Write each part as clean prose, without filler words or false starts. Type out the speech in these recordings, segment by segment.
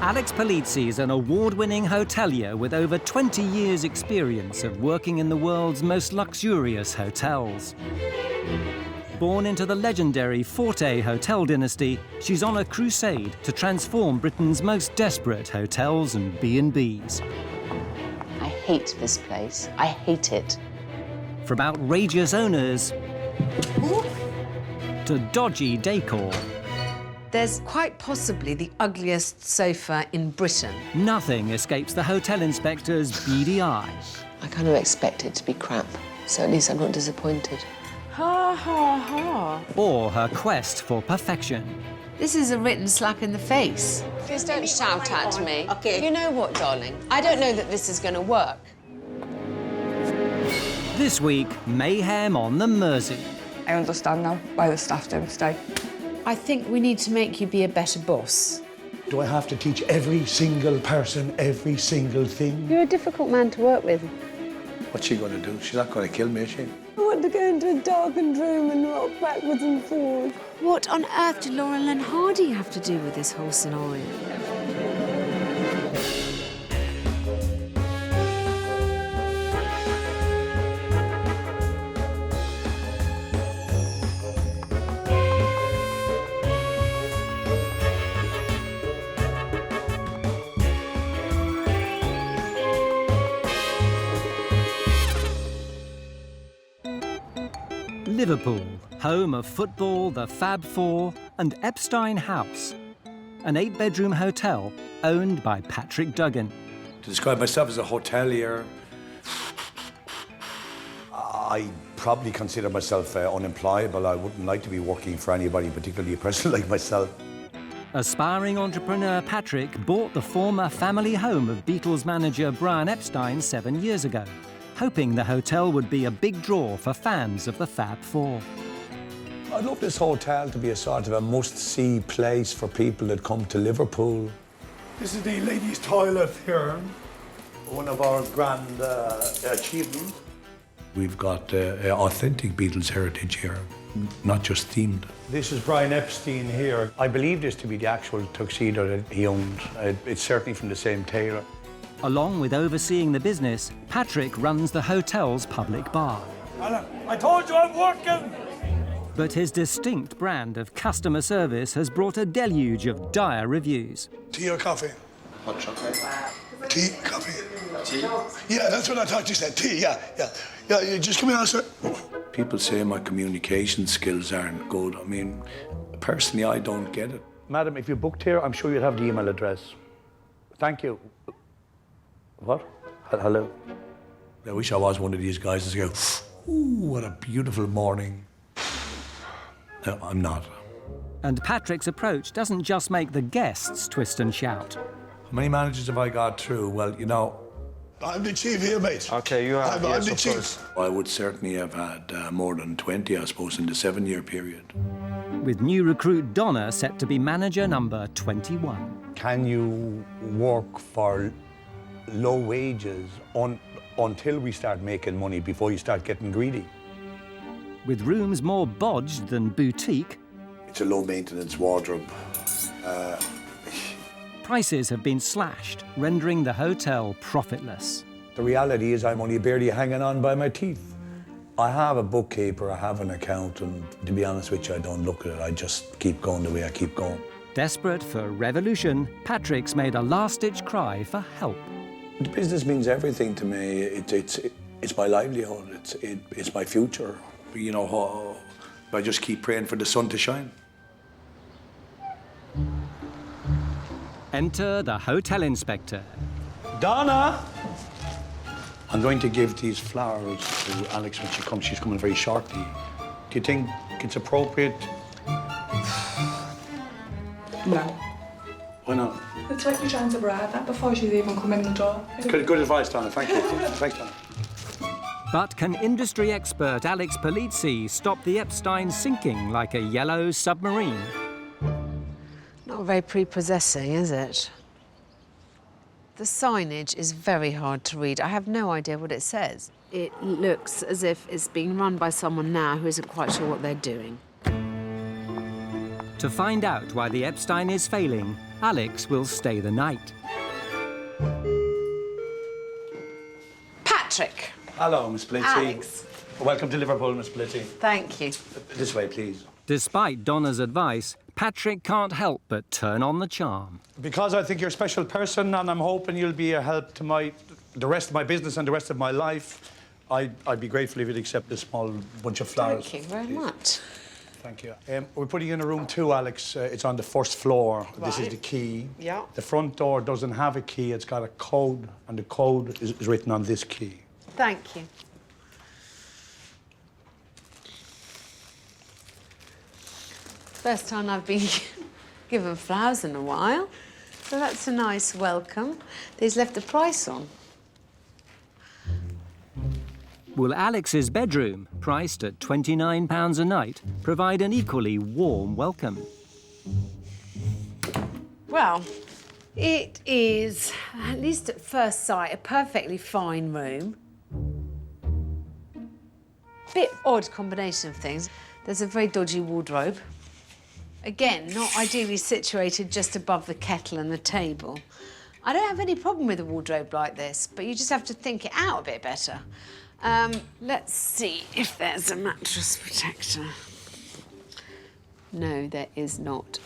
Alex Polizzi is an award-winning hotelier with over 20 years' experience of working in the world's most luxurious hotels. Born into the legendary Forte hotel dynasty, she's on a crusade to transform Britain's most desperate hotels and B&Bs. I hate this place. I hate it. From outrageous owners to dodgy decor. There's quite possibly the ugliest sofa in Britain. Nothing escapes the hotel inspector's beady eye. I kind of expect it to be crap, so at least I'm not disappointed. Ha, ha, ha. Or her quest for perfection. This is a written slap in the face. Please don't shout at me. OK. You know what, darling? I don't know that this is going to work. This week, mayhem on the Mersey. I understand now why the staff don't stay. I think we need to make you be a better boss. Do I have to teach every single person every single thing? You're a difficult man to work with. What's she going to do? She's not going to kill me, is she? I want to go into a darkened room and rock backwards and forwards. What on earth do Laurel and Hardy have to do with this whole scenario? Liverpool, home of football, the Fab Four and Epstein House. An 8-bedroom hotel owned by Patrick Duggan. To describe myself as a hotelier, I probably consider myself unemployable. I wouldn't like to be working for anybody, particularly a person like myself. Aspiring entrepreneur Patrick bought the former family home of Beatles manager Brian Epstein 7 years ago, hoping the hotel would be a big draw for fans of the Fab Four. I'd love this hotel to be a sort of a must-see place for people that come to Liverpool. This is the ladies' toilet here. One of our grand achievements. We've got authentic Beatles heritage here, not just themed. This is Brian Epstein here. I believe this to be the actual tuxedo that he owned. It's certainly from the same tailor. Along with overseeing the business, Patrick runs the hotel's public bar. Alan, I told you I'm working! But his distinct brand of customer service has brought a deluge of dire reviews. Tea or coffee? Hot chocolate. Tea, coffee. Tea? Yeah, that's what I thought you said. Tea, yeah. Yeah, just come here, sir. People say my communication skills aren't good. I mean, personally, I don't get it. Madam, if you booked here, I'm sure you'd have the email address. Thank you. What? Hello? I wish I was one of these guys that go, ooh, what a beautiful morning. No, I'm not. And Patrick's approach doesn't just make the guests twist and shout. How many managers have I got through? Well, you know... I'm the chief here, mate. OK, you are. I'm the chief. I would certainly have had more than 20, I suppose, in the 7-year period. With new recruit Donna set to be manager number 21. Can you work for low wages until we start making money before you start getting greedy? With rooms more bodged than boutique, It's a low-maintenance wardrobe. prices have been slashed, rendering the hotel profitless. The reality is I'm only barely hanging on by my teeth. I have a bookkeeper, I have an accountant. To be honest with you, I don't look at it. I just keep going the way I keep going. Desperate for revolution, Patrick's made a last-ditch cry for help. The business means everything to me. It's my livelihood. It's my future. You know, I just keep praying for the sun to shine. Enter the hotel inspector. Donna! I'm going to give these flowers to Alex when she comes. She's coming very shortly. Do you think it's appropriate? No. Why not? It's like you're trying to bribe that before she's even come in the door. Good advice, Donna. Thank you. Thanks, Donna. But can industry expert Alex Polizzi stop the Epstein sinking like a yellow submarine? Not very prepossessing, is it? The signage is very hard to read. I have no idea what it says. It looks as if it's being run by someone now who isn't quite sure what they're doing. To find out why the Epstein is failing, Alex will stay the night. Patrick. Hello, Miss Polizzi. Alex. Welcome to Liverpool, Miss Polizzi. Thank you. This way, please. Despite Donna's advice, Patrick can't help but turn on the charm. Because I think you're a special person and I'm hoping you'll be a help to the rest of my business and the rest of my life, I'd be grateful if you'd accept this small bunch of flowers. Thank you very much. Thank you. We're putting in a room 2, Alex. It's on the first floor. Right. This is the key. Yeah. The front door doesn't have a key. It's got a code, and the code is written on this key. Thank you. First time I've been given flowers in a while, so that's a nice welcome. They've left the price on. Will Alex's bedroom, priced at £29 a night, provide an equally warm welcome? Well, it is, at least at first sight, a perfectly fine room. Bit odd combination of things. There's a very dodgy wardrobe. Again, not ideally situated just above the kettle and the table. I don't have any problem with a wardrobe like this, but you just have to think it out a bit better. Let's see if there's a mattress protector. No, there is not.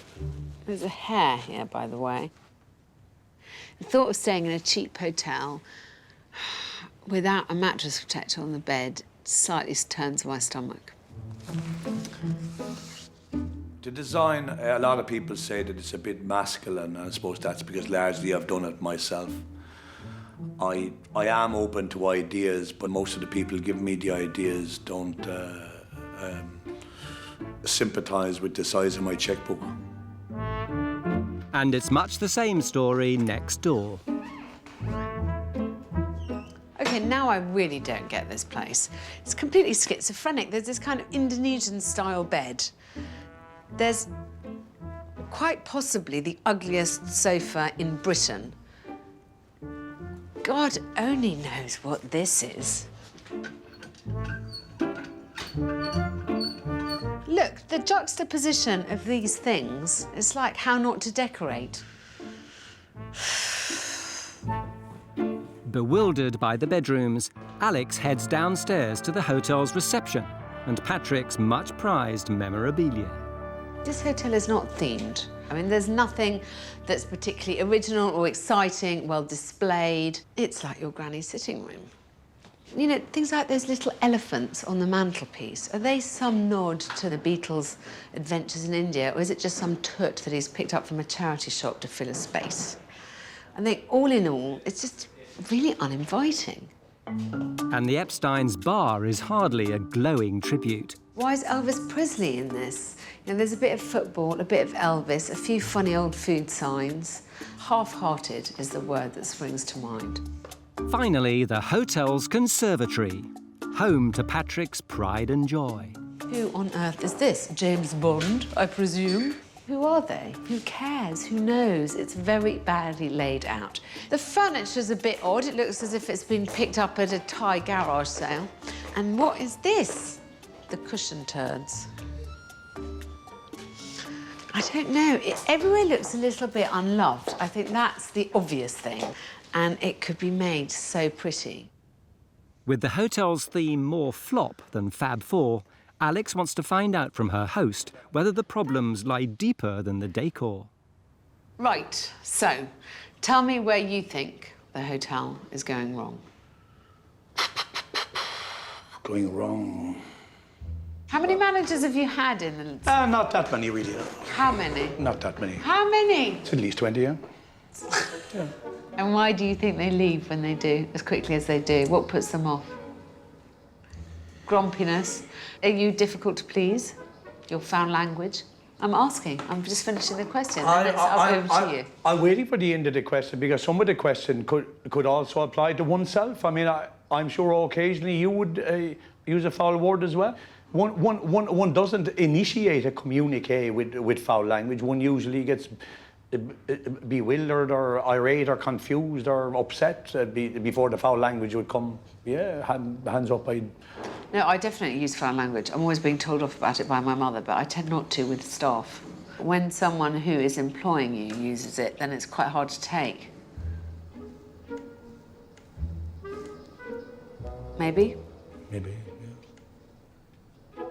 There's a hair here, by the way. The thought of staying in a cheap hotel without a mattress protector on the bed slightly turns my stomach. The design, a lot of people say that it's a bit masculine, and I suppose that's because largely I've done it myself. I am open to ideas, but most of the people giving me the ideas don't sympathise with the size of my checkbook. And it's much the same story next door. OK, now I really don't get this place. It's completely schizophrenic. There's this kind of Indonesian-style bed. There's quite possibly the ugliest sofa in Britain. God only knows what this is. Look, the juxtaposition of these things is like how not to decorate. Bewildered by the bedrooms, Alex heads downstairs to the hotel's reception and Patrick's much-prized memorabilia. This hotel is not themed. I mean, there's nothing that's particularly original or exciting, well displayed. It's like your granny's sitting room. You know, things like those little elephants on the mantelpiece, are they some nod to the Beatles' adventures in India, or is it just some toot that he's picked up from a charity shop to fill a space? I think, all in all, it's just really uninviting. And the Epstein's bar is hardly a glowing tribute. Why is Elvis Presley in this? You know, there's a bit of football, a bit of Elvis, a few funny old food signs. Half-hearted is the word that springs to mind. Finally, the hotel's conservatory, home to Patrick's pride and joy. Who on earth is this? James Bond, I presume? Who are they? Who cares? Who knows? It's very badly laid out. The furniture's a bit odd. It looks as if it's been picked up at a Thai garage sale. And what is this? The cushion turds. I don't know. Everywhere looks a little bit unloved. I think that's the obvious thing. And it could be made so pretty. With the hotel's theme more flop than Fab Four, Alex wants to find out from her host whether the problems lie deeper than the decor. Right, so tell me where you think the hotel is going wrong. Going wrong? How many managers have you had in the... Not that many, really. How many? Not that many. How many? It's at least 20, yeah. Yeah. And why do you think they leave when they do, as quickly as they do? What puts them off? Grumpiness? Are you difficult to please? Your foul language? I'm asking. I'm just finishing the question. And it's up over to you. I'm waiting for the end of the question because some of the question could also apply to oneself. I mean, I'm sure occasionally you would use a foul word as well. One doesn't initiate a communique with foul language. One usually gets bewildered or irate or confused or upset before the foul language would come. Yeah, hands up. No, I definitely use foul language. I'm always being told off about it by my mother, but I tend not to with staff. When someone who is employing you uses it, then it's quite hard to take. Maybe? Maybe, yeah.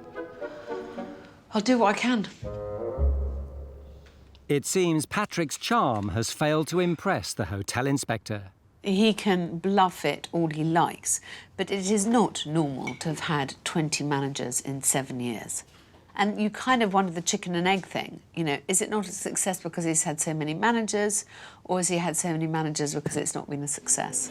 I'll do what I can. It seems Patrick's charm has failed to impress the hotel inspector. He can bluff it all he likes, but it is not normal to have had 20 managers in 7 years. And you kind of wonder the chicken and egg thing. You know, is it not a success because he's had so many managers, or has he had so many managers because it's not been a success?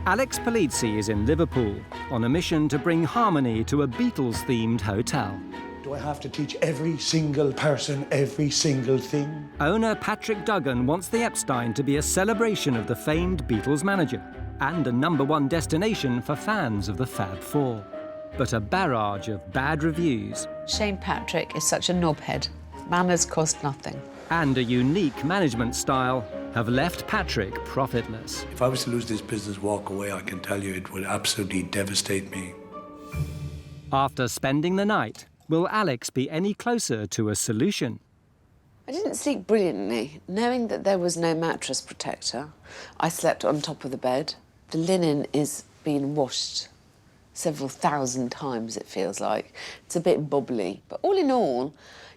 Alex Polizzi is in Liverpool on a mission to bring harmony to a Beatles-themed hotel. Do I have to teach every single person every single thing? Owner Patrick Duggan wants the Epstein to be a celebration of the famed Beatles manager and a #1 destination for fans of the Fab Four. But a barrage of bad reviews Shane Patrick is such a knobhead. Manners cost nothing. and a unique management style have left Patrick profitless. If I was to lose this business, walk away, I can tell you it would absolutely devastate me. After spending the night, will Alex be any closer to a solution? I didn't sleep brilliantly. Knowing that there was no mattress protector, I slept on top of the bed. The linen is being washed several thousand times, it feels like. It's a bit bubbly. But all in all,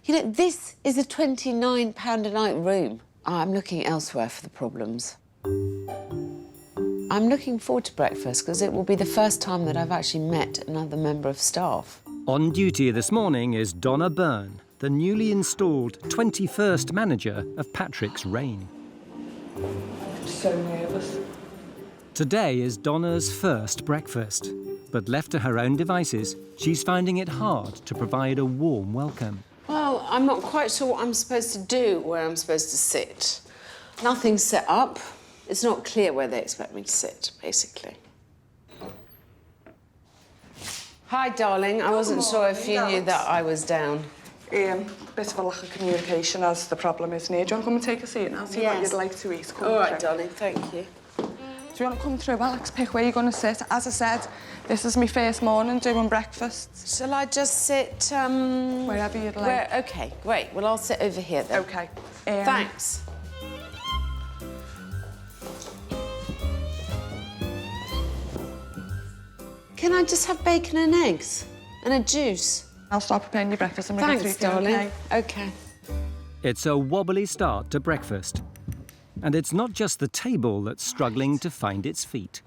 you know, this is a £29 a night room. I'm looking elsewhere for the problems. I'm looking forward to breakfast because it will be the first time that I've actually met another member of staff. On duty this morning is Donna Byrne, the newly installed 21st manager of Patrick's reign. I'm so nervous. Today is Donna's first breakfast, but left to her own devices, she's finding it hard to provide a warm welcome. Well, I'm not quite sure what I'm supposed to do, where I'm supposed to sit. Nothing's set up. It's not clear where they expect me to sit, basically. Hi, darling. I wasn't sure if you knew that I was down. Bit of a lack of communication as the problem is near. Do you want to come and take a seat and I'll see what you'd like to eat? Come All right, through. darling. Thank you. Do you want to come through, Alex? Pick where you're going to sit. As I said, this is my first morning doing breakfast. Shall I just sit, Wherever you'd like. OK, great. Well, I'll sit over here, then. OK. Thanks. Can I just have bacon and eggs? And a juice? I'll start preparing your breakfast and bring it Thanks, through for you, darling. OK. It's a wobbly start to breakfast. And it's not just the table that's struggling to find its feet.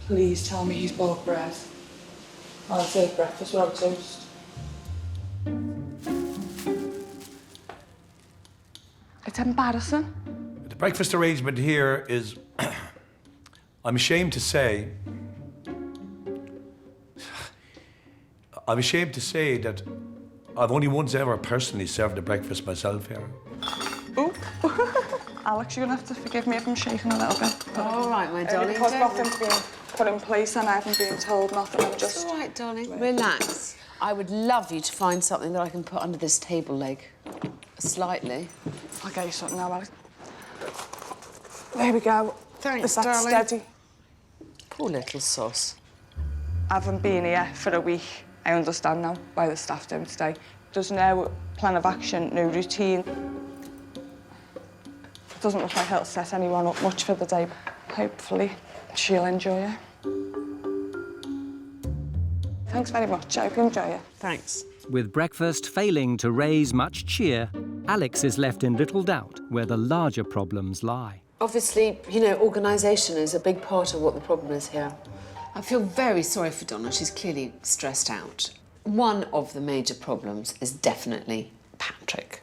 Please tell me he's bought bread. I'll take breakfast without toast. It's embarrassing. The breakfast arrangement here is, I'm ashamed to say that I've only once ever personally served a breakfast myself here. Ooh. Alex, you're going to have to forgive me if I'm shaking a little bit. All right, my darling. Because don't- nothing's been put in place and I haven't been told nothing. I'm It's just... all right, darling. Relax. I would love you to find something that I can put under this table leg. Slightly. I'll get you something now, Alex. There we go. Thanks, Is that darling. steady? Poor little sauce. I haven't been here for a week. I understand now why the staff don't stay. There's no plan of action, no routine. It doesn't look like it'll set anyone up much for the day. Hopefully, she'll enjoy it. Thanks very much. I hope you enjoy it. Thanks. With breakfast failing to raise much cheer, Alex is left in little doubt where the larger problems lie. Obviously, you know, organisation is a big part of what the problem is here. I feel very sorry for Donna. She's clearly stressed out. One of the major problems is definitely Patrick.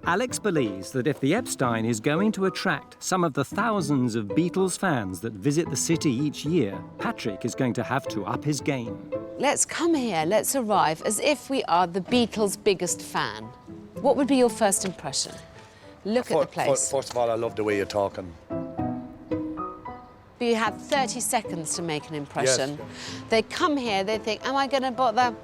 Alex believes that if the Epstein is going to attract some of the thousands of Beatles fans that visit the city each year, Patrick is going to have to up his game. Let's come here, let's arrive as if we are the Beatles' biggest fan. What would be your first impression? Look at the place. First of all, I love the way you're talking. You have 30 seconds to make an impression. Yes. They come here, they think, am I going to bother?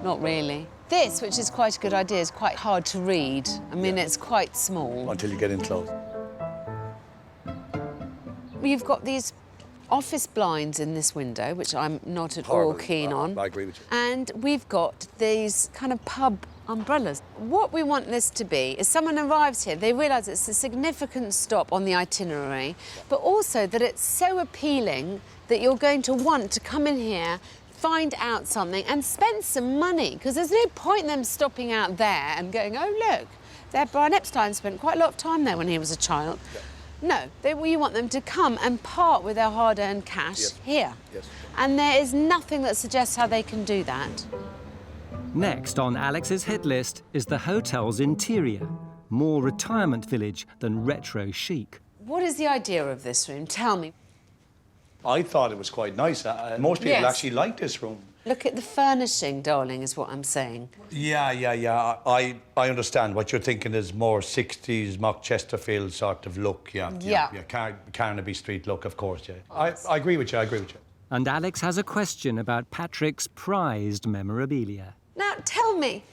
Not really. This, which is quite a good idea, is quite hard to read. I mean, it's quite small. Until you get in close. You've got these office blinds in this window, which I'm not at all Horrible. keen on. I agree with you. And we've got these kind of pub umbrellas. What we want this to be is someone arrives here, they realise it's a significant stop on the itinerary, but also that it's so appealing that you're going to want to come in here, find out something and spend some money, because there's no point in them stopping out there and going, oh, look, there Brian Epstein spent quite a lot of time there when he was a child. No, you want them to come and part with their hard-earned cash here. Yes. And there is nothing that suggests how they can do that. Next on Alex's hit list is the hotel's interior. More retirement village than retro chic. What is the idea of this room? Tell me. I thought it was quite nice. Most people Yes. actually like this room. Look at the furnishing, darling, is what I'm saying. Yeah. I understand. What you're thinking is more 60s Mock Chesterfield sort of look. Yeah. Carnaby Street look, of course, yeah. I agree with you, And Alex has a question about Patrick's prized memorabilia. Now, tell me,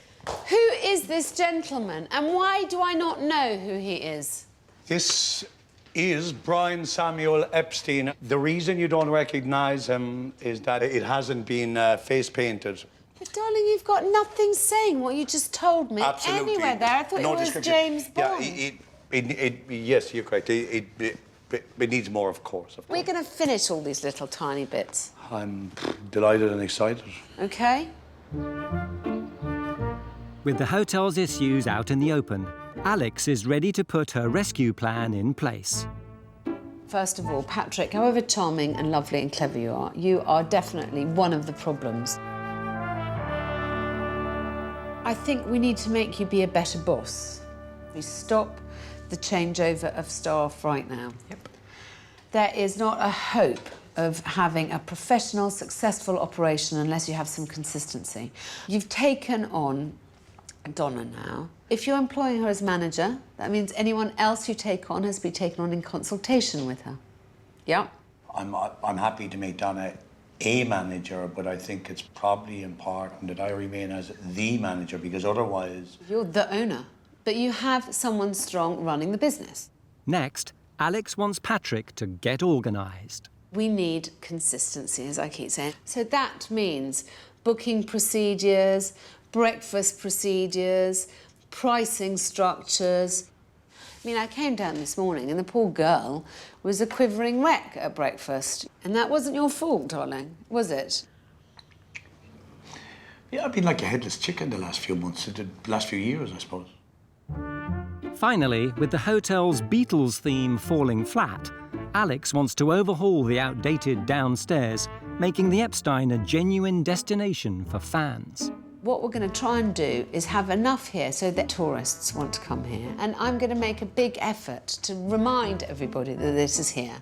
who is this gentleman and why do I not know who he is? This is Brian Samuel Epstein. The reason you don't recognise him is that it hasn't been face painted. But, darling, you've got nothing saying what you just told me. Absolutely. Anywhere there. I thought No it was description. James Bond. Yeah, yes, you're correct. It needs more, of course. We're going to finish all these little tiny bits, I'm delighted and excited. OK? With the hotel's issues out in the open, Alex is ready to put her rescue plan in place. First of all, Patrick, however charming and lovely and clever you are definitely one of the problems. I think we need to make you be a better boss. We stop the changeover of staff right now. Yep. There is not a hope of having a professional, successful operation unless you have some consistency. You've taken on Donna now. If you're employing her as manager, that means anyone else you take on has to be taken on in consultation with her. Yeah? I'm happy to make Donna a manager, but I think it's probably important that I remain as the manager, because otherwise... You're the owner, but you have someone strong running the business. Next, Alex wants Patrick to get organised. We need consistency, as I keep saying. So that means booking procedures, breakfast procedures, pricing structures. I mean, I came down this morning and the poor girl was a quivering wreck at breakfast. And that wasn't your fault, darling, was it? Yeah, I've been like a headless chicken the last few months, the last few years, I suppose. Finally, with the hotel's Beatles theme falling flat, Alex wants to overhaul the outdated downstairs, making the Epstein a genuine destination for fans. What we're going to try and do is have enough here so that tourists want to come here. And I'm going to make a big effort to remind everybody that this is here.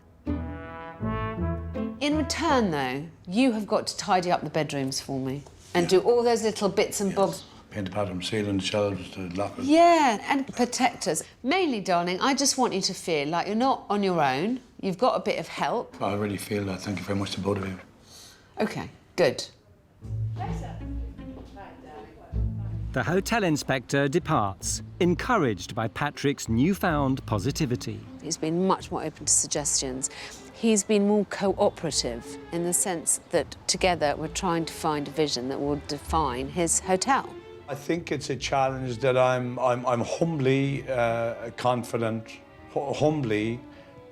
In return, though, you have got to tidy up the bedrooms for me and do all those little bits and bobs. Paint the pattern, ceiling, shelves, the lockers. Yeah, and protect us. Mainly, darling, I just want you to feel like you're not on your own. You've got a bit of help. I already feel that. Thank you very much to both of you. OK, good. The hotel inspector departs, encouraged by Patrick's newfound positivity. He's been much more open to suggestions. He's been more cooperative in the sense that together we're trying to find a vision that will define his hotel. I think it's a challenge that I'm humbly confident, humbly,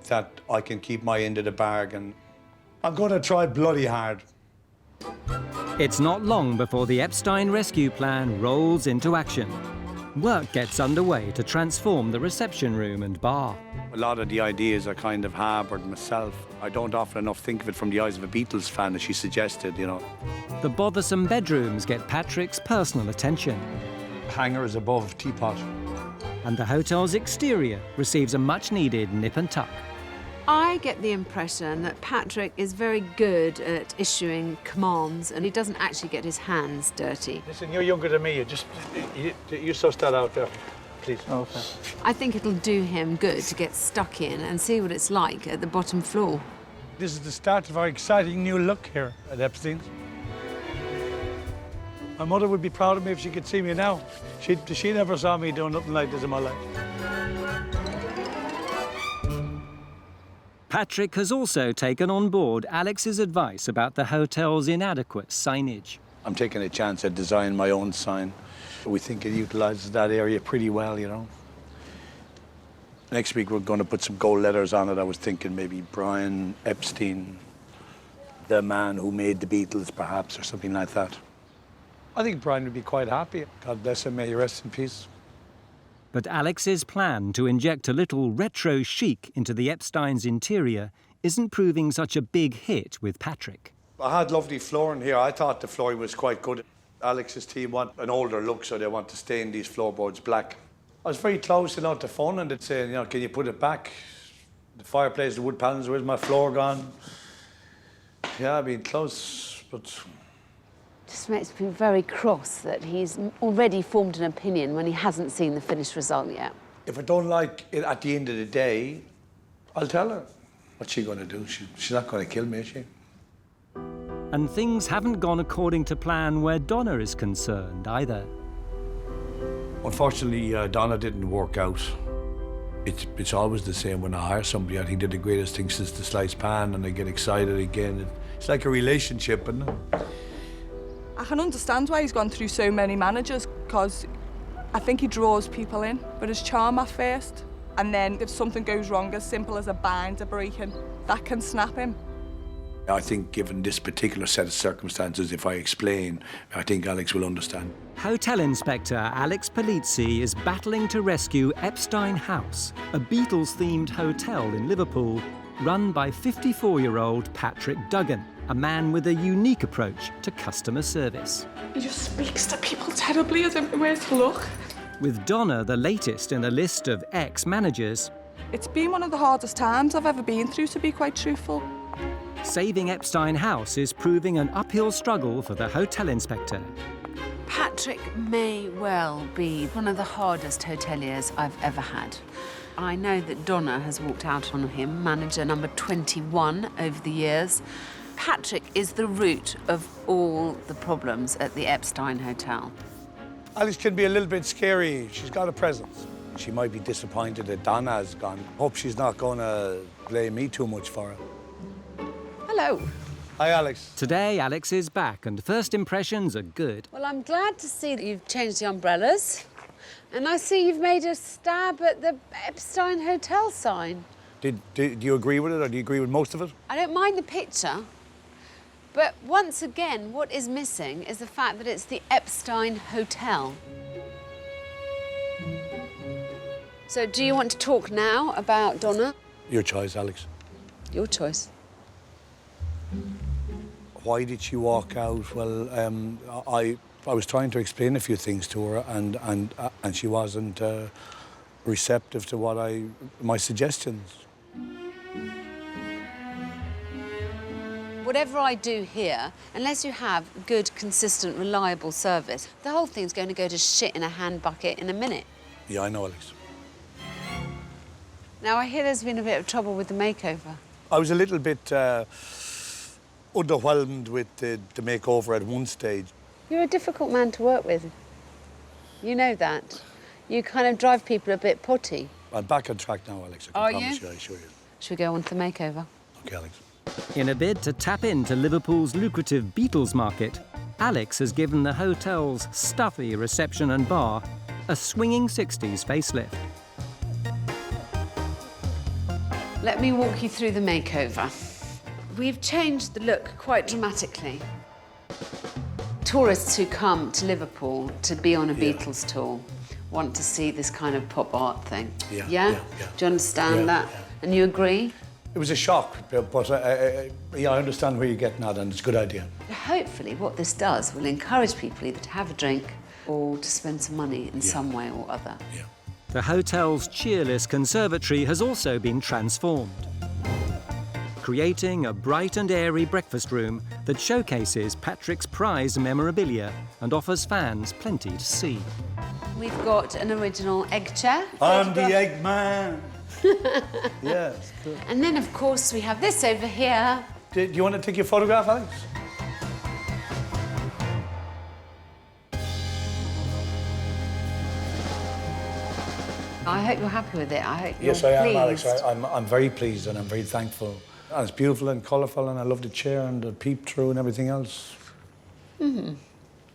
that I can keep my end of the bargain. I'm going to try bloody hard. It's not long before the Epstein rescue plan rolls into action. Work gets underway to transform the reception room and bar. A lot of the ideas I kind of harboured myself. I don't often enough think of it from the eyes of a Beatles fan, as she suggested, you know. The bothersome bedrooms get Patrick's personal attention. Hangers above teapot. And the hotel's exterior receives a much-needed nip and tuck. I get the impression that Patrick is very good at issuing commands and he doesn't actually get his hands dirty. Listen, you're younger than me. You suss that out there, please. Okay. I think it'll do him good to get stuck in and see what it's like at the bottom floor. This is the start of our exciting new look here at Epstein's. My mother would be proud of me if she could see me now. She never saw me doing nothing like this in my life. Patrick has also taken on board Alex's advice about the hotel's inadequate signage. I'm taking a chance at designing my own sign. We think it utilises that area pretty well, you know. Next week we're going to put some gold letters on it. I was thinking maybe Brian Epstein, the man who made the Beatles, perhaps, or something like that. I think Brian would be quite happy. God bless him, may he rest in peace. But Alex's plan to inject a little retro chic into the Epstein's interior isn't proving such a big hit with Patrick. I had lovely flooring here. I thought the flooring was quite good. Alex's team want an older look, so they want to stain these floorboards black. I was very close to the phone and they'd say, you know, can you put it back? The fireplace, the wood panels, where's my floor gone? Yeah, I've been close, but... Just makes me very cross that he's already formed an opinion when he hasn't seen the finished result yet. If I don't like it at the end of the day, I'll tell her. What's she going to do? She's not going to kill me, is she? And things haven't gone according to plan where Donna is concerned either. Unfortunately, Donna didn't work out. It's always the same when I hire somebody. I think they're the greatest thing since the sliced pan, and they get excited again. It's like a relationship, isn't it? I can understand why he's gone through so many managers, because I think he draws people in with his charm at first. And then if something goes wrong, as simple as a binder breaking, that can snap him. I think given this particular set of circumstances, if I explain, I think Alex will understand. Hotel Inspector Alex Polizzi is battling to rescue Epstein House, a Beatles-themed hotel in Liverpool run by 54-year-old Patrick Duggan, a man with a unique approach to customer service. He just speaks to people terribly. I don't know where to look. With Donna the latest in a list of ex-managers, It's been one of the hardest times I've ever been through, to be quite truthful. saving Epstein House is proving an uphill struggle for the hotel inspector. Patrick may well be one of the hardest hoteliers I've ever had. I know that Donna has walked out on him, manager number 21 over the years. Patrick is the root of all the problems at the Epstein Hotel. Alex can be a little bit scary. She's got a presence. She might be disappointed that Donna has gone. Hope she's not going to blame me too much for it. Hello. Hi, Alex. Today, Alex is back, and first impressions are good. Well, I'm glad to see that you've changed the umbrellas. And I see you've made a stab at the Epstein Hotel sign. Do you agree with it, or do you agree with most of it? I don't mind the picture, but once again, what is missing is the fact that it's the Epstein Hotel. So do you want to talk now about Donna? Your choice, Alex. Your choice. Why did she walk out? Well, I was trying to explain a few things to her, and she wasn't receptive to my suggestions. Whatever I do here, unless you have good, consistent, reliable service, the whole thing's going to go to shit in a hand bucket in a minute. Yeah, I know, Alex. Now, I hear there's been a bit of trouble with the makeover. I was a little bit underwhelmed with the makeover at one stage. You're a difficult man to work with. You know that. You kind of drive people a bit potty. I'm back on track now, Alex. I can promise you, I assure you. Should we go on to the makeover? Okay, Alex. In a bid to tap into Liverpool's lucrative Beatles market, Alex has given the hotel's stuffy reception and bar a swinging 60s facelift. Let me walk you through the makeover. We've changed the look quite dramatically. Tourists who come to Liverpool to be on a Beatles tour want to see this kind of pop art thing. Yeah? Do you understand that? Yeah. And you agree? It was a shock, but yeah, I understand where you're getting at, and it's a good idea. Hopefully what this does will encourage people either to have a drink or to spend some money in some way or other. Yeah. The hotel's cheerless conservatory has also been transformed, creating a bright and airy breakfast room that showcases Patrick's prized memorabilia and offers fans plenty to see. We've got an original egg chair. I'm the egg man. Yes, good. And then, of course, we have this over here. Do you want to take your photograph, Alex? I hope you're happy with it. I hope Yes, you're I am, pleased. Alex. I'm very pleased and I'm very thankful. And it's beautiful and colourful, and I love the chair and the peep through and everything else. Do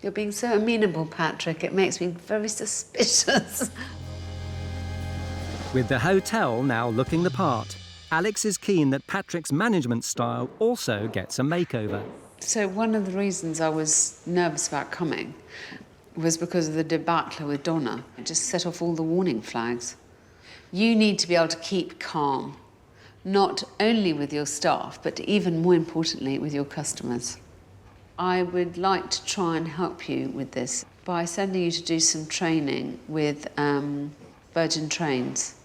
You're being so amenable, Patrick. It makes me very suspicious. With the hotel now looking the part, Alex is keen that Patrick's management style also gets a makeover. So one of the reasons I was nervous about coming was because of the debacle with Donna. It just set off all the warning flags. You need to be able to keep calm, not only with your staff, but even more importantly, with your customers. I would like to try and help you with this by sending you to do some training with Virgin Trains.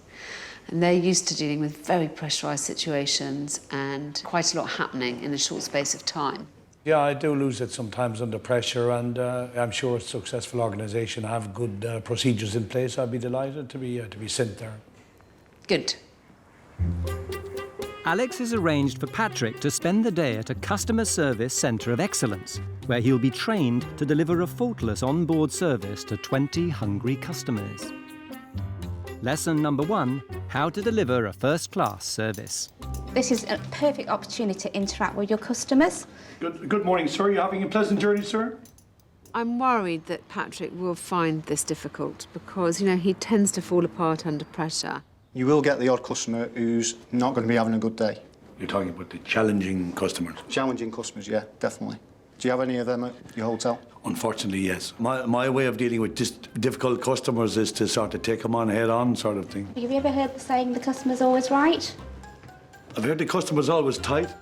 And they're used to dealing with very pressurised situations and quite a lot happening in a short space of time. Yeah, I do lose it sometimes under pressure, and I'm sure a successful organisation have good procedures in place. I'd be delighted to be sent there. Good. Alex has arranged for Patrick to spend the day at a customer service centre of excellence, where he'll be trained to deliver a faultless on-board service to 20 hungry customers. Lesson number 1, how to deliver a first-class service. This is a perfect opportunity to interact with your customers. Good morning, sir. You having a pleasant journey, sir? I'm worried that Patrick will find this difficult because, you know, he tends to fall apart under pressure. You will get the odd customer who's not going to be having a good day. You're talking about the challenging customers? Challenging customers, yeah, definitely. Do you have any of them at your hotel? Unfortunately, yes. My way of dealing with just difficult customers is to sort of take them on head-on sort of thing. Have you ever heard the saying, the customer's always right? I've heard the customer's always tight.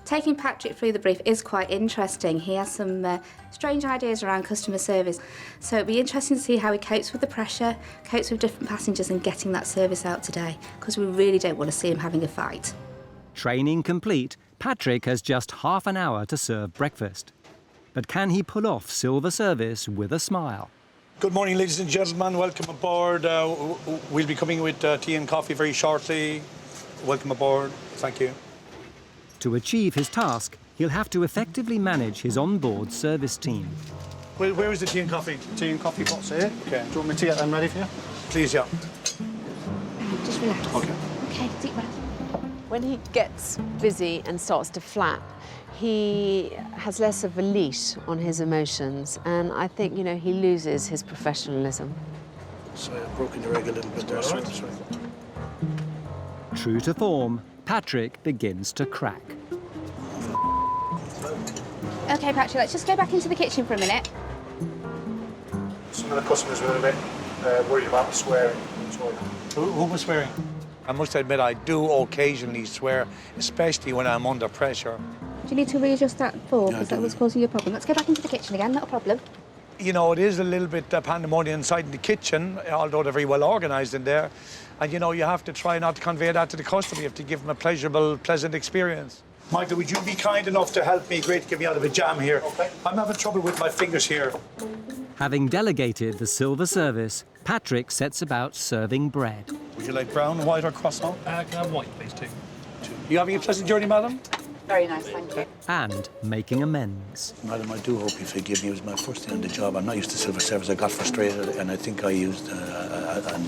Taking Patrick through the brief is quite interesting. He has some strange ideas around customer service. So it'll be interesting to see how he copes with the pressure, copes with different passengers and getting that service out today, because we really don't want to see him having a fight. Training complete, Patrick has just half an hour to serve breakfast. But can he pull off silver service with a smile? Good morning, ladies and gentlemen. Welcome aboard. We'll be coming with tea and coffee very shortly. Welcome aboard. Thank you. To achieve his task, he'll have to effectively manage his on-board service team. Where is the tea and coffee? Tea and coffee pots here. Okay. Do you want me to get them ready for you? Please, yeah. Just relax. Okay. Okay, deep breath. When he gets busy and starts to flap, he has less of a leash on his emotions, and I think, you know, he loses his professionalism. So I've broken the reg a little bit there. Sorry. True to form, Patrick begins to crack. Okay, Patrick, let's just go back into the kitchen for a minute. Some of the customers were a bit worried about swearing. Who was swearing? I must admit, I do occasionally swear, especially when I'm under pressure. Do you need to readjust that fork, Yeah, because that was causing you a problem? Let's go back into the kitchen again, not a problem. You know, it is a little bit pandemonium inside the kitchen, although they're very well organised in there. And, you know, you have to try not to convey that to the customer. You have to give them a pleasurable, pleasant experience. Michael, would you be kind enough to help me? Great to get me out of a jam here. Okay. I'm having trouble with my fingers here. Having delegated the silver service, Patrick sets about serving bread. Would you like brown, white or croissant? Can I have white, please, too? You having a pleasant journey, madam? Very nice, thank you. And making amends. Madam, I do hope you forgive me. It was my first day on the job. I'm not used to silver service. I got frustrated and I think I used an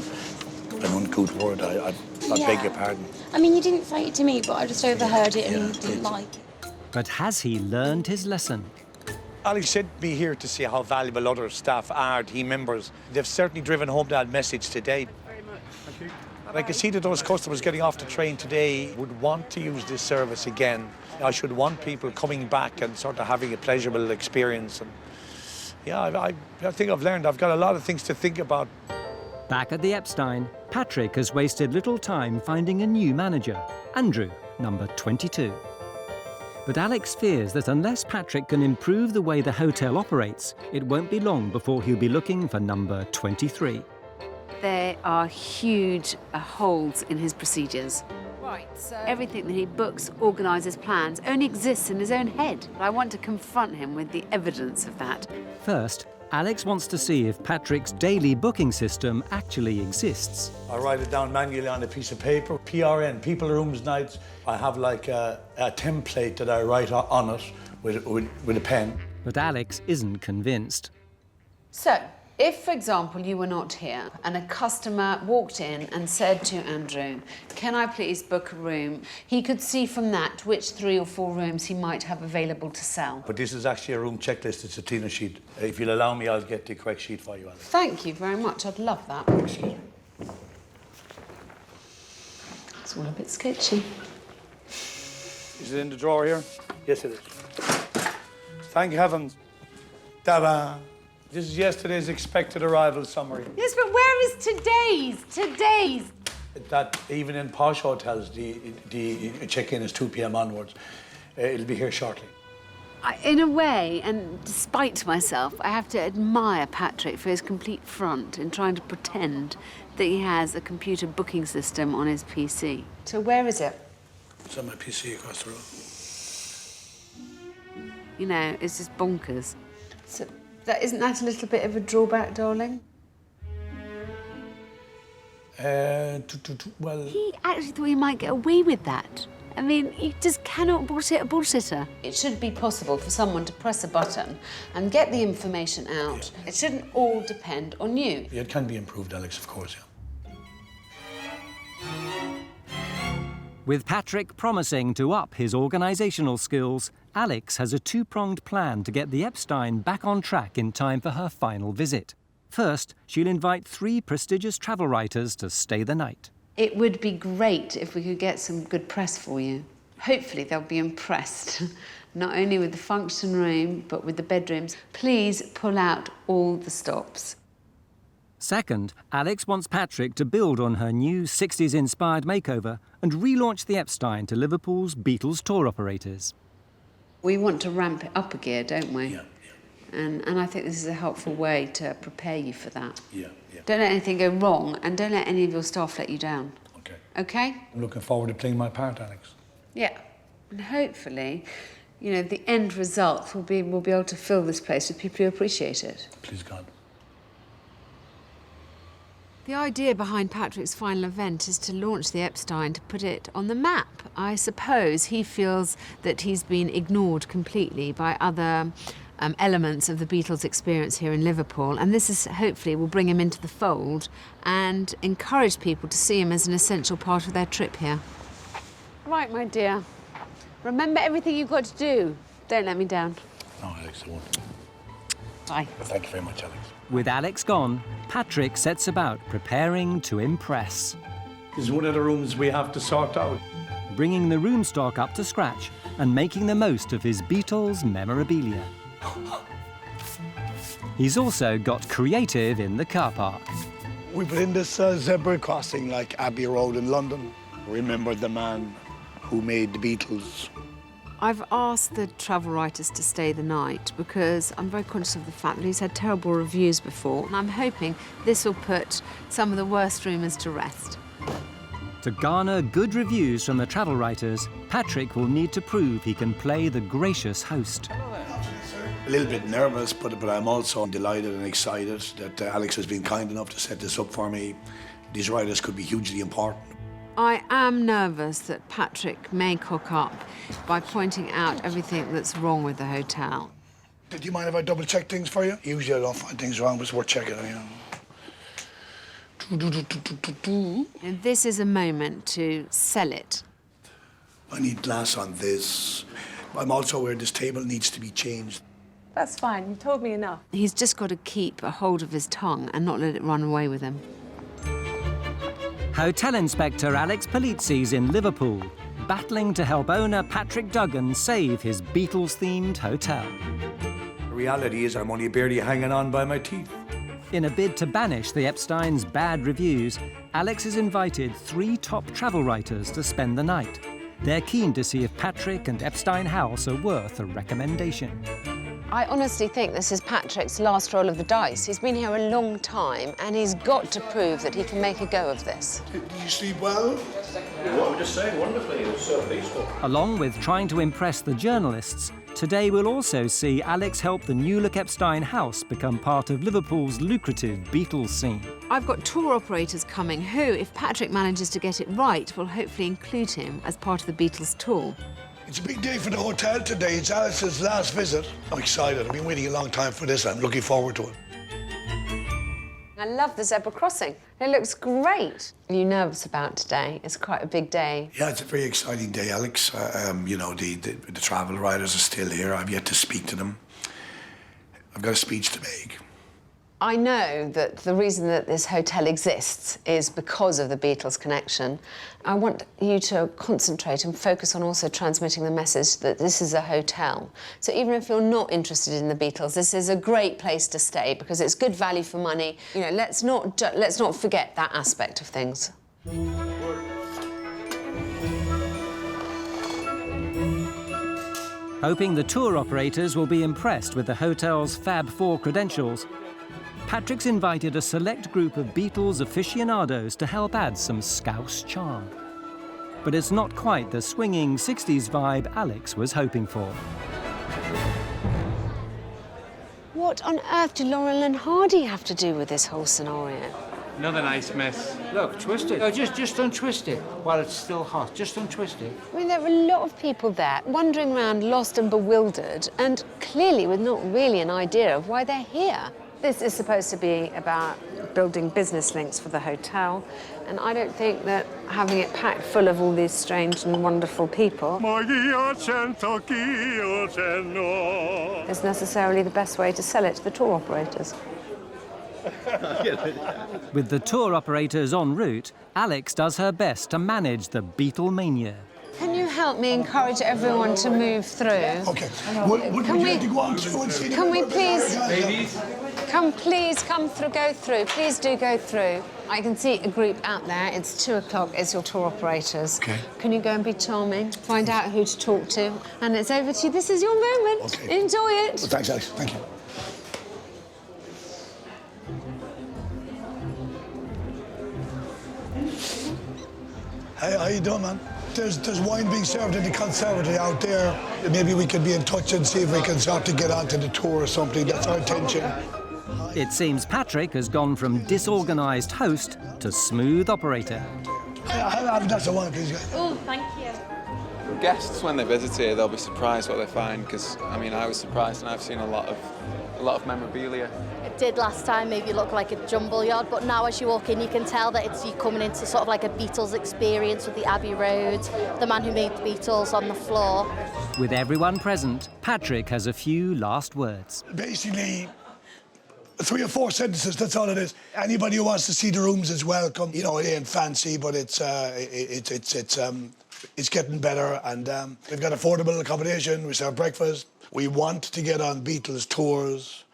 uncouth word. I beg your pardon. I mean, you didn't say it to me, but I just overheard it and didn't like it. But has he learned his lesson? Alex sent me here to see how valuable other staff are, team members. They've certainly driven home that message today. Very much. Thank you. And I can see that those customers getting off the train today would want to use this service again. I should want people coming back and sort of having a pleasurable experience. And yeah, I think I've learned. I've got a lot of things to think about. Back at the Epstein, Patrick has wasted little time finding a new manager, Andrew, number 22. But Alex fears that unless Patrick can improve the way the hotel operates, it won't be long before he'll be looking for number 23. There are huge holes in his procedures. Right, so everything that he books, organises, plans only exists in his own head. I want to confront him with the evidence of that. First, Alex wants to see if Patrick's daily booking system actually exists. I write it down manually on a piece of paper. PRN, people, rooms, nights. I have like a template that I write on it with a pen. But Alex isn't convinced. So, If, for example, you were not here and a customer walked in and said to Andrew, can I please book a room, he could see from that which 3 or 4 rooms he might have available to sell. But this is actually a room checklist. It's a cleaner sheet. If you'll allow me, I'll get the correct sheet for you, Alex. Thank you very much. I'd love that. Excuse me. It's all a bit sketchy. Is it in the drawer here? Yes, it is. Thank heavens. Ta-da! This is yesterday's expected arrival summary. Yes, but where is today's? Today's? That even in posh hotels, the check-in is 2 p.m. onwards. It'll be here shortly. In a way, and despite myself, I have to admire Patrick for his complete front in trying to pretend that he has a computer booking system on his PC. So where is it? It's on my PC across the road. You know, it's just bonkers. So isn't that a little bit of a drawback, darling? Well... He actually thought he might get away with that. I mean, you just cannot bullshit a bullshitter. It should be possible for someone to press a button and get the information out. Yeah. It shouldn't all depend on you. Yeah, it can be improved, Alex, of course, yeah. With Patrick promising to up his organisational skills, Alex has a two-pronged plan to get the Epstein back on track in time for her final visit. First, she'll invite 3 prestigious travel writers to stay the night. It would be great if we could get some good press for you. Hopefully they'll be impressed, not only with the function room, but with the bedrooms. Please pull out all the stops. Second, Alex wants Patrick to build on her new 60s-inspired makeover and relaunch the Epstein to Liverpool's Beatles tour operators. We want to ramp it up a gear, don't we? Yeah. And I think this is a helpful way to prepare you for that. Yeah. Don't let anything go wrong, and don't let any of your staff let you down. Okay. Okay? I'm looking forward to playing my part, Alex. Yeah. And hopefully, you know, the end result will be we'll be able to fill this place with people who appreciate it. Please, God. The idea behind Patrick's final event is to launch the Epstein, to put it on the map. I suppose he feels that he's been ignored completely by other elements of the Beatles' experience here in Liverpool, and this is hopefully will bring him into the fold and encourage people to see him as an essential part of their trip here. Right, my dear. Remember everything you've got to do. Don't let me down. No, Alex, I won't. Bye. Well, thank you very much, Alex. With Alex gone, Patrick sets about preparing to impress. This is one of the rooms we have to sort out. Bringing the room stock up to scratch and making the most of his Beatles memorabilia. He's also got creative in the car park. We put in this zebra crossing like Abbey Road in London. Remember the man who made the Beatles. I've asked the travel writers to stay the night because I'm very conscious of the fact that he's had terrible reviews before, and I'm hoping this will put some of the worst rumours to rest. To garner good reviews from the travel writers, Patrick will need to prove he can play the gracious host. A little bit nervous, but I'm also delighted and excited that Alex has been kind enough to set this up for me. These writers could be hugely important. I am nervous that Patrick may cock up by pointing out everything that's wrong with the hotel. Do you mind if I double check things for you? Usually I don't find things wrong, but it's worth checking, And this is a moment to sell it. I need glass on this. I'm also aware this table needs to be changed. That's fine. You told me enough. He's just got to keep a hold of his tongue and not let it run away with him. Hotel Inspector Alex Polizzi's in Liverpool, battling to help owner Patrick Duggan save his Beatles-themed hotel. The reality is I'm only barely hanging on by my teeth. In a bid to banish the Epstein's bad reviews, Alex has invited 3 top travel writers to spend the night. They're keen to see if Patrick and Epstein House are worth a recommendation. I honestly think this is Patrick's last roll of the dice. He's been here a long time, and he's got to prove that he can make a go of this. Did you sleep well? What we just saying, wonderfully. It was so peaceful. Along with trying to impress the journalists, today we'll also see Alex help the new-look Epstein House become part of Liverpool's lucrative Beatles scene. I've got tour operators coming who, if Patrick manages to get it right, will hopefully include him as part of the Beatles tour. It's a big day for the hotel today. It's Alice's last visit. I'm excited. I've been waiting a long time for this. I'm looking forward to it. I love the zebra crossing. It looks great. Are you nervous about today? It's quite a big day. Yeah, it's a very exciting day, Alex. You know, the travel writers are still here. I've yet to speak to them. I've got a speech to make. I know that the reason that this hotel exists is because of the Beatles connection. I want you to concentrate and focus on also transmitting the message that this is a hotel. So even if you're not interested in the Beatles, this is a great place to stay because it's good value for money. You know, let's not forget that aspect of things. Hoping the tour operators will be impressed with the hotel's Fab 4 credentials, Patrick's invited a select group of Beatles aficionados to help add some Scouse charm. But it's not quite the swinging 60s vibe Alex was hoping for. What on earth do Laurel and Hardy have to do with this whole scenario? Another nice mess. Look, twist it. No, just untwist it while it's still hot. Just untwist it. I mean, there are a lot of people there wandering around lost and bewildered and clearly with not really an idea of why they're here. This is supposed to be about building business links for the hotel, and I don't think that having it packed full of all these strange and wonderful people is necessarily the best way to sell it to the tour operators. With the tour operators en route, Alex does her best to manage the Beatlemania. Can you help me encourage everyone to move through? OK. Can we please... Ladies? Please come through, go through. Please do go through. I can see a group out there. It's 2 o'clock. It's your tour operators. OK. Can you go and be charming? Find out who to talk to. And it's over to you. This is your moment. OK. Enjoy it. Well, thanks, Alex. Thank you. Hey, how you doing, man? There's wine being served in the conservatory out there. Maybe we could be in touch and see if we can start to get onto the tour or something. That's our intention. It seems Patrick has gone from disorganised host to smooth operator. That's the one, please. Oh, thank you. Guests, when they visit here, they'll be surprised what they find, because, I mean, I was surprised and I've seen a lot of memorabilia. It did last time maybe look like a jumble yard, but now as you walk in, you can tell that you're coming into sort of like a Beatles experience with the Abbey Road, the man who made the Beatles on the floor. With everyone present, Patrick has a few last words. Basically, 3 or 4 sentences, that's all it is. Anybody who wants to see the rooms is welcome. You know, it ain't fancy, but it's getting better, and we've got affordable accommodation, we serve breakfast. We want to get on Beatles tours.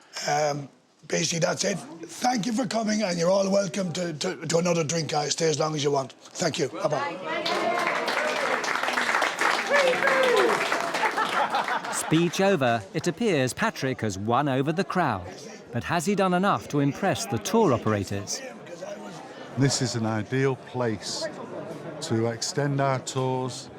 Basically, that's it. Thank you for coming, and you're all welcome to another drink, guys. Stay as long as you want. Thank you. Bye-bye. Speech over, it appears Patrick has won over the crowd. But has he done enough to impress the tour operators? This is an ideal place to extend our tours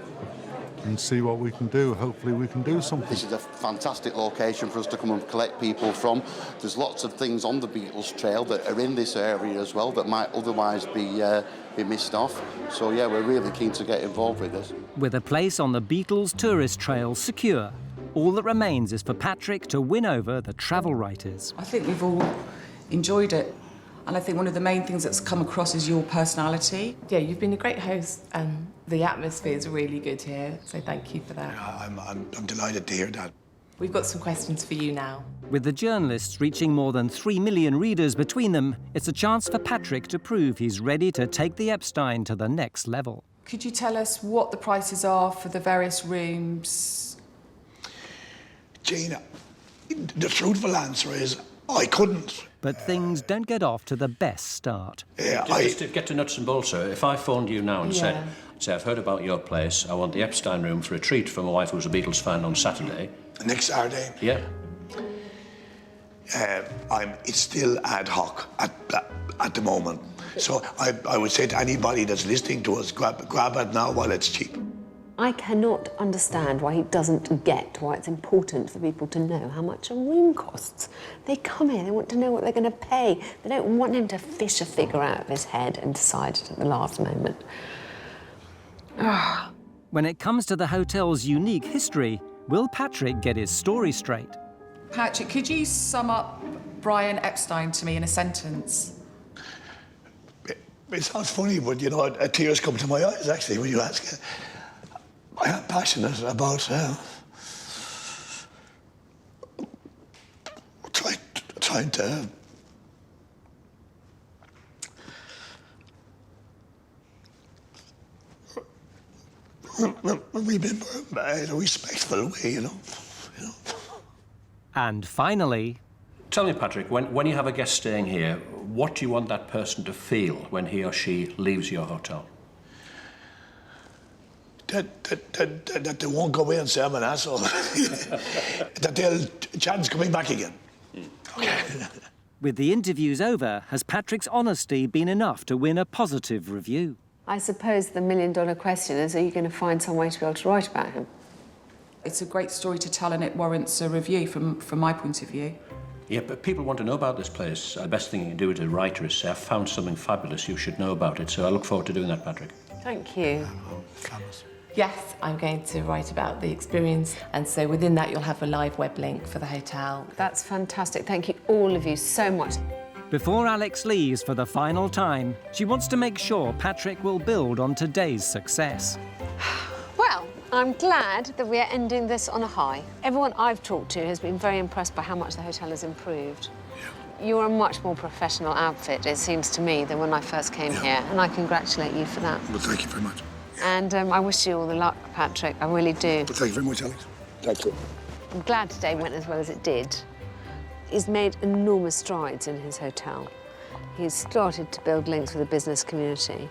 and see what we can do. Hopefully we can do something. This is a fantastic location for us to come and collect people from. There's lots of things on the Beatles Trail that are in this area as well that might otherwise be missed off. So, yeah, we're really keen to get involved with this. With a place on the Beatles tourist trail secure, all that remains is for Patrick to win over the travel writers. I think we've all enjoyed it. And I think one of the main things that's come across is your personality. Yeah, you've been a great host, and the atmosphere is really good here, so thank you for that. Yeah, I'm delighted to hear that. We've got some questions for you now. With the journalists reaching more than 3 million readers between them, it's a chance for Patrick to prove he's ready to take the Epstein to the next level. Could you tell us what the prices are for the various rooms? Gina, the truthful answer is I couldn't. But things don't get off to the best start. Yeah, just to get to nuts and bolts, sir, if I phoned you now and said, I've heard about your place, I want the Epstein room for a treat for my wife who's a Beatles fan on Saturday. Next Saturday? Yeah. It's still ad hoc at the moment. So I would say to anybody that's listening to us, grab it now while it's cheap. I cannot understand why he doesn't get why it's important for people to know how much a room costs. They come here, they want to know what they're going to pay. They don't want him to fish a figure out of his head and decide it at the last moment. When it comes to the hotel's unique history, will Patrick get his story straight? Patrick, could you sum up Brian Epstein to me in a sentence? It sounds funny, but you know, tears come to my eyes actually when you ask it. I am passionate about trying to remember in a respectful way, you know. And finally... Tell me, Patrick, when you have a guest staying here, what do you want that person to feel when he or she leaves your hotel? That they won't go away and say I'm an asshole. That they'll chance coming back again. Okay. With the interviews over, has Patrick's honesty been enough to win a positive review? I suppose the million-dollar question is, are you going to find some way to be able to write about him? It's a great story to tell and it warrants a review from my point of view. Yeah, but people want to know about this place. The best thing you can do as a writer is say, I've found something fabulous, you should know about it. So I look forward to doing that, Patrick. Thank you. Yes, I'm going to write about the experience, and so within that you'll have a live web link for the hotel. That's fantastic. Thank you, all of you, so much. Before Alex leaves for the final time, she wants to make sure Patrick will build on today's success. Well, I'm glad that we are ending this on a high. Everyone I've talked to has been very impressed by how much the hotel has improved. You're a much more professional outfit, it seems to me, than when I first came here, and I congratulate you for that. Well, thank you very much. And I wish you all the luck, Patrick. I really do. Well, thank you very much, Alex. Thank you. I'm glad today went as well as it did. He's made enormous strides in his hotel. He's started to build links with the business community.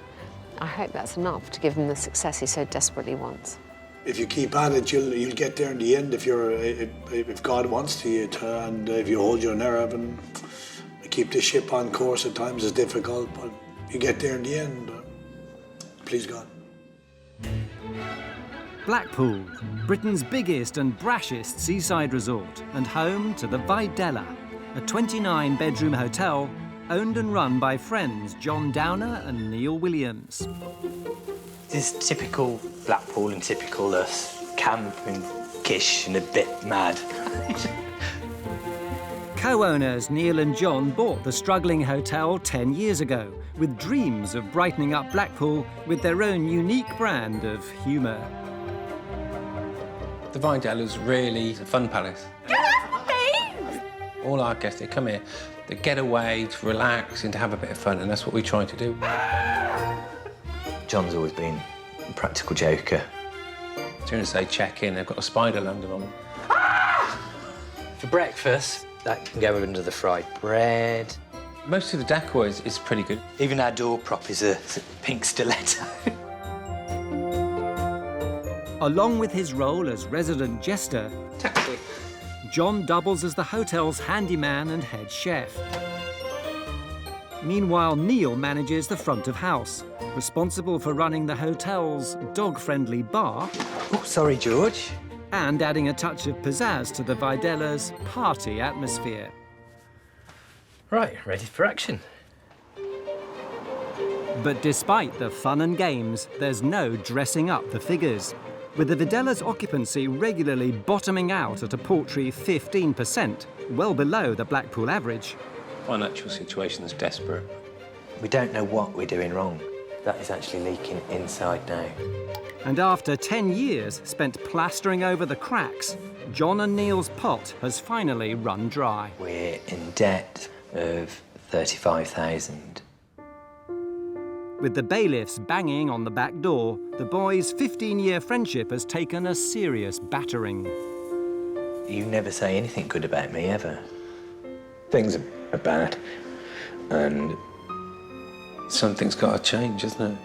I hope that's enough to give him the success he so desperately wants. If you keep at it, you'll get there in the end if God wants to, and if you hold your nerve and keep the ship on course. At times it's difficult, but you get there in the end. Please God. Blackpool, Britain's biggest and brashest seaside resort and home to the Vidella, a 29-bedroom hotel owned and run by friends John Downer and Neil Williams. This is typical Blackpool and typical us, camp and kish and a bit mad. Co-owners Neil and John bought the struggling hotel 10 years ago with dreams of brightening up Blackpool with their own unique brand of humour. The Vidella's really a fun palace. All our guests, they come here, they get away, to relax and to have a bit of fun, and that's what we try to do. John's always been a practical joker. As soon as they check in, they've got a spider landed on them. For breakfast, that can go under the fried bread. Most of the decor is pretty good. Even our door prop is a pink stiletto. Along with his role as resident jester, Taxi. John doubles as the hotel's handyman and head chef. Meanwhile, Neil manages the front of house, responsible for running the hotel's dog-friendly bar. Oh, sorry, George. And adding a touch of pizzazz to the Vidella's party atmosphere. Right, ready for action. But despite the fun and games, there's no dressing up the figures. With the Vidella's occupancy regularly bottoming out at a paltry 15%, well below the Blackpool average. Financial situation's desperate. We don't know what we're doing wrong. That is actually leaking inside now. And after 10 years spent plastering over the cracks, John and Neil's pot has finally run dry. We're in debt of 35,000. With the bailiffs banging on the back door, the boys' 15-year friendship has taken a serious battering. You never say anything good about me, ever. Things are bad, and something's got to change, isn't it?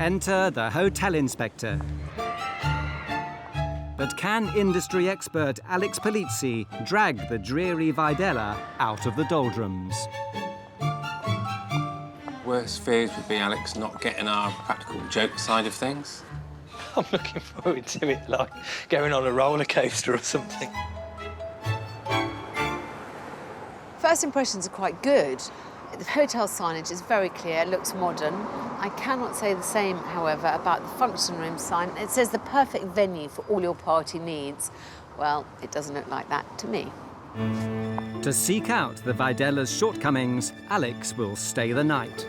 Enter the hotel inspector. But can industry expert Alex Polizzi drag the dreary Vidella out of the doldrums? Worst fears would be Alex not getting our practical joke side of things. I'm looking forward to it, like going on a roller coaster or something. First impressions are quite good. The hotel signage is very clear, it looks modern. I cannot say the same, however, about the function room sign. It says the perfect venue for all your party needs. Well, it doesn't look like that to me. To seek out the Vidella's shortcomings, Alex will stay the night.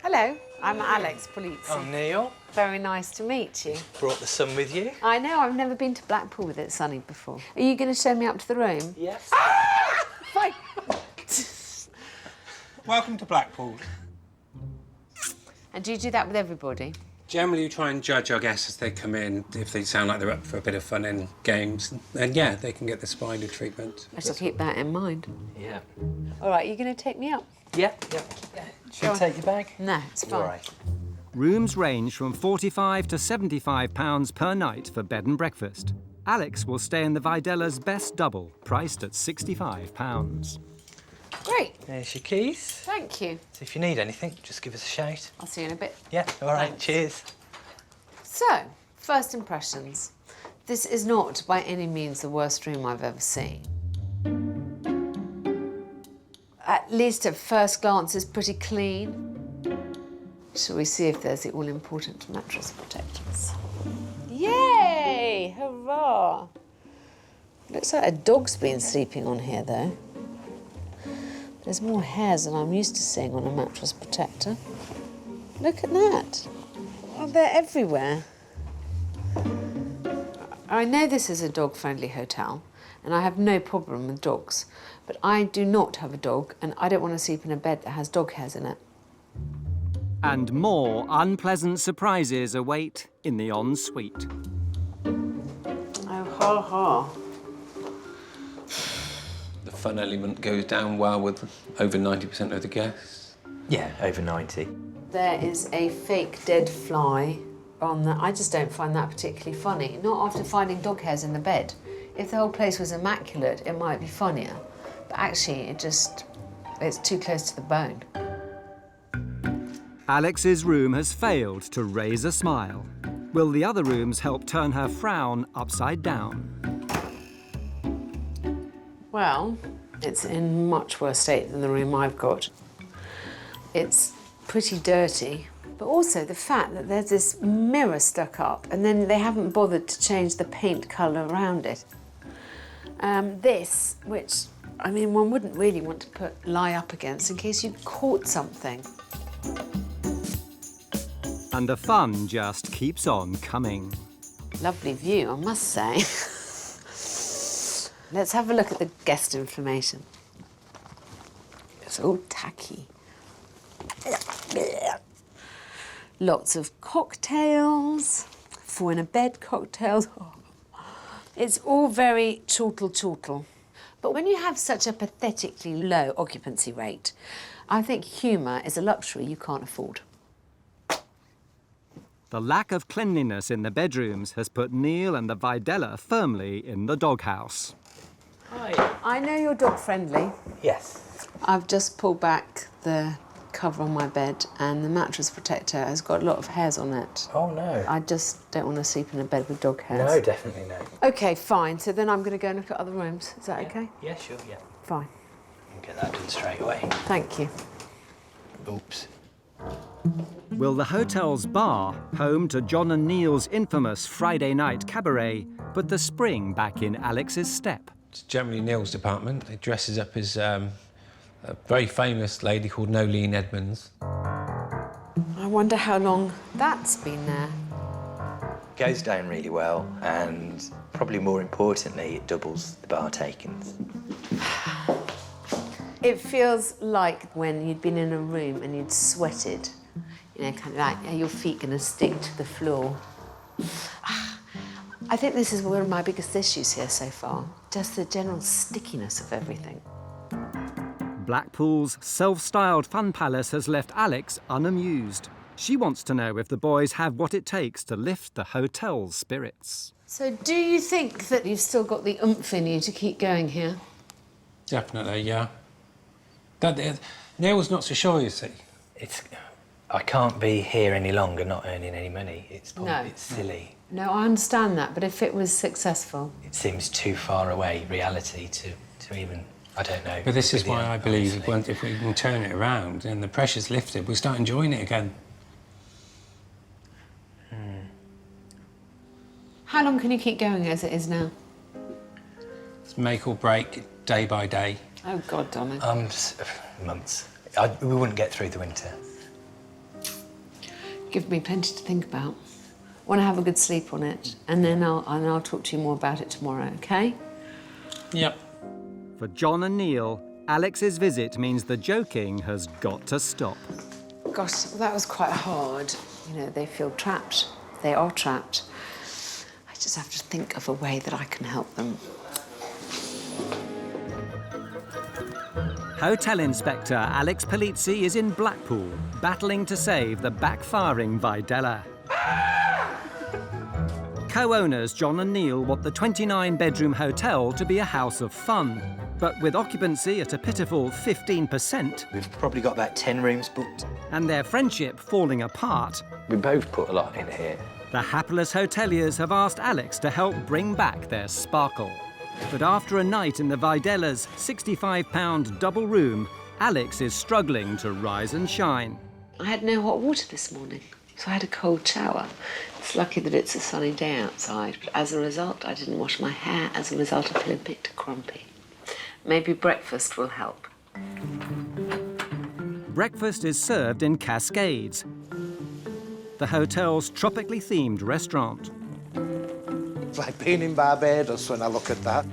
Hello, I'm Alex Polizzi. I'm Neil. Very nice to meet you. Brought the sun with you? I know, I've never been to Blackpool with it sunny before. Are you going to show me up to the room? Yes. Fine. Welcome to Blackpool. And do you do that with everybody? Generally, you try and judge our guests as they come in, if they sound like they're up for a bit of fun and games. And yeah, they can get the spider treatment. I shall keep that in mind. Yeah. All right, you're going to take me up? Yeah. Should I take your bag? No, it's fine. All right. Rooms range from £45 to £75 per night for bed and breakfast. Alex will stay in the Vidella's best double, priced at £65. Great. There's your keys. Thank you. So if you need anything, just give us a shout. I'll see you in a bit. Yeah, all right, Thanks. cheers. So, first impressions. This is not by any means the worst room I've ever seen. At least at first glance, it's pretty clean. Shall we see if there's the all-important mattress protectors? Yay! Hurrah! Looks like a dog's been sleeping on here, though. There's more hairs than I'm used to seeing on a mattress protector. Look at that. Oh, they're everywhere. I know this is a dog-friendly hotel, and I have no problem with dogs, but I do not have a dog, and I don't want to sleep in a bed that has dog hairs in it. And more unpleasant surprises await in the ensuite. Oh, ha ha. The fun element goes down well with over 90% of the guests. Yeah, over 90. There is a fake dead fly on that. I just don't find that particularly funny. Not after finding dog hairs in the bed. If the whole place was immaculate, it might be funnier. But actually, it's too close to the bone. Alex's room has failed to raise a smile. Will the other rooms help turn her frown upside down? Well, it's in much worse state than the room I've got. It's pretty dirty, but also the fact that there's this mirror stuck up and then they haven't bothered to change the paint colour around it. This, which, I mean, one wouldn't really want to lie up against in case you caught something. And the fun just keeps on coming. Lovely view, I must say. Let's have a look at the guest information. It's all tacky. Lots of cocktails, 4-in-a-bed cocktails. It's all very chortle. But when you have such a pathetically low occupancy rate, I think humour is a luxury you can't afford. The lack of cleanliness in the bedrooms has put Neil and the Vidella firmly in the doghouse. Hi. I know you're dog friendly. Yes. I've just pulled back the cover on my bed and the mattress protector has got a lot of hairs on it. Oh, no. I just don't want to sleep in a bed with dog hairs. No, definitely no. OK, fine. So then I'm going to go and look at other rooms. Is that OK? Yeah, sure, yeah. Fine. I'll get that done straight away. Thank you. Oops. Will the hotel's bar, home to John and Neil's infamous Friday night cabaret, put the spring back in Alex's step? It's generally Neil's department. He dresses up as a very famous lady called Nolene Edmonds. I wonder how long that's been there. Goes down really well, and probably more importantly, it doubles the bar takings. It feels like when you'd been in a room and you'd sweated, you know, kind of like, are your feet going to stick to the floor? I think this is one of my biggest issues here so far, just the general stickiness of everything. Blackpool's self-styled fun palace has left Alex unamused. She wants to know if the boys have what it takes to lift the hotel's spirits. So do you think that you've still got the oomph in you to keep going here? Definitely, yeah. Neil's not so sure, you see. I can't be here any longer not earning any money. It's silly. No, I understand that, but if it was successful... It seems too far away, reality, to even, I don't know. But this is why I believe if we can turn it around and the pressure's lifted, we'll start enjoying it again. How long can you keep going as it is now? It's make or break, day by day. Oh, God, Donna. Months. We wouldn't get through the winter. Give me plenty to think about. I want to have a good sleep on it, and then I'll talk to you more about it tomorrow, OK? Yep. For John and Neil, Alex's visit means the joking has got to stop. Gosh, well, that was quite hard. You know, they feel trapped. They are trapped. I just have to think of a way that I can help them. Hotel Inspector Alex Polizzi is in Blackpool, battling to save the backfiring Vidella. Co-owners John and Neil want the 29-bedroom hotel to be a house of fun. But with occupancy at a pitiful 15%... We've probably got about 10 rooms booked. ...and their friendship falling apart... We both put a lot in here. The hapless hoteliers have asked Alex to help bring back their sparkle. But after a night in the Vidella's £65 double room, Alex is struggling to rise and shine. I had no hot water this morning, so I had a cold shower. It's lucky that it's a sunny day outside, but as a result, I didn't wash my hair. As a result, I feel a bit grumpy. Maybe breakfast will help. Breakfast is served in cascades, the hotel's tropically themed restaurant. It's like being in Barbados when I look at that.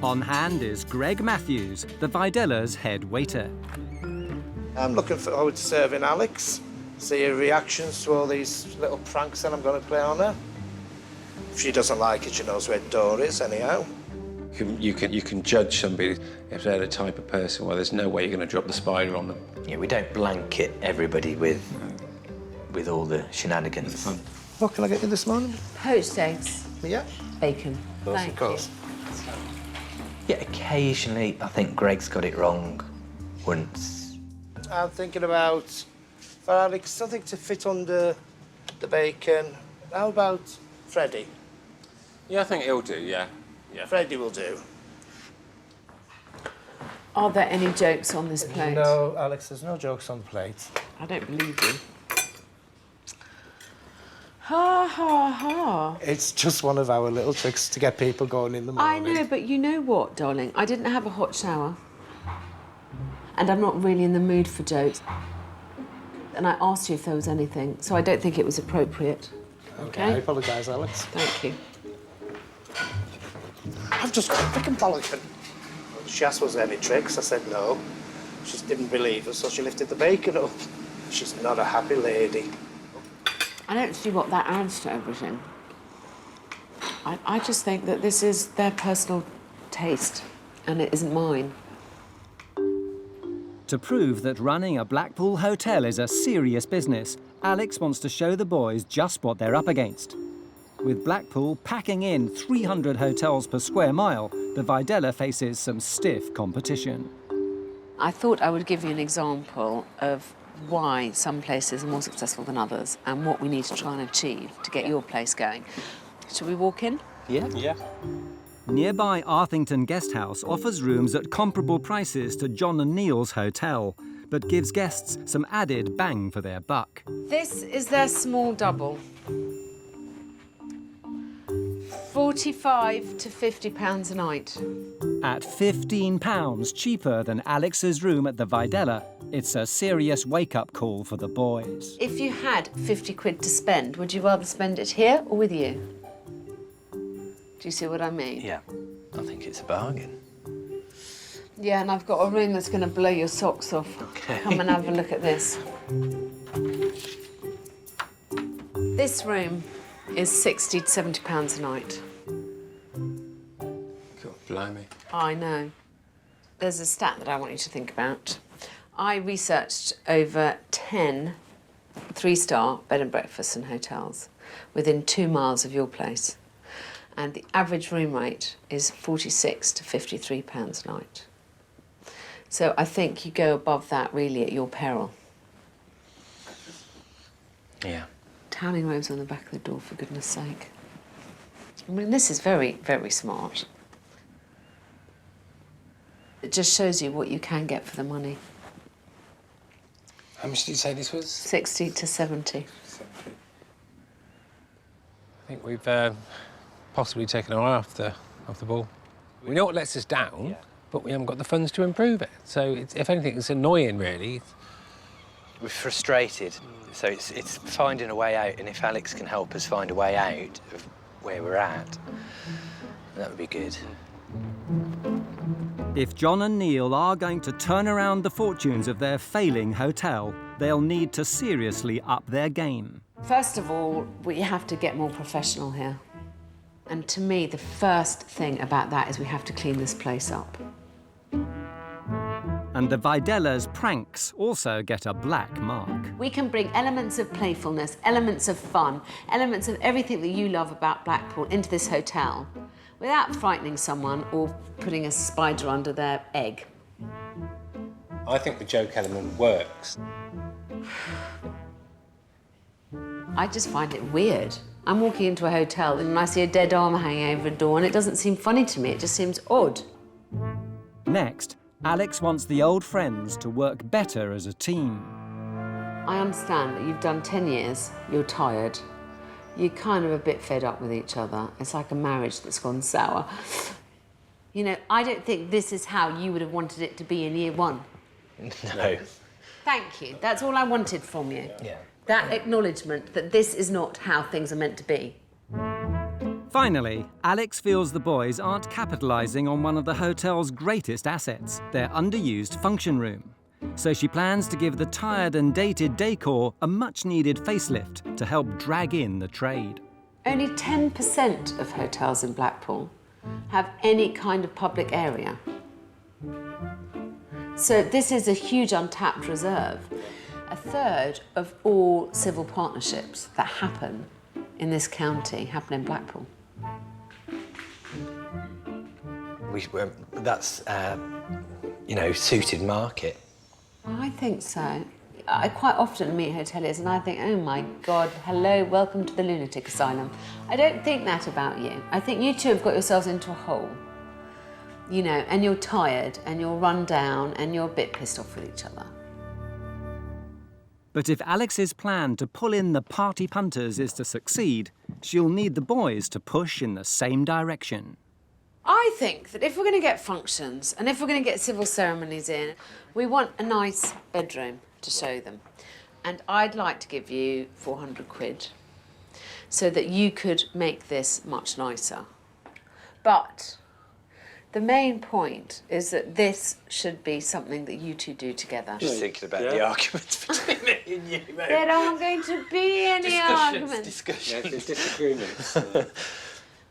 On hand is Greg Matthews, the Vidella's head waiter. I'm looking forward to serving Alex, see her reactions to all these little pranks that I'm going to play on her. If she doesn't like it, she knows where the door is, anyhow. You can judge somebody if they're the type of person where there's no way you're going to drop the spider on them. Yeah, we don't blanket everybody with all the shenanigans. What can I get you this morning? Poached eggs. Yeah. Bacon. Of course. Yeah, occasionally I think Greg's got it wrong once. I'm thinking about, for Alex, something to fit under the bacon. How about Freddie? Yeah, I think he'll do, yeah. Freddie will do. Are there any jokes on this plate? No, Alex, there's no jokes on the plate. I don't believe you. Ha, ha, ha. It's just one of our little tricks to get people going in the morning. I know, but you know what, darling? I didn't have a hot shower. And I'm not really in the mood for jokes. And I asked you if there was anything, so I don't think it was appropriate. OK, I apologise, Alex. Thank you. I've just got a frickin' bollocking. She asked was there any tricks. I said no. She just didn't believe us, so she lifted the bacon up. She's not a happy lady. I don't see what that adds to everything. I just think that this is their personal taste, and it isn't mine. To prove that running a Blackpool hotel is a serious business, Alex wants to show the boys just what they're up against. With Blackpool packing in 300 hotels per square mile, the Vidella faces some stiff competition. I thought I would give you an example of why some places are more successful than others and what we need to try and achieve to get your place going. Shall we walk in? Yeah. Yeah. Nearby Arthington Guesthouse offers rooms at comparable prices to John and Neil's hotel, but gives guests some added bang for their buck. This is their small double. £45 to £50 a night. At £15 cheaper than Alex's room at the Vidella, it's a serious wake-up call for the boys. If you had 50 quid to spend, would you rather spend it here or with you? Do you see what I mean? Yeah, I think it's a bargain. Yeah, and I've got a room that's going to blow your socks off. Okay. Come and have a look at this. This room is £60 to £70 a night. God, blimey. I know. There's a stat that I want you to think about. I researched over 10 three-star bed and breakfasts and hotels within 2 miles of your place. And the average room rate is £46 to £53 a night. So I think you go above that really at your peril. Yeah. Toweling robes on the back of the door, for goodness sake. I mean, this is very, very smart. It just shows you what you can get for the money. How much did you say this was? 60 to 70. I think we've possibly taken our eye off the ball. We know what lets us down, but we haven't got the funds to improve it. So, if anything, it's annoying, really. We're frustrated, so it's finding a way out, and if Alex can help us find a way out of where we're at, that would be good. If John and Neil are going to turn around the fortunes of their failing hotel, they'll need to seriously up their game. First of all, we have to get more professional here. And to me, the first thing about that is we have to clean this place up. And the Vidella's pranks also get a black mark. We can bring elements of playfulness, elements of fun, elements of everything that you love about Blackpool into this hotel without frightening someone or putting a spider under their egg. I think the joke element works. I just find it weird. I'm walking into a hotel and I see a dead arm hanging over a door and it doesn't seem funny to me, it just seems odd. Next, Alex wants the old friends to work better as a team. I understand that you've done 10 years, you're tired, you're kind of a bit fed up with each other. It's like a marriage that's gone sour. You know, I don't think this is how you would have wanted it to be in year one. No. Thank you, that's all I wanted from you. Yeah. That acknowledgement that this is not how things are meant to be. Finally, Alex feels the boys aren't capitalising on one of the hotel's greatest assets, their underused function room. So she plans to give the tired and dated decor a much-needed facelift to help drag in the trade. Only 10% of hotels in Blackpool have any kind of public area. So this is a huge untapped reserve. A third of all civil partnerships that happen in this county happen in Blackpool. That's, you know, suited market. I think so. I quite often meet hoteliers and I think, oh my God, hello, welcome to the lunatic asylum. I don't think that about you. I think you two have got yourselves into a hole, you know, and you're tired and you're run down and you're a bit pissed off with each other. But if Alex's plan to pull in the party punters is to succeed, she'll need the boys to push in the same direction. I think that if we're going to get functions and if we're going to get civil ceremonies in, we want a nice bedroom to show them. And I'd like to give you 400 quid so that you could make this much nicer. But the main point is that this should be something that you two do together. Just thinking about the arguments between me and you, mate. There aren't going to be any arguments. Discussions. Yeah, disagreements.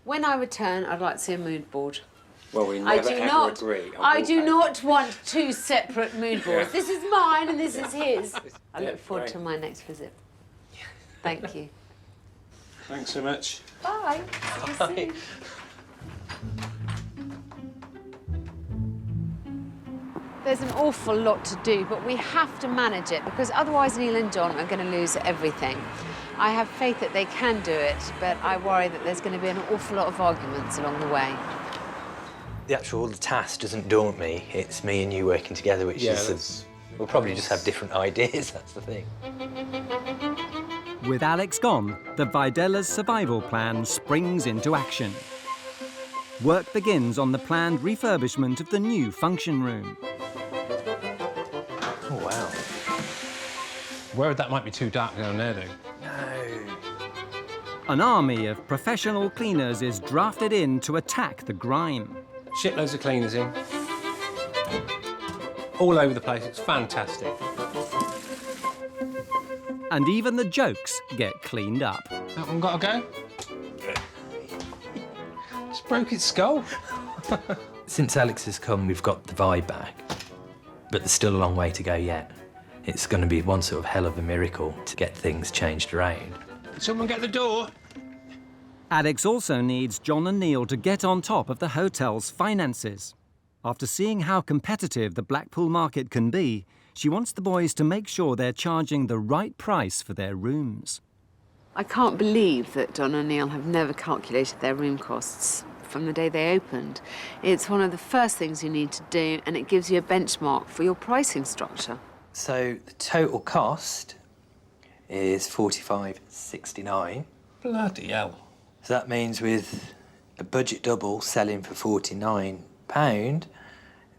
When I return, I'd like to see a mood board. Well, we never ever agree. I do not want two separate mood boards. This is mine and this is his. I look forward to my next visit. Thank you. Thanks so much. Bye. See you soon. There's an awful lot to do, but we have to manage it because otherwise Neil and John are going to lose everything. I have faith that they can do it, but I worry that there's going to be an awful lot of arguments along the way. The task doesn't daunt me. It's me and you working together, which is... We'll probably just have different ideas, that's the thing. With Alex gone, the Vidella's survival plan springs into action. Work begins on the planned refurbishment of the new function room. Oh, wow. Worried that might be too dark down there, though. An army of professional cleaners is drafted in to attack the grime. Shitloads of cleaners in. All over the place, it's fantastic. And even the jokes get cleaned up. That one got a go? Just broke its skull. Since Alex has come, we've got the vibe back. But there's still a long way to go yet. It's going to be one sort of hell of a miracle to get things changed around. Someone get the door. Alex also needs John and Neil to get on top of the hotel's finances. After seeing how competitive the Blackpool market can be, she wants the boys to make sure they're charging the right price for their rooms. I can't believe that John and Neil have never calculated their room costs from the day they opened. It's one of the first things you need to do, and it gives you a benchmark for your pricing structure. So the total cost is $45.69. Bloody hell. So that means with a budget double selling for £49,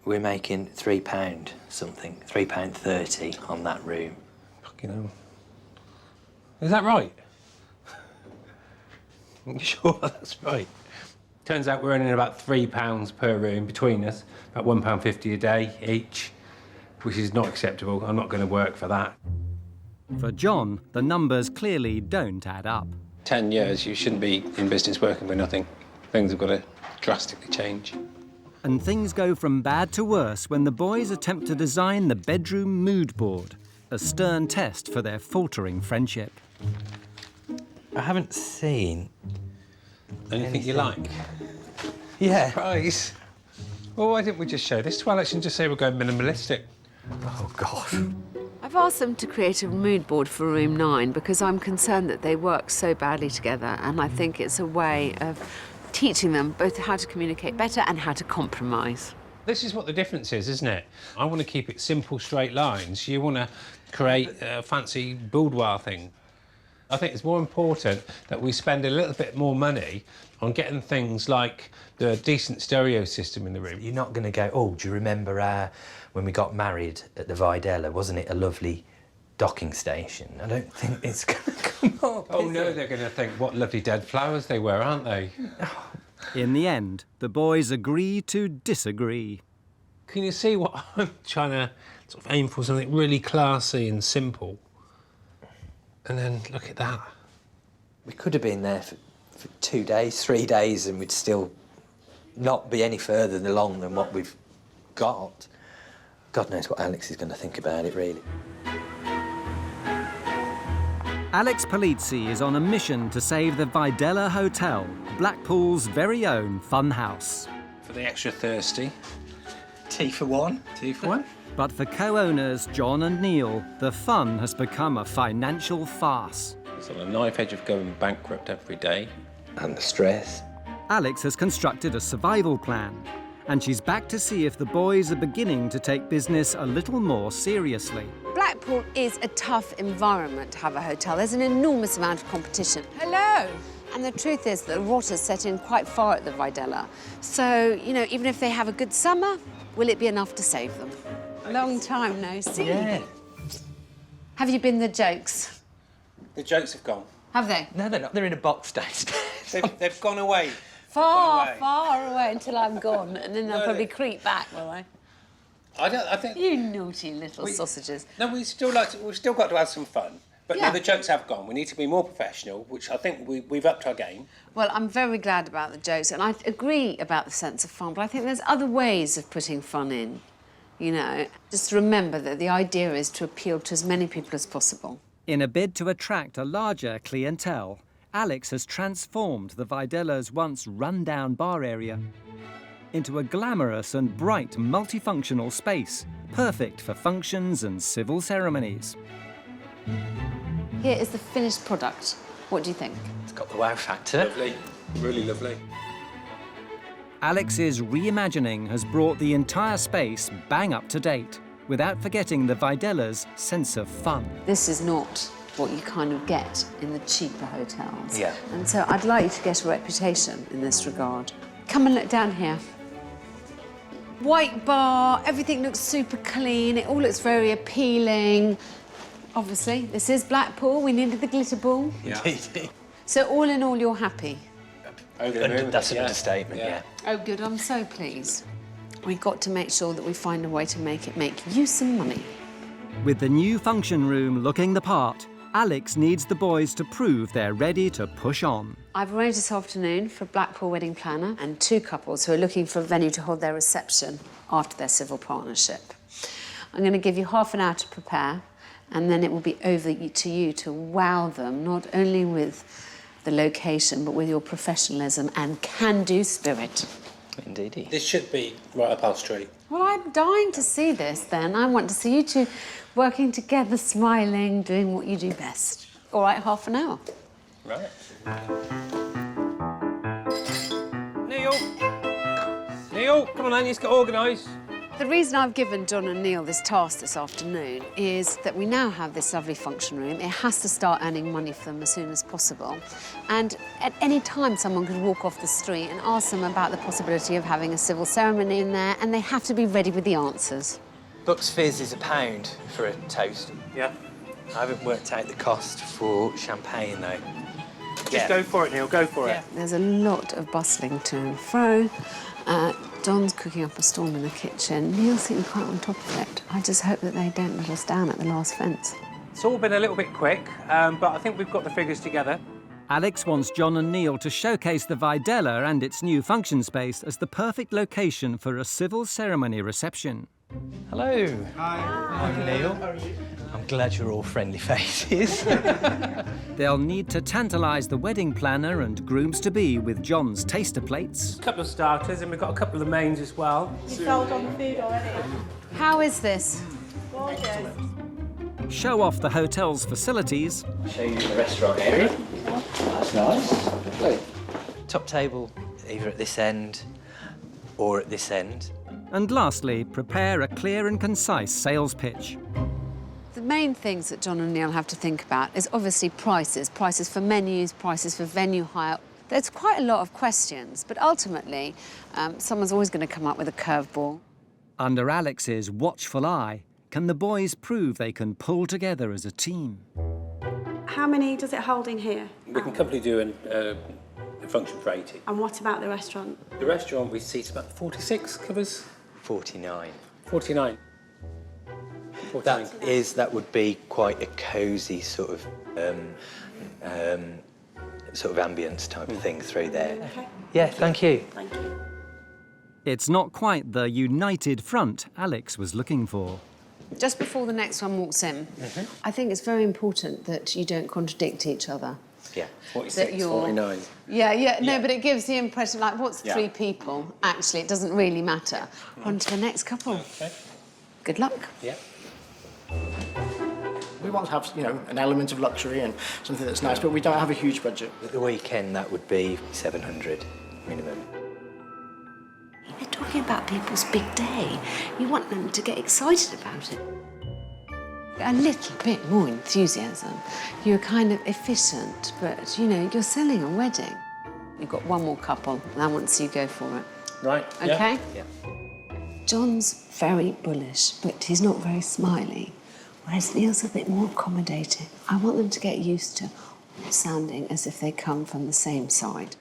we're making £3 something, £3.30 on that room. Fucking hell. Is that right? Are you sure that's right? Turns out we're earning about £3 per room between us, about £1.50 a day each, which is not acceptable. I'm not going to work for that. For John, the numbers clearly don't add up. 10 years, you shouldn't be in business working for nothing. Things have got to drastically change. And things go from bad to worse when the boys attempt to design the bedroom mood board, a stern test for their faltering friendship. I haven't seen anything you like? Yeah. Surprise. Well, why didn't we just show this to Alex and just say we're going minimalistic? Oh, God. I've asked them to create a mood board for room 9 because I'm concerned that they work so badly together, and I think it's a way of teaching them both how to communicate better and how to compromise. This is what the difference is, isn't it? I want to keep it simple, straight lines. You want to create a fancy boudoir thing. I think it's more important that we spend a little bit more money on getting things like the decent stereo system in the room. You're not going to go, oh, do you remember when we got married at the Vidella? Wasn't it a lovely docking station? I don't think it's going to come up. Oh, no, they're going to think what lovely dead flowers they were, aren't they? In the end, the boys agree to disagree. Can you see what I'm trying to sort of aim for? Something really classy and simple. And then look at that. We could have been there for 2 days, 3 days, and we'd still not be any further along than what we've got. God knows what Alex is going to think about it, really. Alex Polizzi is on a mission to save the Vidella Hotel, Blackpool's very own fun house. For the extra thirsty. Tea for one. Tea for one. But for co-owners John and Neil, the fun has become a financial farce. It's on the knife edge of going bankrupt every day. And the stress. Alex has constructed a survival plan, and she's back to see if the boys are beginning to take business a little more seriously. Blackpool is a tough environment to have a hotel. There's an enormous amount of competition. Hello! And the truth is that the rot has set in quite far at the Vidella. So, you know, even if they have a good summer, will it be enough to save them? Long time no see. Yeah. Have you been the jokes? The jokes have gone. Have they? No, they're not. They're in a box downstairs. They've gone away. Far away until I'm gone, and then they'll probably creep back, will they? I think... You naughty little sausages. No, we've still got to have some fun. But Yeah. no, the jokes have gone. We need to be more professional, which I think we've upped our game. Well, I'm very glad about the jokes, and I agree about the sense of fun, but I think there's other ways of putting fun in, you know. Just remember that the idea is to appeal to as many people as possible. In a bid to attract a larger clientele, Alex has transformed the Vidella's once run-down bar area into a glamorous and bright multifunctional space, perfect for functions and civil ceremonies. Here is the finished product. What do you think? It's got the wow factor. Lovely, really lovely. Alex's reimagining has brought the entire space bang up to date, without forgetting the Vidella's sense of fun. This is not what you kind of get in the cheaper hotels. Yeah. And so I'd like you to get a reputation in this regard. Come and look down here. White bar, everything looks super clean, it all looks very appealing. Obviously, this is Blackpool, we needed the glitter ball. Yeah. So all in all, you're happy? That's an understatement, yeah. Oh, good, I'm so pleased. We've got to make sure that we find a way to make you some money. With the new function room looking the part, Alex needs the boys to prove they're ready to push on. I've arranged this afternoon for a Blackpool wedding planner and 2 couples who are looking for a venue to hold their reception after their civil partnership. I'm going to give you half an hour to prepare, and then it will be over to you to wow them, not only with the location, but with your professionalism and can-do spirit. Indeedy. This should be right up our street. Well, I'm dying to see this, then. I want to see you two working together, smiling, doing what you do best. All right, half an hour. Right. Neil! Neil, come on, then, let's get organised. The reason I've given John and Neil this task this afternoon is that we now have this lovely function room. It has to start earning money for them as soon as possible. And at any time, someone could walk off the street and ask them about the possibility of having a civil ceremony in there, and they have to be ready with the answers. Bucks Fizz is £1 for a toast. Yeah. I haven't worked out the cost for champagne, though. Just go for it, Neil, go for it. There's a lot of bustling to and fro. John's cooking up a storm in the kitchen. Neil's sitting quite on top of it. I just hope that they don't let us down at the last fence. It's all been a little bit quick, but I think we've got the figures together. Alex wants John and Neil to showcase the Vidella and its new function space as the perfect location for a civil ceremony reception. Hello. Hi. I'm Neil. How are you? I'm glad you're all friendly faces. They'll need to tantalise the wedding planner and grooms-to-be with John's taster plates. A couple of starters, and we've got a couple of the mains as well. You sold on the food already? How is this? Gorgeous. Show off the hotel's facilities. Show you the restaurant area. That's nice. Lovely. Top table, either at this end or at this end. And lastly, prepare a clear and concise sales pitch. The main things that John and Neil have to think about is obviously prices. Prices for menus, prices for venue hire. There's quite a lot of questions, but ultimately, someone's always going to come up with a curveball. Under Alex's watchful eye, can the boys prove they can pull together as a team? How many does it hold in here? We can comfortably do a function for 80. And what about the restaurant? The restaurant we seat about 46 covers. 49. 49. That would be quite a cosy sort of ambience type of thing through there. Okay. Yeah, thank you. Thank you. It's not quite the united front Alex was looking for. Just before the next one walks in, I think it's very important that you don't contradict each other. Yeah. 46, 49. Yeah, no, but it gives the impression, like, what's 3 people? Actually, it doesn't really matter. On to the next couple. Okay. Good luck. Yeah. We want to have, an element of luxury and something that's nice, but we don't have a huge budget. At the weekend, that would be 700 minimum. You're talking about people's big day. You want them to get excited about it. A little bit more enthusiasm. You're kind of efficient, but, you're selling a wedding. You've got one more couple, and I want to see you go for it. Right. OK? Yeah. John's very bullish, but he's not very smiley, whereas Neil's a bit more accommodating. I want them to get used to sounding as if they come from the same side.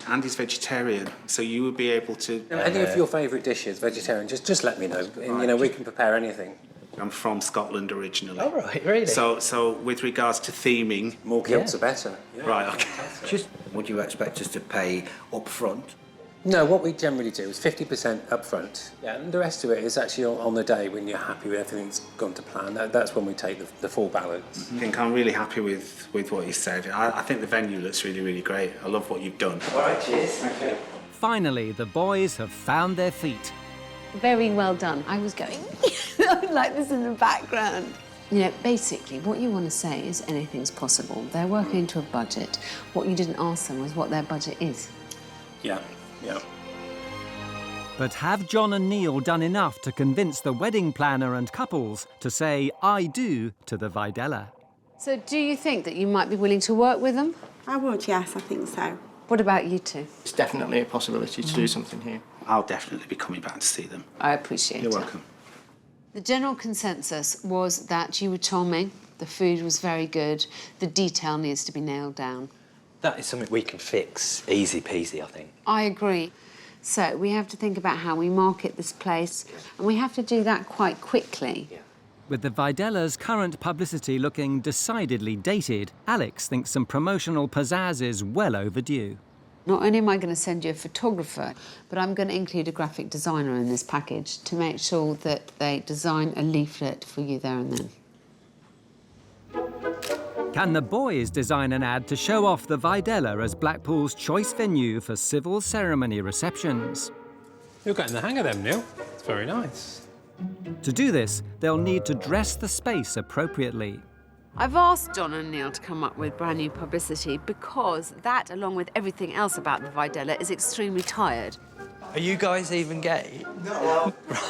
Andy's vegetarian, so you would be able to... Any of your favourite dishes, vegetarian, just let me know. And, we can prepare anything. I'm from Scotland originally. Oh, right, really? So with regards to theming... More kilts are better. Yeah. Right, OK. Just, would you expect us to pay up front? No, what we generally do is 50% up front. Yeah, and the rest of it is actually on the day when you're happy with everything's gone to plan. That's when we take the full balance. I think I'm really happy with what you said. I think the venue looks really, really great. I love what you've done. All right, cheers. Okay. Finally, the boys have found their feet. Very well done. I was going like this in the background. Basically, what you want to say is anything's possible. They're working to a budget. What you didn't ask them was what their budget is. Yeah. Yeah. But have John and Neil done enough to convince the wedding planner and couples to say I do to the Vidella? So do you think that you might be willing to work with them? I would, yes, I think so. What about you two? It's definitely a possibility to do something here. I'll definitely be coming back to see them. I appreciate it. You're welcome. The general consensus was that you were charming, the food was very good, the detail needs to be nailed down. That is something we can fix easy peasy, I think. I agree. So we have to think about how we market this place, and we have to do that quite quickly. Yeah. With the Vidella's current publicity looking decidedly dated, Alex thinks some promotional pizzazz is well overdue. Not only am I going to send you a photographer, but I'm going to include a graphic designer in this package to make sure that they design a leaflet for you there and then. Can the boys design an ad to show off the Vidella as Blackpool's choice venue for civil ceremony receptions? You're getting the hang of them, Neil. It's very nice. To do this, they'll need to dress the space appropriately. I've asked John and Neil to come up with brand new publicity because that, along with everything else about the Vidella, is extremely tired. Are you guys even gay? No. Right.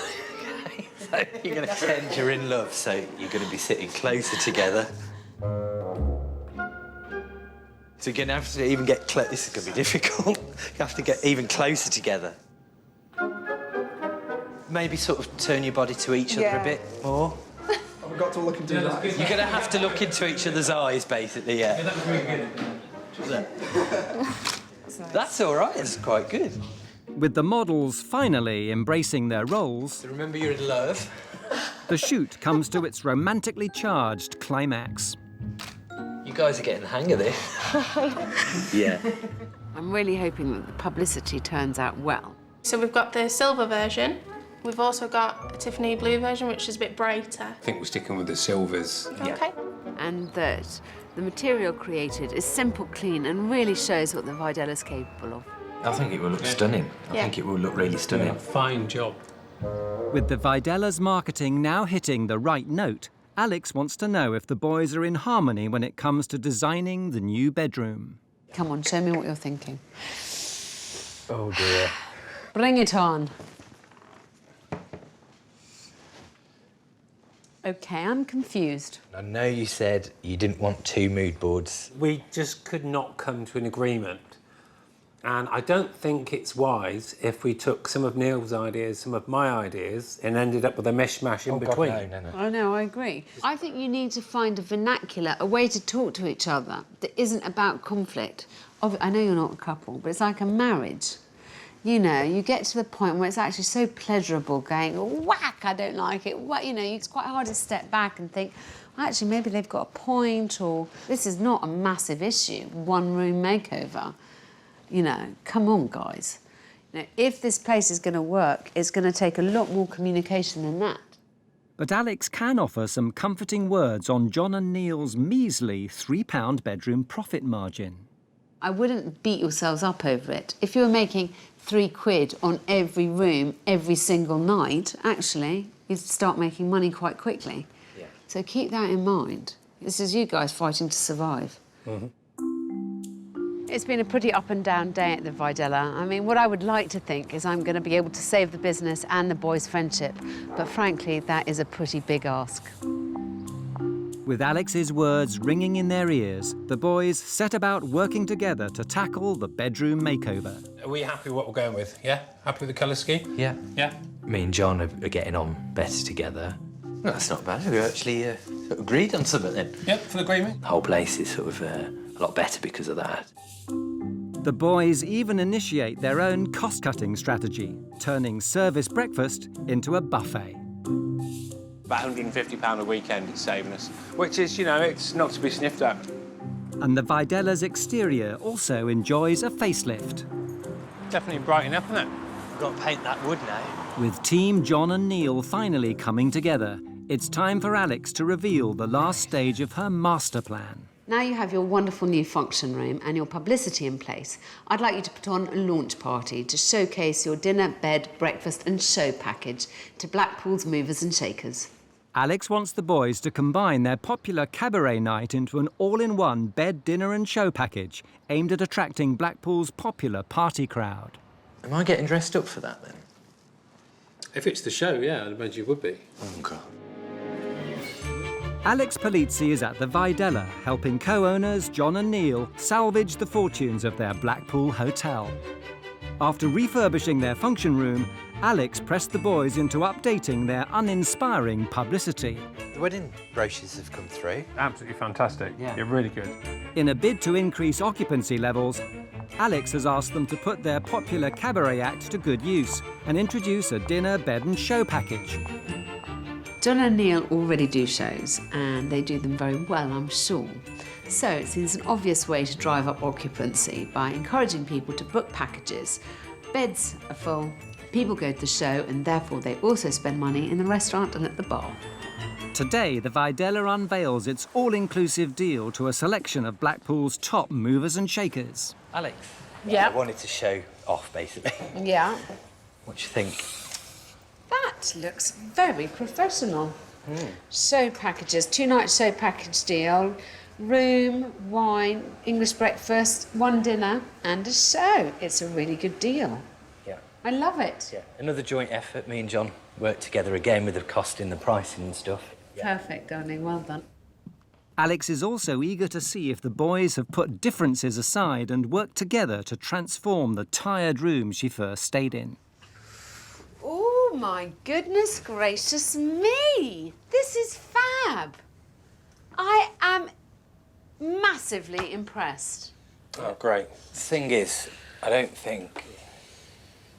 You're going to pretend you're in love, so you're going to be sitting closer together. So you're going to have to even get close. This is going to be difficult. You have to get even closer together. Maybe sort of turn your body to each other a bit more. Have we got to look into his eyes? You're going to have to look into each other's eyes, basically, yeah. That was really good. That's all right, it's quite good. With the models finally embracing their roles... So remember you're in love. The shoot comes to its romantically charged climax. You guys are getting the hang of this. Yeah. I'm really hoping that the publicity turns out well. So we've got the silver version. We've also got a Tiffany blue version, which is a bit brighter. I think we're sticking with the silvers. Okay. And that the material created is simple, clean, and really shows what the Vidella's capable of. I think it will look stunning. I think it will look really stunning. Yeah, fine job. With the Vidella's marketing now hitting the right note, Alex wants to know if the boys are in harmony when it comes to designing the new bedroom. Come on, show me what you're thinking. Oh, dear. Bring it on. OK, I'm confused. I know you said you didn't want 2 mood boards. We just could not come to an agreement. And I don't think it's wise if we took some of Neil's ideas, some of my ideas, and ended up with a mishmash in between. God, no. I know, I agree. I think you need to find a vernacular, a way to talk to each other that isn't about conflict. I know you're not a couple, but it's like a marriage. You know, you get to the point where it's actually so pleasurable going, whack, I don't like it. You know, it's quite hard to step back and think, well, actually, maybe they've got a point, or this is not a massive issue, one-room makeover. You know, come on, guys. You know, if this place is going to work, it's going to take a lot more communication than that. But Alex can offer some comforting words on John and Neil's measly £3 bedroom profit margin. I wouldn't beat yourselves up over it. If you were making £3 on every room every single night, actually, you'd start making money quite quickly. Yeah. So keep that in mind. This is you guys fighting to survive. Mm-hmm. It's been a pretty up and down day at the Vidella. I mean, what I would like to think is I'm going to be able to save the business and the boys' friendship, but frankly, that is a pretty big ask. With Alex's words ringing in their ears, the boys set about working together to tackle the bedroom makeover. Are we happy with what we're going with, yeah? Happy with the colour scheme? Yeah. Yeah? Me and John are getting on better together. No, that's not bad. We actually sort of agreed on something then. Yep, full agreement. The whole place is sort of a lot better because of that. The boys even initiate their own cost-cutting strategy, turning service breakfast into a buffet. About £150 a weekend it's saving us, which is, you know, it's not to be sniffed at. And the Vidella's exterior also enjoys a facelift. Definitely brighten up, isn't it? We've got to paint that wood now. With Team John and Neil finally coming together, it's time for Alex to reveal the last stage of her master plan. Now you have your wonderful new function room and your publicity in place, I'd like you to put on a launch party to showcase your dinner, bed, breakfast and show package to Blackpool's movers and shakers. Alex wants the boys to combine their popular cabaret night into an all-in-one bed, dinner and show package aimed at attracting Blackpool's popular party crowd. Am I getting dressed up for that, then? If it's the show, yeah, I'd imagine you would be. Oh, God. Alex Polizzi is at the Vidella, helping co-owners John and Neil salvage the fortunes of their Blackpool hotel. After refurbishing their function room, Alex pressed the boys into updating their uninspiring publicity. The wedding brochures have come through. Absolutely fantastic. Yeah. You're really good. In a bid to increase occupancy levels, Alex has asked them to put their popular cabaret act to good use and introduce a dinner, bed and show package. John and Neil already do shows, and they do them very well, I'm sure. So it seems an obvious way to drive up occupancy by encouraging people to book packages. Beds are full, people go to the show, and therefore they also spend money in the restaurant and at the bar. Today, the Vidella unveils its all-inclusive deal to a selection of Blackpool's top movers and shakers. Alex? Yeah? I wanted to show off, basically. Yeah. What do you think? That looks very professional. Show packages, 2-night show package deal, room, wine, English breakfast, 1 dinner and a show. It's a really good deal. Yeah. I love it. Yeah. Another joint effort, me and John. work together again with the costing, the pricing and stuff. Perfect, darling, well done. Alex is also eager to see if the boys have put differences aside and worked together to transform the tired room she first stayed in. Oh, my goodness gracious me! This is fab! I am massively impressed. Oh, great. The thing is, I don't think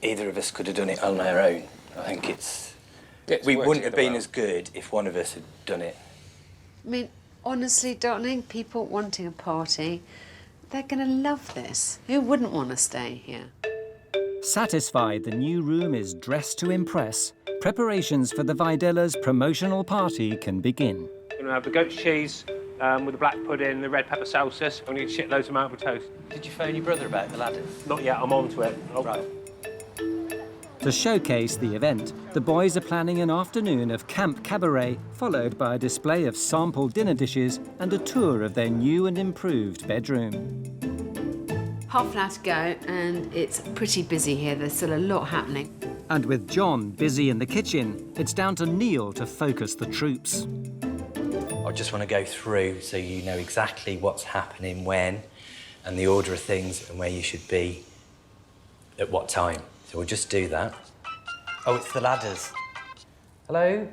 either of us could have done it on our own. I think we wouldn't have been as good if one of us had done it. I mean, honestly, darling, people wanting a party, they're going to love this. Who wouldn't want to stay here? Satisfied the new room is dressed to impress, preparations for the Vidella's promotional party can begin. We're going to have the goat cheese with the black pudding, the red pepper salsas. We need shitloads of marble toast. Did you phone your brother about the ladders? Not yet, I'm on to it. Oh. Right. To showcase the event, the boys are planning an afternoon of camp cabaret, followed by a display of sample dinner dishes and a tour of their new and improved bedroom. Half an hour to go, and it's pretty busy here. There's still a lot happening. And with John busy in the kitchen, it's down to Neil to focus the troops. I just want to go through so you know exactly what's happening when, and the order of things and where you should be at what time. So we'll just do that. Oh, it's the ladders. Hello?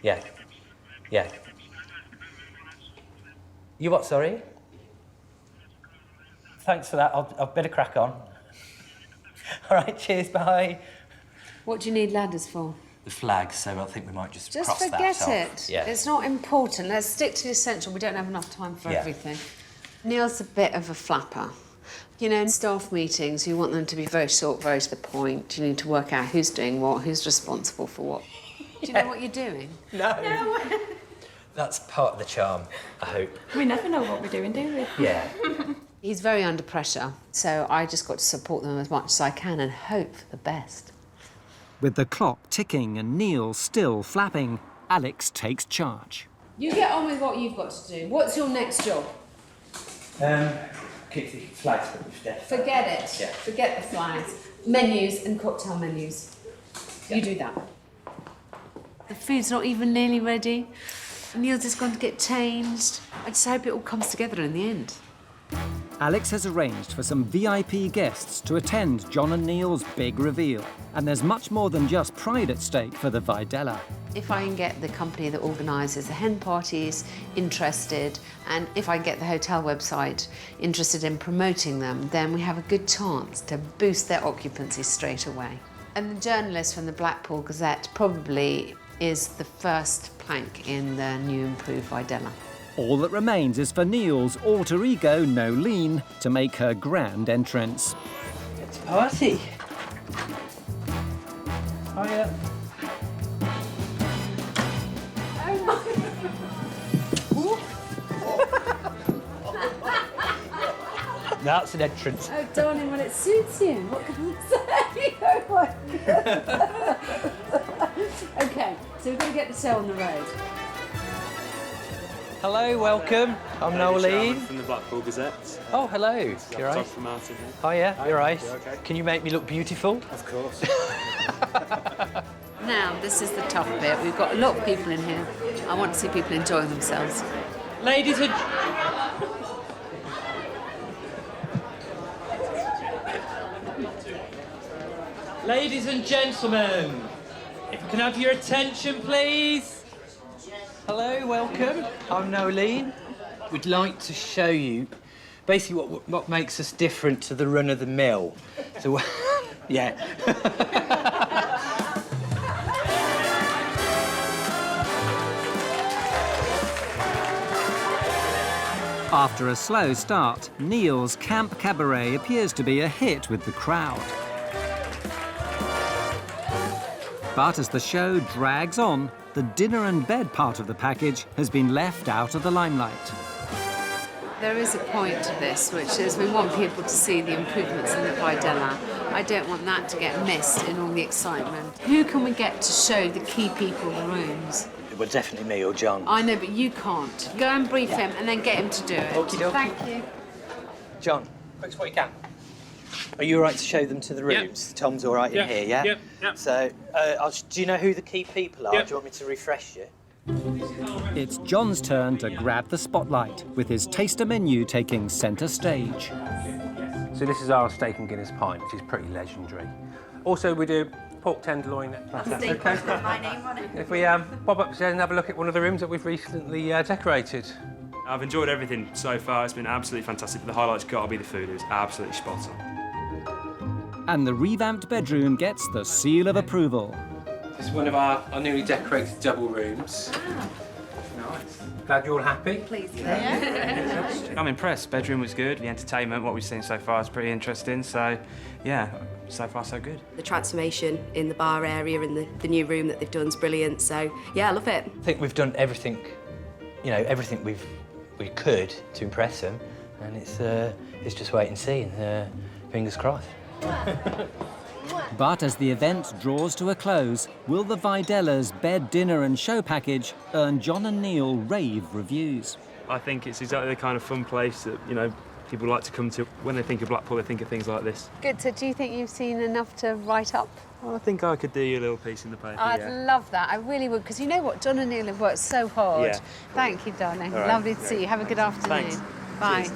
Yeah. Yeah. You what, sorry? Thanks for that. I'll better crack on. All right, cheers, bye. What do you need ladders for? The flags, so I think we might just cross forget that off. it. Yeah. It's not important. Let's stick to the essential. We don't have enough time for everything. Neil's a bit of a flapper. You know, in staff meetings, you want them to be very short, very to the point. You need to work out who's doing what, who's responsible for what. Do you know what you're doing? No. That's part of the charm, I hope. We never know what we're doing, do we? Yeah. He's very under pressure, so I just got to support them as much as I can and hope for the best. With the clock ticking and Neil still flapping, Alex takes charge. You get on with what you've got to do. What's your next job? Keep the flags put with death. Forget it. Yeah. Forget the flags. Menus and cocktail menus. Yeah. You do that. The food's not even nearly ready. Neil's just gone to get changed. I just hope it all comes together in the end. Alex has arranged for some VIP guests to attend John and Neil's big reveal. And there's much more than just pride at stake for the Vidella. If I can get the company that organises the hen parties interested, and if I can get the hotel website interested in promoting them, then we have a good chance to boost their occupancy straight away. And the journalist from the Blackpool Gazette probably is the first plank in the new improved Vidella. All that remains is for Neil's alter ego, Nolene, to make her grand entrance. It's a party. Hiya. That's an entrance. Oh, darling, well, it suits you. What can I say? Oh, my God. OK, so we've got to get the show on the road. Hello, welcome. I'm Nolene. From the Blackpool Gazette. Oh, hello. You're right. From Martin here. Oh, yeah, you're right. You're okay. Can you make me look beautiful? Of course. Now, this is the tough bit. We've got a lot of people in here. I want to see people enjoying themselves. Ladies and... Ladies and gentlemen, if we can have your attention, please. Hello, welcome. I'm Nolene. We'd like to show you basically what makes us different to the run-of-the-mill. So, yeah. After a slow start, Neil's Camp Cabaret appears to be a hit with the crowd. But as the show drags on, the dinner and bed part of the package has been left out of the limelight. There is a point to this, which is we want people to see the improvements in the Vidella. I don't want that to get missed in all the excitement. Who can we get to show the key people the rooms? Well, definitely me or John. I know, but you can't. Go and brief him and then get him to do it. Okie dokie. Thank you. John, quick what you can. Are you all right to show them to the rooms? Tom's all right in here, yeah? Yep. So, do you know who the key people are? Yep. Do you want me to refresh you? It's John's turn to grab the spotlight, with his taster menu taking centre stage. So this is our steak and Guinness pint, which is pretty legendary. Also, we do pork tenderloin. Steak with my name on it. If we pop upstairs and have a look at one of the rooms that we've recently decorated. I've enjoyed everything so far. It's been absolutely fantastic. But the highlight's got to be the food. It was absolutely spot on. And the revamped bedroom gets the seal of approval. This is one of our newly decorated double rooms. Nice. Glad you're all happy? Pleased. I'm impressed. Bedroom was good. The entertainment, what we've seen so far, is pretty interesting. So, yeah, so far so good. The transformation in the bar area and the new room that they've done is brilliant. So, yeah, I love it. I think we've done everything, you know, everything we could to impress them, and it's just wait and see, and fingers crossed. But as the event draws to a close, will the Vidella's bed, dinner and show package earn John and Neil rave reviews? I think it's exactly the kind of fun place that, you know, people like to come to. When they think of Blackpool, they think of things like this. Good. So do you think you've seen enough to write up? Well, I think I could do you a little piece in the paper. I'd love that. I really would, because you know what? John and Neil have worked so hard. Yeah. Thank you, darling. All right. Lovely to see you. Have a good afternoon. Thanks. Bye. Cheers.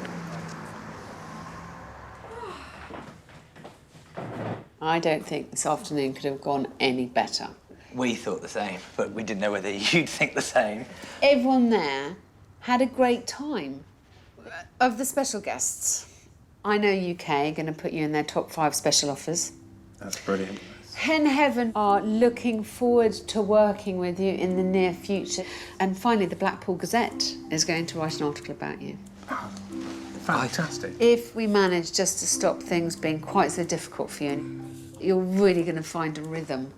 I don't think this afternoon could have gone any better. We thought the same, but we didn't know whether you'd think the same. Everyone there had a great time. Of the special guests, I know UK are going to put you in their top 5 special offers. That's brilliant. Hen Heaven are looking forward to working with you in the near future. And finally, the Blackpool Gazette is going to write an article about you. Fantastic. If we manage just to stop things being quite so difficult for you, you're really going to find a rhythm.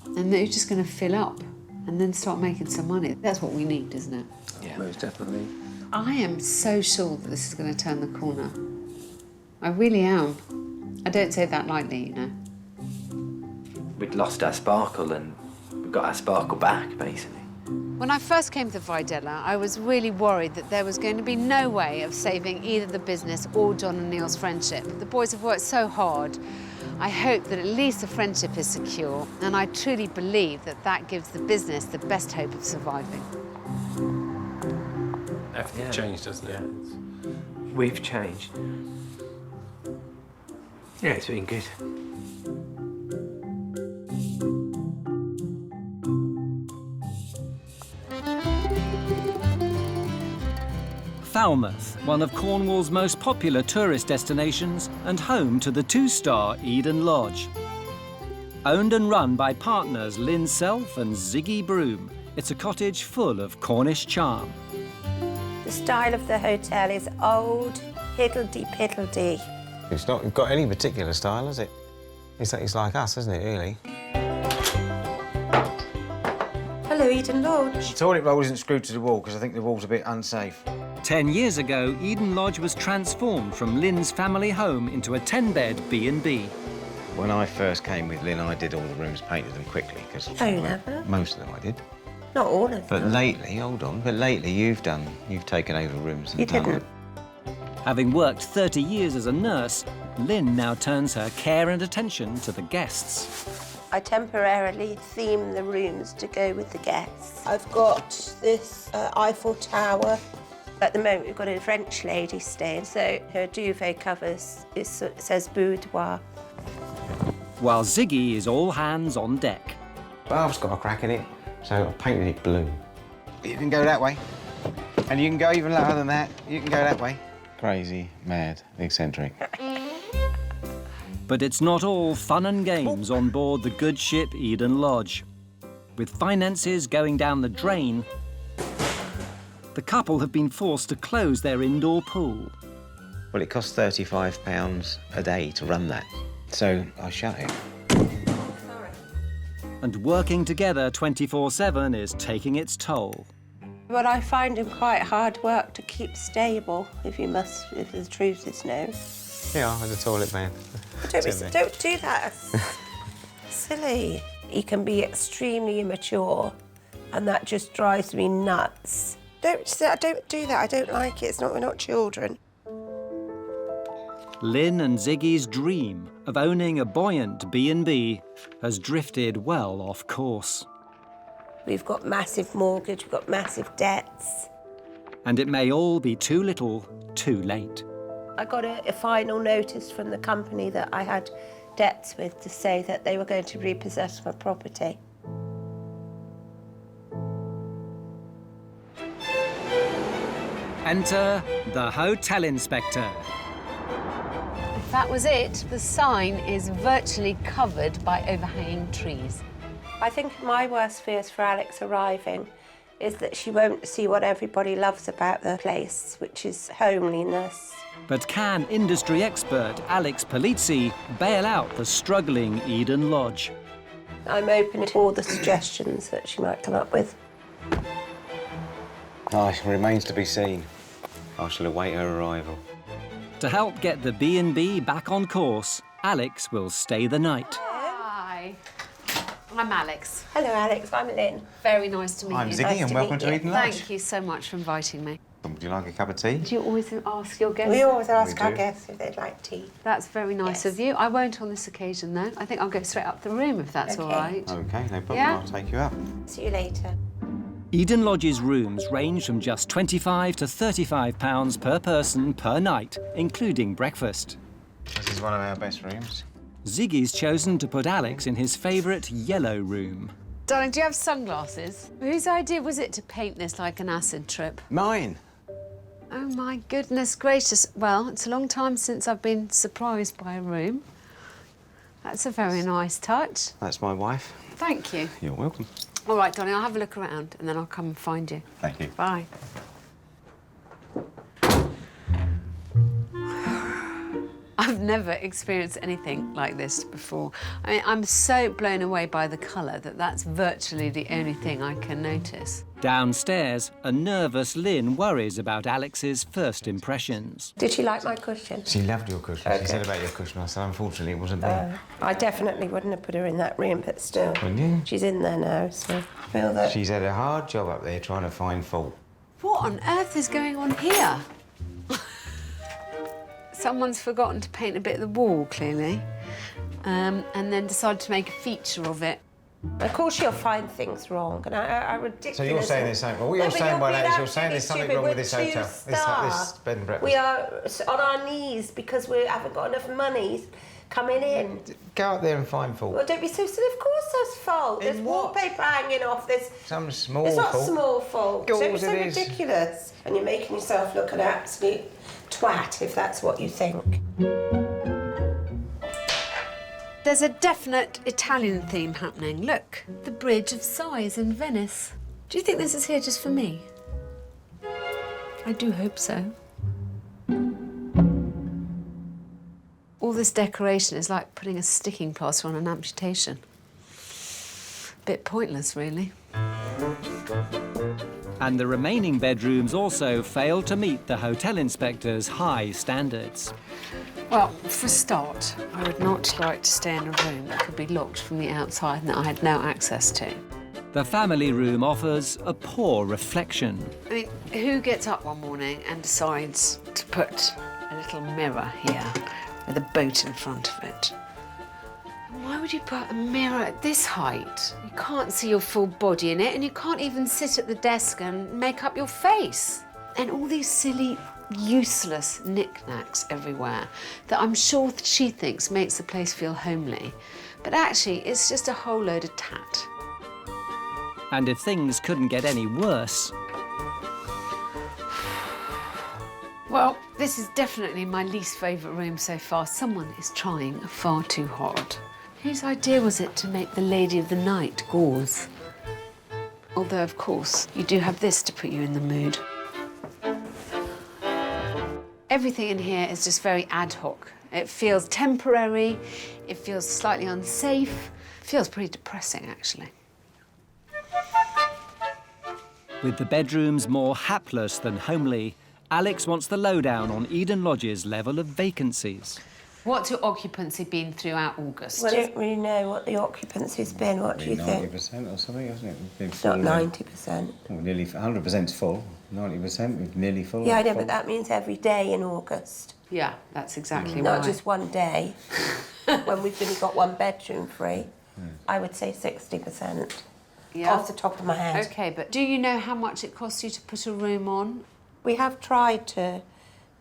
And then you're just going to fill up and then start making some money. That's what we need, isn't it? Yeah, most definitely. I am so sure that this is going to turn the corner. I really am. I don't say that lightly, you know. We'd lost our sparkle and we've got our sparkle back, basically. When I first came to Vidella, I was really worried that there was going to be no way of saving either the business or John and Neil's friendship. The boys have worked so hard. I hope that at least the friendship is secure, and I truly believe that that gives the business the best hope of surviving. Everything changed, doesn't it? We've changed. Yeah, it's been good. Falmouth, one of Cornwall's most popular tourist destinations and home to the 2-star Eden Lodge. Owned and run by partners Lynn Self and Ziggy Broom, it's a cottage full of Cornish charm. The style of the hotel is old, higgledy-piggledy. It's not got any particular style, has it? It's like us, isn't it, really? Hello, Eden Lodge. The toilet roll isn't screwed to the wall because I think the wall's a bit unsafe. 10 years ago, Eden Lodge was transformed from Lynn's family home into a 10-bed B&B. When I first came with Lynn, I did all the rooms, painted them quickly, because never. most of them I did. Not all of them. But lately, hold on, you've taken over rooms and done it. Having worked 30 years as a nurse, Lynn now turns her care and attention to the guests. I temporarily theme the rooms to go with the guests. I've got this Eiffel Tower. At the moment, we've got a French lady staying, so her duvet covers, it says boudoir. While Ziggy is all hands on deck. Bath's got a crack in it, so I painted it blue. You can go that way, and you can go even lower than that. You can go that way. Crazy, mad, eccentric. But it's not all fun and games on board the good ship Eden Lodge. With finances going down the drain, the couple have been forced to close their indoor pool. Well, it costs £35 a day to run that, so I shut it. And working together 24/7 is taking its toll. But I find it quite hard work to keep stable, if the truth is known. Yeah, as a toilet man. Don't do that. Silly. He can be extremely immature, and that just drives me nuts. Don't do that. I don't like it. We're not children. Lynn and Ziggy's dream of owning a buoyant B&B has drifted well off course. We've got massive mortgage, we've got massive debts. And it may all be too little, too late. I got a final notice from the company that I had debts with to say that they were going to repossess my property. Enter the hotel inspector. If that was it, the sign is virtually covered by overhanging trees. I think my worst fears for Alex arriving is that she won't see what everybody loves about the place, which is homeliness. But can industry expert Alex Polizzi bail out the struggling Eden Lodge? I'm open to all the suggestions that she might come up with. It remains to be seen. I shall await her arrival. To help get the B&B back on course, Alex will stay the night. Hi. I'm Alex. Hello, Alex. I'm Lynn. Very nice to meet you. I'm Ziggy, and welcome to Eden Lodge. Thank you so much for inviting me. Would you like a cup of tea? Do you always ask your guests? We always ask our guests if they'd like tea. That's very nice of you. I won't on this occasion, though. I think I'll go straight up the room, if that's all right. OK, no problem. Yeah? I'll take you up. See you later. Eden Lodge's rooms range from just £25 to £35 per person per night, including breakfast. This is one of our best rooms. Ziggy's chosen to put Alex in his favourite yellow room. Darling, do you have sunglasses? Whose idea was it to paint this like an acid trip? Mine. Oh, my goodness gracious. Well, it's a long time since I've been surprised by a room. That's a very nice touch. That's my wife. Thank you. You're welcome. All right, darling, I'll have a look around and then I'll come and find you. Thank you. Bye. I've never experienced anything like this before. I mean, I'm so blown away by the colour that that's virtually the only thing I can notice. Downstairs, a nervous Lynn worries about Alex's first impressions. Did she like my cushion? She loved your cushion. Okay. She said about your cushion. I said, unfortunately, it wasn't there. I definitely wouldn't have put her in that room, but still. Wouldn't you? She's in there now, so I feel that... She's had a hard job up there trying to find fault. What on earth is going on here? Someone's forgotten to paint a bit of the wall, clearly, and then decided to make a feature of it. Of course she'll find things wrong, and I ridiculous... So you're saying there's something... Well, what you're saying by that is you're saying there's something wrong with this hotel, this bed and breakfast. We are on our knees because we haven't got enough money coming in. Go up there and find fault. Well, don't be so silly. Of course there's fault. There's wallpaper hanging off. There's some small fault. It's not fault. small fault. Don't be so ridiculous. And you're making yourself look an absolute twat, if that's what you think. There's a definite Italian theme happening. Look, the Bridge of Sighs in Venice. Do you think this is here just for me? I do hope so. All this decoration is like putting a sticking plaster on an amputation. Bit pointless, really. And the remaining bedrooms also fail to meet the hotel inspector's high standards. Well, for a start, I would not like to stay in a room that could be locked from the outside and that I had no access to. The family room offers a poor reflection. I mean, who gets up one morning and decides to put a little mirror here with a boat in front of it? Why would you put a mirror at this height? You can't see your full body in it, and you can't even sit at the desk and make up your face. And all these silly, useless knickknacks everywhere that I'm sure she thinks makes the place feel homely. But actually, it's just a whole load of tat. And if things couldn't get any worse... Well, this is definitely my least favourite room so far. Someone is trying far too hard. Whose idea was it to make the Lady of the Night gauze? Although, of course, you do have this to put you in the mood. Everything in here is just very ad hoc. It feels temporary, it feels slightly unsafe, it feels pretty depressing, actually. With the bedrooms more hapless than homely, Alex wants the lowdown on Eden Lodge's level of vacancies. What's your occupancy been throughout August? Well, I don't really know what the occupancy's been. What do you think? 90% or something, hasn't it? We've been It's not 90%. Oh, nearly 100%'s full. 90%, we've nearly full. Yeah, I know, full. but that means every day in August. Yeah, that's exactly right. Not just one day. When we've only got one bedroom free, I would say 60%. Yeah. Off the top of my head. OK, but do you know how much it costs you to put a room on? We have tried to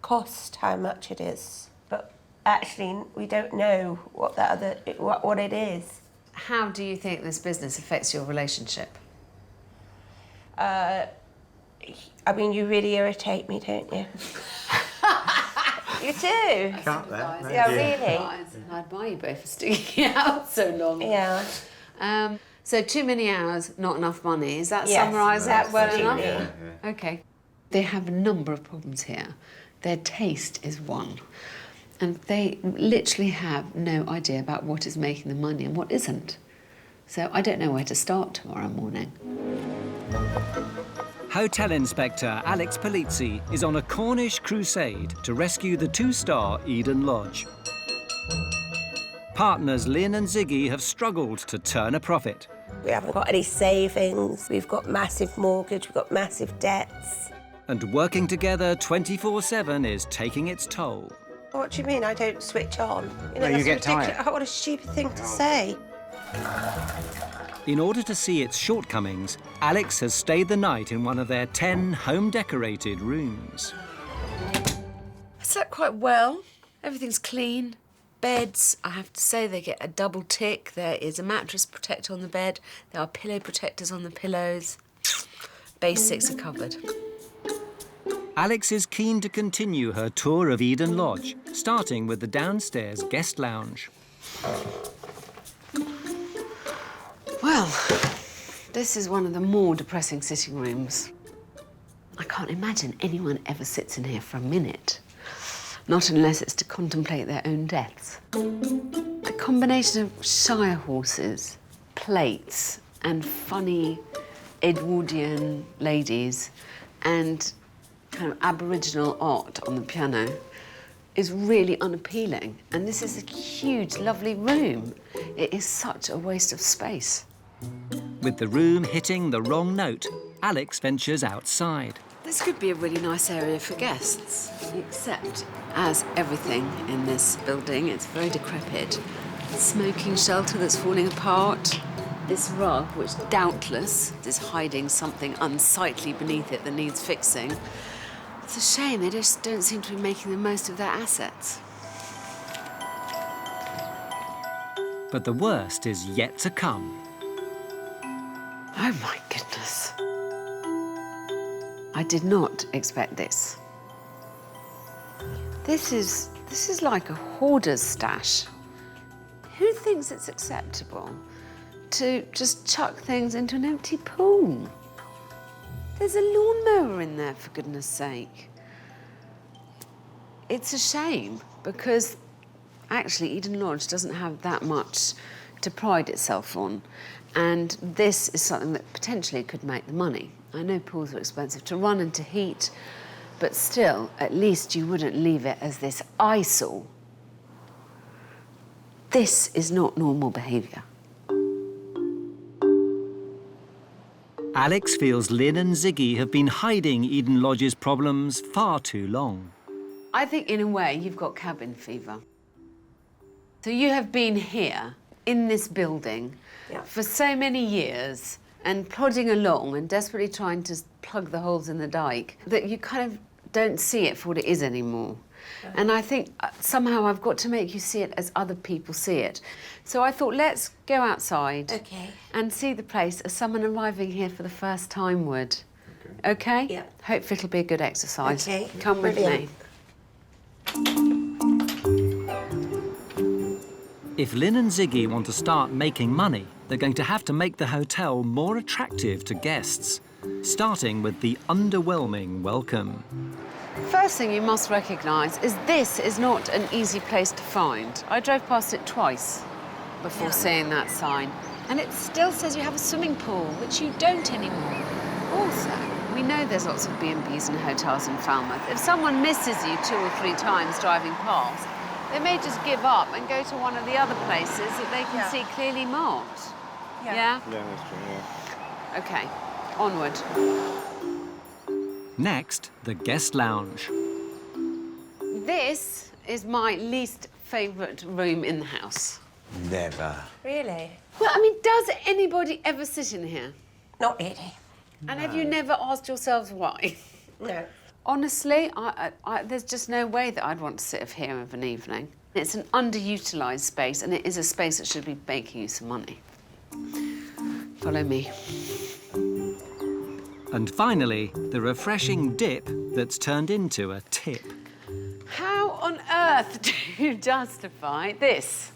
cost how much it is, but actually we don't know what what it is. How do you think this business affects your relationship? I mean, you really irritate me, don't you? You do. Can't that? Yeah, really. I admire you both for sticking it out so long. Yeah. So too many hours, not enough money. Is that Yes, summarise that well enough? absolutely. Yeah. OK. They have a number of problems here. Their taste is one. And they literally have no idea about what is making the money and what isn't. So I don't know where to start tomorrow morning. Hotel Inspector Alex Polizzi is on a Cornish crusade to rescue the 2-star Eden Lodge. Partners Lynn and Ziggy have struggled to turn a profit. We haven't got any savings. We've got massive mortgage. We've got massive debts. And working together 24/7 is taking its toll. What do you mean I don't switch on? No, you that's get tired. ridiculous. What a stupid thing to say. In order to see its shortcomings, Alex has stayed the night in one of their 10 home-decorated rooms. I slept quite well. Everything's clean. Beds, I have to say, they get a double tick. There is a mattress protector on the bed. There are pillow protectors on the pillows. Basics are covered. Alex is keen to continue her tour of Eden Lodge, starting with the downstairs guest lounge. Well, this is one of the more depressing sitting rooms. I can't imagine anyone ever sits in here for a minute. Not unless it's to contemplate their own deaths. The combination of shire horses, plates, and funny Edwardian ladies and kind of Aboriginal art on the piano is really unappealing. And this is a huge, lovely room. It is such a waste of space. With the room hitting the wrong note, Alex ventures outside. This could be a really nice area for guests, except, as everything in this building, it's very decrepit. Smoking shelter that's falling apart. This rug, which doubtless is hiding something unsightly beneath it that needs fixing. It's a shame they just don't seem to be making the most of their assets. But the worst is yet to come. Oh, my goodness. I did not expect this. This is like a hoarder's stash. Who thinks it's acceptable to just chuck things into an empty pool? There's a lawnmower in there, for goodness sake. It's a shame, because actually Eden Lodge doesn't have that much to pride itself on, and this is something that potentially could make the money. I know pools are expensive to run and to heat, but still, at least you wouldn't leave it as this eyesore. This is not normal behaviour. Alex feels Lynn and Ziggy have been hiding Eden Lodge's problems far too long. I think, in a way, you've got cabin fever. So you have been here, in this building, for so many years, and plodding along and desperately trying to plug the holes in the dike, that you kind of don't see it for what it is anymore. And I think somehow I've got to make you see it as other people see it. So I thought, let's go outside and see the place as someone arriving here for the first time would. OK? Yeah. Hopefully it'll be a good exercise. OK. Come with me. If Lynn and Ziggy want to start making money, they're going to have to make the hotel more attractive to guests, starting with the underwhelming welcome. First thing you must recognise is this is not an easy place to find. I drove past it twice before seeing that sign, and it still says you have a swimming pool, which you don't anymore. Also, we know there's lots of B&Bs and hotels in Falmouth. If someone misses you 2 or 3 times driving past, They may just give up and go to one of the other places that they can see clearly marked. Yeah? Yeah, that's true, yeah. OK, onward. Next, the guest lounge. This is my least favourite room in the house. Never. Really? Well, I mean, does anybody ever sit in here? Not really. And have you never asked yourselves why? No. Honestly, there's just no way that I'd want to sit here of an evening. It's an underutilised space, and it is a space that should be making you some money. Follow me. And finally, the refreshing dip that's turned into a tip. How on earth do you justify this?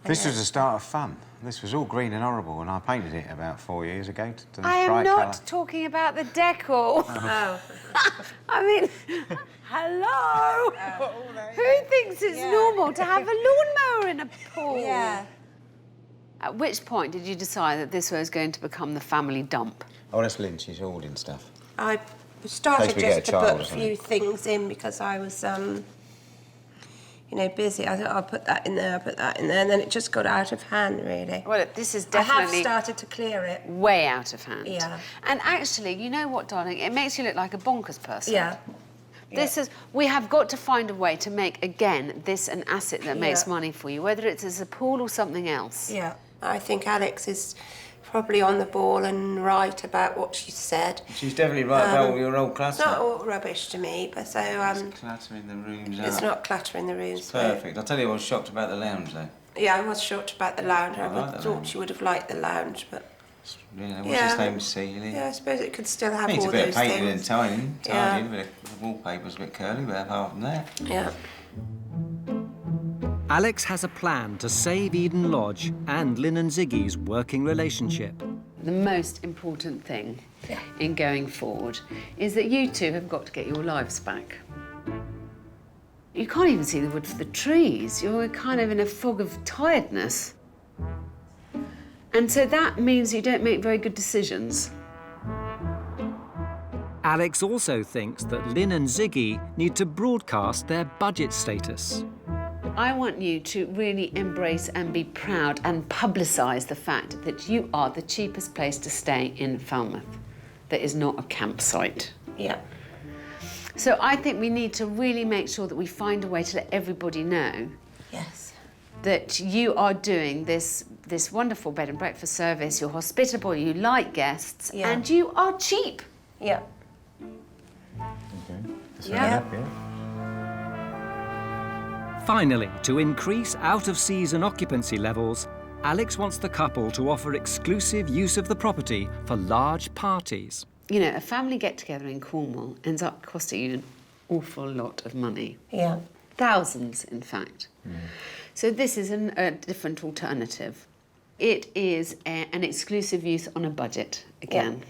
This was the start of fun. This was all green and horrible, and I painted it about 4 years ago to I am bright not colour. talking about the decor. Oh. I mean, hello? Who thinks it's normal to have a lawnmower in a pool? Yeah. At which point did you decide that this was going to become the family dump? Oh, that's Lynn. She's hoarding stuff. I started we get just a to child put or a something. few things in because I was, you know, busy. I thought I'll put that in there, I'll put that in there, and then it just got out of hand, really. Well, this is I have definitely started to clear it. way out of hand. Yeah. And actually, you know what, darling? It makes you look like a bonkers person. Yeah. We have got to find a way to make, again, this an asset that makes Yeah. money for you, whether it's as a pool or something else. Yeah. I think Alex is probably on the ball and right about what she said. She's definitely right about all your old clutter. It's not all rubbish to me, but so... It's cluttering the rooms it's up. not cluttering the rooms. It's perfect. I'll tell you, I was shocked about the lounge, though. Yeah, I was shocked about the lounge. I like the thought lounge. she would have liked the lounge, but... You know, what's his name? Sealy. Yeah, I suppose it could still have Needs all a bit those of painting things. and tidying, Yeah. but the wallpaper's a bit curly, but apart from that... Yeah. Alex has a plan to save Eden Lodge and Lynn and Ziggy's working relationship. The most important thing in going forward is that you two have got to get your lives back. You can't even see the wood for the trees. You're kind of in a fog of tiredness. And so that means you don't make very good decisions. Alex also thinks that Lynn and Ziggy need to broadcast their budget status. I want you to really embrace and be proud and publicise the fact that you are the cheapest place to stay in Falmouth. That is not a campsite. Yeah. So I think we need to really make sure that we find a way to let everybody know Yes. that you are doing this wonderful bed and breakfast service, you're hospitable, you like guests, Yeah. and you are cheap. Yeah. Okay. That's Yeah. fair enough, yeah. Finally, to increase out-of-season occupancy levels, Alex wants the couple to offer exclusive use of the property for large parties. You know, a family get-together in Cornwall ends up costing you an awful lot of money. Yeah. Thousands, in fact. So this is a different alternative. It is an exclusive use on a budget, again.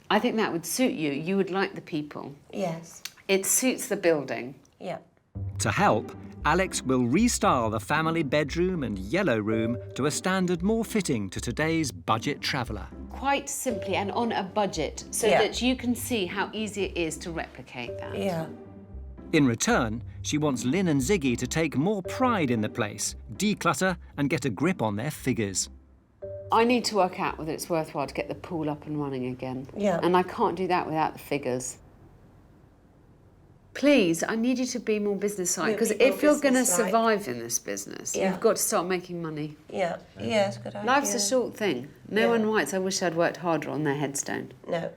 I think that would suit you. You would like the people. Yes. It suits the building. Yeah. To help, Alex will restyle the family bedroom and yellow room to a standard more fitting to today's budget traveller. Quite simply and on a budget, so that you can see how easy it is to replicate that. Yeah. In return, she wants Lynn and Ziggy to take more pride in the place, declutter and get a grip on their figures. I need to work out whether it's worthwhile to get the pool up and running again. Yeah. And I can't do that without the figures. Please, I need you to be more business-like, because if you're going to business-like. survive in this business, Yeah. you've got to start making money. Yeah. Yeah, it's a good idea. Life's a short thing. No one writes, I wish I'd worked harder on their headstone. No.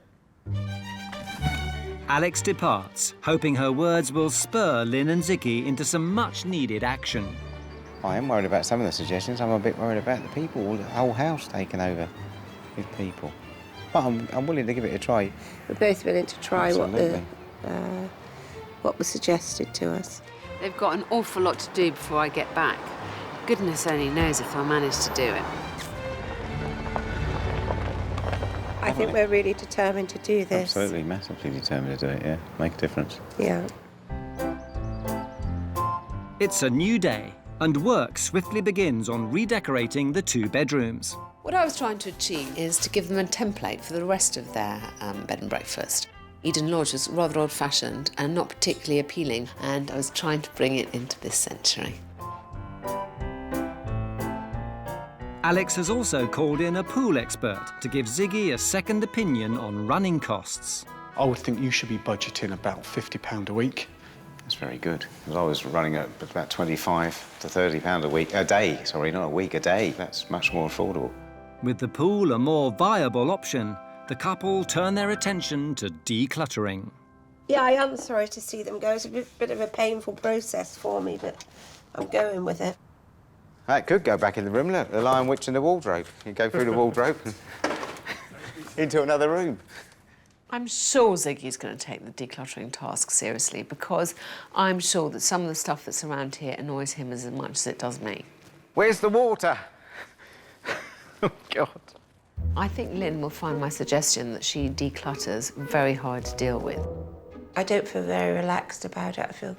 Alex departs, hoping her words will spur Lynn and Ziggy into some much-needed action. I am worried about some of the suggestions. I'm a bit worried about the people, the whole house taken over with people. But I'm willing to give it a try. We're both willing to try Absolutely. what was suggested to us. They've got an awful lot to do before I get back. Goodness only knows if I'll manage to do it. I think we're really determined to do this. Absolutely, massively determined to do it, yeah. Make a difference. Yeah. It's a new day, and work swiftly begins on redecorating the 2 bedrooms. What I was trying to achieve is to give them a template for the rest of their bed and breakfast. Eden Lodge was rather old-fashioned and not particularly appealing, and I was trying to bring it into this century. Alex has also called in a pool expert to give Ziggy a second opinion on running costs. I would think you should be budgeting about £50 a week. That's very good. I was running at about £25 to £30 a week, a day, sorry, not a week, a day. That's much more affordable. With the pool a more viable option, the couple turn their attention to decluttering. Yeah, I am sorry to see them go. It's a bit of a painful process for me, but I'm going with it. That could go back in the room, look, the Lion Witch and the wardrobe. You go through the wardrobe and into another room. I'm sure Ziggy's going to take the decluttering task seriously, because I'm sure that some of the stuff that's around here annoys him as much as it does me. Where's the water? Oh, God. I think Lynn will find my suggestion that she declutters very hard to deal with. I don't feel very relaxed about it. I feel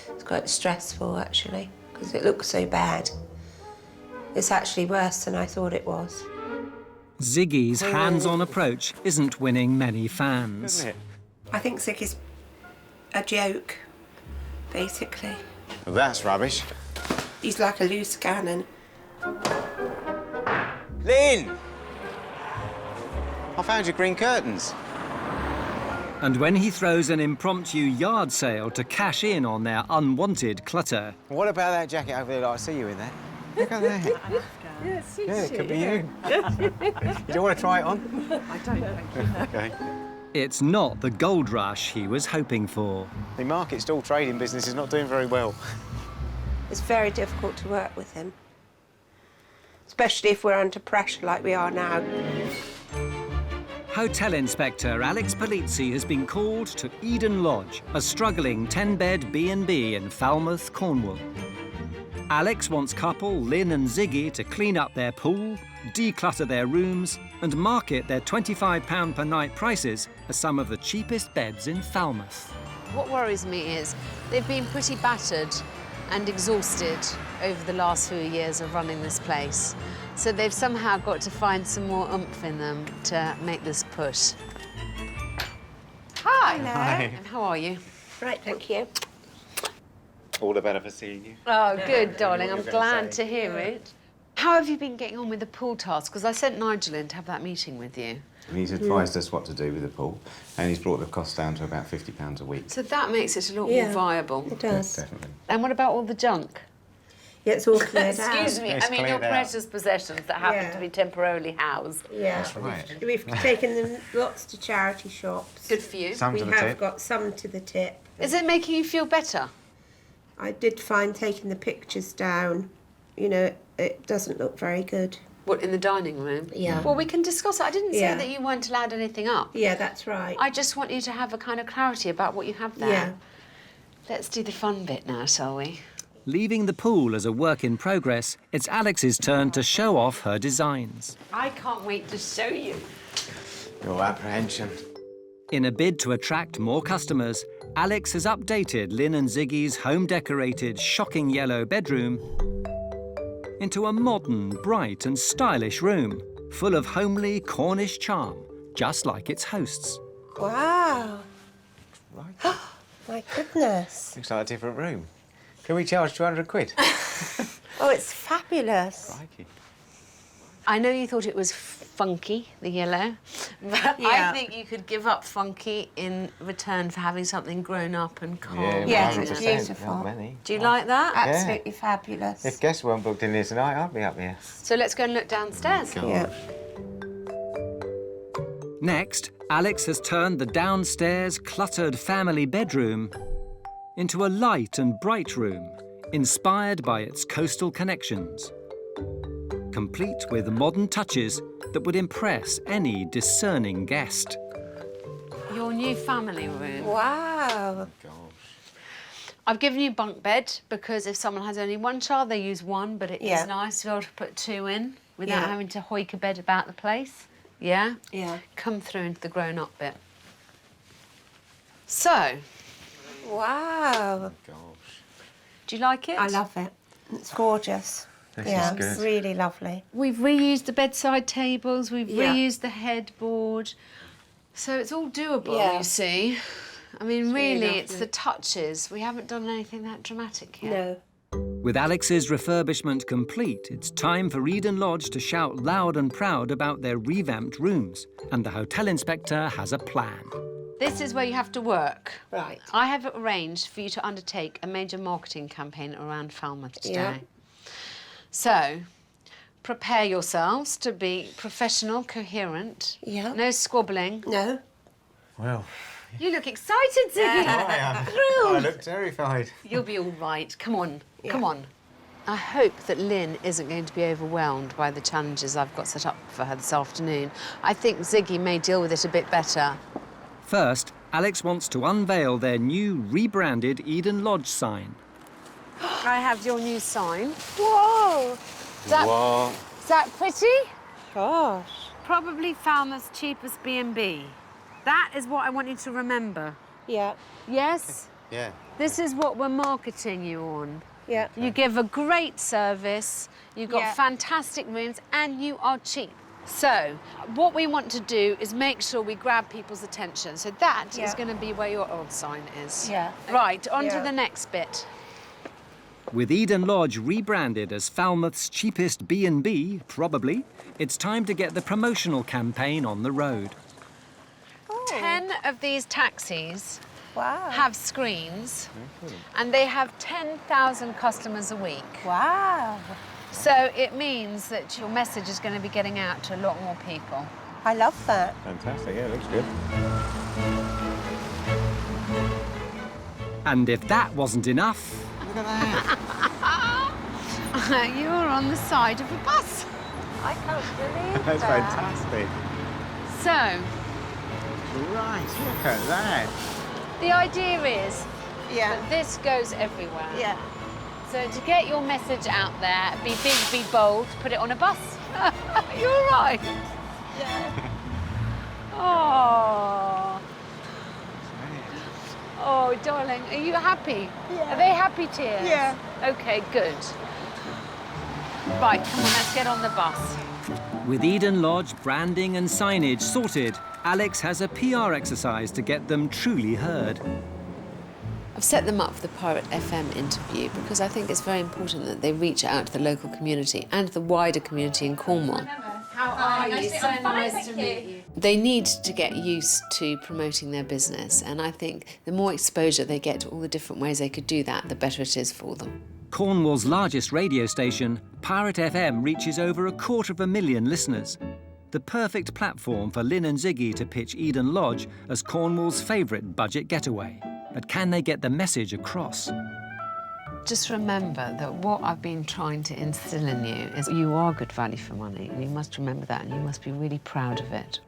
it's quite stressful, actually, because it looks so bad. It's actually worse than I thought it was. Ziggy's hands-on approach isn't winning many fans. Isn't it? I think Ziggy's a joke, basically. Well, that's rubbish. He's like a loose cannon. Lynn! I found your green curtains. And when he throws an impromptu yard sale to cash in on their unwanted clutter... What about that jacket over there? I see you in that. Look at that. Yeah, it could be you. You don't want to try it on? I don't, thank you. OK. It's not the gold rush he was hoping for. The market stall trading business is not doing very well. It's very difficult to work with him, especially if we're under pressure like we are now. Hotel Inspector Alex Polizzi has been called to Eden Lodge, a struggling 10-bed B&B in Falmouth, Cornwall. Alex wants couple Lynn and Ziggy to clean up their pool, declutter their rooms and market their £25 per night prices as some of the cheapest beds in Falmouth. What worries me is they've been pretty battered and exhausted over the last few years of running this place. So they've somehow got to find some more oomph in them to make this push. Hi. Hello. Hi. And how are you? Right, thank you. All the better for seeing you. Oh, good, darling. I'm glad to hear it. How have you been getting on with the pool task? Because I sent Nigel in to have that meeting with you. And he's advised us what to do with the pool, and he's brought the cost down to about £50 a week. So that makes it a lot more viable. It does. Yeah, definitely. And what about all the junk? Yeah, it's all cleared out. Excuse me, I mean your precious possessions that happen to be temporarily housed. Yeah, that's right. We've taken them lots to charity shops. Good for you. Some to the tip. We have got some to the tip. Is it making you feel better? I did find taking the pictures down, you know, it doesn't look very good. What, in the dining room? Yeah. Well, we can discuss it. I didn't say that you weren't allowed anything up. Yeah, that's right. I just want you to have a kind of clarity about what you have there. Yeah. Let's do the fun bit now, shall we? Leaving the pool as a work in progress, it's Alex's turn to show off her designs. I can't wait to show you. Your apprehension. In a bid to attract more customers, Alex has updated Lynn and Ziggy's home-decorated, shocking yellow bedroom into a modern, bright and stylish room, full of homely Cornish charm, just like its hosts. Wow. Right. My goodness. Looks like a different room. Can we charge 200 quid? Oh, it's fabulous. Crikey. I know you thought it was funky, the yellow, but I think you could give up funky in return for having something grown up and calm. Yeah, Yes, 100%. it's beautiful. Not many. Do you like that? Absolutely fabulous. If guests weren't booked in here tonight, I'd be up here. So let's go and look downstairs. Yeah. Next, Alex has turned the downstairs, cluttered family bedroom into a light and bright room, inspired by its coastal connections, complete with modern touches that would impress any discerning guest. Your new family room. Wow. I've given you bunk bed because if someone has only one child, they use one, but it Yeah. is nice to be able to put two in without Yeah. having to hoik a bed about the place. Yeah? Yeah. Come through into the grown-up bit. So, Wow. do you like it? I love it. It's gorgeous. This yeah, is good. it's really lovely. We've reused the bedside tables, we've Yeah. reused the headboard. So it's all doable, Yeah. you see. I mean, It's really really, it's lovely. the touches. We haven't done anything that dramatic yet. No. With Alex's refurbishment complete, it's time for Eden Lodge to shout loud and proud about their revamped rooms. And the hotel inspector has a plan. This is where you have to work. Right. I have arranged for you to undertake a major marketing campaign around Falmouth today. Yeah. So, prepare yourselves to be professional, coherent. Yeah. No squabbling. No. Well, You look excited, Ziggy. I am. Thrill. I look terrified. You'll be all right. Come on, come on. I hope that Lynn isn't going to be overwhelmed by the challenges I've got set up for her this afternoon. I think Ziggy may deal with it a bit better. First, Alex wants to unveil their new rebranded Eden Lodge sign. I have your new sign. Whoa! Is that pretty? Gosh. Probably Falmouth's cheapest B&B. That is what I want you to remember. Yeah. Yes? Yeah. This is what we're marketing you on. Yeah. You give a great service, you've got fantastic rooms, and you are cheap. So, what we want to do is make sure we grab people's attention. So that is going to be where your old sign is. Yeah. Right, on to the next bit. With Eden Lodge rebranded as Falmouth's cheapest B&B, probably, it's time to get the promotional campaign on the road. 10 of these taxis Wow. have screens, and they have 10,000 customers a week. Wow. So it means that your message is going to be getting out to a lot more people. I love that. Fantastic, yeah, looks good. And if that wasn't enough... Look at that. You're on the side of a bus. I can't believe That's that. fantastic. So, Right, look at that. the idea is that this goes everywhere. Yeah. So to get your message out there, be big, be bold, put it on a bus. You're all right. Yeah. Oh. Oh, darling, are you happy? Yeah. Are they happy tears? Yeah. Okay, good. Right, come on, let's get on the bus. With Eden Lodge branding and signage sorted, Alex has a PR exercise to get them truly heard. I've set them up for the Pirate FM interview because I think it's very important that they reach out to the local community and the wider community in Cornwall. How are you? So nice to meet you. They need to get used to promoting their business, and I think the more exposure they get to all the different ways they could do that, the better it is for them. Cornwall's largest radio station, Pirate FM reaches over 250,000 listeners. The perfect platform for Lynn and Ziggy to pitch Eden Lodge as Cornwall's favourite budget getaway. But can they get the message across? Just remember that what I've been trying to instill in you is you are good value for money, and you must remember that, and you must be really proud of it.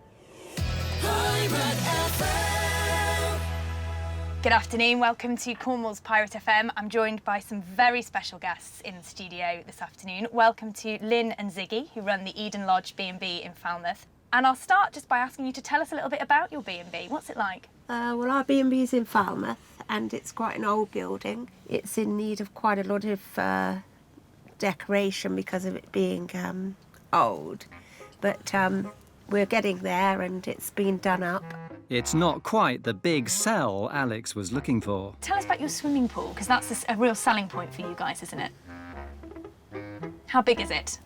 Good afternoon, welcome to Cornwall's Pirate FM. I'm joined by some very special guests in the studio this afternoon. Welcome to Lynn and Ziggy, who run the Eden Lodge B&B in Falmouth. And I'll start just by asking you to tell us a little bit about your B&B. What's it like? Well, our B&B is in Falmouth, and it's quite an old building. It's in need of quite a lot of decoration because of it being old. But we're getting there, and it's been done up. It's not quite the big sell Alex was looking for. Tell us about your swimming pool, because that's a real selling point for you guys, isn't it? How big is it?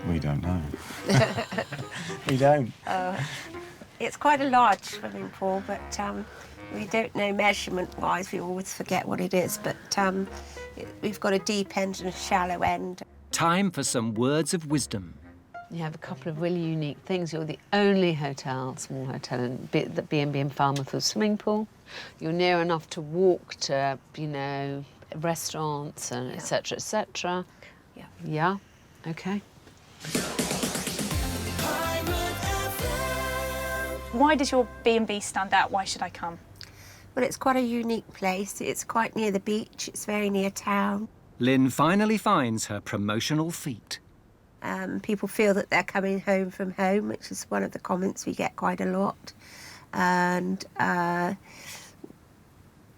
We don't know. We don't. It's quite a large swimming pool, but we don't know measurement-wise. We always forget what it is, but we've got a deep end and a shallow end. Time for some words of wisdom. You have a couple of really unique things. You're the only hotel, small hotel, in the B&B in Falmouth with a swimming pool. You're near enough to walk to, you know, restaurants and et cetera, et cetera. Yeah. Yeah? OK. Why does your B&B stand out? Why should I come? Well, it's quite a unique place. It's quite near the beach. It's very near town. Lynn finally finds her promotional feat. People feel that they're coming home from home, which is one of the comments we get quite a lot. And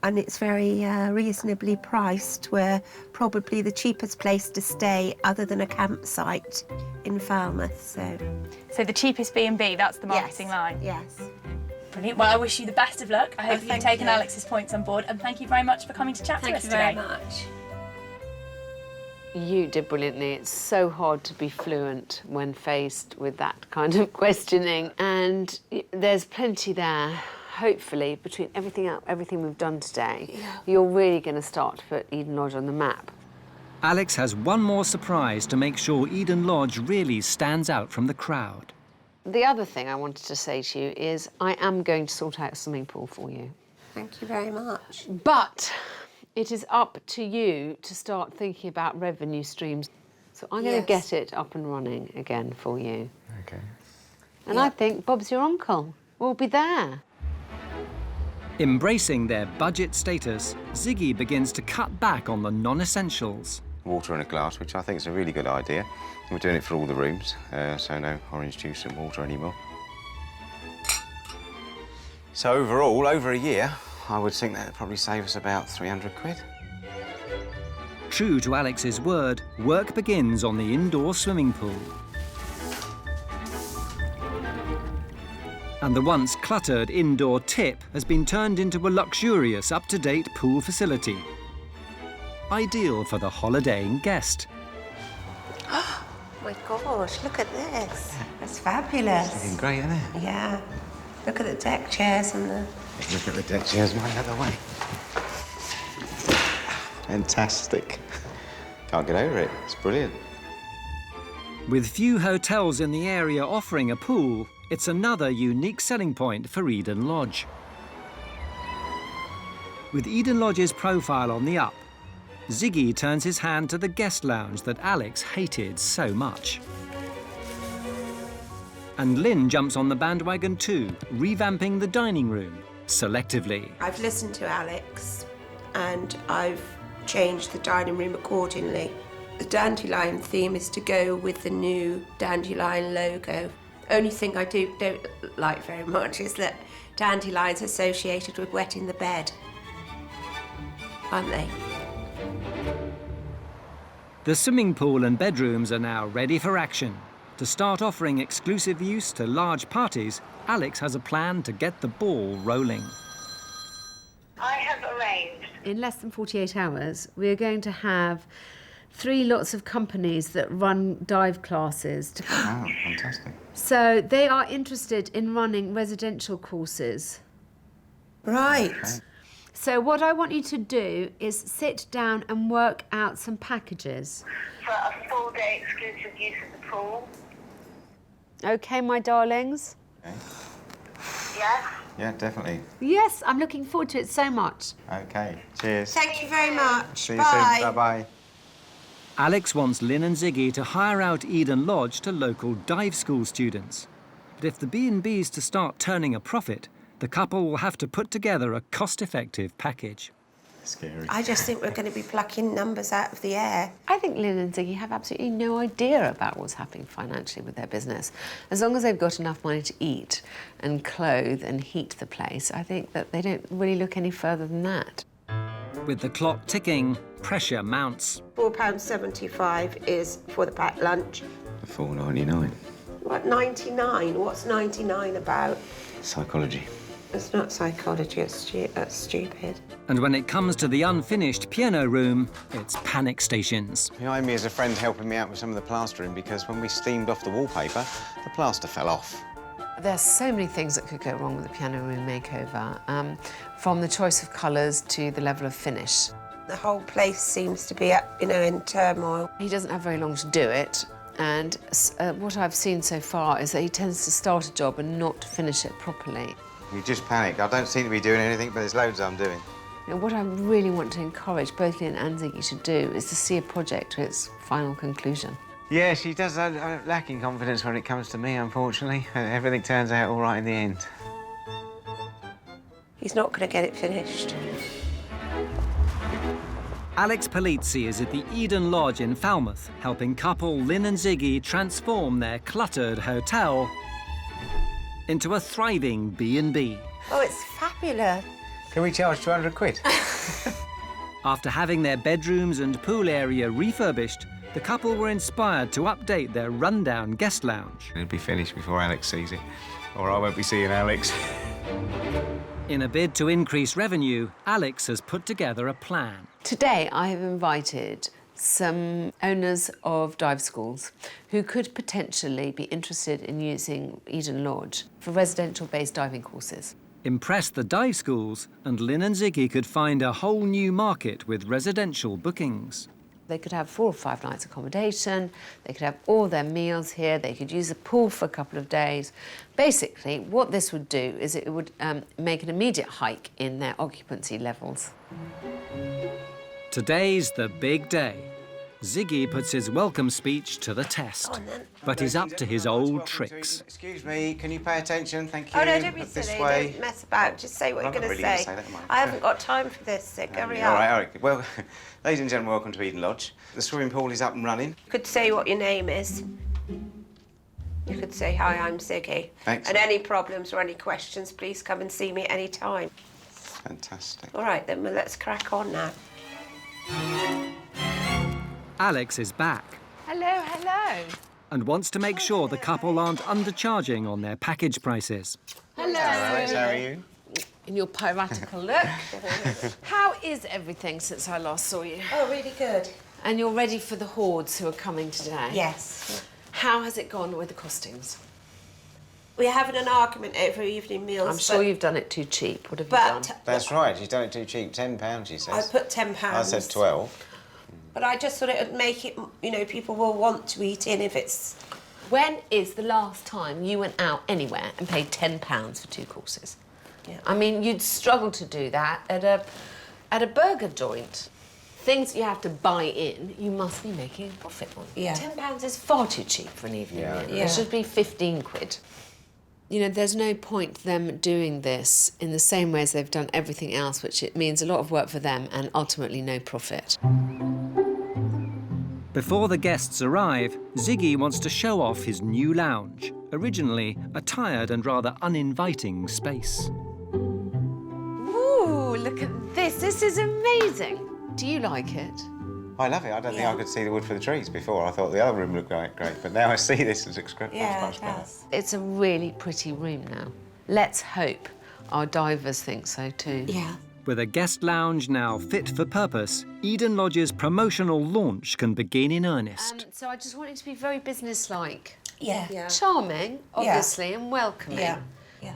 it's very reasonably priced. We're probably the cheapest place to stay other than a campsite in Falmouth. So the cheapest B&B, that's the marketing line? Yes. Brilliant. Well, I wish you the best of luck. I hope you've taken Alex's points on board, and thank you very much for coming to chat to us today. Thank you very much. You did brilliantly. It's so hard to be fluent when faced with that kind of questioning. And there's plenty there, hopefully, between everything we've done today. You're really going to start to put Eden Lodge on the map. Alex has one more surprise to make sure Eden Lodge really stands out from the crowd. The other thing I wanted to say to you is I am going to sort out a swimming pool for you. Thank you very much. But it is up to you to start thinking about revenue streams. So I'm going to get it up and running again for you. OK. And I think Bob's your uncle. We'll be there. Embracing their budget status, Ziggy begins to cut back on the non-essentials. Water in a glass, which I think is a really good idea. We're doing it for all the rooms, so no orange juice and water anymore. So overall, over a year, I would think that would probably save us about 300 quid. True to Alex's word, work begins on the indoor swimming pool. And the once cluttered indoor tip has been turned into a luxurious, up-to-date pool facility. Ideal for the holidaying guest. Oh my gosh, look at this. That's fabulous. It's looking great, isn't it? Yeah. Look at the deck chairs and the... Look at the deck chairs right out of the way. Fantastic. Can't get over it. It's brilliant. With few hotels in the area offering a pool, it's another unique selling point for Eden Lodge. With Eden Lodge's profile on the up, Ziggy turns his hand to the guest lounge that Alex hated so much. And Lynn jumps on the bandwagon too, revamping the dining room, selectively. I've listened to Alex and I've changed the dining room accordingly. The dandelion theme is to go with the new dandelion logo. Only thing I don't like very much is that dandelions associated with wetting the bed, aren't they? The swimming pool and bedrooms are now ready for action. To start offering exclusive use to large parties, Alex has a plan to get the ball rolling. I have arranged. In less than 48 hours, we are going to have 3 lots of companies that run dive classes. Wow, fantastic. So they are interested in running residential courses. Right. Okay. So what I want you to do is sit down and work out some packages. For a full day exclusive use of the pool. Okay, my darlings? Okay. Yes? Yeah, definitely. Yes, I'm looking forward to it so much. OK, cheers. Thank you very much. See you Bye. soon. Bye-bye. Alex wants Lynn and Ziggy to hire out Eden Lodge to local dive school students. But if the B&B's to start turning a profit, the couple will have to put together a cost-effective package. Scary. I just think we're going to be plucking numbers out of the air. I think Lynn and Ziggy have absolutely no idea about what's happening financially with their business. As long as they've got enough money to eat and clothe and heat the place, I think that they don't really look any further than that. With the clock ticking, pressure mounts. £4.75 is for the packed lunch. $4.99. What, 99? What's 99 about? Psychology. It's not psychology, that's stupid. And when it comes to the unfinished piano room, it's panic stations. Behind me is a friend helping me out with some of the plastering because when we steamed off the wallpaper, the plaster fell off. There's so many things that could go wrong with the piano room makeover, from the choice of colours to the level of finish. The whole place seems to be, in turmoil. He doesn't have very long to do it, and what I've seen so far is that he tends to start a job and not finish it properly. You just panic. I don't seem to be doing anything, but there's loads I'm doing. You know, what I really want to encourage both Lynn and Ziggy to do is to see a project to its final conclusion. Yeah, she does lack in confidence when it comes to me, unfortunately. Everything turns out all right in the end. He's not going to get it finished. Alex Polizzi is at the Eden Lodge in Falmouth, helping couple Lynn and Ziggy transform their cluttered hotel into a thriving B&B. Oh, it's fabulous. Can we charge 200 quid? After having their bedrooms and pool area refurbished, the couple were inspired to update their rundown guest lounge. It'll be finished before Alex sees it, or I won't be seeing Alex. In a bid to increase revenue, Alex has put together a plan. Today, I have invited some owners of dive schools who could potentially be interested in using Eden Lodge for residential-based diving courses. Impressed the dive schools, and Lynn and Ziggy could find a whole new market with residential bookings. They could have 4 or 5 nights accommodation, they could have all their meals here, they could use the pool for a couple of days. Basically, what this would do is it would make an immediate hike in their occupancy levels. Today's the big day. Ziggy puts his welcome speech to the test, but he's up to his old tricks. Excuse me, can you pay attention? Thank you. Oh, no, don't be Look this silly. way. Don't mess about. Just say what I'm you're not going to really say. gonna say that, am I? I haven't got time for this, so hurry All up. right. Well, ladies and gentlemen, welcome to Eden Lodge. The swimming pool is up and running. You could say what your name is. You could say, hi, I'm Ziggy. Excellent. And any problems or any questions, please come and see me any time. Fantastic. All right, then, well, let's crack on now. Alex is back Hello, hello. and wants to make sure the couple aren't undercharging on their package prices. Hello. Alex, how are you? In your piratical look. How is everything since I last saw you? Oh, really good. And you're ready for the hordes who are coming today? Yes. How has it gone with the costings? We're having an argument over evening meals. I'm sure you've done it too cheap. What have you done? That's right, she's done it too cheap. £10, she says. I put £10. I said 12. But I just thought it would make it, you know, people will want to eat in if it's... When is the last time you went out anywhere and paid £10 for 2 courses? Yeah. I mean, you'd struggle to do that at a burger joint. Things you have to buy in, you must be making a profit on. Yeah. £10 is far too cheap for an evening meal. Yeah. It should be 15 quid. You know, there's no point them doing this in the same way as they've done everything else, which it means a lot of work for them and ultimately no profit. Before the guests arrive, Ziggy wants to show off his new lounge, originally a tired and rather uninviting space. Ooh, look at this. This is amazing. Do you like it? I love it. I don't think I could see the wood for the trees before. I thought the other room looked great, but now I see this, it looks great. Much better. It's a really pretty room now. Let's hope our divers think so too. Yeah. With a guest lounge now fit for purpose, Eden Lodge's promotional launch can begin in earnest. So I just want it to be very businesslike. Yeah. Charming, obviously, and welcoming. Yeah.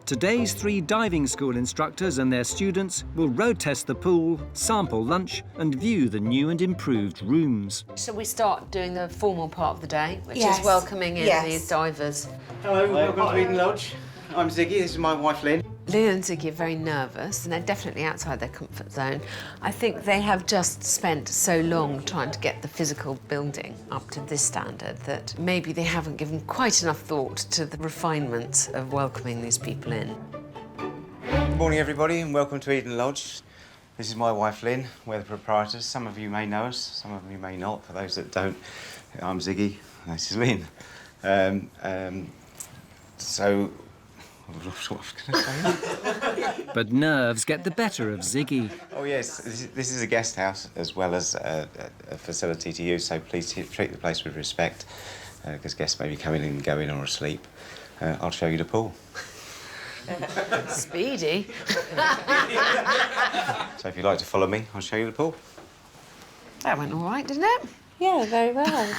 Today's 3 diving school instructors and their students will road test the pool, sample lunch and view the new and improved rooms. Shall we start doing the formal part of the day, which Yes. is welcoming in Yes. these divers? Hello, welcome to Eden Lodge. I'm Ziggy, this is my wife Lynn. Lynn and Ziggy are very nervous and they're definitely outside their comfort zone. I think they have just spent so long trying to get the physical building up to this standard that maybe they haven't given quite enough thought to the refinements of welcoming these people in. Good morning, everybody, and welcome to Eden Lodge. This is my wife Lynn, we're the proprietors. Some of you may know us, some of you may not. For those that don't, I'm Ziggy, this is Lynn. So, what was I going to say? But nerves get the better of Ziggy. Oh yes, this is a guest house as well as a facility to use, so please treat the place with respect, because guests may be coming in and going or asleep. I'll show you the pool. Speedy. So if you'd like to follow me, I'll show you the pool. That went all right, didn't it? Yeah, very well.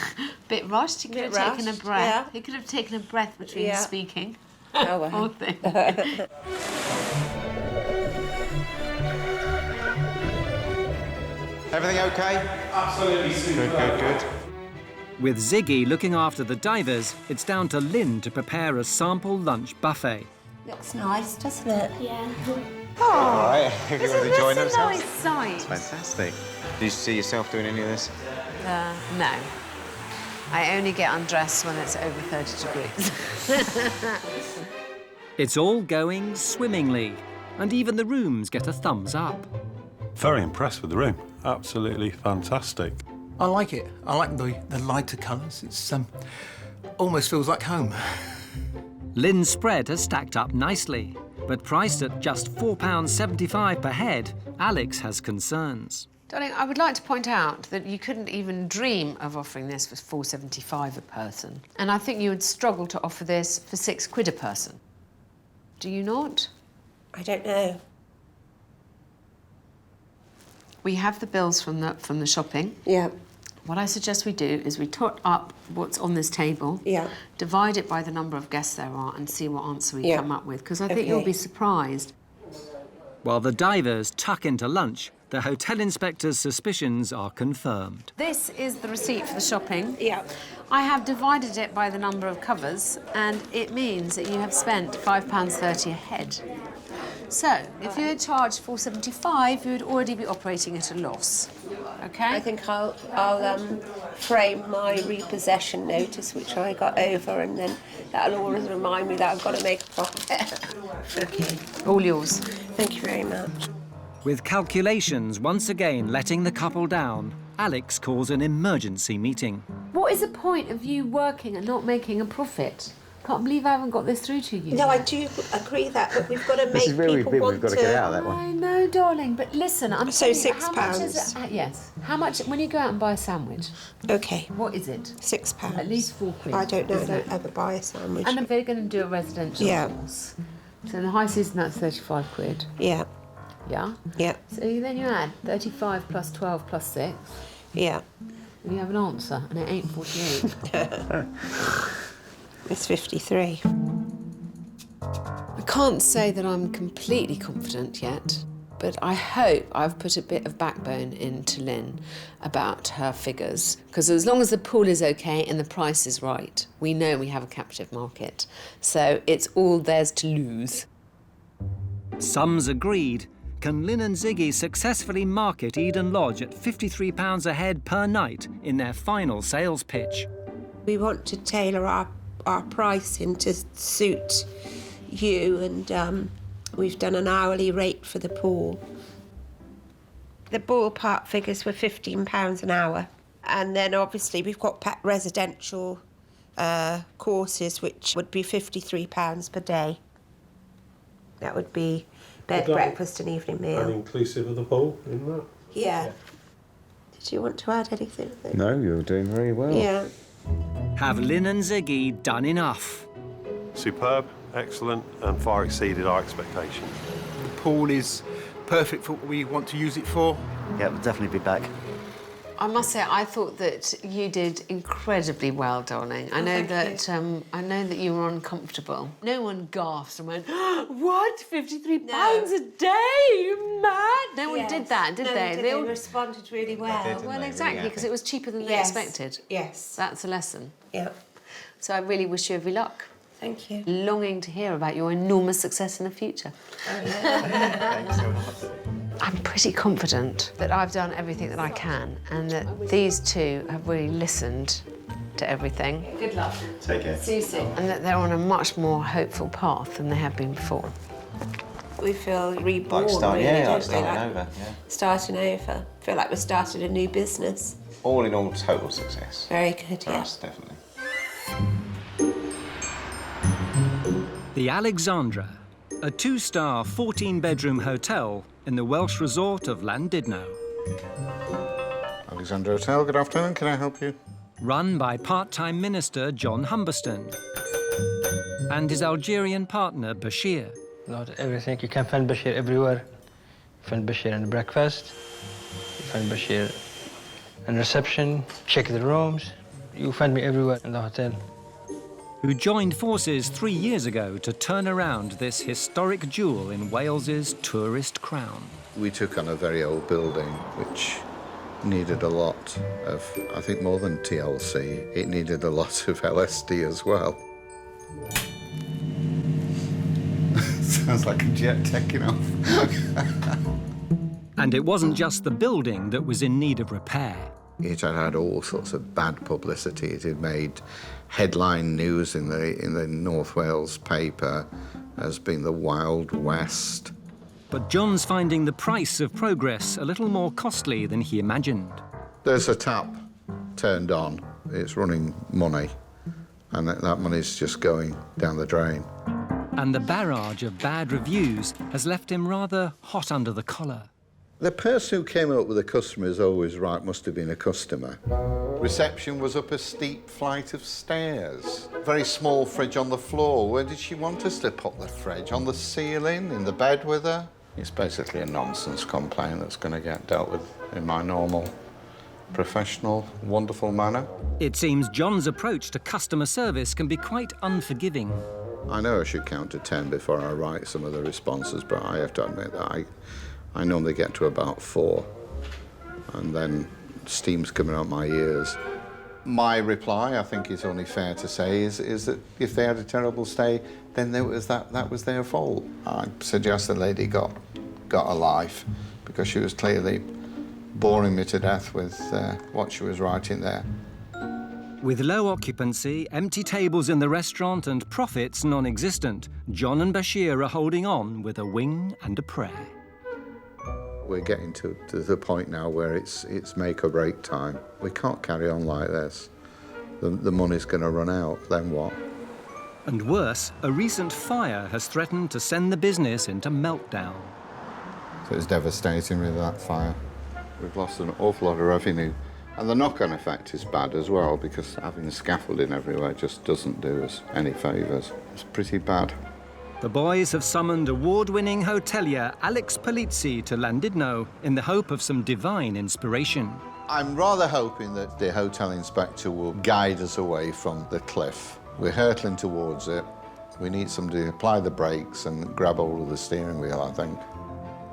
Bit rushed. He could have taken a rushed, breath. yeah. He could have taken a breath between speaking. Oh, well. Poor thing. Everything okay? Absolutely super. Good. With Ziggy looking after the divers, it's down to Lynn to prepare a sample lunch buffet. Looks nice, doesn't it? Yeah. All right, if you want to join This is themselves. a nice sight. It's fantastic. Do you see yourself doing any of this? No. I only get undressed when it's over 30 degrees. It's all going swimmingly, and even the rooms get a thumbs up. Very impressed with the room. Absolutely fantastic. I like it. I like the lighter colours. It's almost feels like home. Lynn's spread has stacked up nicely, but priced at just £4.75 per head, Alex has concerns. Darling, I would like to point out that you couldn't even dream of offering this for £4.75 a person. And I think you would struggle to offer this for £6 a person. Do you not? I don't know. We have the bills from the shopping. Yeah. What I suggest we do is we tot up what's on this table, divide it by the number of guests there are, and see what answer we come up with, because I think you'll be surprised. While the divers tuck into lunch, the hotel inspector's suspicions are confirmed. This is the receipt for the shopping. Yeah. I have divided it by the number of covers, and it means that you have spent £5.30 a head. So, if you had charged £4.75, you would already be operating at a loss. Okay? I think I'll frame my repossession notice, which I got over, and then that'll always remind me that I've got to make a profit. Okay. All yours. Thank you very much. With calculations once again letting the couple down, Alex calls an emergency meeting. What is the point of you working and not making a profit? Can't believe I haven't got this through to you. No, I do agree that, but we've got to make people want to... get out of that one. I know, darling, but listen, I'm So saying £6. how much is it? Yes. How much, when you go out and buy a sandwich? Okay. What is it? £6. At least £4. I don't know, I don't ever buy a sandwich. And if they're going to do a residential house, so in the high season that's £35. Yeah. Yeah? Yeah. So then you add 35 plus 12 plus 6. Yeah. And you have an answer, and it ain't 48. It's 53. I can't say that I'm completely confident yet, but I hope I've put a bit of backbone into Lynn about her figures, because as long as the pool is okay and the price is right, we know we have a captive market. So it's all theirs to lose. Sums agreed. Can Lynn and Ziggy successfully market Eden Lodge at £53 a head per night in their final sales pitch? We want to tailor our pricing to suit you, and we've done an hourly rate for the pool. The ballpark figures were £15 an hour, and then obviously we've got residential courses, which would be £53 per day. That would be bed, breakfast and evening meal. And inclusive of the pool, isn't that? Yeah. Did you want to add anything? No, you're doing very well. Yeah. Have Lynn and Ziggy done enough? Superb, excellent, and far exceeded our expectations. The pool is perfect for what we want to use it for. Yeah, we'll definitely be back. I must say, I thought that you did incredibly well, darling. I know that you were uncomfortable. No one gasped and went, "What? £53 a day? You mad?" No one did that, did they? They all responded really well. Well, exactly, because it was cheaper than they expected. Yes. That's a lesson. Yeah. So I really wish you every luck. Thank you. Longing to hear about your enormous success in the future. Thanks so much. I'm pretty confident that I've done everything that I can, and that these two have really listened to everything. Good luck. Take care. See you soon. And that they're on a much more hopeful path than they have been before. We feel reborn, Like starting, really, yeah, don't like we? starting Like over, yeah. starting over. Feel like we started a new business. All in all, total success. Very good, For yeah. us, definitely. The Alexandra, a 2-star 14-bedroom hotel in the Welsh resort of Llandudno. Alexandra Hotel, good afternoon. Can I help you? Run by part-time minister John Humberston and his Algerian partner Bashir. Not everything. You can find Bashir everywhere. You find Bashir in breakfast. You find Bashir in reception. Check the rooms. You find me everywhere in the hotel. Who joined forces 3 years ago to turn around this historic jewel in Wales's tourist crown. We took on a very old building which needed a lot of, I think more than TLC, it needed a lot of LSD as well. Sounds like a jet taking off. And it wasn't just the building that was in need of repair. It had had all sorts of bad publicity. It had made headline news in the North Wales paper as being the Wild West. But John's finding the price of progress a little more costly than he imagined. There's a tap turned on. It's running money, and that money's just going down the drain. And the barrage of bad reviews has left him rather hot under the collar. The person who came up with the customer is always right, must have been a customer. Reception was up a steep flight of stairs. Very small fridge on the floor. Where did she want us to put the fridge? On the ceiling? In the bed with her? It's basically a nonsense complaint that's going to get dealt with in my normal, professional, wonderful manner. It seems John's approach to customer service can be quite unforgiving. I know I should count to 10 before I write some of the responses, but I have to admit that I normally get to about 4, and then steam's coming out my ears. My reply, I think it's only fair to say, is that if they had a terrible stay, then that was their fault. I suggest the lady got a life because she was clearly boring me to death with what she was writing there. With low occupancy, empty tables in the restaurant and profits non-existent, John and Bashir are holding on with a wing and a prayer. We're getting to the point now where it's make or break time. We can't carry on like this. The money's going to run out, then what? And worse, a recent fire has threatened to send the business into meltdown. So it's devastating with that fire. We've lost an awful lot of revenue. And the knock-on effect is bad as well, because having scaffolding everywhere just doesn't do us any favours. It's pretty bad. The boys have summoned award-winning hotelier Alex Polizzi to Llandudno in the hope of some divine inspiration. I'm rather hoping that the hotel inspector will guide us away from the cliff. We're hurtling towards it. We need somebody to apply the brakes and grab hold of the steering wheel, I think.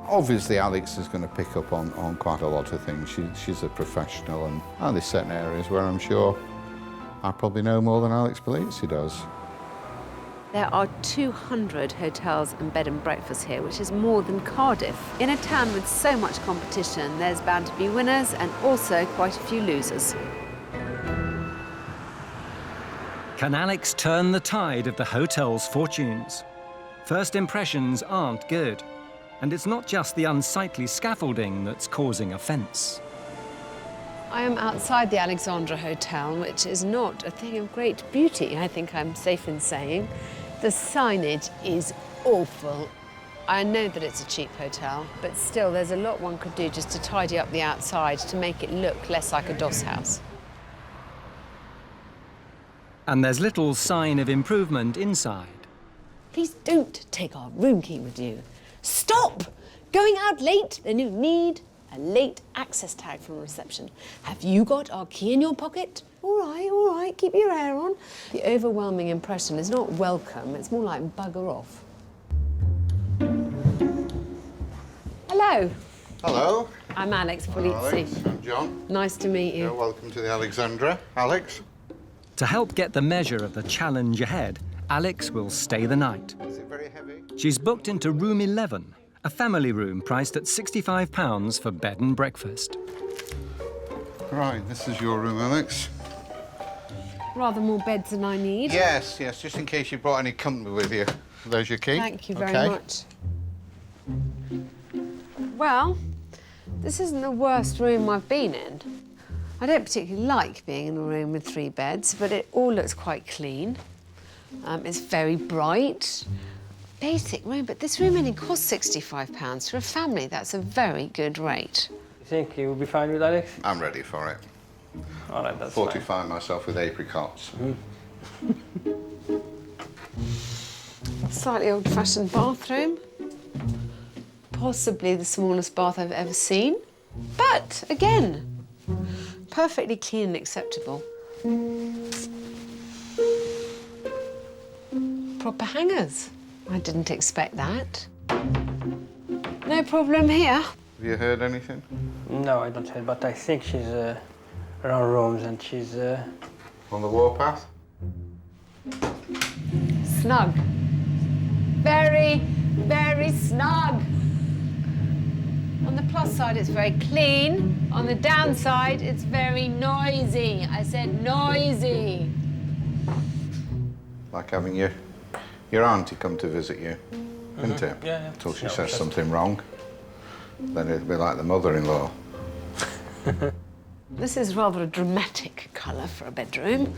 Obviously, Alex is going to pick up on quite a lot of things. She's a professional, and there's certain areas where I'm sure I probably know more than Alex Polizzi does. There are 200 hotels and bed and breakfasts here, which is more than Cardiff. In a town with so much competition, there's bound to be winners and also quite a few losers. Can Alex turn the tide of the hotel's fortunes? First impressions aren't good. And it's not just the unsightly scaffolding that's causing offence. I am outside the Alexandra Hotel, which is not a thing of great beauty, I think I'm safe in saying. The signage is awful. I know that it's a cheap hotel, but still there's a lot one could do just to tidy up the outside to make it look less like a doss house. And there's little sign of improvement inside. Please don't take our room key with you. Stop! Going out late, then you need a late access tag from reception. Have you got our key in your pocket? All right, keep your hair on. The overwhelming impression is not welcome, it's more like bugger off. Hello. Hello. I'm Alex Polizzi. Alex, I'm John. Nice to meet you. You're welcome to the Alexandra. Alex. To help get the measure of the challenge ahead, Alex will stay the night. Is it very heavy? She's booked into room 11, a family room priced at £65 for bed and breakfast. Right, this is your room, Alex. Rather more beds than I need. Yes, just in case you brought any company with you. There's your key. Thank you very much. Well, this isn't the worst room I've been in. I don't particularly like being in a room with 3 beds, but it all looks quite clean. It's very bright. Basic room, but this room only costs £65 for a family. That's a very good rate. You think you will be fine with Alex? I'm ready for it. All right, that's Fortify myself with apricots. Slightly old-fashioned bathroom. Possibly the smallest bath I've ever seen. But, again, perfectly clean and acceptable. Proper hangers. I didn't expect that. No problem here. Have you heard anything? No, I don't hear, but I think she's around rooms and she's... On the warpath? Snug. Very, very snug. On the plus side, it's very clean. On the downside, it's very noisy. I said noisy. Like having your auntie come to visit you, isn't it? Yeah. Until she says something wrong. Then it'd be like the mother-in-law. This is rather a dramatic colour for a bedroom.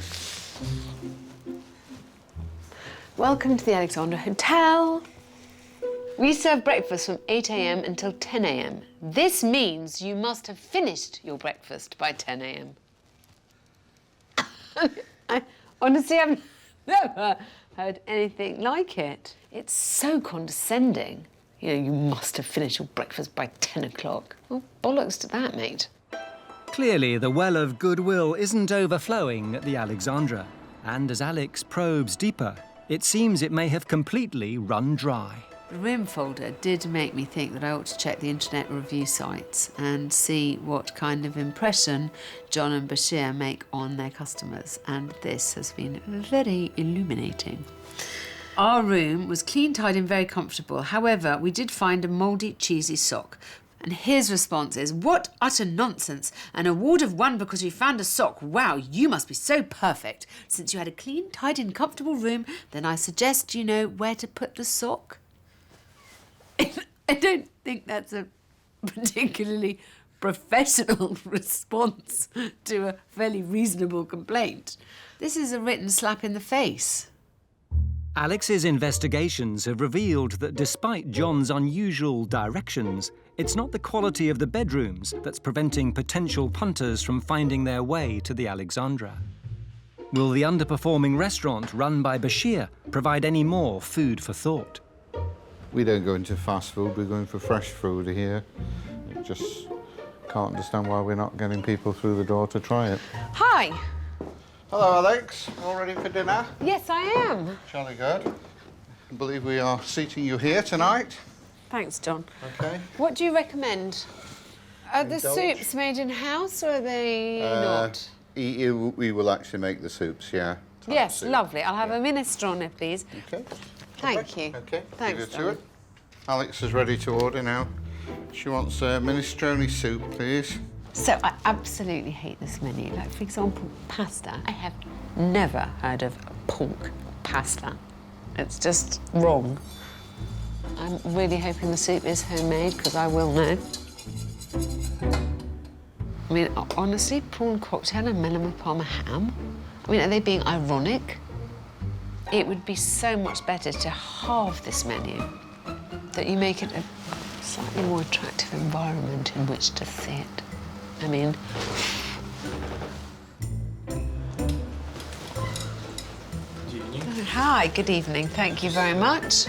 Welcome to the Alexandra Hotel. We serve breakfast from 8 a.m. until 10 a.m. This means you must have finished your breakfast by 10 a.m. I honestly have never heard anything like it. It's so condescending. You know, you must have finished your breakfast by 10 o'clock. Well, bollocks to that, mate. Clearly, the well of goodwill isn't overflowing at the Alexandra. And as Alex probes deeper, it seems it may have completely run dry. The room folder did make me think that I ought to check the internet review sites and see what kind of impression John and Bashir make on their customers. And this has been very illuminating. Our room was clean, tidy and very comfortable. However, we did find a mouldy, cheesy sock. And his response is, "What utter nonsense! An award of 1 because you found a sock. Wow, you must be so perfect. Since you had a clean, tidy and comfortable room, then I suggest you know where to put the sock." I don't think that's a particularly professional response to a fairly reasonable complaint. This is a written slap in the face. Alex's investigations have revealed that despite John's unusual directions, it's not the quality of the bedrooms that's preventing potential punters from finding their way to the Alexandra. Will the underperforming restaurant run by Bashir provide any more food for thought? We don't go into fast food, we're going for fresh food here. Just can't understand why we're not getting people through the door to try it. Hi. Hello, Alex. All ready for dinner? Yes, I am. Jolly good. I believe we are seating you here tonight. Thanks, John. OK. What do you recommend? Are the Indulge. soups made in-house or are they not? We will actually make the soups, yeah. Yes, soup. lovely. I'll have a minestrone, please. OK. Thank you. OK. Thanks, Leave it to John. it. Alex is ready to order now. She wants minestrone soup, please. So I absolutely hate this menu. Like, for example, pasta. I have never heard of pork pasta. It's just wrong. I'm really hoping the soup is homemade, because I will know. I mean, honestly, prawn cocktail and melon with parma ham? I mean, are they being ironic? It would be so much better to halve this menu, that you make it a slightly more attractive environment in which to sit. I mean... Hi, good evening. Thank you very much.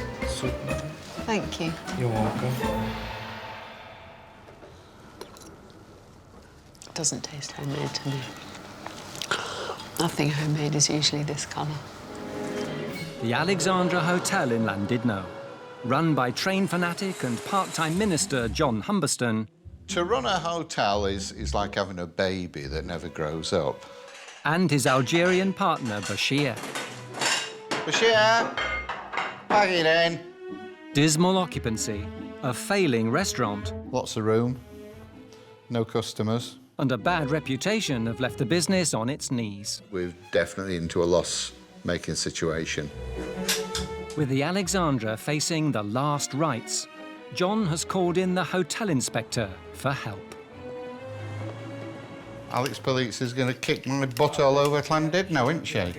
Thank you. You're welcome. It doesn't taste homemade to me. Nothing homemade is usually this colour. The Alexandra Hotel in Llandudno, run by train fanatic and part-time minister John Humberston. To run a hotel is like having a baby that never grows up. And his Algerian partner, Bashir. Bashir, pack it in. Dismal occupancy, a failing restaurant. Lots of room, no customers. And a bad reputation have left the business on its knees. We're definitely into a loss-making situation. With the Alexandra facing the last rites, John has called in the hotel inspector for help. Alex Polizzi is going to kick my butt all over Llandudno, isn't she?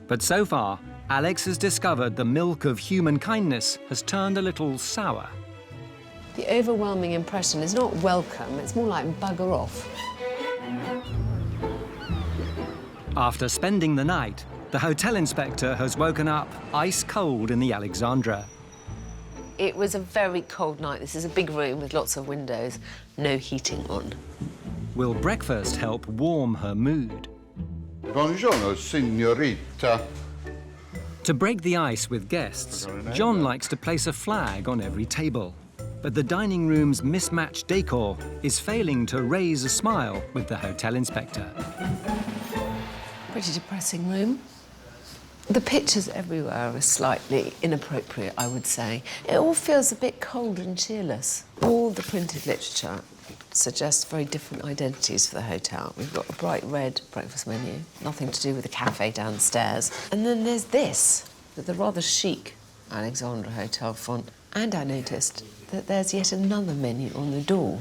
But so far, Alex has discovered the milk of human kindness has turned a little sour. The overwhelming impression is not welcome, it's more like bugger off. After spending the night, the hotel inspector has woken up ice cold in the Alexandra. It was a very cold night. This is a big room with lots of windows, no heating on. Will breakfast help warm her mood? Buongiorno, signorita. To break the ice with guests, John likes to place a flag on every table. But the dining room's mismatched decor is failing to raise a smile with the hotel inspector. Pretty depressing room. The pictures everywhere are slightly inappropriate, I would say. It all feels a bit cold and cheerless. All the printed literature suggests very different identities for the hotel. We've got a bright red breakfast menu, nothing to do with the cafe downstairs. And then there's this, with the rather chic Alexandra Hotel font. And I noticed that there's yet another menu on the door.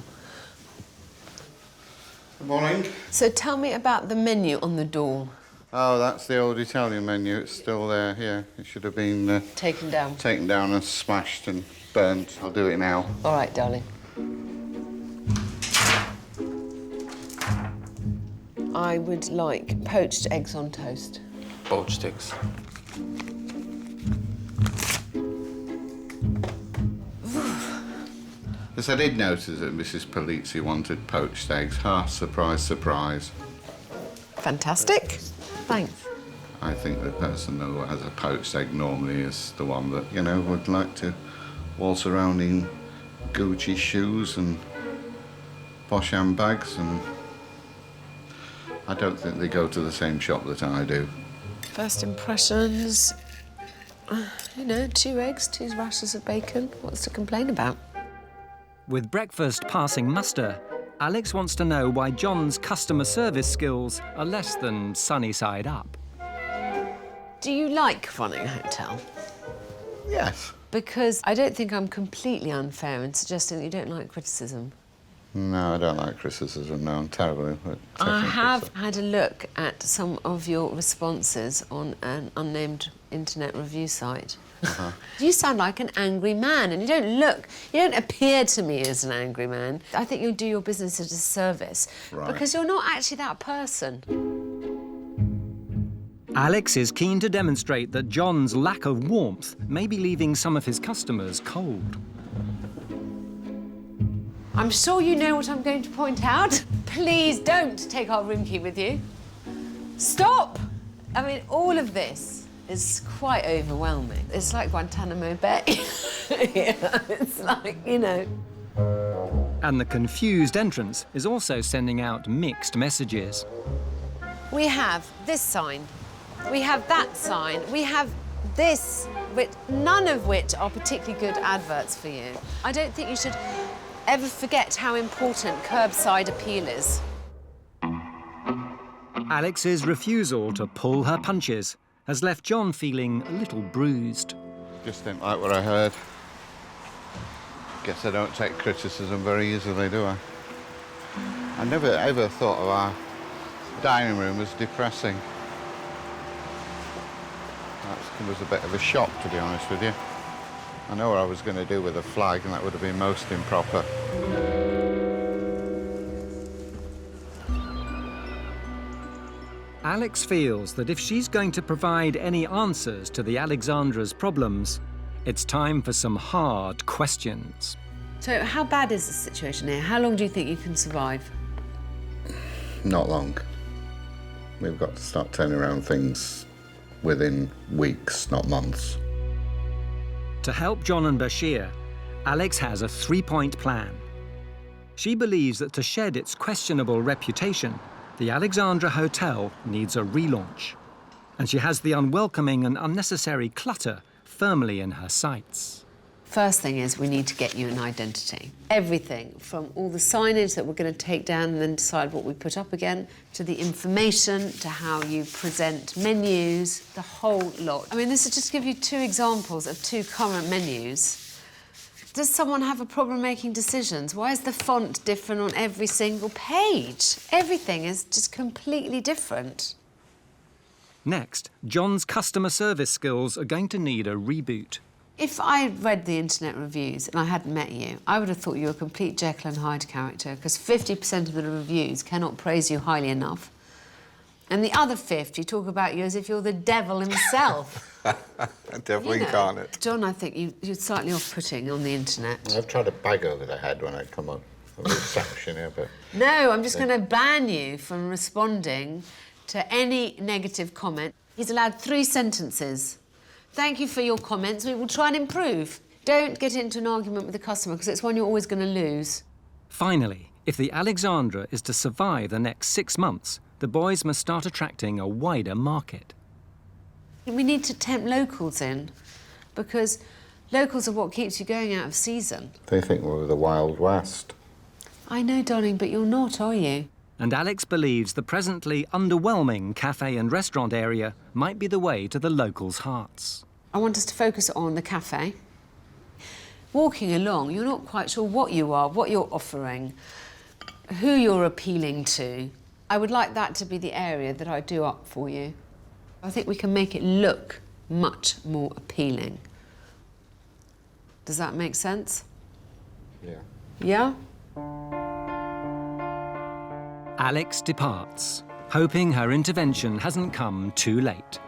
Good morning. So tell me about the menu on the door. Oh, that's the old Italian menu. It's still there, yeah. It should have been... Taken down. Taken down and smashed and burnt. I'll do it now. All right, darling. I would like poached eggs on toast. Poached eggs. Yes, I did notice that Mrs. Polizzi wanted poached eggs. Ha, surprise, surprise. Fantastic. Thanks. I think the person who has a poached egg normally is the one that, you know, would like to waltz around in Gucci shoes and posh handbags, and I don't think they go to the same shop that I do. First impressions, you know, 2 eggs, 2 rashers of bacon. What's to complain about? With breakfast passing muster, Alex wants to know why John's customer service skills are less than sunny side up. Do you like running a hotel? Yes. Because I don't think I'm completely unfair in suggesting that you don't like criticism. No, I don't like criticism. No, I'm terrible. I have had a look at some of your responses on an unnamed internet review site. You sound like an angry man, and you don't appear to me as an angry man. I think you'll do your business a disservice, because you're not actually that person. Alex is keen to demonstrate that John's lack of warmth may be leaving some of his customers cold. I'm sure you know what I'm going to point out. Please don't take our room key with you. Stop! I mean, all of this is quite overwhelming. It's like Guantanamo Bay. It's like, you know. And the confused entrance is also sending out mixed messages. We have this sign. We have that sign. We have this, none of which are particularly good adverts for you. I don't think you should ever forget how important curbside appeal is. Alex's refusal to pull her punches has left John feeling a little bruised. Just didn't like what I heard. Guess I don't take criticism very easily, do I? I never ever thought of our dining room as depressing. That was a bit of a shock, to be honest with you. I know what I was going to do with a flag, and that would have been most improper. Alex feels that if she's going to provide any answers to the Alexandra's problems, it's time for some hard questions. So how bad is the situation here? How long do you think you can survive? Not long. We've got to start turning around things within weeks, not months. To help John and Bashir, Alex has a 3-point plan. She believes that to shed its questionable reputation, the Alexandra Hotel needs a relaunch. And she has the unwelcoming and unnecessary clutter firmly in her sights. First thing is we need to get you an identity. Everything from all the signage that we're going to take down and then decide what we put up again, to the information, to how you present menus, the whole lot. I mean, this is just to give you 2 examples of 2 current menus. Does someone have a problem making decisions? Why is the font different on every single page? Everything is just completely different. Next, John's customer service skills are going to need a reboot. If I read the internet reviews and I hadn't met you, I would have thought you were a complete Jekyll and Hyde character, because 50% of the reviews cannot praise you highly enough. And the other 50 talk about you as if you're the devil himself. Devil incarnate. John, I think you're slightly off-putting on the internet. I've tried a bag over the head when I come on a reception here, but... No, I'm just going to ban you from responding to any negative comment. He's allowed 3 sentences. Thank you for your comments. We will try and improve. Don't get into an argument with the customer, because it's one you're always going to lose. Finally, if the Alexandra is to survive the next 6 months, the boys must start attracting a wider market. We need to tempt locals in, because locals are what keeps you going out of season. They think we're the Wild West. I know, darling, but you're not, are you? And Alex believes the presently underwhelming cafe and restaurant area might be the way to the locals' hearts. I want us to focus on the cafe. Walking along, you're not quite sure what you are, what you're offering, who you're appealing to. I would like that to be the area that I do up for you. I think we can make it look much more appealing. Does that make sense? Yeah. Yeah? Alex departs, hoping her intervention hasn't come too late.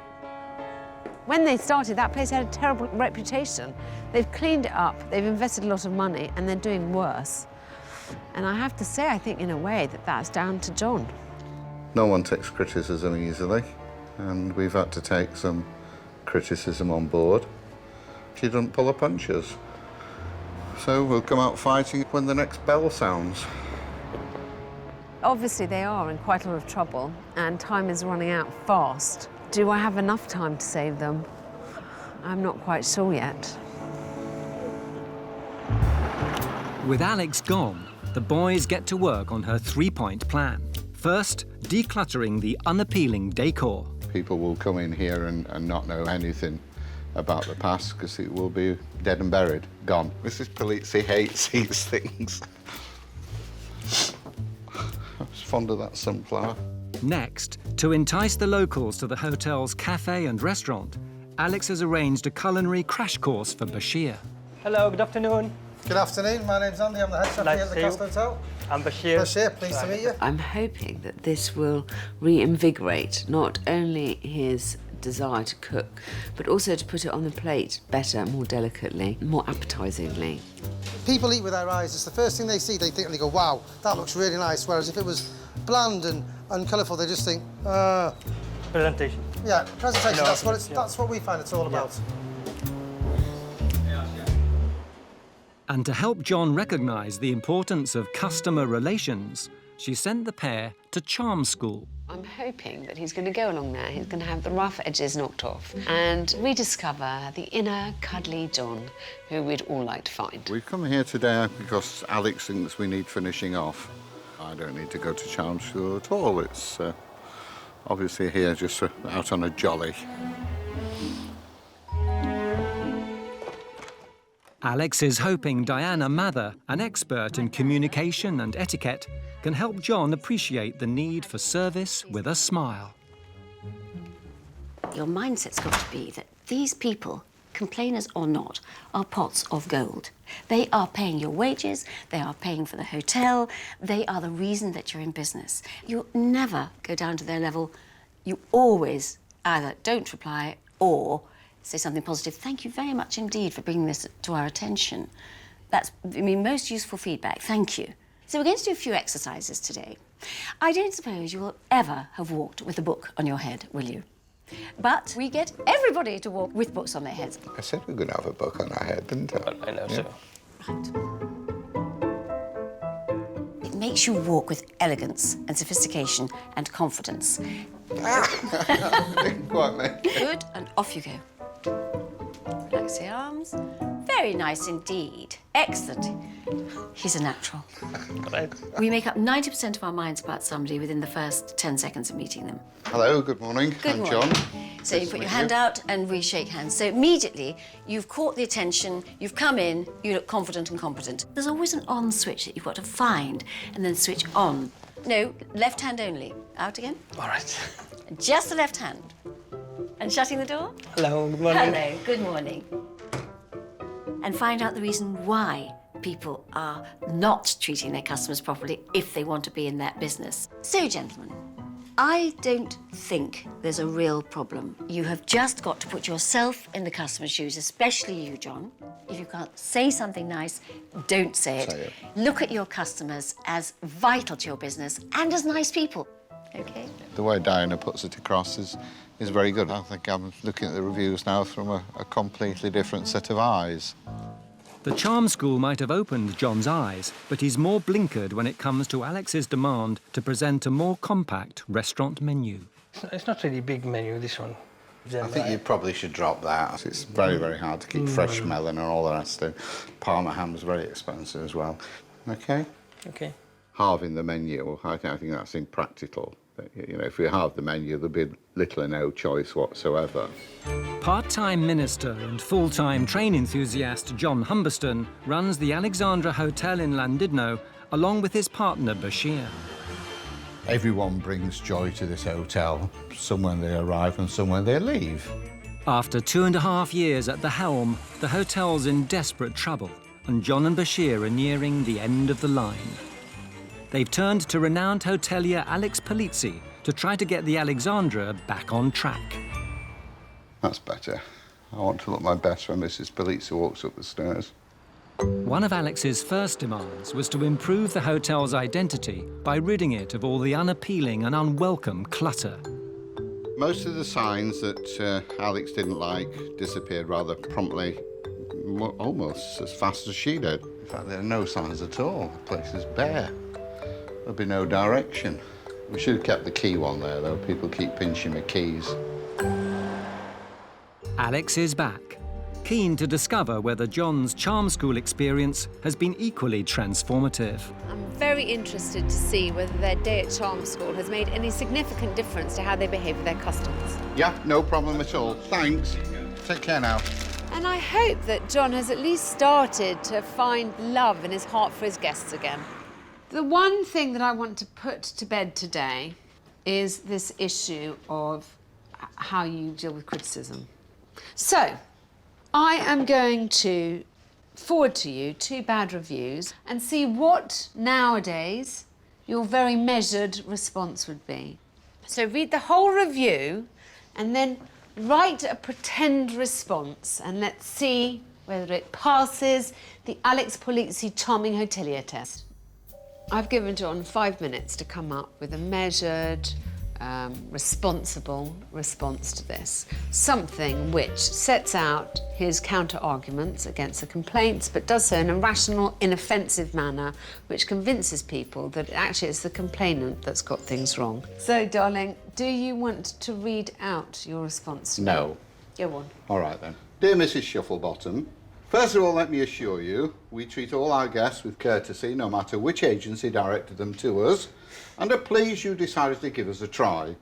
When they started, that place had a terrible reputation. They've cleaned it up, they've invested a lot of money, and they're doing worse. And I have to say, I think in a way that that's down to John. No one takes criticism easily, and we've had to take some criticism on board. She doesn't pull her punches. So we'll come out fighting when the next bell sounds. Obviously, they are in quite a lot of trouble, and time is running out fast. Do I have enough time to save them? I'm not quite sure yet. With Alex gone, the boys get to work on her three-point plan. First, decluttering the unappealing decor. People will come in here and not know anything about the past because it will be dead and buried, gone. Mrs. Polizzi hates these things. I was fond of that sunflower. Next, to entice the locals to the hotel's cafe and restaurant, Alex has arranged a culinary crash course for Bashir. Hello, good afternoon. Good afternoon, my name's Andy, I'm the head chef here at the Castle Hotel. I'm Bashir. Bashir, pleased to meet you. I'm hoping that this will reinvigorate not only his desire to cook, but also to put it on the plate better, more delicately, more appetisingly. People eat with their eyes. It's the first thing they see, they think and they go, wow, that looks really nice. Whereas if it was bland and uncolourful, they just think, Presentation. Yeah, presentation, No, that's what we find it's all about. And to help John recognise the importance of customer relations, she sent the pair to charm school. I'm hoping that he's going to go along there, he's going to have the rough edges knocked off and rediscover the inner, cuddly John who we'd all like to find. We've come here today because Alex thinks we need finishing off. I don't need to go to charm school at all. It's obviously here just out on a jolly. Alex is hoping Diana Mather, an expert in communication and etiquette, can help John appreciate the need for service with a smile. Your mindset's got to be that these people, complainers or not, are pots of gold. They are paying your wages, they are paying for the hotel, they are the reason that you're in business. You never go down to their level. You always either don't reply or say something positive. Thank you very much indeed for bringing this to our attention. That's, most useful feedback. Thank you. So we're going to do a few exercises today. I don't suppose you will ever have walked with a book on your head, will you? But we get everybody to walk with books on their heads. I said we're going to have a book on our head, didn't I? I know so. Right. It makes you walk with elegance and sophistication and confidence. Didn't quite make it. Good, and off you go. Relax the arms. Very nice indeed. Excellent. He's a natural. Right. We make up 90% of our minds about somebody within the first 10 seconds of meeting them. Hello, good morning. Good I'm morning. John. So you put your hand out and we shake hands. So immediately you've caught the attention, you've come in, you look confident and competent. There's always an on switch that you've got to find and then switch on. No, left hand only. Out again. All right. Just the left hand. And shutting the door. Hello, good morning. Hello, good morning. And find out the reason why people are not treating their customers properly if they want to be in that business. So, gentlemen, I don't think there's a real problem. You have just got to put yourself in the customer's shoes, especially you, John. If you can't say something nice, don't say it. Say it. Look at your customers as vital to your business and as nice people, OK? The way Diana puts it across is very good. I think I'm looking at the reviews now from a completely different set of eyes. The charm school might have opened John's eyes, but he's more blinkered when it comes to Alex's demand to present a more compact restaurant menu. It's not really a big menu, this one. I think you probably should drop that. It's very, very hard to keep fresh melon and all the rest of it. Parma ham's very expensive as well. OK? OK. Halving the menu, I think that's impractical. You know, if we halve the menu, there'll be little or no choice whatsoever. Part-time minister and full-time train enthusiast John Humberston runs the Alexandra Hotel in Llandudno, along with his partner Bashir. Everyone brings joy to this hotel, some when they arrive and some when they leave. After 2.5 years at the helm, the hotel's in desperate trouble, and John and Bashir are nearing the end of the line. They've turned to renowned hotelier Alex Polizzi to try to get the Alexandra back on track. That's better. I want to look my best when Mrs. Polizzi walks up the stairs. One of Alex's first demands was to improve the hotel's identity by ridding it of all the unappealing and unwelcome clutter. Most of the signs that Alex didn't like disappeared rather promptly, almost as fast as she did. In fact, there are no signs at all. The place is bare. There'll be no direction. We should have kept the key one there, though. People keep pinching the keys. Alex is back, keen to discover whether John's charm school experience has been equally transformative. I'm very interested to see whether their day at charm school has made any significant difference to how they behave with their customers. Yeah, no problem at all. Thanks. Take care now. And I hope that John has at least started to find love in his heart for his guests again. The one thing that I want to put to bed today is this issue of how you deal with criticism. So, I am going to forward to you 2 bad reviews and see what, nowadays, your very measured response would be. So read the whole review and then write a pretend response and let's see whether it passes the Alex Polizzi Charming Hotelier test. I've given John 5 minutes to come up with a measured, responsible response to this. Something which sets out his counter-arguments against the complaints, but does so in a rational, inoffensive manner, which convinces people that actually it's the complainant that's got things wrong. So, darling, do you want to read out your response to No. me? Go on. All right, then. Dear Mrs. Shufflebottom, first of all, let me assure you, we treat all our guests with courtesy, no matter which agency directed them to us, and are pleased you decided to give us a try.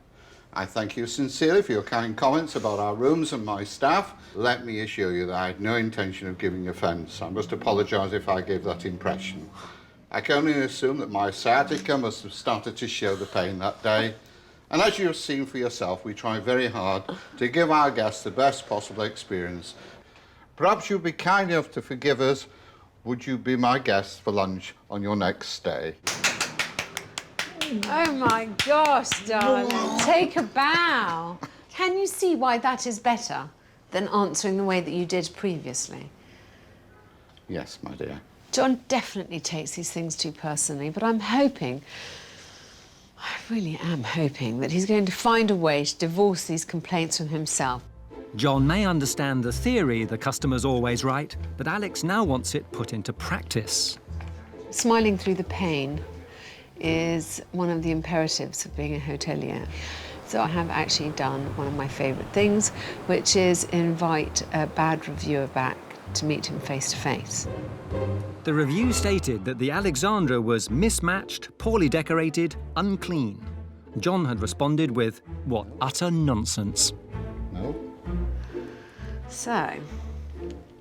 I thank you sincerely for your kind comments about our rooms and my staff. Let me assure you that I had no intention of giving offence. I must apologise if I gave that impression. I can only assume that my sciatica must have started to show the pain that day. And as you have seen for yourself, we try very hard to give our guests the best possible experience. Perhaps you'd be kind enough to forgive us. Would you be my guest for lunch on your next stay? Oh my gosh, darling. Take a bow. Can you see why that is better than answering the way that you did previously? Yes, my dear. John definitely takes these things too personally, but I'm hoping, I really am hoping, that he's going to find a way to divorce these complaints from himself. John may understand the theory, the customer's always right, but Alex now wants it put into practice. Smiling through the pain is one of the imperatives of being a hotelier. So I have actually done one of my favourite things, which is invite a bad reviewer back to meet him face to face. The review stated that the Alexandra was mismatched, poorly decorated, unclean. John had responded with, what utter nonsense. No. So,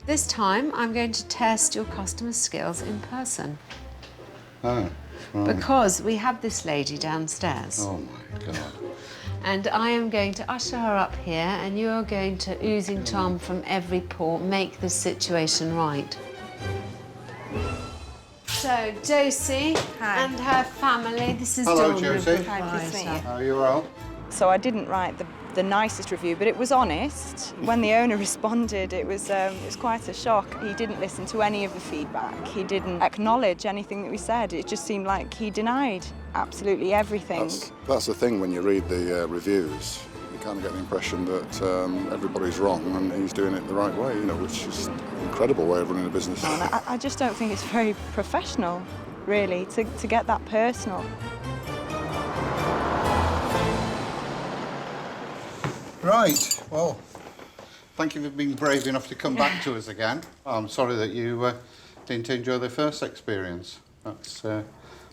this time I'm going to test your customer skills in person. Oh, right. Because we have this lady downstairs. Oh, my God. And I am going to usher her up here, and you're going to, oozing charm from every pore, make the situation right. So, Josie and her family, this is Hello, Dawn. Josie. Hi, nice to meet you. Are you well? So I didn't write the nicest review, but it was honest. When the owner responded, it was quite a shock. He didn't listen to any of the feedback. He didn't acknowledge anything that we said. It just seemed like he denied absolutely everything. That's the thing when you read the reviews. You kind of get the impression that everybody's wrong and he's doing it the right way, you know, which is an incredible way of running a business. And I just don't think it's very professional, really, to get that personal. Right, well, thank you for being brave enough to come back to us again. I'm sorry that you didn't enjoy the first experience. That's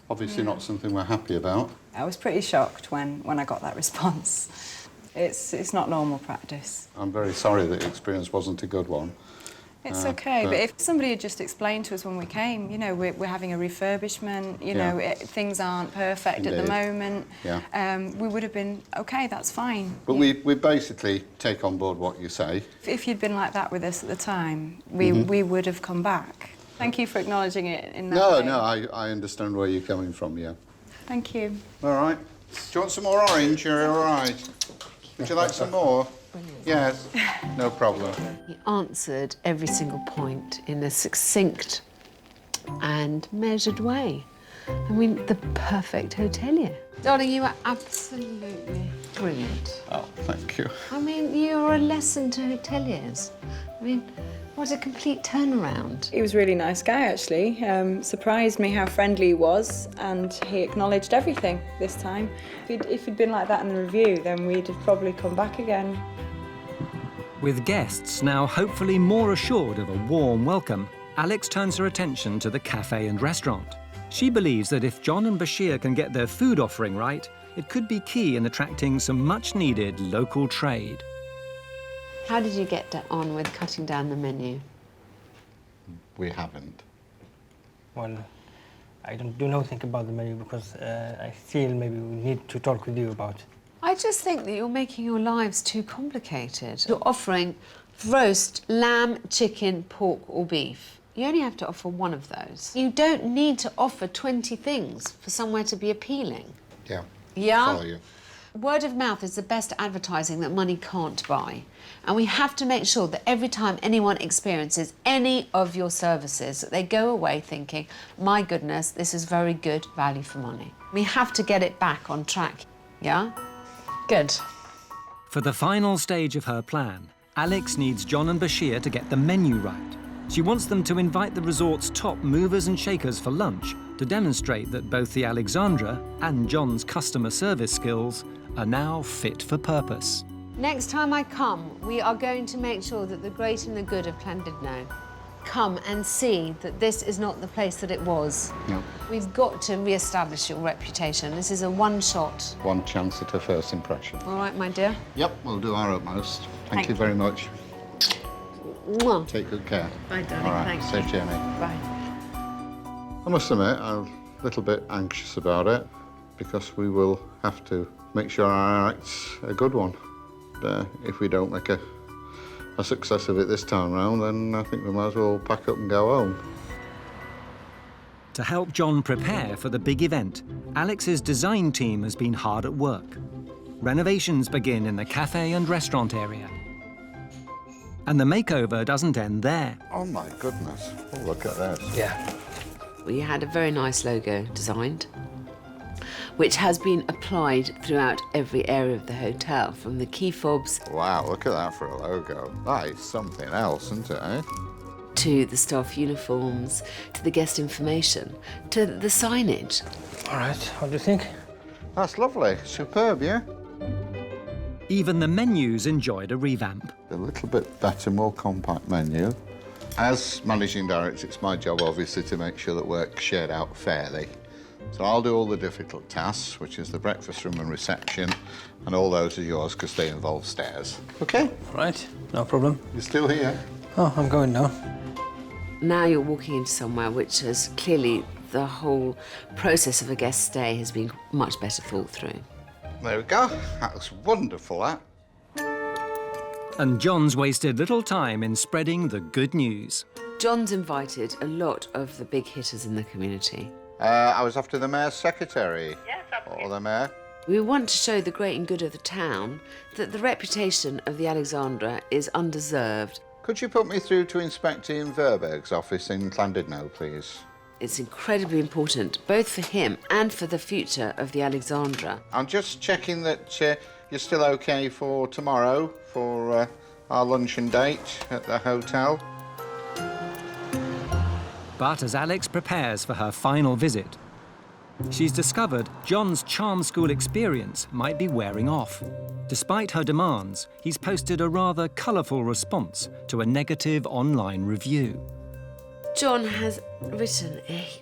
obviously not something we're happy about. I was pretty shocked when I got that response. It's not normal practice. I'm very sorry that the experience wasn't a good one. It's okay, but if somebody had just explained to us when we came, you know, we're having a refurbishment, you know, things aren't perfect at the moment, we would have been, okay, that's fine. But we basically take on board what you say. If you'd been like that with us at the time, we would have come back. Thank you for acknowledging it in that way. No, I understand where you're coming from, yeah. Thank you. All right. Do you want some more orange? You're all right. Would you like some more? brilliant. Yes, no problem. He answered every single point in a succinct and measured way. I mean, the perfect hotelier. Darling, you are absolutely brilliant. Oh, thank you. I mean, you're a lesson to hoteliers. I mean, what a complete turnaround. He was a really nice guy, actually. Surprised me how friendly he was, and he acknowledged everything this time. If he'd been like that in the review, then we'd have probably come back again. With guests now hopefully more assured of a warm welcome, Alex turns her attention to the cafe and restaurant. She believes that if John and Bashir can get their food offering right, it could be key in attracting some much-needed local trade. How did you get on with cutting down the menu? We haven't. Well, I don't do nothing about the menu because I feel maybe we need to talk with you about. I just think that you're making your lives too complicated. You're offering roast, lamb, chicken, pork or beef. You only have to offer one of those. You don't need to offer 20 things for somewhere to be appealing. Yeah. Yeah? Follow you. Word of mouth is the best advertising that money can't buy. And we have to make sure that every time anyone experiences any of your services, that they go away thinking, my goodness, this is very good value for money. We have to get it back on track, yeah? Good. For the final stage of her plan, Alex needs John and Bashir to get the menu right. She wants them to invite the resort's top movers and shakers for lunch to demonstrate that both the Alexandra and John's customer service skills are now fit for purpose. Next time I come, we are going to make sure that the great and the good of Llandudno come and see that this is not the place that it was. No. We've got to re-establish your reputation. This is a one-shot. One chance at a first impression. All right, my dear? Yep, we'll do our utmost. Thank you very much. Mwah. Take good care. Bye, darling. All right, Thank safe you. journey. Bye. I must admit, I'm a little bit anxious about it because we will have to make sure our act's a good one. If we don't make a success of it this time round, then I think we might as well pack up and go home. To help John prepare for the big event, Alex's design team has been hard at work. Renovations begin in the cafe and restaurant area. And the makeover doesn't end there. Oh my goodness, oh, look at this. Yeah. We had a very nice logo designed, which has been applied throughout every area of the hotel, from the key fobs. Wow, look at that for a logo. That is something else, isn't it, eh? To the staff uniforms, to the guest information, to the signage. All right, what do you think? That's lovely, superb, yeah? Even the menus enjoyed a revamp. A little bit better, more compact menu. As managing director, it's my job, obviously, to make sure that work's shared out fairly. So I'll do all the difficult tasks, which is the breakfast room and reception, and all those are yours because they involve stairs. OK? All right, no problem. You're still here? Oh, I'm going now. Now you're walking into somewhere which has clearly, the whole process of a guest stay has been much better thought through. There we go. That was wonderful, that. And John's wasted little time in spreading the good news. John's invited a lot of the big hitters in the community. I was after the mayor's secretary. Yes, Or the mayor. We want to show the great and good of the town that the reputation of the Alexandra is undeserved. Could you put me through to Inspector Ian Verberg's office in Llandudno, please? It's incredibly important, both for him and for the future of the Alexandra. I'm just checking that you're still OK for tomorrow for our luncheon date at the hotel. But as Alex prepares for her final visit, she's discovered John's charm school experience might be wearing off. Despite her demands, he's posted a rather colourful response to a negative online review. John has written a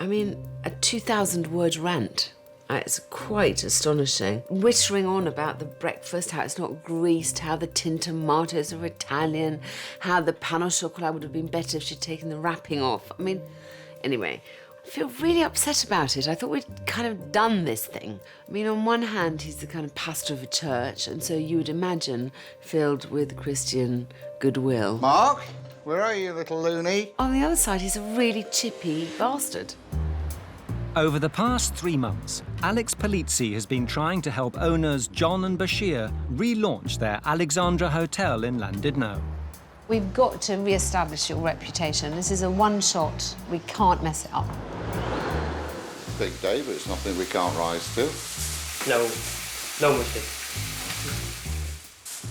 2,000-word rant. It's quite astonishing. Wittering on about the breakfast, how it's not greased, how the tin tomatoes are Italian, how the pan au chocolat would have been better if she'd taken the wrapping off. Anyway, I feel really upset about it. I thought we'd kind of done this thing. On one hand, he's the kind of pastor of a church, and so you would imagine filled with Christian goodwill. Mark, where are you, little loony? On the other side, he's a really chippy bastard. Over the past 3 months, Alex Polizzi has been trying to help owners John and Bashir relaunch their Alexandra Hotel in Llandudno. We've got to re-establish your reputation. This is a one-shot. We can't mess it up. Big day, but it's nothing we can't rise to. No mistake.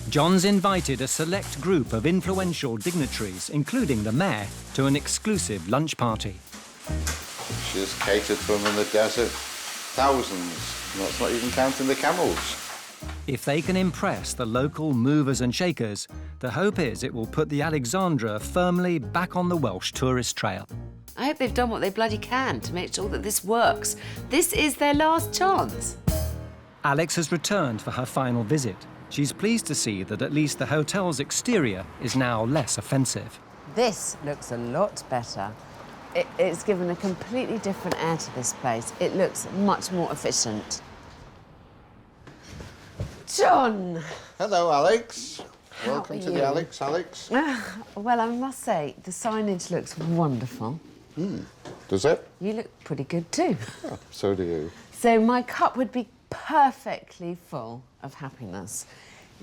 John's invited a select group of influential dignitaries, including the mayor, to an exclusive lunch party. She's catered for them in the desert. Thousands. And that's not even counting the camels. If they can impress the local movers and shakers, the hope is it will put the Alexandra firmly back on the Welsh tourist trail. I hope they've done what they bloody can to make sure that this works. This is their last chance. Alex has returned for her final visit. She's pleased to see that at least the hotel's exterior is now less offensive. This looks a lot better. It's given a completely different air to this place. It looks much more efficient. John! Hello, Alex. Welcome to you? the Alex. Well, I must say, the signage looks wonderful. Does it? You look pretty good too. Oh, so do you. So my cup would be perfectly full of happiness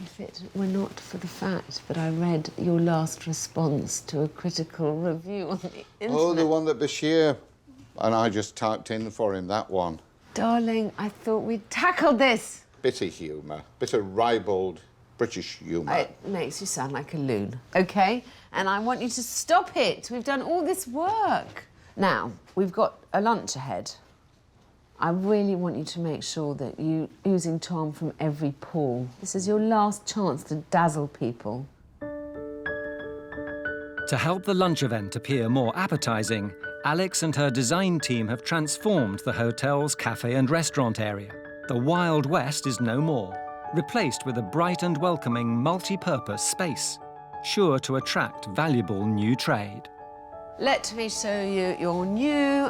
if it were not for the fact that I read your last response to a critical review on the internet. Oh, the one that Bashir and I just typed in for him, that one. Darling, I thought we'd tackled this. Bit of humour, bit of ribald British humour. It makes you sound like a loon, OK? And I want you to stop it. We've done all this work. Now, we've got a lunch ahead. I really want you to make sure that you're using charm from every pore. This is your last chance to dazzle people. To help the lunch event appear more appetising, Alex and her design team have transformed the hotel's cafe and restaurant area. The Wild West is no more, replaced with a bright and welcoming multi-purpose space, sure to attract valuable new trade. Let me show you your new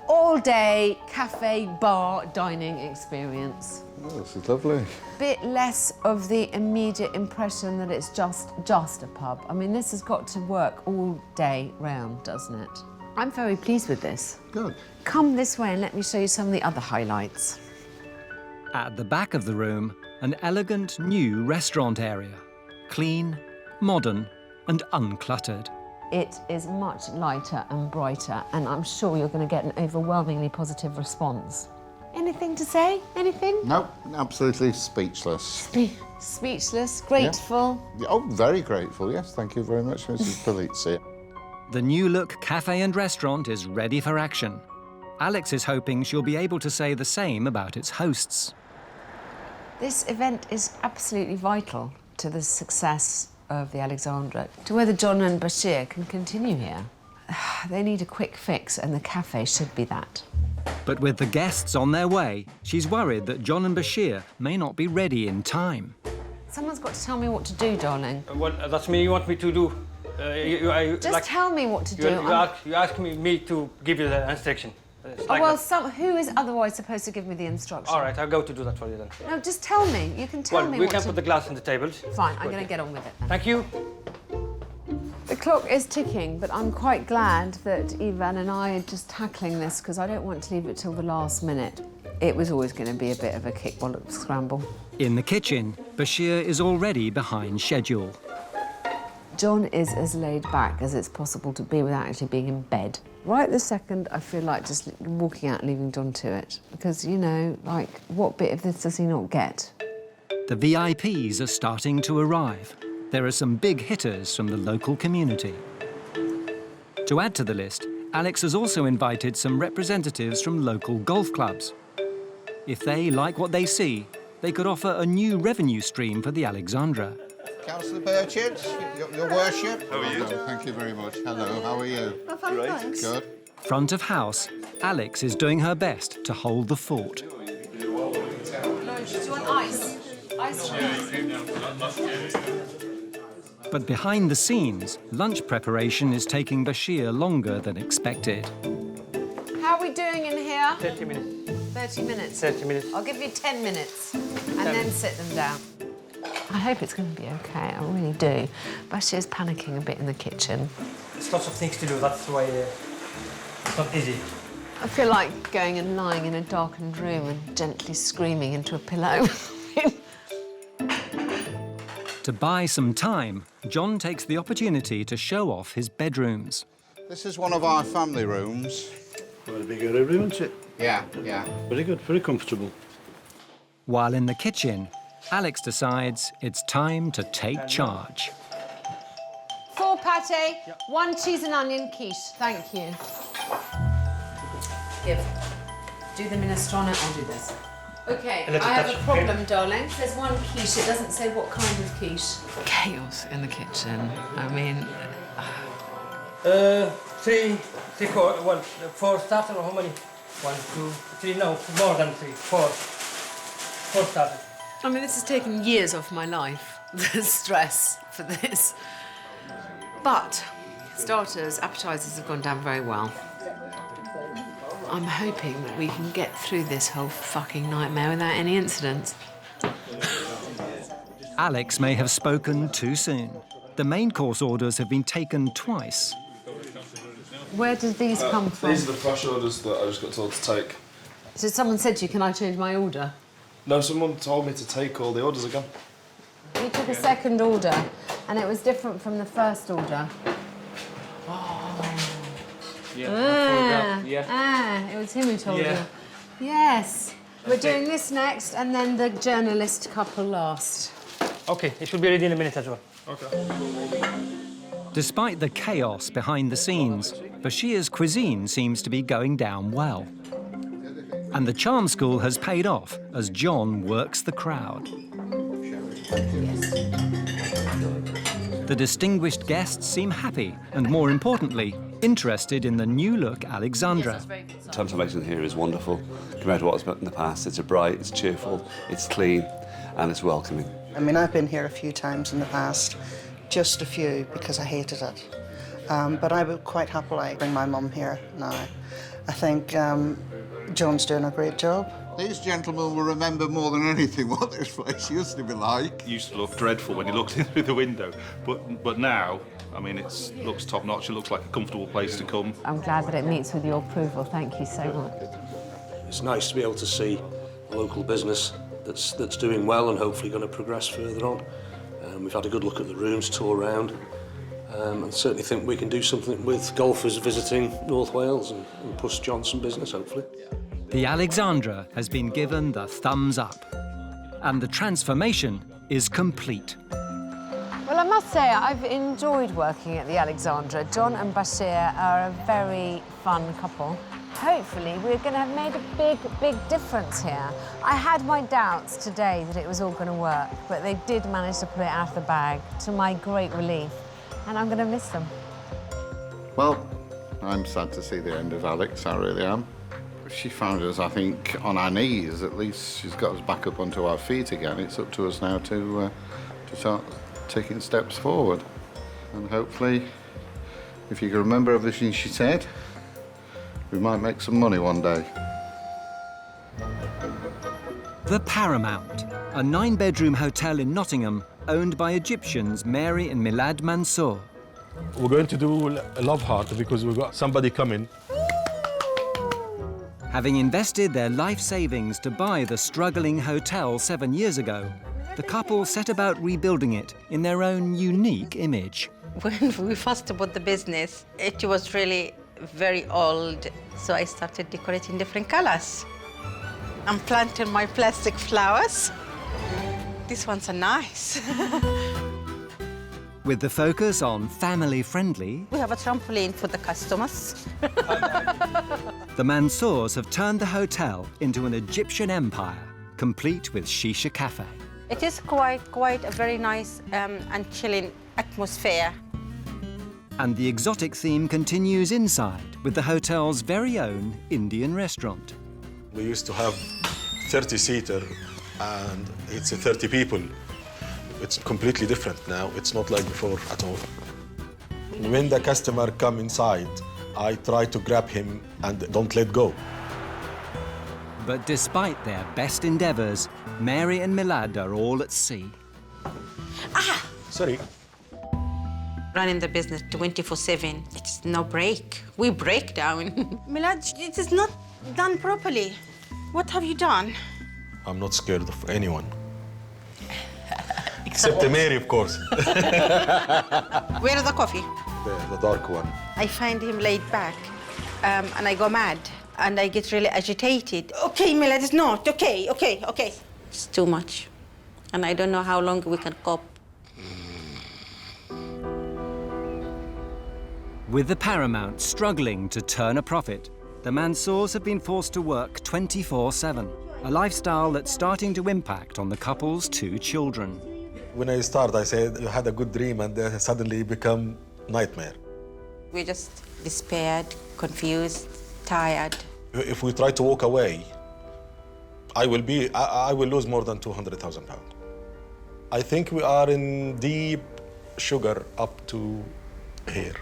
all-day cafe bar dining experience. Oh, this is lovely. Bit less of the immediate impression that it's just a pub. I mean, this has got to work all day round, doesn't it? I'm very pleased with this. Good. Come this way and let me show you some of the other highlights. At the back of the room, an elegant new restaurant area. Clean, modern and uncluttered. It is much lighter and brighter, and I'm sure you're going to get an overwhelmingly positive response. Anything to say? Anything? Nope, absolutely speechless. Speechless, grateful. Yeah. Oh, very grateful, yes. Thank you very much, Mrs. Polizzi. The new-look cafe and restaurant is ready for action. Alex is hoping she'll be able to say the same about its hosts. This event is absolutely vital to the success of the Alexandra, to whether John and Bashir can continue here. They need a quick fix, and the cafe should be that. But with the guests on their way, she's worried that John and Bashir may not be ready in time. Someone's got to tell me what to do, darling. What that's me you want me to do? Just tell me what to do. You ask me to give you the instruction. Like well, who is otherwise supposed to give me the instruction? All right, I'll go to do that for you then. No, just tell me. You can tell me Well, we can put the glass on the table. Fine, I'm going to get on with it then. Thank you. The clock is ticking, but I'm quite glad that Ivan and I are just tackling this because I don't want to leave it till the last minute. It was always going to be a bit of a kick-wallop scramble. In the kitchen, Bashir is already behind schedule. John is as laid back as it's possible to be without actually being in bed. Right this second, I feel like just walking out and leaving John to it. Because, you know, like, what bit of this does he not get? The VIPs are starting to arrive. There are some big hitters from the local community. To add to the list, Alex has also invited some representatives from local golf clubs. If they like what they see, they could offer a new revenue stream for the Alexandra. Councillor Burchett, your worship. How are you? Hello, thank you very much. Hello, how are you? I'm fine, thanks. Good. Front of house, Alex is doing her best to hold the fort. Do you want ice? Ice please. But behind the scenes, lunch preparation is taking Bashir longer than expected. How are we doing in here? 30 minutes. 30 minutes? 30 minutes. I'll give you 10 minutes and then sit them down. I hope it's going to be OK, I really do. Bashir's panicking a bit in the kitchen. There's lots of things to do, that's why it's not easy. I feel like going and lying in a darkened room and gently screaming into a pillow. To buy some time, John takes the opportunity to show off his bedrooms. This is one of our family rooms. Quite a big room, isn't it? Yeah, yeah. Very good, very comfortable. While in the kitchen, Alex decides it's time to take charge. 4 pate, 1 cheese and onion quiche. Thank you. Give. Do the minestrone, I'll do this. OK, I have a problem, darling. There's 1 quiche. It doesn't say what kind of quiche. Chaos in the kitchen. I mean... 3 quarter, 4 starter, or how many? 1, 2, 3, no, more than 3, 4 starters. I mean, this has taken years off my life, the stress for this. But starters, appetizers have gone down very well. I'm hoping that we can get through this whole fucking nightmare without any incidents. Alex may have spoken too soon. The main course orders have been taken twice. Where did these come from? These are the fresh orders that I just got told to take. So someone said to you, can I change my order? No, someone told me to take all the orders again. You took a second order, and it was different from the first order. It was him who told you. Yes. We're doing this next, and then the journalist couple last. OK, it should be ready in a minute as well. OK. Despite the chaos behind the scenes, Bashir's cuisine seems to be going down well. And the charm school has paid off as John works the crowd. The distinguished guests seem happy and, more importantly, interested in the new-look Alexandra. The transformation here is wonderful. Compared to what's been in the past, it's bright, it's cheerful, it's clean, and it's welcoming. I mean, I've been here a few times in the past, just a few, because I hated it. But I would quite happily bring my mum here now. I think John's doing a great job. These gentlemen will remember more than anything what this place used to be like. It used to look dreadful when you looked in through the window, but now, I mean, it looks top-notch. It looks like a comfortable place to come. I'm glad that it meets with your approval. Thank you so much. It's nice to be able to see a local business that's doing well and hopefully going to progress further on. We've had a good look at the rooms, tour around, and certainly think we can do something with golfers visiting North Wales and push Johnson business, hopefully. The Alexandra has been given the thumbs up, and the transformation is complete. Well, I must say, I've enjoyed working at the Alexandra. John and Bashir are a very fun couple. Hopefully, we're going to have made a big difference here. I had my doubts today that it was all going to work, but they did manage to pull it out of the bag, to my great relief, and I'm going to miss them. Well, I'm sad to see the end of Alex, I really am. She found us, I think, on our knees. At least she's got us back up onto our feet again. It's up to us now to start taking steps forward. And hopefully, if you can remember everything she said, we might make some money one day. The Paramount, a 9-bedroom hotel in Nottingham owned by Egyptians Mary and Milad Mansour. We're going to do a love heart because we've got somebody coming. Having invested their life savings to buy the struggling hotel 7 years ago, the couple set about rebuilding it in their own unique image. When we first bought the business, it was really very old, so I started decorating different colors. I'm planting my plastic flowers. These ones are nice. With the focus on family-friendly, We have a trampoline for the customers. the Mansours have turned the hotel into an Egyptian empire, complete with shisha cafe. It is quite a very nice and chilling atmosphere. And the exotic theme continues inside with the hotel's very own Indian restaurant. We used to have 30-seater, and it's 30 people. It's completely different now. It's not like before at all. When the customer come inside, I try to grab him and don't let go. But despite their best endeavours, Mary and Milad are all at sea. Sorry. running the business 24/7. It's no break. We break down. Milad, it is not done properly. What have you done? I'm not scared of anyone. Except Mary, of course. Where is the coffee? The dark one. I find him laid back, and I go mad, and I get really agitated. Okay, Milad, it's not. Okay. It's too much, and I don't know how long we can cope. With the Paramount struggling to turn a profit, the Mansours have been forced to work 24/7, a lifestyle that's starting to impact on the couple's 2 children. When I start, I said you had a good dream, and then suddenly become nightmare. We're just despaired, confused, tired. If we try to walk away, I will lose more than £200,000. I think we are in deep sugar up to here.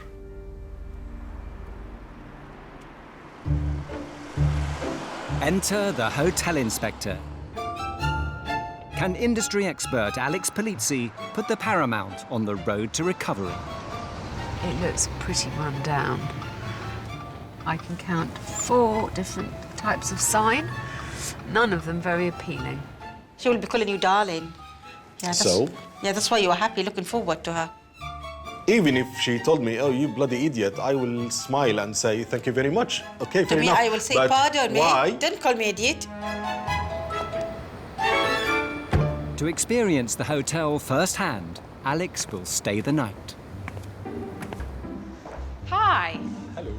Enter the hotel inspector. Can industry expert Alex Polizzi put the Paramount on the road to recovery? It looks pretty run down. I can count 4 different types of sign, none of them very appealing. She will be calling you darling. Yeah, So? Yeah, that's why you were happy, looking forward to her. Even if she told me, oh, you bloody idiot, I will smile and say, thank you very much. Okay, fair To me, enough. I will say, But pardon me. why? Don't call me idiot. To experience the hotel firsthand, Alex will stay the night. Hi.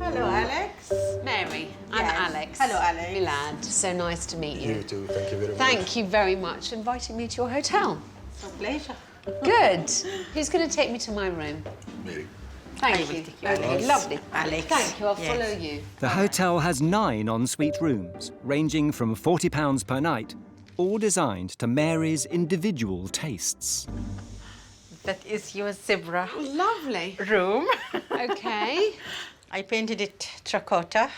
Hello, Alex. Mary, I'm Yes. Alex. Hello, Alex. Milad, so nice to meet you. You too, thank you very much. Thank you very much for inviting me to your hotel. It's a pleasure. Good. Who's going to take me to my room? Mary. Thank I you. will take you, Okay, Alex. lovely. Alex. Thank you, I'll Yes. follow you. The hotel has 9 en-suite rooms, ranging from £40 per night, all designed to Mary's individual tastes. That is your zebra Lovely. room. Okay. I painted it terracotta.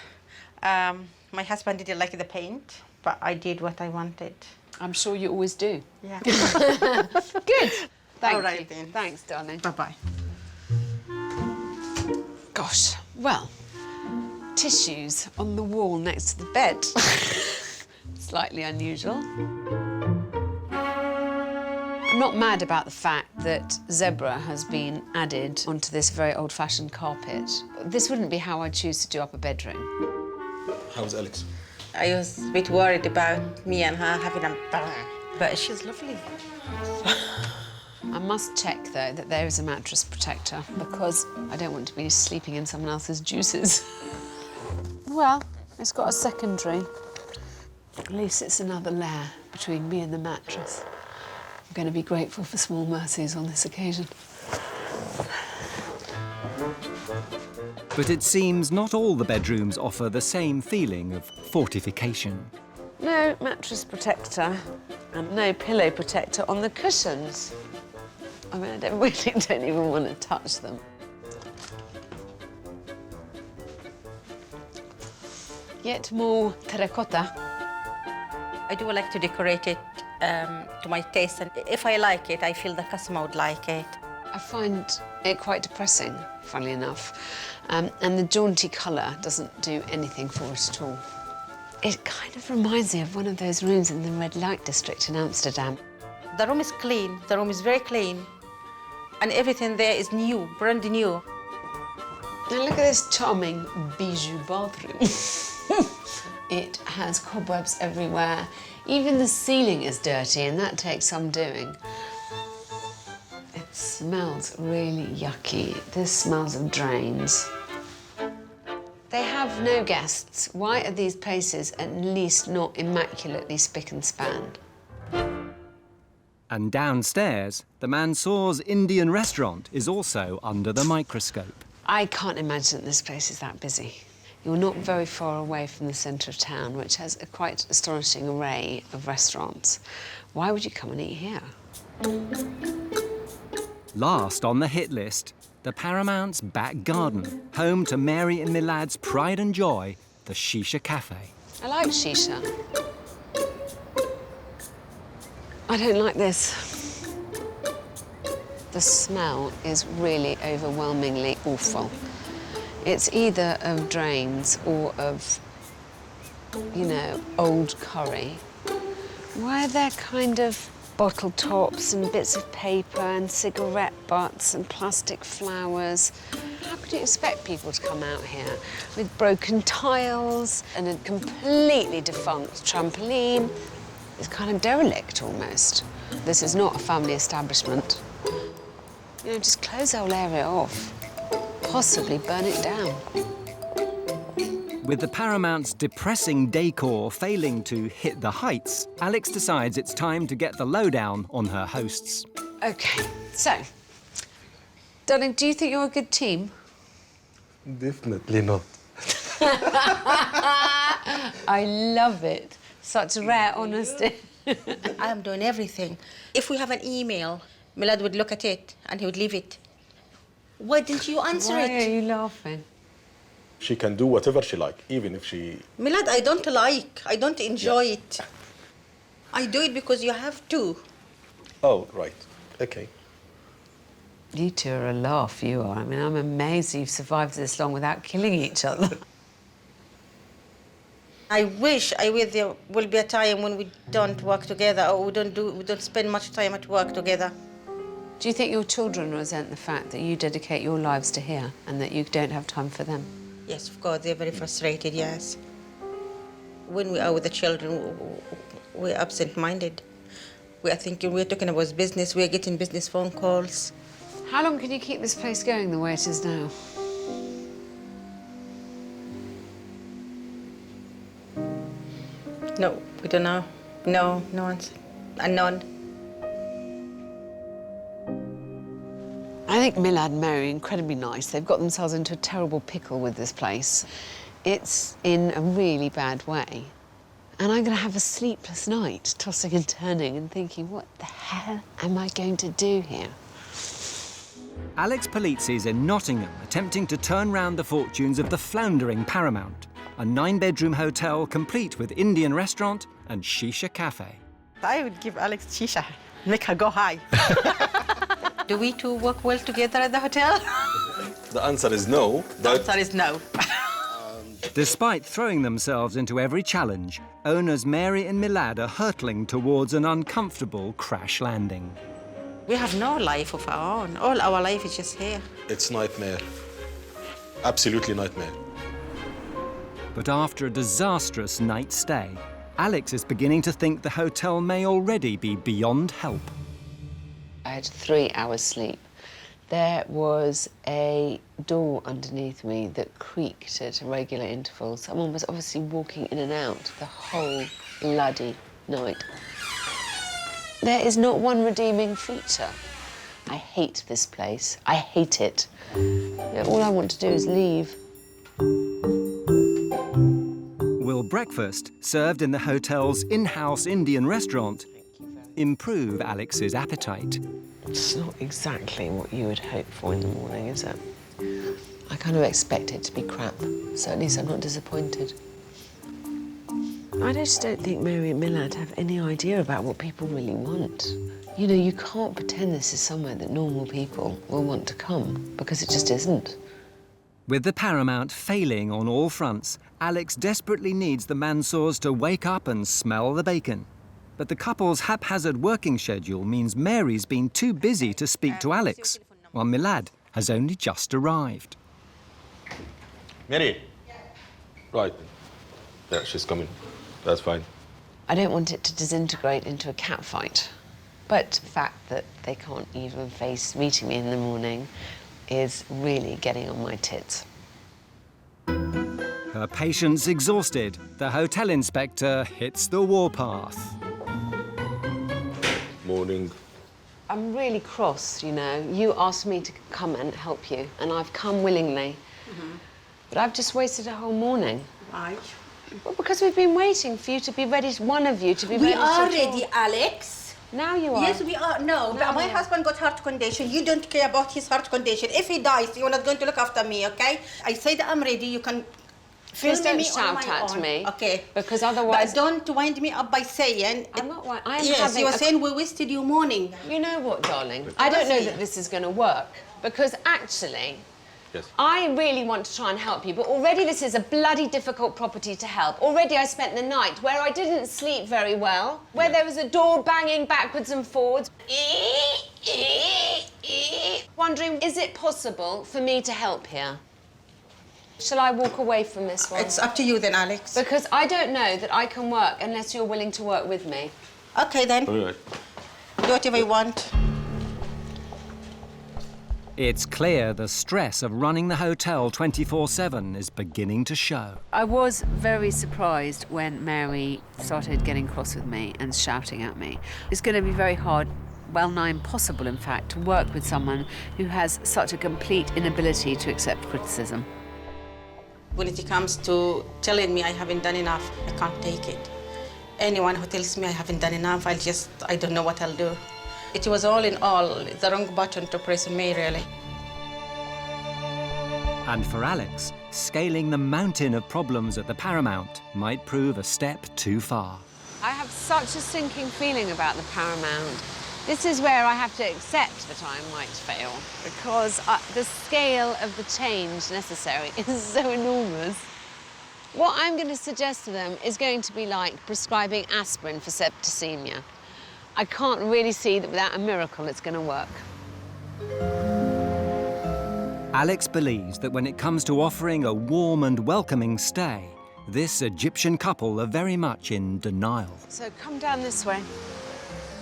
My husband didn't like the paint, but I did what I wanted. I'm sure you always do. Yeah. Good. Thank All right, you. then. Thanks, darling. Bye-bye. Gosh, well, tissues on the wall next to the bed. Slightly unusual. I'm not mad about the fact that zebra has been added onto this very old-fashioned carpet. This wouldn't be how I'd choose to do up a bedroom. How's Alex? I was a bit worried about me and her having a bang, but she's lovely. I must check, though, that there is a mattress protector because I don't want to be sleeping in someone else's juices. Well, it's got a secondary. At least it's another layer between me and the mattress. I'm going to be grateful for small mercies on this occasion. But it seems not all the bedrooms offer the same feeling of fortification. No mattress protector and no pillow protector on the cushions. I mean, I really don't even want to touch them. Yet more terracotta. I do like to decorate it to my taste, and if I like it, I feel the customer would like it. I find it quite depressing, funnily enough, and the jaunty colour doesn't do anything for it at all. It kind of reminds me of one of those rooms in the red light district in Amsterdam. The room is clean, the room is very clean, and everything there is new, brand new. Now look at this charming bijou bathroom. It has cobwebs everywhere. Even the ceiling is dirty, and that takes some doing. It smells really yucky. This smells of drains. They have no guests. Why are these places at least not immaculately spick and span? And downstairs, the Mansour's Indian restaurant is also under the microscope. I can't imagine this place is that busy. You're not very far away from the centre of town, which has a quite astonishing array of restaurants. Why would you come and eat here? Last on the hit list, the Paramount's back garden, home to Mary and Milad's pride and joy, the Shisha Cafe. I like shisha. I don't like this. The smell is really overwhelmingly awful. It's either of drains or of, you know, old curry. Why are there kind of bottle tops and bits of paper and cigarette butts and plastic flowers? How could you expect people to come out here with broken tiles and a completely defunct trampoline? It's kind of derelict almost. This is not a family establishment. You know, just close the whole area off. Possibly burn it down. With the Paramount's depressing decor failing to hit the heights, Alex decides it's time to get the lowdown on her hosts. OK, so, darling, do you think you're a good team? Definitely not. I love it. Such rare honesty. I'm doing everything. If we have an email, Milad would look at it and he would leave it. Why didn't you answer it? Why are you laughing? She can do whatever she like, even if she... Milad, I don't like. I don't enjoy it. I do it because you have to. Oh, right. OK. You two are a laugh, you are. I mean, I'm amazed you've survived this long without killing each other. I wish there will be a time when we don't work together or we don't spend much time at work together. Do you think your children resent the fact that you dedicate your lives to here and that you don't have time for them? Yes, of course, they're very frustrated, yes. When we are with the children, we're absent-minded. We are thinking, we're talking about business, we're getting business phone calls. How long can you keep this place going the way it is now? No, we don't know. No answer. Unknown. I think Milad and Mary are incredibly nice. They've got themselves into a terrible pickle with this place. It's in a really bad way. And I'm going to have a sleepless night, tossing and turning and thinking, what the hell am I going to do here? Alex Polizzi's in Nottingham, attempting to turn round the fortunes of the floundering Paramount, a 9-bedroom hotel complete with Indian restaurant and shisha cafe. I would give Alex shisha, make her go high. Do we two work well together at the hotel? The answer is no. The answer is no. Despite throwing themselves into every challenge, owners Mary and Milad are hurtling towards an uncomfortable crash landing. We have no life of our own. All our life is just here. It's nightmare. Absolutely nightmare. But after a disastrous night's stay, Alex is beginning to think the hotel may already be beyond help. I had 3 hours sleep. There was a door underneath me that creaked at regular intervals. Someone was obviously walking in and out the whole bloody night. There is not one redeeming feature. I hate this place. I hate it. You know, all I want to do is leave. Will breakfast, served in the hotel's in-house Indian restaurant, improve Alex's appetite? It's not exactly what you would hope for in the morning, is it? I kind of expect it to be crap, so at least I'm not disappointed. I just don't think Mary and Milad have any idea about what people really want. You know, you can't pretend this is somewhere that normal people will want to come, because it just isn't. With the Paramount failing on all fronts, Alex desperately needs the Mansours to wake up and smell the bacon. But the couple's haphazard working schedule means Mary's been too busy to speak to Alex, while Milad has only just arrived. Mary? Right. Yeah, she's coming. That's fine. I don't want it to disintegrate into a catfight. But the fact that they can't even face meeting me in the morning is really getting on my tits. Her patience exhausted, the hotel inspector hits the warpath. Morning. I'm really cross, you know. You asked me to come and help you, and I've come willingly. But I've just wasted a whole morning. Why? Well, because we've been waiting for you to be ready, one of you to be ready. We are ready, Alex. Now you are. Yes, we are. No, but my husband got heart condition. You don't care about his heart condition. If he dies, you're not going to look after me, okay? I said I'm ready. You can Please don't me shout on my at own. me. Okay. Because otherwise... But don't wind me up by saying... I'm not... I am yes, having you were saying we wasted your morning. You know what, darling? I don't know that this is going to work. Because actually... Yes. I really want to try and help you, but already this is a bloody difficult property to help. Already I spent the night where I didn't sleep very well, where there was a door banging backwards and forwards. Wondering, is it possible for me to help here? Shall I walk away from this one? It's up to you then, Alex. Because I don't know that I can work unless you're willing to work with me. Okay then. All right. Do whatever you want. It's clear the stress of running the hotel 24/7 is beginning to show. I was very surprised when Mary started getting cross with me and shouting at me. It's going to be very hard, well nigh impossible in fact, to work with someone who has such a complete inability to accept criticism. When it comes to telling me I haven't done enough, I can't take it. Anyone who tells me I haven't done enough, I don't know what I'll do. It was all in all the wrong button to press on me, really. And for Alex, scaling the mountain of problems at the Paramount might prove a step too far. I have such a sinking feeling about the Paramount. This is where I have to accept that I might fail, because the scale of the change necessary is so enormous. What I'm going to suggest to them is going to be like prescribing aspirin for septicemia. I can't really see that without a miracle it's going to work. Alex believes that when it comes to offering a warm and welcoming stay, this Egyptian couple are very much in denial. So come down this way.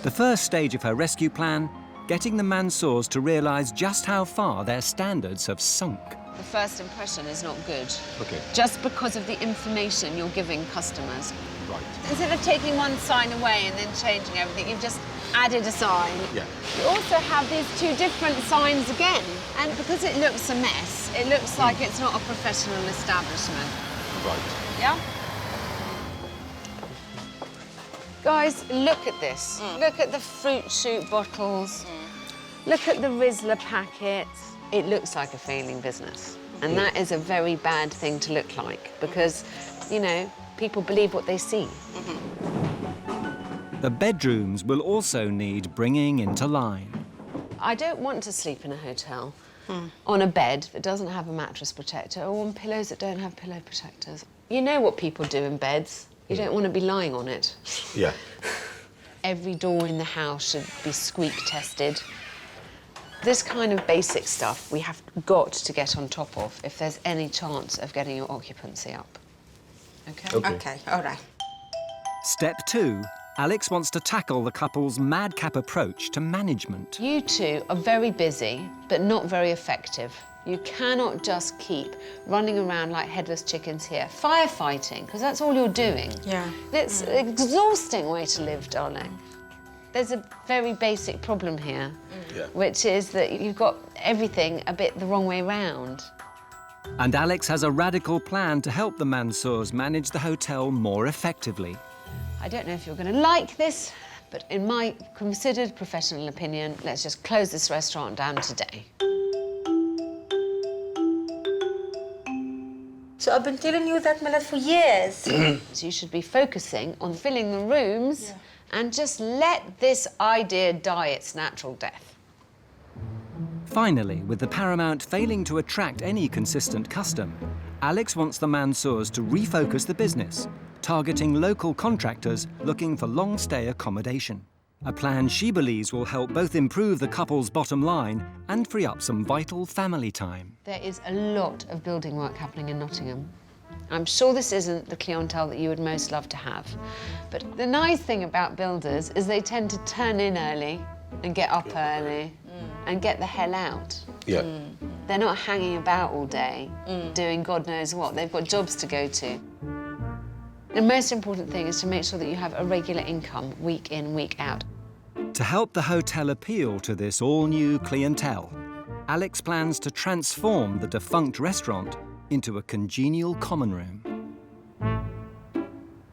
The first stage of her rescue plan, getting the Mansours to realise just how far their standards have sunk. The first impression is not good. Okay. Just because of the information you're giving customers. Right. Instead of taking one sign away and then changing everything, you've just added a sign. Yeah. You also have these two different signs again. And because it looks a mess, it looks like it's not a professional establishment. Right. Yeah? Guys, look at this. Look at the fruit shoot bottles. Look at the Rizzler packets. It looks like a failing business. And that is a very bad thing to look like because, you know, people believe what they see. The bedrooms will also need bringing into line. I don't want to sleep in a hotel on a bed that doesn't have a mattress protector or on pillows that don't have pillow protectors. You know what people do in beds. You don't want to be lying on it. Yeah. Every door in the house should be squeak tested. This kind of basic stuff we have got to get on top of if there's any chance of getting your occupancy up. Okay? Okay, all right. Step 2, Alex wants to tackle the couple's madcap approach to management. You two are very busy, but not very effective. You cannot just keep running around like headless chickens here, firefighting, because that's all you're doing. Yeah. It's an exhausting way to live, darling. There's a very basic problem here, which is that you've got everything a bit the wrong way round. And Alex has a radical plan to help the Mansours manage the hotel more effectively. I don't know if you're going to like this, but in my considered professional opinion, let's just close this restaurant down today. So I've been telling you that, Milad, for years. So you should be focusing on filling the rooms and just let this idea die its natural death. Finally, with the Paramount failing to attract any consistent custom, Alex wants the Mansours to refocus the business, targeting local contractors looking for long-stay accommodation. A plan she believes will help both improve the couple's bottom line and free up some vital family time. There is a lot of building work happening in Nottingham. I'm sure this isn't the clientele that you would most love to have. But the nice thing about builders is they tend to turn in early and get up early and get the hell out. Yeah. They're not hanging about all day doing God knows what. They've got jobs to go to. The most important thing is to make sure that you have a regular income week in, week out. To help the hotel appeal to this all-new clientele, Alex plans to transform the defunct restaurant into a congenial common room.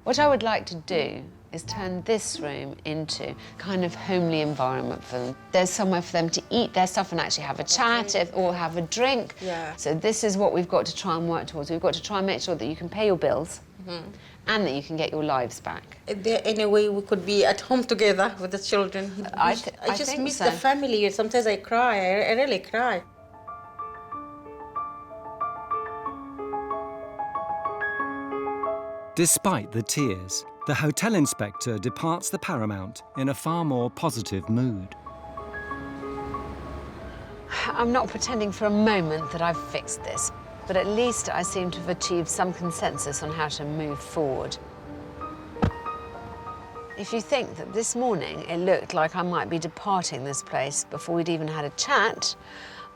What I would like to do is turn this room into kind of homely environment for them. There's somewhere for them to eat their stuff and actually have a chat or have a drink. Yeah. So this is what we've got to try and work towards. We've got to try and make sure that you can pay your bills and that you can get your lives back. Is there any way we could be at home together with the children? I just think miss so. the family. Sometimes I cry. I really cry. Despite the tears, the hotel inspector departs the Paramount in a far more positive mood. I'm not pretending for a moment that I've fixed this, but at least I seem to have achieved some consensus on how to move forward. If you think that this morning it looked like I might be departing this place before we'd even had a chat,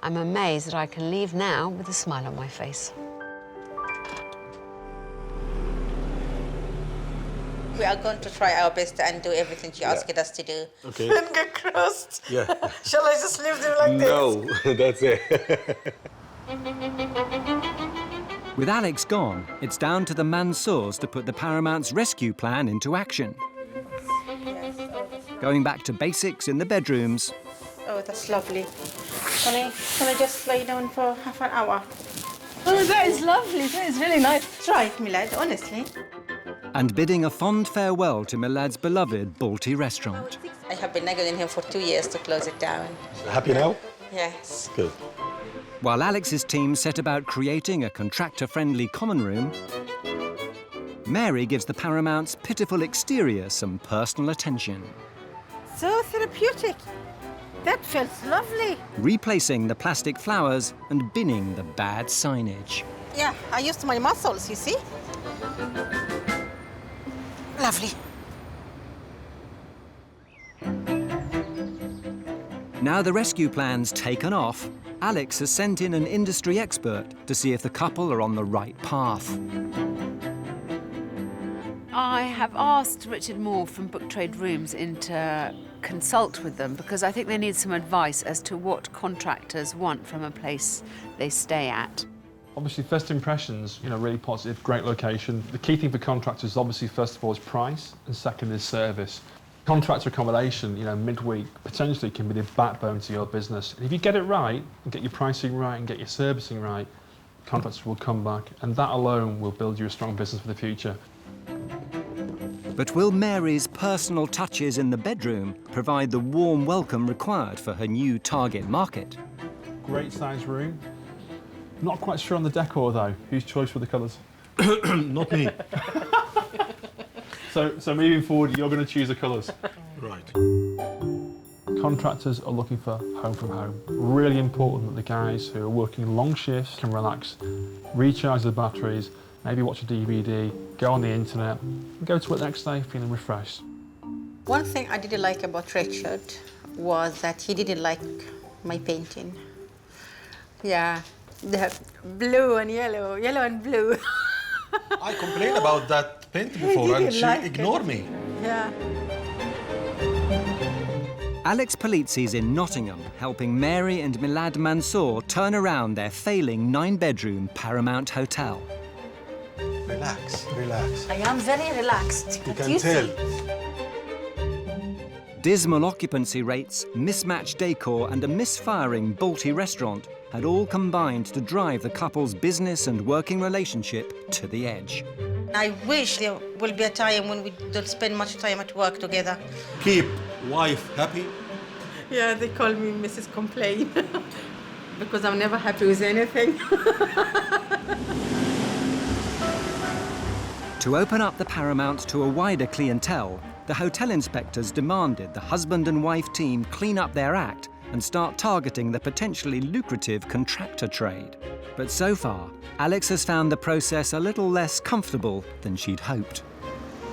I'm amazed that I can leave now with a smile on my face. We are going to try our best and do everything she asked us to do. Okay. Finger crossed. Yeah. Shall I just leave them like this? No, that's it. With Alex gone, it's down to the Mansours to put the Paramount's rescue plan into action. Going back to basics in the bedrooms. Oh, that's lovely. Can I just lay down for half an hour? Oh, that is lovely. That is really nice. Try it, my lad, honestly. And bidding a fond farewell to Milad's beloved Balti restaurant. I have been nagging him for 2 years to close it down. Happy now? Yes. Good. While Alex's team set about creating a contractor-friendly common room, Mary gives the Paramount's pitiful exterior some personal attention. So therapeutic. That feels lovely. Replacing the plastic flowers and binning the bad signage. Yeah, I used my muscles, you see? Lovely. Now the rescue plan's taken off, Alex has sent in an industry expert to see if the couple are on the right path. I have asked Richard Moore from Book Trade Rooms in to consult with them because I think they need some advice as to what contractors want from a place they stay at. Obviously, first impressions, really positive, great location. The key thing for contractors, obviously, first of all, is price, and second is service. Contractor accommodation, midweek, potentially can be the backbone to your business. And if you get it right, and get your pricing right, and get your servicing right, contractors will come back, and that alone will build you a strong business for the future. But will Mary's personal touches in the bedroom provide the warm welcome required for her new target market? Great size room. Not quite sure on the decor, though. Whose choice were the colours? Not me. So moving forward, you're going to choose the colours. Right. Contractors are looking for home from home. Really important that the guys who are working long shifts can relax, recharge the batteries, maybe watch a DVD, go on the internet, and go to work the next day feeling refreshed. One thing I didn't like about Richard was that he didn't like my painting. Yeah, the blue and yellow, yellow and blue. I complained about that paint before and she ignored me. Yeah. Alex Polizzi's in Nottingham, helping Mary and Milad Mansour turn around their failing 9-bedroom Paramount Hotel. Relax, relax. I am very relaxed. You can tell. Dismal occupancy rates, mismatched decor and a misfiring Balti restaurant had all combined to drive the couple's business and working relationship to the edge. I wish there will be a time when we don't spend much time at work together. Keep wife happy. Yeah, they call me Mrs. Complain because I'm never happy with anything. To open up the Paramount to a wider clientele, the hotel inspectors demanded the husband and wife team clean up their act and start targeting the potentially lucrative contractor trade. But so far, Alex has found the process a little less comfortable than she'd hoped.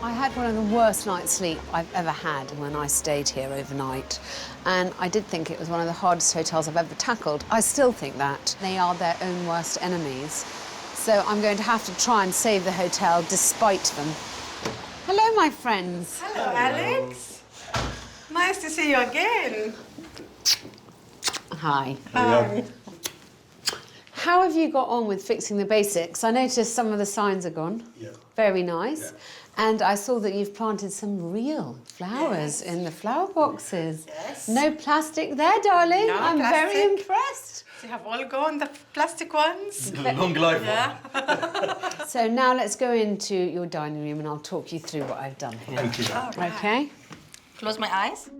I had one of the worst night's sleep I've ever had when I stayed here overnight. And I did think it was one of the hardest hotels I've ever tackled. I still think that. They are their own worst enemies. So I'm going to have to try and save the hotel despite them. Hello, my friends. Hello, Alex. Nice to see you again. Hi. Hi. how have you got on with fixing the basics? I noticed some of the signs are gone. Yeah. Very nice. Yeah. And I saw that you've planted some real flowers in the flower boxes. Yes. No plastic there, darling. No I'm plastic. very impressed. They have all gone, the plastic ones. Long life. Yeah. So now let's go into your dining room and I'll talk you through what I've done here. Thank you. Okay? Close my eyes.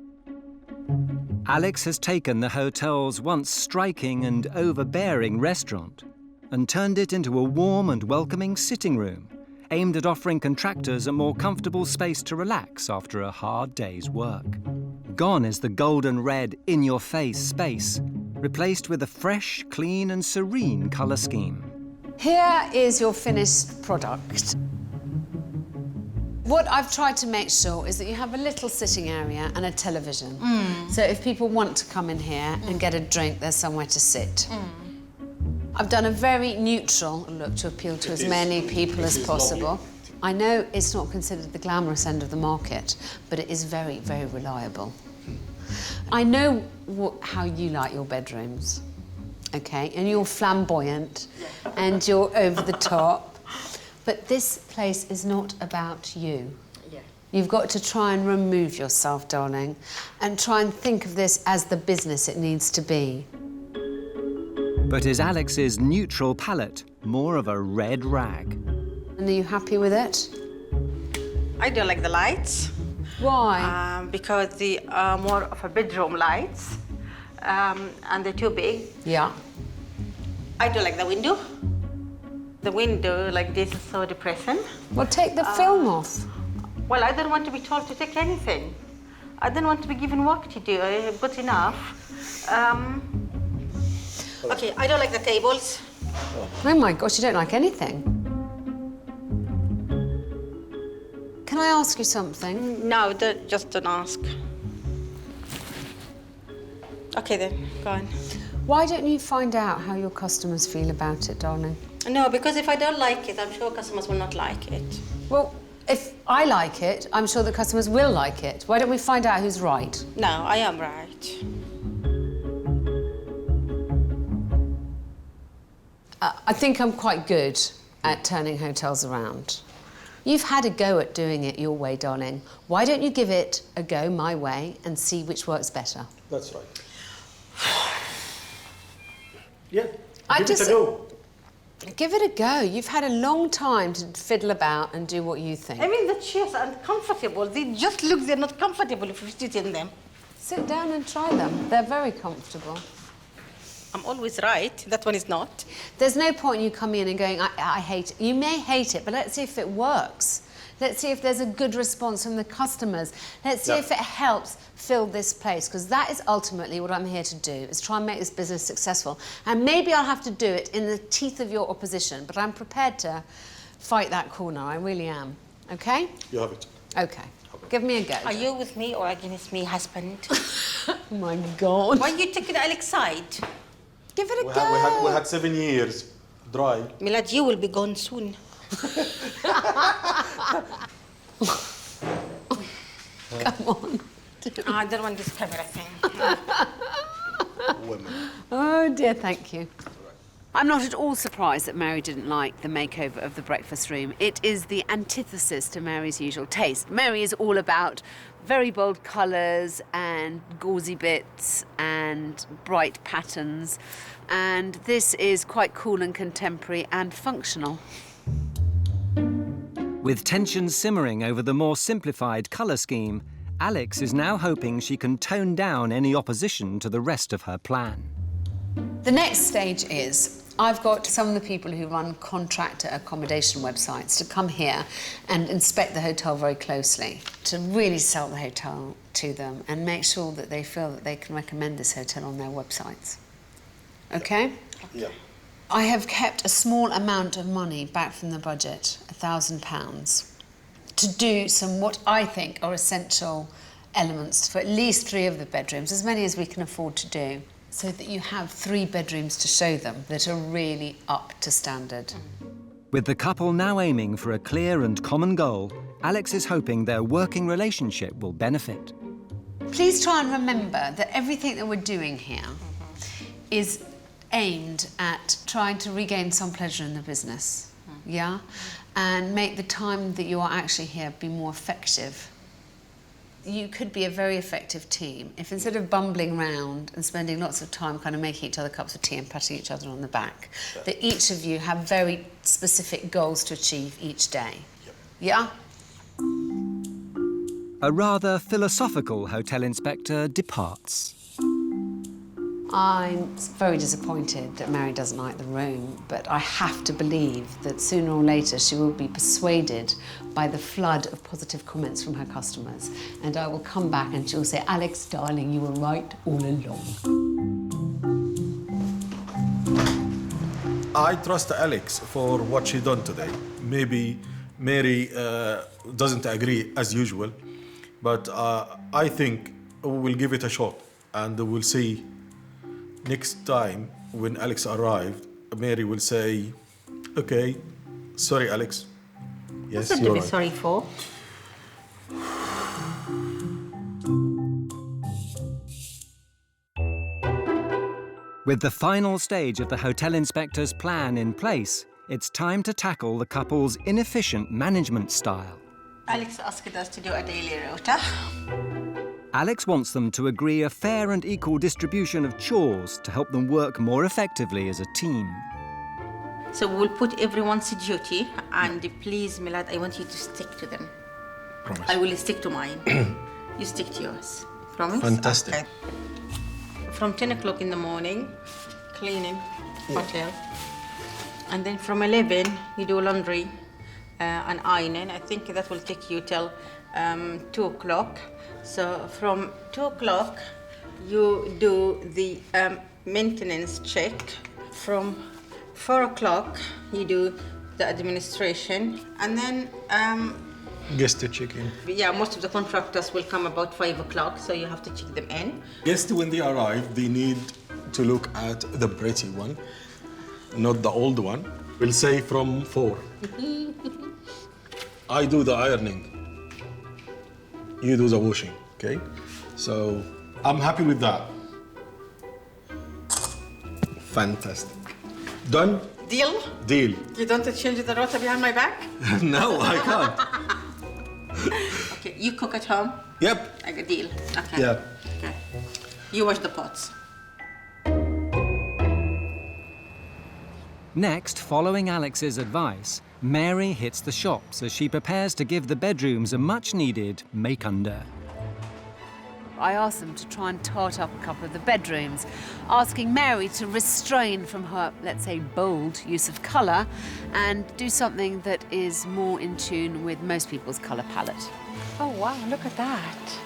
Alex has taken the hotel's once striking and overbearing restaurant and turned it into a warm and welcoming sitting room, aimed at offering contractors a more comfortable space to relax after a hard day's work. Gone is the golden red, in-your-face space, replaced with a fresh, clean and serene colour scheme. Here is your finished product. What I've tried to make sure is that you have a little sitting area and a television. So if people want to come in here and get a drink, there's somewhere to sit. I've done a very neutral look to appeal to as many people as possible. I know it's not considered the glamorous end of the market, but it is very, very reliable. I know how you like your bedrooms, okay? And you're flamboyant and you're over the top. But this place is not about you. Yeah. You've got to try and remove yourself, darling, and try and think of this as the business it needs to be. But is Alex's neutral palette more of a red rag? And are you happy with it? I don't like the lights. Why? Because they are more of a bedroom lights, and they're too big. Yeah. I don't like the window. The window like this is so depressing. Well, take the film off. Well, I don't want to be told to take anything. I don't want to be given work to do. I have got enough. Okay, I don't like the tables. Oh my gosh, you don't like anything. Can I ask you something? No, just don't ask. Okay then, go on. Why don't you find out how your customers feel about it, darling? No, because if I don't like it, I'm sure customers will not like it. Well, if I like it, I'm sure the customers will like it. Why don't we find out who's right? No, I am right. I think I'm quite good at turning hotels around. You've had a go at doing it your way, darling. Why don't you give it a go my way and see which works better? That's right. Yeah, give it a go. Give it a go. You've had a long time to fiddle about and do what you think. I mean, the chairs are uncomfortable. They just look, they're not comfortable if you sit in them. Sit down and try them. They're very comfortable. I'm always right. That one is not. There's no point in you coming in and going, I hate it. You may hate it, but let's see if it works. Let's see if there's a good response from the customers. Let's see if it helps fill this place, because that is ultimately what I'm here to do, is try and make this business successful. And maybe I'll have to do it in the teeth of your opposition, but I'm prepared to fight that corner. I really am. Okay? You have it. Okay. Give me a go. Are you with me or against me, husband? Oh, my God. Why are you taking Alex side? Give it a go. We had 7 years dry. Milad, you will be gone soon. Come on. I don't want this camera thing. Women. Oh, dear, thank you. I'm not at all surprised that Mary didn't like the makeover of the breakfast room. It is the antithesis to Mary's usual taste. Mary is all about very bold colours and gauzy bits and bright patterns. And this is quite cool and contemporary and functional. With tension simmering over the more simplified colour scheme, Alex is now hoping she can tone down any opposition to the rest of her plan. The next stage is I've got some of the people who run contractor accommodation websites to come here and inspect the hotel very closely, to really sell the hotel to them and make sure that they feel that they can recommend this hotel on their websites. Okay? Yeah. I have kept a small amount of money back from the budget, £1,000, to do some what I think are essential elements for at least 3 of the bedrooms, as many as we can afford to do, so that you have 3 bedrooms to show them that are really up to standard. With the couple now aiming for a clear and common goal, Alex is hoping their working relationship will benefit. Please try and remember that everything that we're doing here is aimed at trying to regain some pleasure in the business, yeah? And make the time that you are actually here be more effective. You could be a very effective team if instead of bumbling around and spending lots of time kind of making each other cups of tea and patting each other on the back, that each of you have very specific goals to achieve each day. Yeah? A rather philosophical hotel inspector departs. I'm very disappointed that Mary doesn't like the room, but I have to believe that sooner or later she will be persuaded by the flood of positive comments from her customers, and I will come back and she'll say, Alex, darling, you were right all along. I trust Alex for what she done today. Maybe Mary doesn't agree as usual, but I think we'll give it a shot and we'll see. Next time when Alex arrived, Mary will say, okay, sorry, Alex. Yes, What's you're to be right. sorry for? With the final stage of the hotel inspector's plan in place, it's time to tackle the couple's inefficient management style. Alex asked us to do a daily rota. Alex wants them to agree a fair and equal distribution of chores to help them work more effectively as a team. So we'll put everyone's duty, and please, Milad, I want you to stick to them. Promise. I will stick to mine. You stick to yours. Promise? Fantastic. Okay. From 10 o'clock in the morning, cleaning, hotel. And then from 11, you do laundry and ironing. I think that will take you till 2 o'clock. So from 2 o'clock, you do the maintenance check. From 4 o'clock, you do the administration. And then, Guest to check in. yeah, most of the contractors will come about 5 o'clock, so you have to check them in. Guests, when they arrive, they need to look at the pretty one, not the old one. We'll say from 4. I do the ironing. You do the washing, okay? So I'm happy with that. Fantastic. Done? Deal? Deal. You don't change the rota behind my back? No, I can't. Okay, you cook at home? Yep. Like a deal. Okay. Yeah. Okay. You wash the pots. Next, following Alex's advice, Mary hits the shops as she prepares to give the bedrooms a much-needed make-under. I asked them to try and tart up a couple of the bedrooms, asking Mary to restrain from her, let's say, bold use of colour and do something that is more in tune with most people's colour palette. Oh, wow, look at that.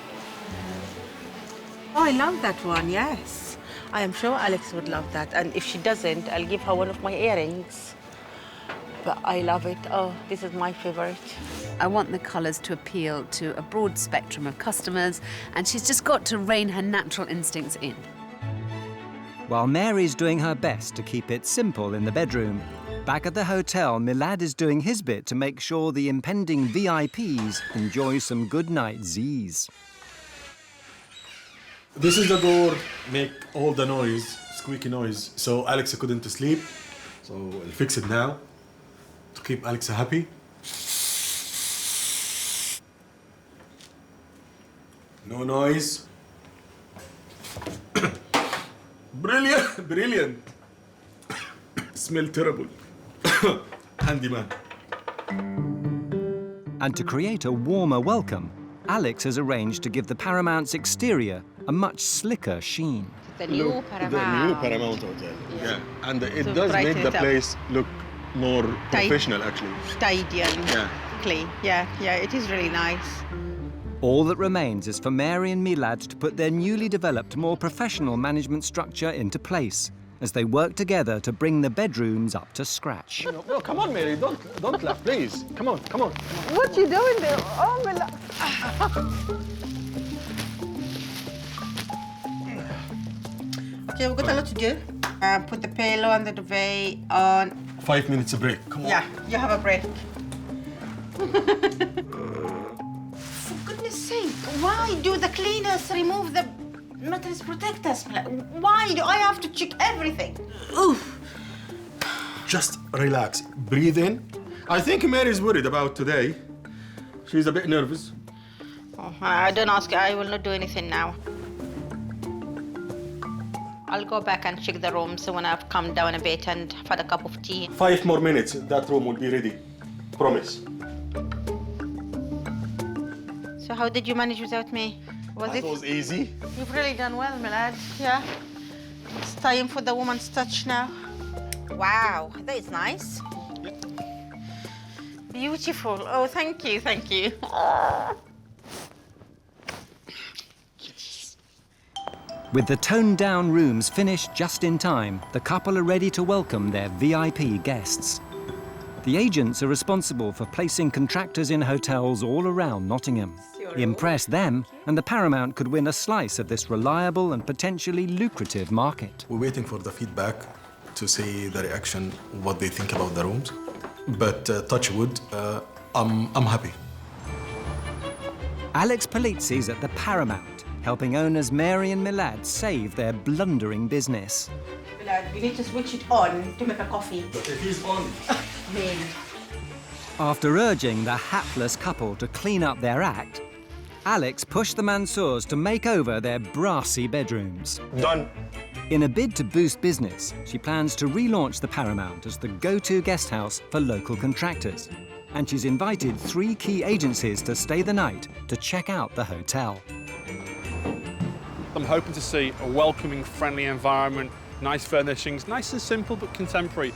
Oh, I love that one, yes. I am sure Alex would love that. And if she doesn't, I'll give her one of my earrings. But I love it. Oh, this is my favorite. I want the colours to appeal to a broad spectrum of customers, and she's just got to rein her natural instincts in. While Mary's doing her best to keep it simple in the bedroom, back at the hotel, Milad is doing his bit to make sure the impending VIPs enjoy some goodnight Z's. This is the door, make all the noise, squeaky noise, so Alex couldn't sleep. So I'll fix it now to keep Alex happy. No noise. Brilliant, brilliant. Smell terrible. Handyman. And to create a warmer welcome, Alex has arranged to give the Paramount's exterior a much slicker sheen. The new Paramount. The new Paramount Hotel. Yeah, and it To does brighten make the it up. place look more professional, actually. Tidy and Yeah. clean. Yeah, it is really nice. All that remains is for Mary and Milad to put their newly developed, more professional management structure into place as they work together to bring the bedrooms up to scratch. No, come on, Mary, don't laugh, please. Come on, come on. What you doing there? Oh, my love. Okay, we've got a lot to do. Put the pillow and the duvet on. 5 minutes break, come on. Yeah, you have a break. For goodness sake, why do the cleaners remove the Mattress protectors. Why do I have to check everything? Oof. Just relax. Breathe in. I think Mary's worried about today. She's a bit nervous. Oh, I don't ask. I will not do anything now. I'll go back and check the room so when I've calmed down a bit and have had a cup of tea. 5 more minutes, that room will be ready. Promise. So how did you manage without me? That was easy. You've really done well, my lad. Yeah. It's time for the woman's touch now. Wow, that is nice. Beautiful. Oh, thank you, thank you. With the toned-down rooms finished just in time, the couple are ready to welcome their VIP guests. The agents are responsible for placing contractors in hotels all around Nottingham. Impress them, and the Paramount could win a slice of this reliable and potentially lucrative market. We're waiting for the feedback to see the reaction, what they think about the rooms. But touch wood, I'm happy. Alex Polizzi's at the Paramount, helping owners Mary and Milad save their blundering business. Milad, we need to switch it on to make a coffee. But if he's on. Man. After urging the hapless couple to clean up their act, Alex pushed the Mansours to make over their brassy bedrooms. Done. In a bid to boost business, she plans to relaunch the Paramount as the go-to guest house for local contractors. And she's invited 3 key agencies to stay the night to check out the hotel. I'm hoping to see a welcoming, friendly environment, nice furnishings, nice and simple but contemporary.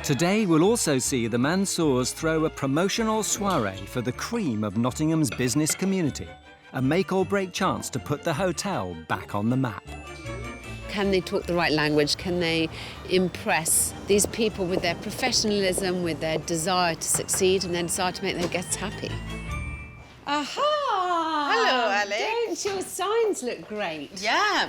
Today we'll also see the Mansours throw a promotional soiree for the cream of Nottingham's business community, a make-or-break chance to put the hotel back on the map. Can they talk the right language? Can they impress these people with their professionalism, with their desire to succeed, and then decide to make their guests happy? Aha! Hello, Alex. Don't your signs look great? Yeah,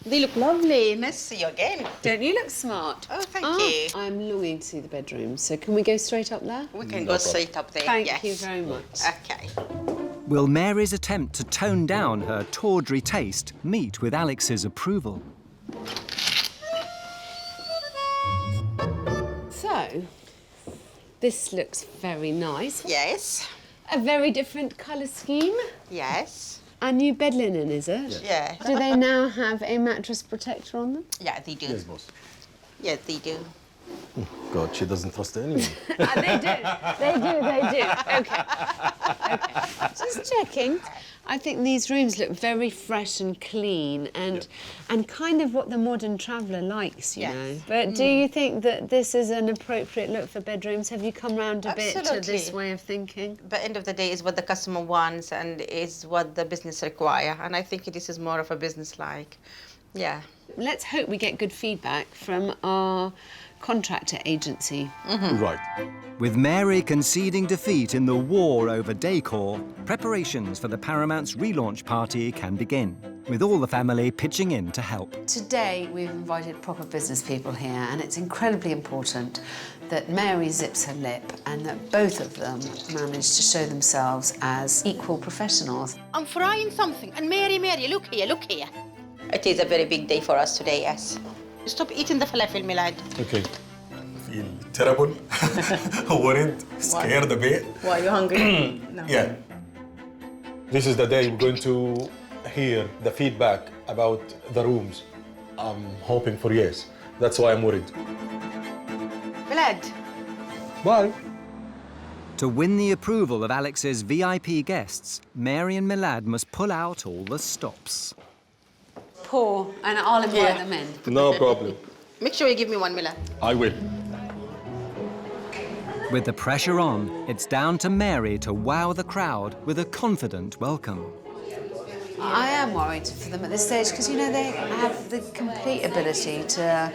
they look lovely. Nice to see you again. Don't you look smart? Oh, thank you. I'm longing to see the bedroom, so can we go straight up there? We can go straight up there, Thank you very much. Okay. Will Mary's attempt to tone down her tawdry taste meet with Alex's approval? So, this looks very nice. Yes. A very different colour scheme. Yes. A new bed linen, is it? Yeah. Do they now have a mattress protector on them? Yeah, they do. Yes, boss. Yeah, they do. God, she doesn't trust anyone. They do. Okay. Just checking. I think these rooms look very fresh and clean and kind of what the modern traveller likes, you know. But do you think that this is an appropriate look for bedrooms? Have you come round a bit to this way of thinking? But end of the day is what the customer wants and is what the business require. And I think this is more of a business-like. Yeah. Let's hope we get good feedback from our contractor agency. Right. With Mary conceding defeat in the war over decor, preparations for the Paramount's relaunch party can begin, with all the family pitching in to help. Today, we've invited proper business people here, and it's incredibly important that Mary zips her lip and that both of them manage to show themselves as equal professionals. I'm frying something, and Mary, look here. It is a very big day for us today, yes. Stop eating the falafel, Milad. Okay. Feel terrible, worried, scared a bit. Why, are you hungry? No. Yeah. This is the day we're going to hear the feedback about the rooms. I'm hoping for yes. That's why I'm worried. Milad. Bye. To win the approval of Alex's VIP guests, Mary and Milad must pull out all the stops. Pour, and I'll invite them in. No problem. Make sure you give me one, Milad. I will. With the pressure on, it's down to Mary to wow the crowd with a confident welcome. I am worried for them at this stage because, you know, they have the complete ability to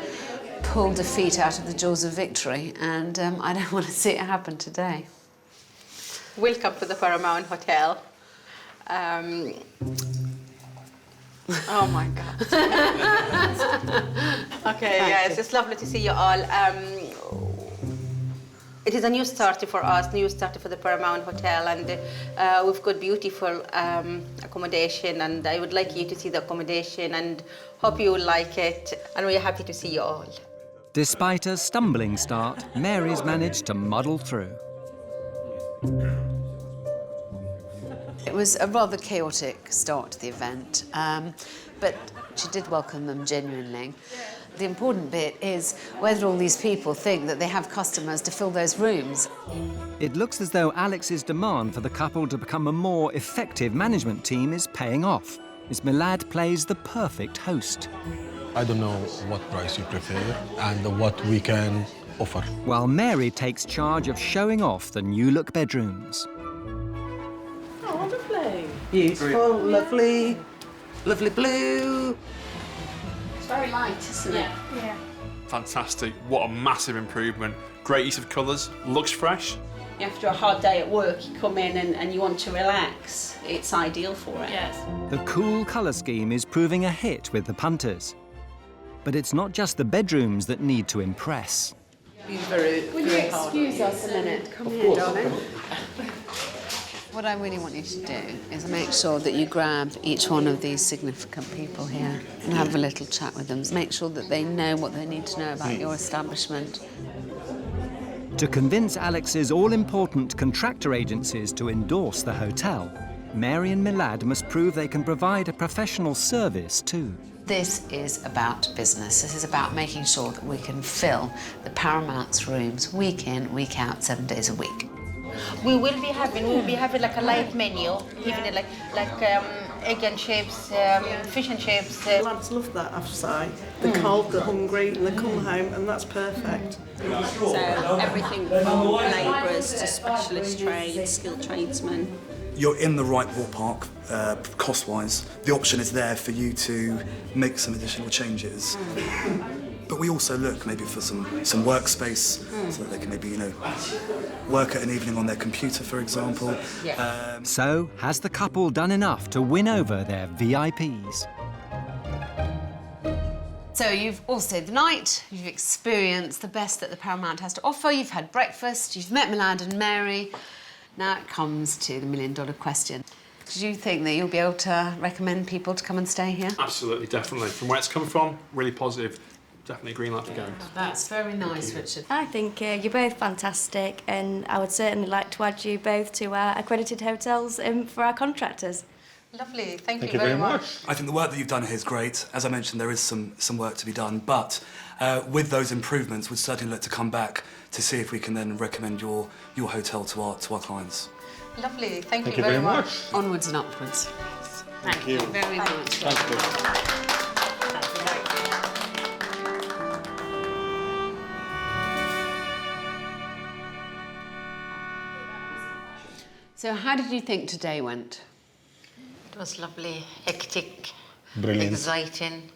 pull defeat out of the jaws of victory, and I don't want to see it happen today. Welcome to the Paramount Hotel. Oh my God. Okay, yes, it's lovely to see you all. It is a new start for us, new start for the Paramount Hotel, and we've got beautiful accommodation, and I would like you to see the accommodation and hope you will like it, and we're happy to see you all. Despite a stumbling start, Mary's managed to muddle through. It was a rather chaotic start to the event, but she did welcome them genuinely. The important bit is whether all these people think that they have customers to fill those rooms. It looks as though Alex's demand for the couple to become a more effective management team is paying off, as Milad plays the perfect host. I don't know what price you prefer and what we can offer. While Mary takes charge of showing off the new-look bedrooms. Oh, lovely. Beautiful, lovely, lovely blue. It's very light, isn't it? Yeah. Fantastic. What a massive improvement. Great use of colours. Looks fresh. After a hard day at work, you come in and you want to relax. It's ideal for it. Yes. The cool colour scheme is proving a hit with the punters. But it's not just the bedrooms that need to impress. Will you excuse us a minute? Come here, darling. What I really want you to do is make sure that you grab each one of these significant people here and have a little chat with them. Make sure that they know what they need to know about your establishment. To convince Alex's all-important contractor agencies to endorse the hotel, Mary and Milad must prove they can provide a professional service too. This is about business. This is about making sure that we can fill the Paramount's rooms week in, week out, 7 days a week. We will be having like a live menu, even like egg and chips, fish and chips. Lads love that offside. They're cold, they're hungry, and they come home, and that's perfect. So everything from labourers to specialist trades, skilled tradesmen. You're in the right ballpark, cost-wise. The option is there for you to make some additional changes. But we also look maybe for some workspace so that they can maybe, work at an evening on their computer, for example. So, has the couple done enough to win over their VIPs? So you've all stayed the night, you've experienced the best that the Paramount has to offer, you've had breakfast, you've met Milad and Mary. Now it comes to the million-dollar question. Do you think that you'll be able to recommend people to come and stay here? Absolutely, definitely. From where it's come from, really positive. Definitely a green light for going. That's very nice, Richard. I think you're both fantastic, and I would certainly like to add you both to our accredited hotels for our contractors. Lovely, thank you very much. I think the work that you've done here is great. As I mentioned, there is some work to be done, but with those improvements, we'd certainly look to come back to see if we can then recommend your hotel to our clients. Lovely, thank you very much. Onwards and upwards. Thank you very much. Thank you. So how did you think today went? It was lovely, hectic, Brilliant. exciting.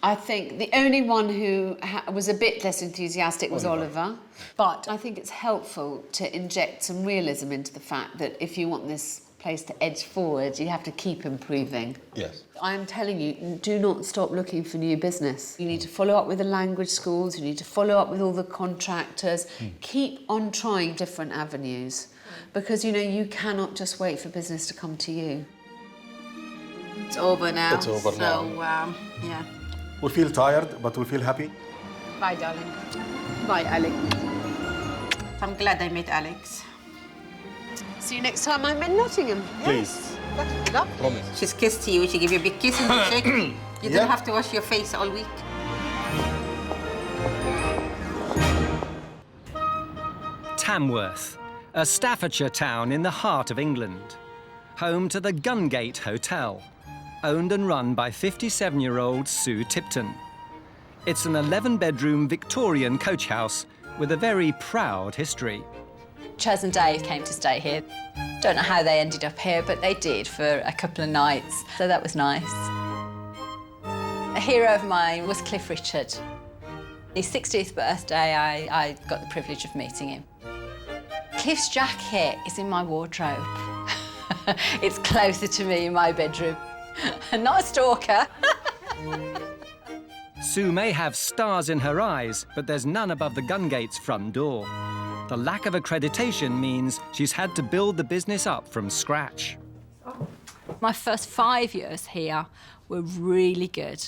I think the only one who was a bit less enthusiastic was Oliver. But I think it's helpful to inject some realism into the fact that if you want this place to edge forward, you have to keep improving. Yes. I'm telling you, do not stop looking for new business. You need to follow up with the language schools, you need to follow up with all the contractors. Keep on trying different avenues because, you cannot just wait for business to come to you. It's over now. It's over now. So, yeah. We feel tired, but we feel happy. Bye, darling. Bye, Alex. I'm glad I met Alex. See you next time I'm in Nottingham. Please. That's lovely. Promise. She's kissed you. She gave you a big kiss in the cheek. You didn't have to wash your face all week. Tamworth, a Staffordshire town in the heart of England. Home to the Gungate Hotel, owned and run by 57-year-old Sue Tipton. It's an 11-bedroom Victorian coach house with a very proud history. Chaz and Dave came to stay here. Don't know how they ended up here, but they did for a couple of nights, so that was nice. A hero of mine was Cliff Richard. His 60th birthday, I got the privilege of meeting him. Cliff's jacket is in my wardrobe. It's closer to me in my bedroom. Not a stalker. Sue may have stars in her eyes, but there's none above the Gungate's front door. The lack of accreditation means she's had to build the business up from scratch. My first 5 years here were really good.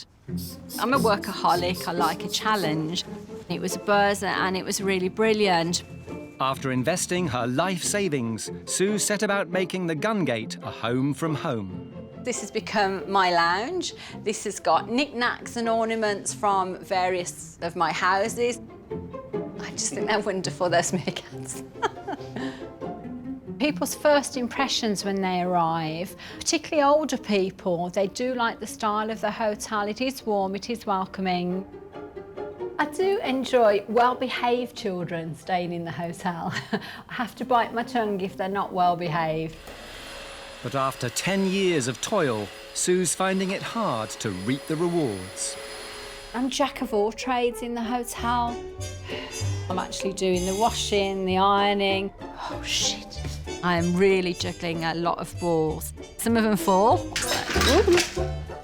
I'm a workaholic, I like a challenge. It was a buzz and it was really brilliant. After investing her life savings, Sue set about making the Gungate a home from home. This has become my lounge. This has got knickknacks and ornaments from various of my houses. I just think they're wonderful, those meerkats. People's first impressions when they arrive, particularly older people, they do like the style of the hotel. It is warm, it is welcoming. I do enjoy well-behaved children staying in the hotel. I have to bite my tongue if they're not well-behaved. But after 10 years of toil, Sue's finding it hard to reap the rewards. I'm jack of all trades in the hotel. I'm actually doing the washing, the ironing. Oh, shit. I'm really juggling a lot of balls. Some of them fall.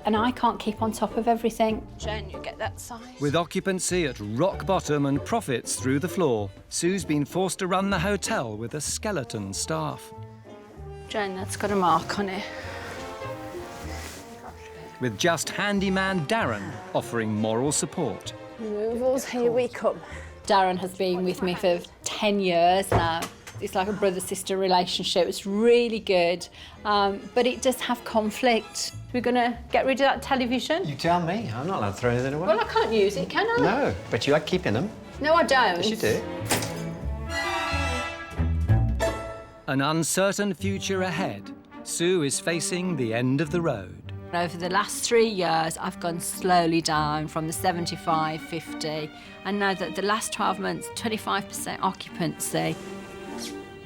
And I can't keep on top of everything. Jen, you get that size? With occupancy at rock bottom and profits through the floor, Sue's been forced to run the hotel with a skeleton staff. Jen, that's got a mark on it. With just handyman Darren offering moral support. Removals, here we come. Darren has been with me for 10 years now. It's like a brother-sister relationship. It's really good, but it does have conflict. We're going to get rid of that television? You tell me. I'm not allowed to throw anything away. Well, I can't use it, can I? No, but you like keeping them. No, I don't. Yes, you do. An uncertain future ahead. Sue is facing the end of the road. Over the last 3 years, I've gone slowly down from the 75, 50, and now that the last 12 months, 25% occupancy.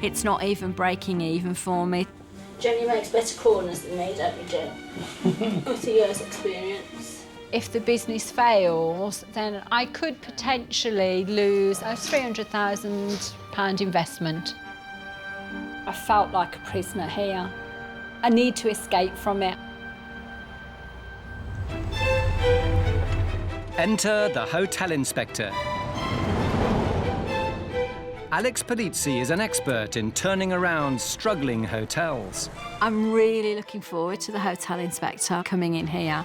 It's not even breaking even for me. Jenny makes better corners than me, don't you, Jen? With a year's experience. If the business fails, then I could potentially lose a £300,000 investment. I felt like a prisoner here. I need to escape from it. Enter the hotel inspector. Alex Polizzi is an expert in turning around struggling hotels. I'm really looking forward to the hotel inspector coming in here.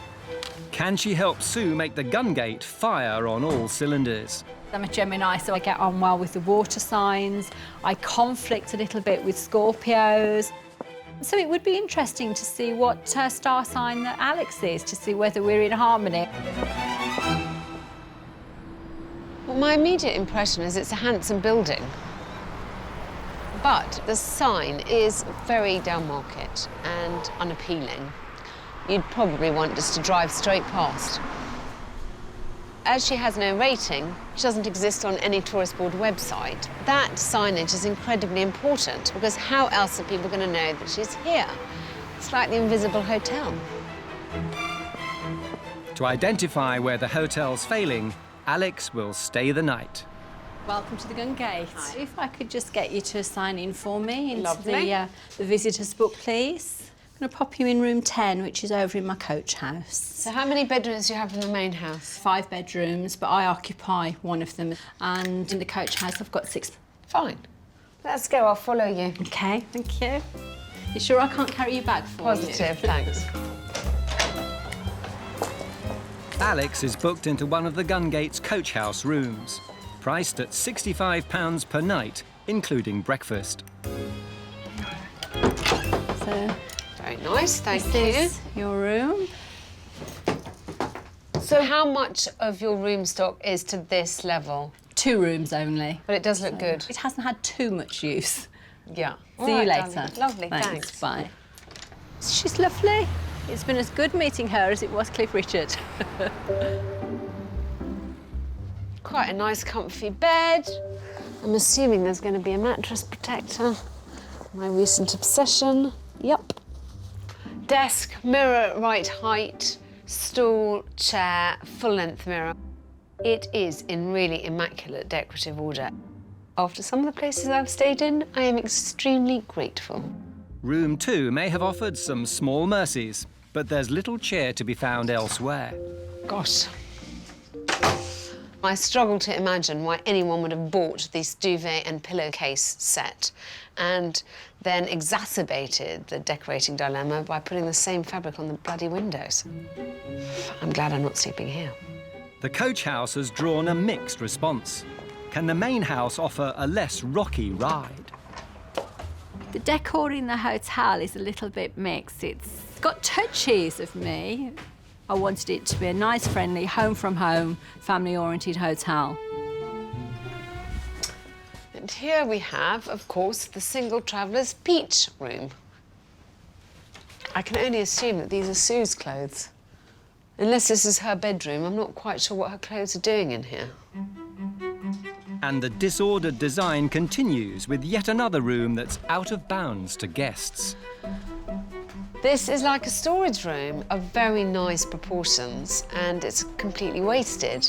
Can she help Sue make the Gungate fire on all cylinders? I'm a Gemini, so I get on well with the water signs. I conflict a little bit with Scorpios. So it would be interesting to see what star sign that Alex is, to see whether we're in harmony. Well, my immediate impression is it's a handsome building. But the sign is very down-market and unappealing. You'd probably want us to drive straight past. As she has no rating, she doesn't exist on any tourist board website. That signage is incredibly important because how else are people going to know that she's here? It's like the invisible hotel. To identify where the hotel's failing, Alex will stay the night. Welcome to the Gungate. If I could just get you to sign in for me into Lovely. the visitors book, please. I'm going to pop you in room 10, which is over in my coach house. So how many bedrooms do you have in the main house? 5 bedrooms, but I occupy one of them. And in the coach house, I've got 6. Fine. Let's go, I'll follow you. OK, thank you. You sure I can't carry you back for you? Positive, thanks. Alex is booked into one of the Gungate's coach house rooms, priced at £65 per night, including breakfast. So, very nice, thank you. This is your room. So how much of your room stock is to this level? 2 rooms only. But it does look good. It hasn't had too much use. Yeah. See you later. Darling. Lovely, thanks. Bye. She's lovely. It's been as good meeting her as it was Cliff Richard. Quite a nice comfy bed. I'm assuming there's going to be a mattress protector. My recent obsession. Yep. Desk, mirror at right height, stool, chair, full-length mirror. It is in really immaculate decorative order. After some of the places I've stayed in, I am extremely grateful. Room 2 may have offered some small mercies, but there's little cheer to be found elsewhere. Gosh. I struggle to imagine why anyone would have bought this duvet and pillowcase set and then exacerbated the decorating dilemma by putting the same fabric on the bloody windows. I'm glad I'm not sleeping here. The coach house has drawn a mixed response. Can the main house offer a less rocky ride? The decor in the hotel is a little bit mixed. It's got touches of me. I wanted it to be a nice, friendly, home-from-home, family-oriented hotel. And here we have, of course, the single traveller's peach room. I can only assume that these are Sue's clothes. Unless this is her bedroom, I'm not quite sure what her clothes are doing in here. And the disordered design continues with yet another room that's out of bounds to guests. This is like a storage room of very nice proportions, and it's completely wasted.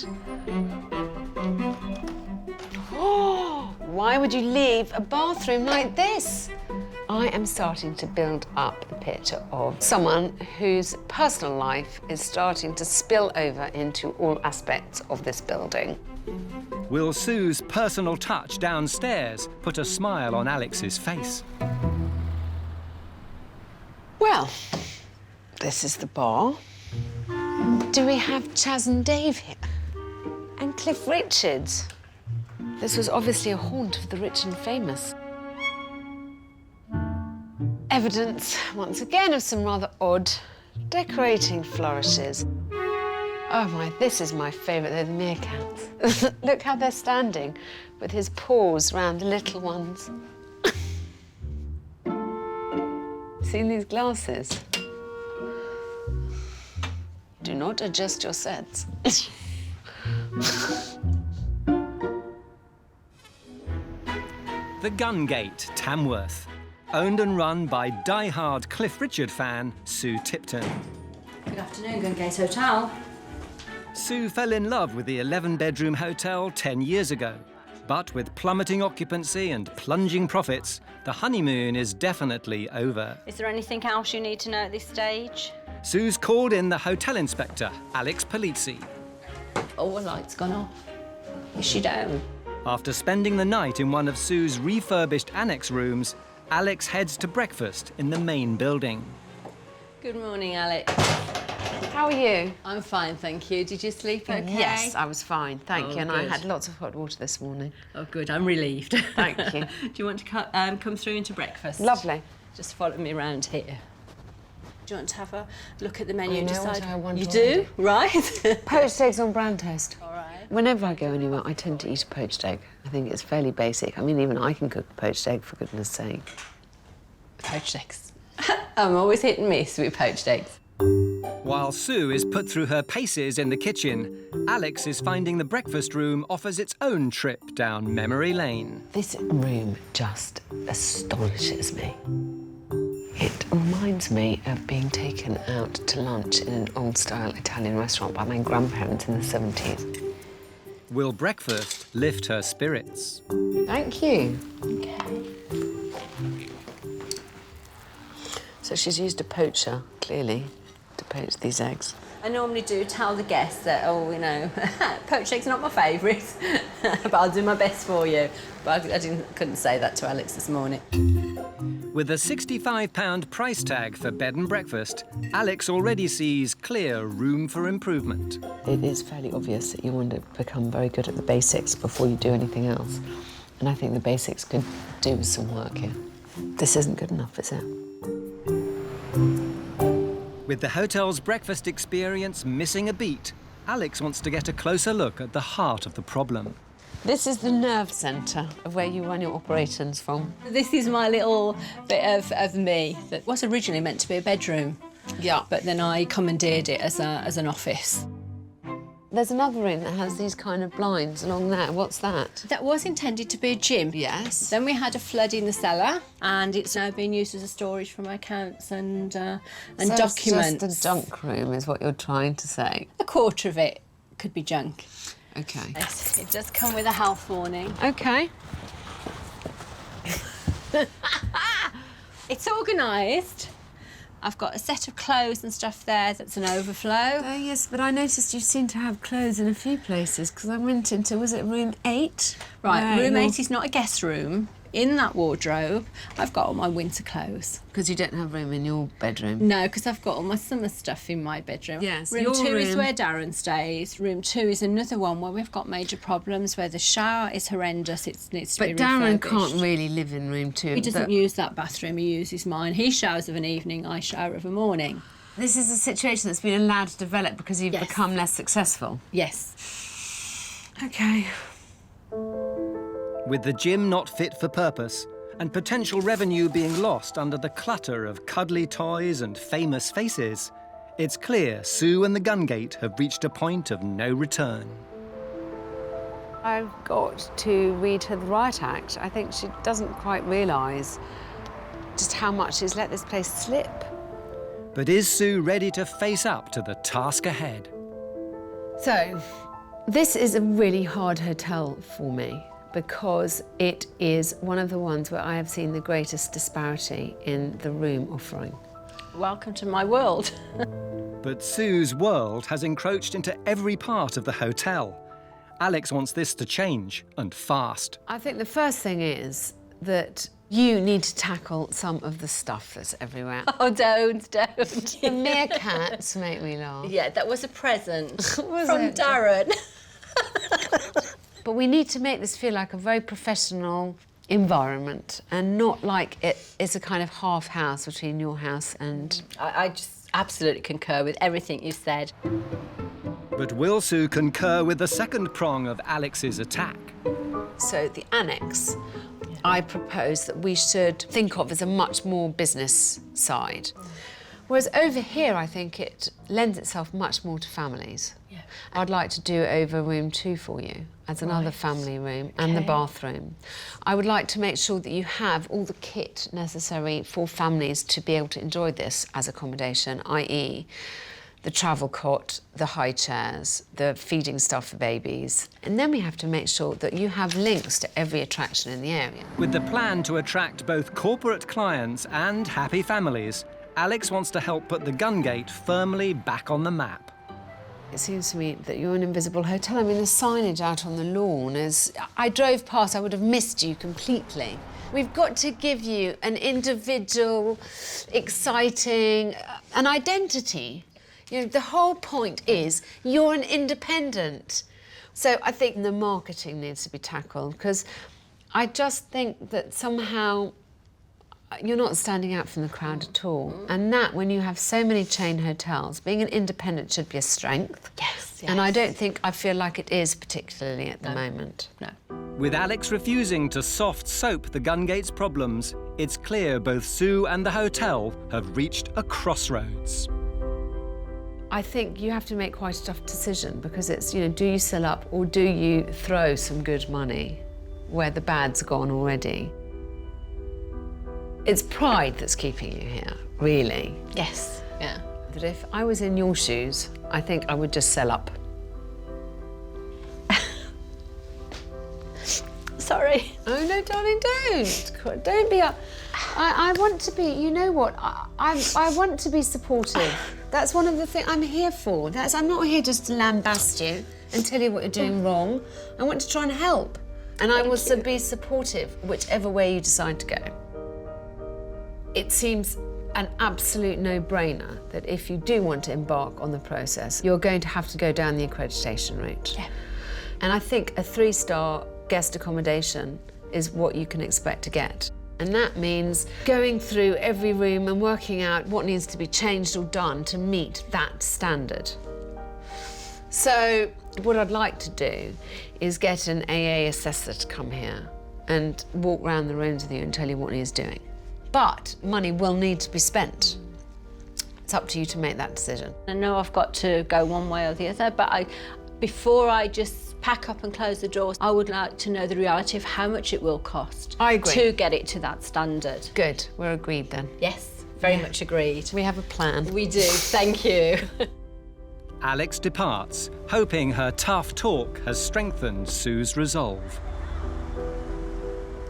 Oh, why would you leave a bathroom like this? I am starting to build up the picture of someone whose personal life is starting to spill over into all aspects of this building. Will Sue's personal touch downstairs put a smile on Alex's face? Well, this is the bar. Do we have Chaz and Dave here? And Cliff Richards. This was obviously a haunt of the rich and famous. Evidence, once again, of some rather odd decorating flourishes. Oh my, this is my favourite, they're the meerkats. Look how they're standing with his paws round the little ones. Seen these glasses? Do not adjust your sets. The Gun Gate, Tamworth. Owned and run by die-hard Cliff Richard fan Sue Tipton. Good afternoon, Gungate Hotel. Sue fell in love with the 11-bedroom hotel 10 years ago. But with plummeting occupancy and plunging profits, the honeymoon is definitely over. Is there anything else you need to know at this stage? Sue's called in the hotel inspector, Alex Polizzi. Oh, a light's gone off. Is she down? After spending the night in one of Sue's refurbished annex rooms, Alex heads to breakfast in the main building. Good morning, Alex. How are you? I'm fine, thank you. Did you sleep okay? Yes, I was fine, thank you. And I good. had lots of hot water this morning. Oh, good. I'm relieved. Thank you. Do you want to come through into breakfast? Lovely. Just follow me around here. Do you want to have a look at the menu and know decide? what I want You already. do? Right. Poached eggs on brown toast. All right. Whenever I go anywhere, I tend to eat a poached egg. I think it's fairly basic. I mean, even I can cook a poached egg, for goodness sake. Poached eggs. I'm always hit and miss with poached eggs. While Sue is put through her paces in the kitchen, Alex is finding the breakfast room offers its own trip down memory lane. This room just astonishes me. It reminds me of being taken out to lunch in an old-style Italian restaurant by my grandparents in the 70s. Will breakfast lift her spirits? Thank you. Okay. So she's used a poacher, clearly, to poach these eggs. I normally do tell the guests that, oh, you know, poached eggs are not my favourite, but I'll do my best for you. But I couldn't say that to Alex this morning. With a £65 price tag for bed and breakfast, Alex already sees clear room for improvement. It is fairly obvious that you want to become very good at the basics before you do anything else. And I think the basics could do with some work here. This isn't good enough, is it? With the hotel's breakfast experience missing a beat, Alex wants to get a closer look at the heart of the problem. This is the nerve centre of where you run your operations from. This is my little bit of me that was originally meant to be a bedroom. Yeah. But then I commandeered it as an office. There's another room that has these kind of blinds along there. What's that? That was intended to be a gym. Yes. Then we had a flood in the cellar, and it's now being used as a storage for my accounts and documents. It's just a junk room, is what you're trying to say. A quarter of it could be junk. Okay. Yes, it does come with a health warning. Okay. It's organised, I've got a set of clothes and stuff there that's an overflow. Oh, yes, but I noticed you seem to have clothes in a few places, because I went into, was it room 8? Right, room 8 is not a guest room. In that wardrobe, I've got all my winter clothes. Because you don't have room in your bedroom? No, because I've got all my summer stuff in my bedroom. Yes, room your 2 is room- where Darren stays. Room 2 is another one where we've got major problems, where the shower is horrendous. It needs to be But Darren refurbished. can't really live in room 2. He doesn't but use that bathroom, he uses mine. He showers of an evening, I shower of a morning. This is a situation that's been allowed to develop because you've become less successful? Yes. OK. With the gym not fit for purpose and potential revenue being lost under the clutter of cuddly toys and famous faces, it's clear Sue and the Gungate have reached a point of no return. I've got to read her the riot act. I think she doesn't quite realise just how much she's let this place slip. But is Sue ready to face up to the task ahead? So, this is a really hard hotel for me because it is one of the ones where I have seen the greatest disparity in the room offering. Welcome to my world. But Sue's world has encroached into every part of the hotel. Alex wants this to change, and fast. I think the first thing is that you need to tackle some of the stuff that's everywhere. Oh, don't. The meerkats make me laugh. Yeah, that was a present from it? Darren. But we need to make this feel like a very professional environment and not like it's a kind of half house between your house and... I just absolutely concur with everything you said. But will Sue concur with the second prong of Alex's attack? So the annex, I propose that we should think of as a much more business side. Whereas over here, I think it lends itself much more to families. Yeah. I'd like to do over room 2 for you as another family room and the bathroom. I would like to make sure that you have all the kit necessary for families to be able to enjoy this as accommodation, i.e. the travel cot, the high chairs, the feeding stuff for babies. And then we have to make sure that you have links to every attraction in the area. With the plan to attract both corporate clients and happy families, Alex wants to help put the Gungate firmly back on the map. It seems to me that you're an invisible hotel. I mean, the signage out on the lawn is... I drove past, I would have missed you completely. We've got to give you an individual, exciting, an identity. You know, the whole point is you're an independent. So I think the marketing needs to be tackled because I just think that somehow you're not standing out from the crowd at all. And that, when you have so many chain hotels, being an independent should be a strength. Yes. And I don't think I feel like it is particularly at the moment. No. With Alex refusing to soft soap the Gungate's problems, it's clear both Sue and the hotel have reached a crossroads. I think you have to make quite a tough decision because it's, you know, do you sell up or do you throw some good money where the bad's gone already? It's pride that's keeping you here, really. Yes, yeah. That if I was in your shoes, I think I would just sell up. Sorry. Oh, no, darling, don't. Don't be up. I want to be, you know what, I want to be supportive. That's one of the things I'm here for. I'm not here just to lambast you and tell you what you're doing wrong. I want to try and help. And I will be supportive whichever way you decide to go. It seems an absolute no-brainer that if you do want to embark on the process, you're going to have to go down the accreditation route. Yeah. And I think a 3-star guest accommodation is what you can expect to get. And that means going through every room and working out what needs to be changed or done to meet that standard. So what I'd like to do is get an AA assessor to come here and walk around the rooms with you and tell you what he's doing. But money will need to be spent. It's up to you to make that decision. I know I've got to go one way or the other, but before I just pack up and close the doors, I would like to know the reality of how much it will cost. I agree. To get it to that standard. Good, we're agreed then. Yes, very much agreed. We have a plan. We do, thank you. Alex departs, hoping her tough talk has strengthened Sue's resolve.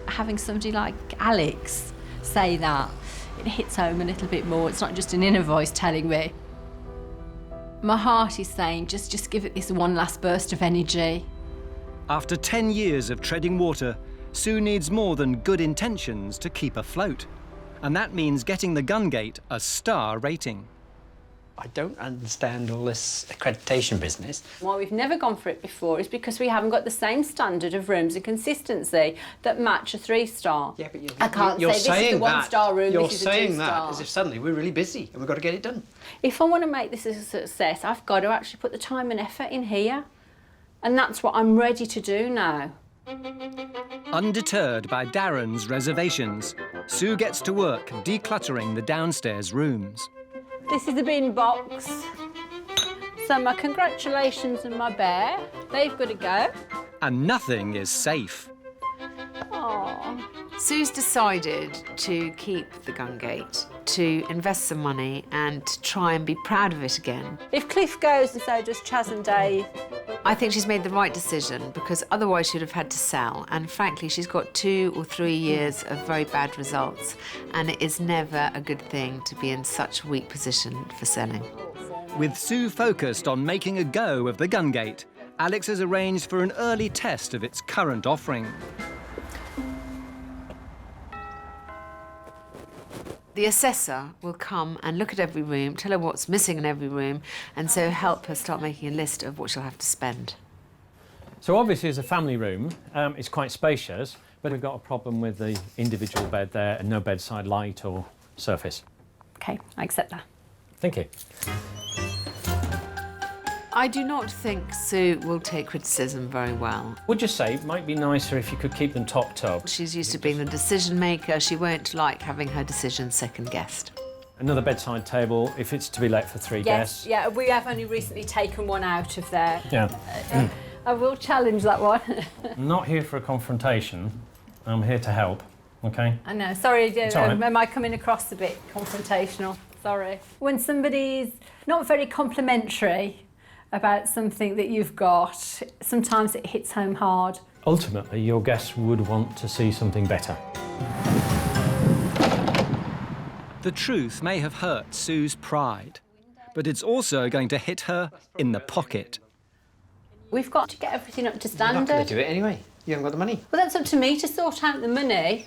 Having somebody like Alex say that it hits home a little bit more. It's not just an inner voice telling me. My heart is saying, just give it this one last burst of energy. After 10 years of treading water, Sue needs more than good intentions to keep afloat. And that means getting the gun gate a star rating. I don't understand all this accreditation business. Why we've never gone for it before is because we haven't got the same standard of rooms and consistency that match a 3-star. Yeah, but I can't say this is a 1-star room, You're this is a 2-star. saying that as if suddenly we're really busy and we've got to get it done. If I want to make this a success, I've got to actually put the time and effort in here. And that's what I'm ready to do now. Undeterred by Darren's reservations, Sue gets to work decluttering the downstairs rooms. This is the bin box. So my congratulations and my bear, they've got to go. And nothing is safe. Aww. Sue's decided to keep the gun gate, to invest some money and to try and be proud of it again. If Cliff goes, and so does Chaz and Dave. I think she's made the right decision because otherwise she'd have had to sell. And frankly, she's got 2 or 3 years of very bad results. And it is never a good thing to be in such a weak position for selling. With Sue focused on making a go of the gun gate, Alex has arranged for an early test of its current offering. The assessor will come and look at every room, tell her what's missing in every room, and so help her start making a list of what she'll have to spend. So obviously, as a family room, it's quite spacious, but we've got a problem with the individual bed there and no bedside light or surface. OK, I accept that. Thank you. I do not think Sue will take criticism very well. Would you say it might be nicer if you could keep them topped up? She's used to being the decision maker. She won't like having her decisions second-guessed. Another bedside table, if it's to be let for 3 guests. Yeah, we have only recently taken one out of there. Yeah. I will challenge that one. I'm not here for a confrontation. I'm here to help, OK? I know, sorry, It's all right. am I coming across a bit confrontational? Sorry. When somebody's not very complimentary about something that you've got, sometimes it hits home hard. Ultimately, your guests would want to see something better. The truth may have hurt Sue's pride, but it's also going to hit her in the pocket. We've got to get everything up to You're not standard. going to do it anyway. You haven't got the money. Well, that's up to me to sort out the money.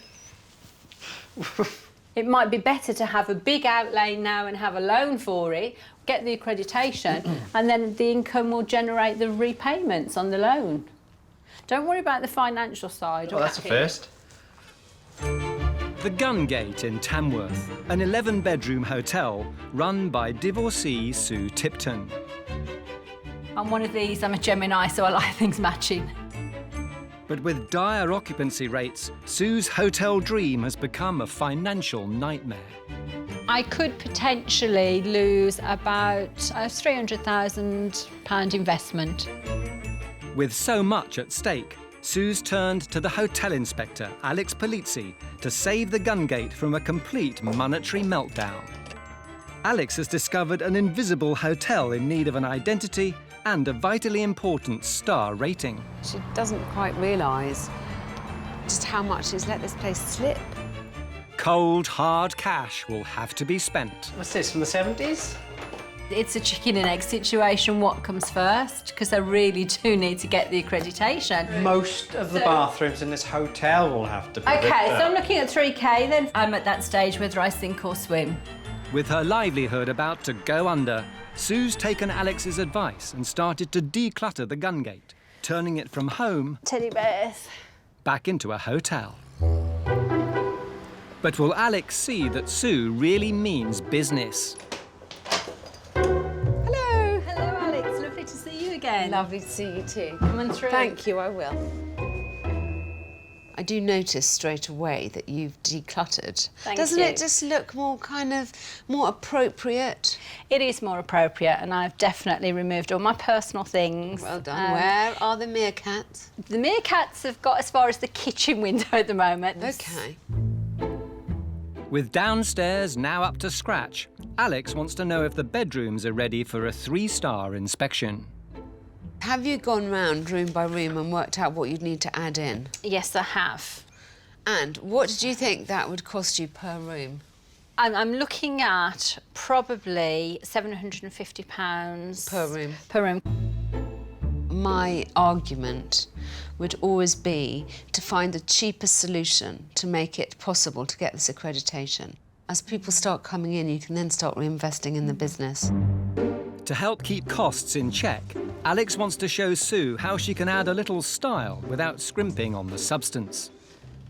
It might be better to have a big outlay now and have a loan for it, get the accreditation, and then the income will generate the repayments on the loan. Don't worry about the financial side. Well, that's a first. The Gun Gate in Tamworth, an 11-bedroom hotel run by divorcee Sue Tipton. I'm one of these, I'm a Gemini, so I like things matching. But with dire occupancy rates, Sue's hotel dream has become a financial nightmare. I could potentially lose about a £300,000 investment. With so much at stake, Sue's turned to the hotel inspector, Alex Polizzi, to save the Gun Gate from a complete monetary meltdown. Alex has discovered an invisible hotel in need of an identity and a vitally important star rating. She doesn't quite realise just how much she's let this place slip. Cold, hard cash will have to be spent. What's this, from the 70s? It's a chicken and egg situation, what comes first, because I really do need to get the accreditation. Most of the bathrooms in this hotel will have to be OK, ripped so I'm out. looking at 3K then. I'm at that stage whether I sink or swim. With her livelihood about to go under, Sue's taken Alex's advice and started to declutter the Gun Gate, turning it from home Teddy bears. back into a hotel. But will Alex see that Sue really means business? Hello. Hello, Alex. Lovely to see you again. Lovely to see you too. Coming through. Thank you, I will. I do notice straight away that you've decluttered. Thank Doesn't you. it just look more more appropriate? It is more appropriate, and I've definitely removed all my personal things. Well done. Where are the meerkats? The meerkats have got as far as the kitchen window at the moment. OK. With downstairs now up to scratch, Alex wants to know if the bedrooms are ready for a 3-star inspection. Have you gone round room by room and worked out what you'd need to add in? Yes, I have. And what did you think that would cost you per room? I'm looking at probably £750 per room. My argument would always be to find the cheapest solution to make it possible to get this accreditation. As people start coming in, you can then start reinvesting in the business. To help keep costs in check, Alex wants to show Sue how she can add a little style without scrimping on the substance.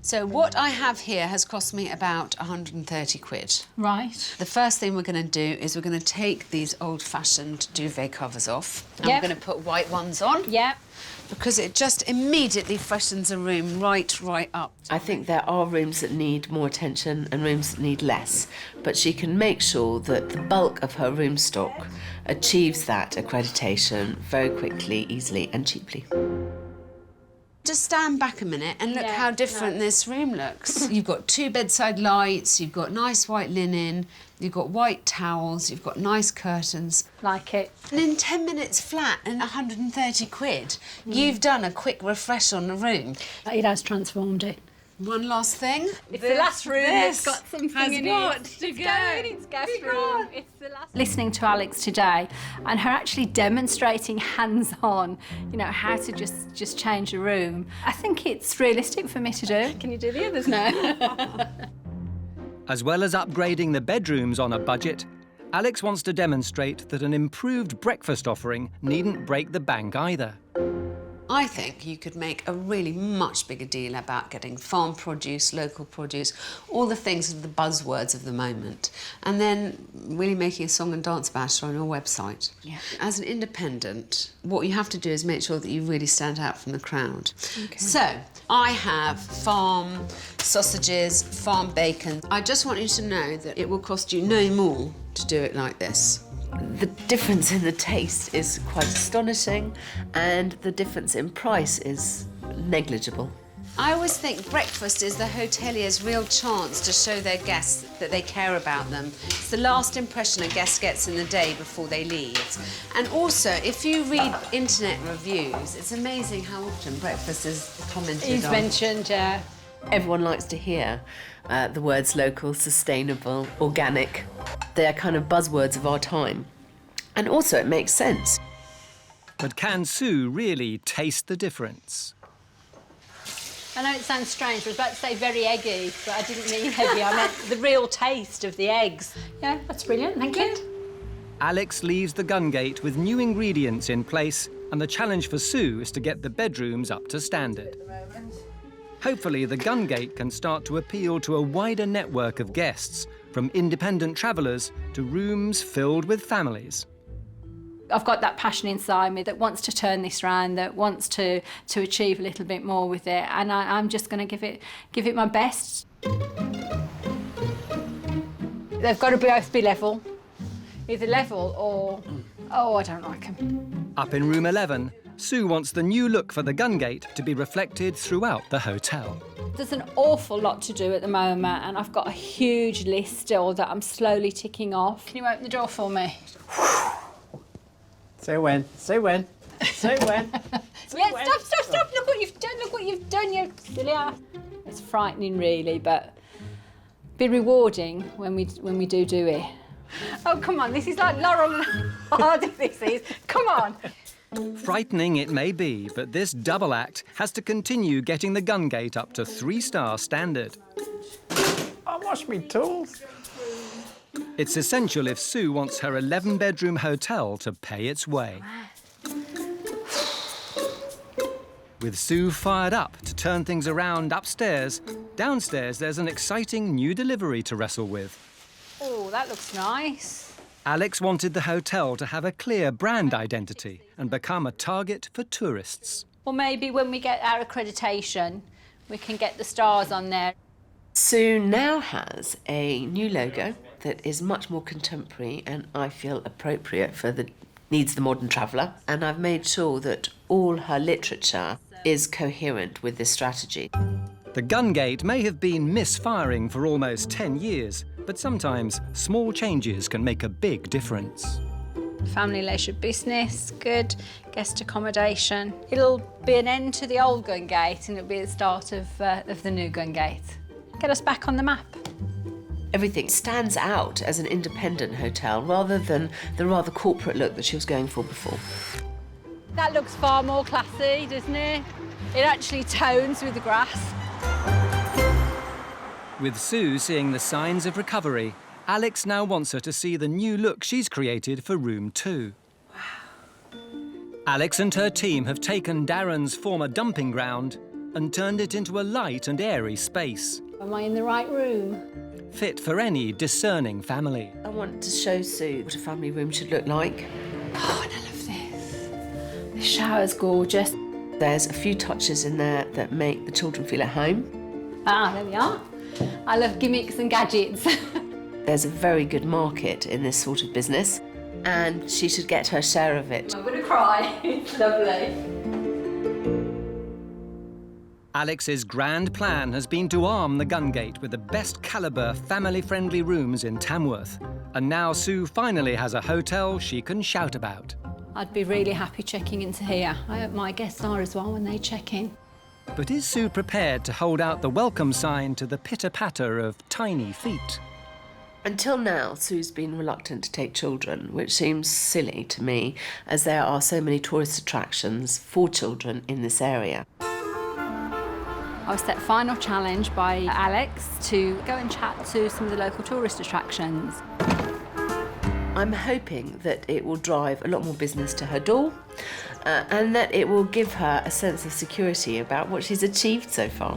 So what I have here has cost me about 130 quid. Right. The first thing we're going to do is we're going to take these old-fashioned duvet covers off. And Yep. we're going to put white ones on. Yep. Because it just immediately freshens a room right up. I think there are rooms that need more attention and rooms that need less, but she can make sure that the bulk of her room stock achieves that accreditation very quickly, easily and cheaply. Just stand back a minute and look how different this room looks. You've got 2 bedside lights, you've got nice white linen, you've got white towels, you've got nice curtains. Like it. And in 10 minutes flat and 130 quid, you've done a quick refresh on the room. It has transformed it. One last thing. It's the last room that's got something has in got it. to It's go. going in its guest room. It's the last. Listening to Alex today and her actually demonstrating hands-on, you know, how to just change a room. I think it's realistic for me to do. Can you do the others now? As well as upgrading the bedrooms on a budget, Alex wants to demonstrate that an improved breakfast offering needn't break the bank either. I think you could make a really much bigger deal about getting farm produce, local produce, all the things of the buzzwords of the moment, and then really making a song and dance about it on your website. Yeah. As an independent, what you have to do is make sure that you really stand out from the crowd. Okay. So, I have farm sausages, farm bacon. I just want you to know that it will cost you no more to do it like this. The difference in the taste is quite astonishing, and the difference in price is negligible. I always think breakfast is the hotelier's real chance to show their guests that they care about them. It's the last impression a guest gets in the day before they leave. And also, if you read internet reviews, it's amazing how often breakfast is commented He's on. mentioned, yeah. Everyone likes to hear the words local, sustainable, organic. They're kind of buzzwords of our time. And also, it makes sense. But can Sue really taste the difference? I know it sounds strange. I was about to say very eggy, but I didn't mean eggy. I meant the real taste of the eggs. Yeah, that's brilliant. Thank you. Alex leaves the gun gate with new ingredients in place, and the challenge for Sue is to get the bedrooms up to standard. Hopefully, the gun gate can start to appeal to a wider network of guests, from independent travellers to rooms filled with families. I've got that passion inside me that wants to turn this round, that wants to achieve a little bit more with it, and I'm just going to give it my best. They've got to both be level, either level or I don't like them. Up in room 11, Sue wants the new look for the gun gate to be reflected throughout the hotel. There's an awful lot to do at the moment, and I've got a huge list still that I'm slowly ticking off. Can you open the door for me? Say when. Say when. Say when. Yeah, stop! Look what you've done. Look what you've done, you silly ass. It's frightening, really, but be rewarding when we do it. Oh, come on! This is like Laurel and Hardy. This is. Come on. Frightening it may be, but this double act has to continue getting the gun gate up to 3-star standard. I wash me tools. It's essential if Sue wants her 11-bedroom hotel to pay its way. With Sue fired up to turn things around upstairs, downstairs there's an exciting new delivery to wrestle with. Oh, that looks nice. Alex wanted the hotel to have a clear brand identity and become a target for tourists. Or maybe when we get our accreditation, we can get the stars on there. Sue now has a new logo that is much more contemporary and I feel appropriate for the needs of the modern traveller. And I've made sure that all her literature is coherent with this strategy. The gun gate may have been misfiring for almost 10 years, but sometimes small changes can make a big difference. Family leisure business, good. Guest accommodation. It'll be an end to the old gun gate and it'll be the start of the new gun gate. Get us back on the map. Everything stands out as an independent hotel rather than the rather corporate look that she was going for before. That looks far more classy, doesn't it? It actually tones with the grass. With Sue seeing the signs of recovery, Alex now wants her to see the new look she's created for room 2. Wow. Alex and her team have taken Darren's former dumping ground and turned it into a light and airy space. Am I in the right room? Fit for any discerning family. I want to show Sue what a family room should look like. Oh, and I love this. The shower's gorgeous. There's a few touches in there that make the children feel at home. Ah, there we are. I love gimmicks and gadgets. There's a very good market in this sort of business, and she should get her share of it. I'm going to cry. It's lovely. Alex's grand plan has been to arm the Gungate with the best calibre, family-friendly rooms in Tamworth. And now Sue finally has a hotel she can shout about. I'd be really happy checking into here. I hope my guests are as well when they check in. But is Sue prepared to hold out the welcome sign to the pitter-patter of tiny feet? Until now, Sue's been reluctant to take children, which seems silly to me, as there are so many tourist attractions for children in this area. I was set a final challenge by Alex to go and chat to some of the local tourist attractions. I'm hoping that it will drive a lot more business to her door and that it will give her a sense of security about what she's achieved so far.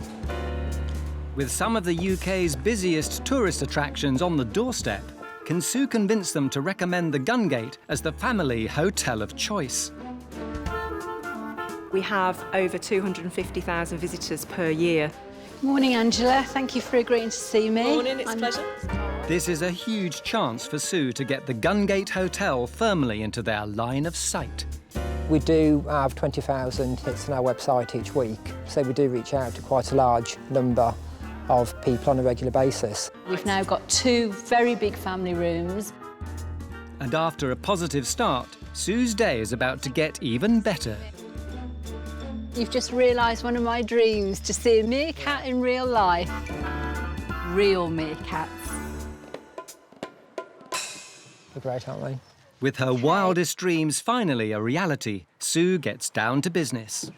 With some of the UK's busiest tourist attractions on the doorstep, can Sue convince them to recommend the Gungate as the family hotel of choice? We have over 250,000 visitors per year. Morning, Angela. Thank you for agreeing to see me. Morning, it's a pleasure. This is a huge chance for Sue to get the Gungate Hotel firmly into their line of sight. We do have 20,000 hits on our website each week, so we do reach out to quite a large number of people on a regular basis. We've now got 2 very big family rooms. And after a positive start, Sue's day is about to get even better. You've just realised one of my dreams, to see a meerkat in real life. Real meerkats. They're great, aren't they? With her wildest dreams finally a reality, Sue gets down to business.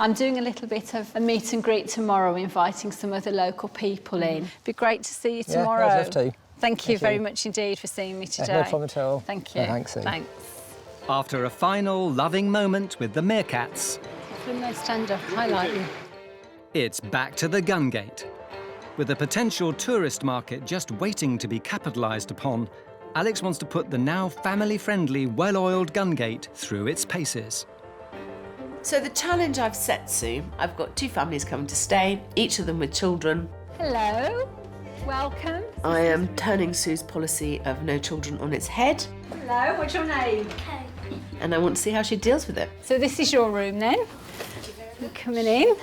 I'm doing a little bit of a meet and greet tomorrow, inviting some other local people in. It'd be great to see you tomorrow. Yeah, I'd love to. Thank you very much indeed for seeing me today. No problem at all. Thank you. No, thanks, Sue. Thanks. After a final loving moment with the meerkats, When they stand up, I like you. it's back to the Gungate. With a potential tourist market just waiting to be capitalised upon, Alex wants to put the now family-friendly, well-oiled Gungate through its paces. So the challenge I've set, Sue, I've got 2 families coming to stay, each of them with children. Hello. Welcome. I am turning Sue's policy of no children on its head. Hello. What's your name? And I want to see how she deals with it. So this is your room then. You're coming in.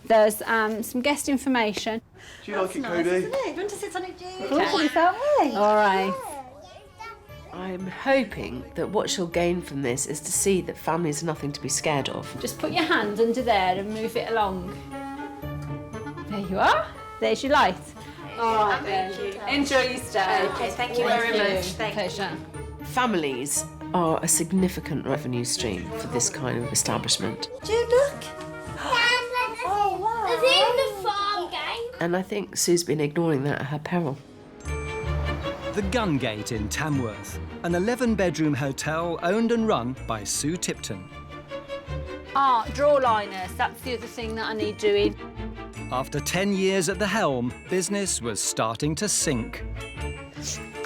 There's some guest information. Do you like it, Cody? Do you want to sit on it, Jude? Okay. All right. I'm hoping that what she'll gain from this is to see that families are nothing to be scared of. Just put your hand under there and move it along. There you are. There's your light. All right then. Enjoy your stay. Okay, thank you very much. Thank you. Pleasure. Families are a significant revenue stream for this kind of establishment. Jude, look. Oh, wow. Is it in the farm game? And I think Sue's been ignoring that at her peril. The Gungate in Tamworth, an 11-bedroom hotel owned and run by Sue Tipton. Draw liners. That's the other thing that I need doing. After 10 years at the helm, business was starting to sink.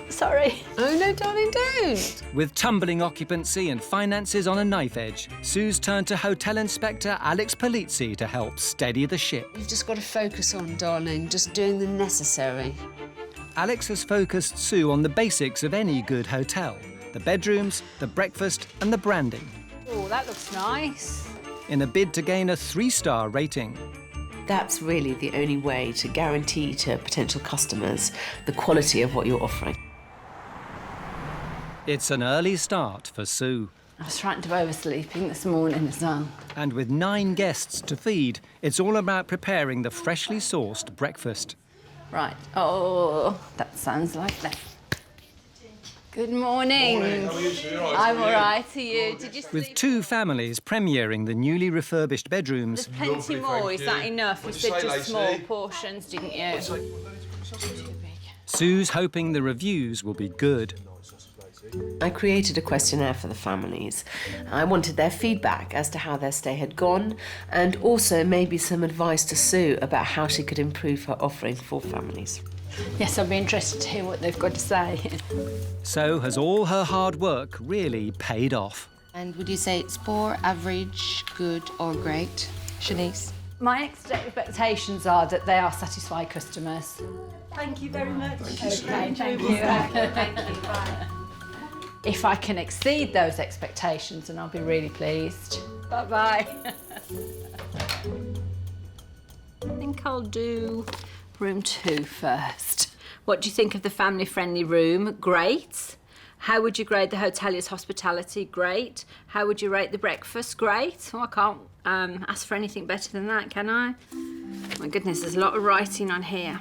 Sorry. Oh, no, darling, don't. With tumbling occupancy and finances on a knife edge, Sue's turned to Hotel Inspector Alex Polizzi to help steady the ship. You've just got to focus on, darling, just doing the necessary. Alex has focused Sue on the basics of any good hotel: the bedrooms, the breakfast and the branding, Oh, that looks nice. in a bid to gain a 3-star rating. That's really the only way to guarantee to potential customers the quality of what you're offering. It's an early start for Sue. I was frightened of oversleeping this morning as well. And with 9 guests to feed, it's all about preparing the freshly sourced breakfast. Right. Oh, that sounds like that. Good morning. Morning, how are you, Sue? All right, I'm how all are you? right. Are you? Did you With 2 families premiering the newly refurbished bedrooms, There's plenty more. Is that enough? You said just small portions, didn't you? Sue's hoping the reviews will be good. I created a questionnaire for the families. I wanted their feedback as to how their stay had gone, and also maybe some advice to Sue about how she could improve her offering for families. Yes, I'd be interested to hear what they've got to say. So has all her hard work really paid off? And would you say it's poor, average, good or great, Shanice? My expectations are that they are satisfied customers. Thank you very much. Thank you. If I can exceed those expectations, then I'll be really pleased. Bye-bye. I think I'll do room 2 first. What do you think of the family-friendly room? Great. How would you grade the hotelier's hospitality? Great. How would you rate the breakfast? Great. Oh, I can't ask for anything better than that, can I? My goodness, there's a lot of writing on here.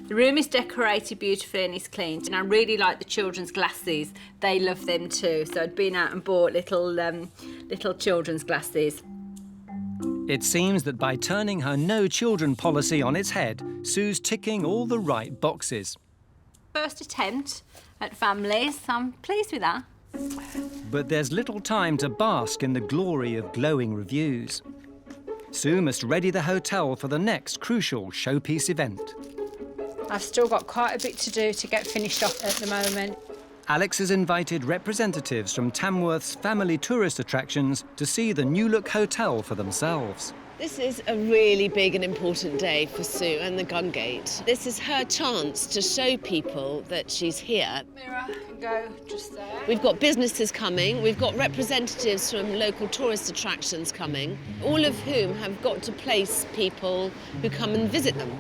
The room is decorated beautifully and is clean, and I really like the children's glasses. They love them too, so I'd been out and bought little children's glasses. It seems that by turning her no children policy on its head, Sue's ticking all the right boxes. First attempt at families, I'm pleased with that. But there's little time to bask in the glory of glowing reviews. Sue must ready the hotel for the next crucial showpiece event. I've still got quite a bit to do to get finished off at the moment. Alex has invited representatives from Tamworth's family tourist attractions to see the new-look hotel for themselves. This is a really big and important day for Sue and the Gungate. This is her chance to show people that she's here. Mirror can go just there. We've got businesses coming, we've got representatives from local tourist attractions coming, all of whom have got to place people who come and visit them.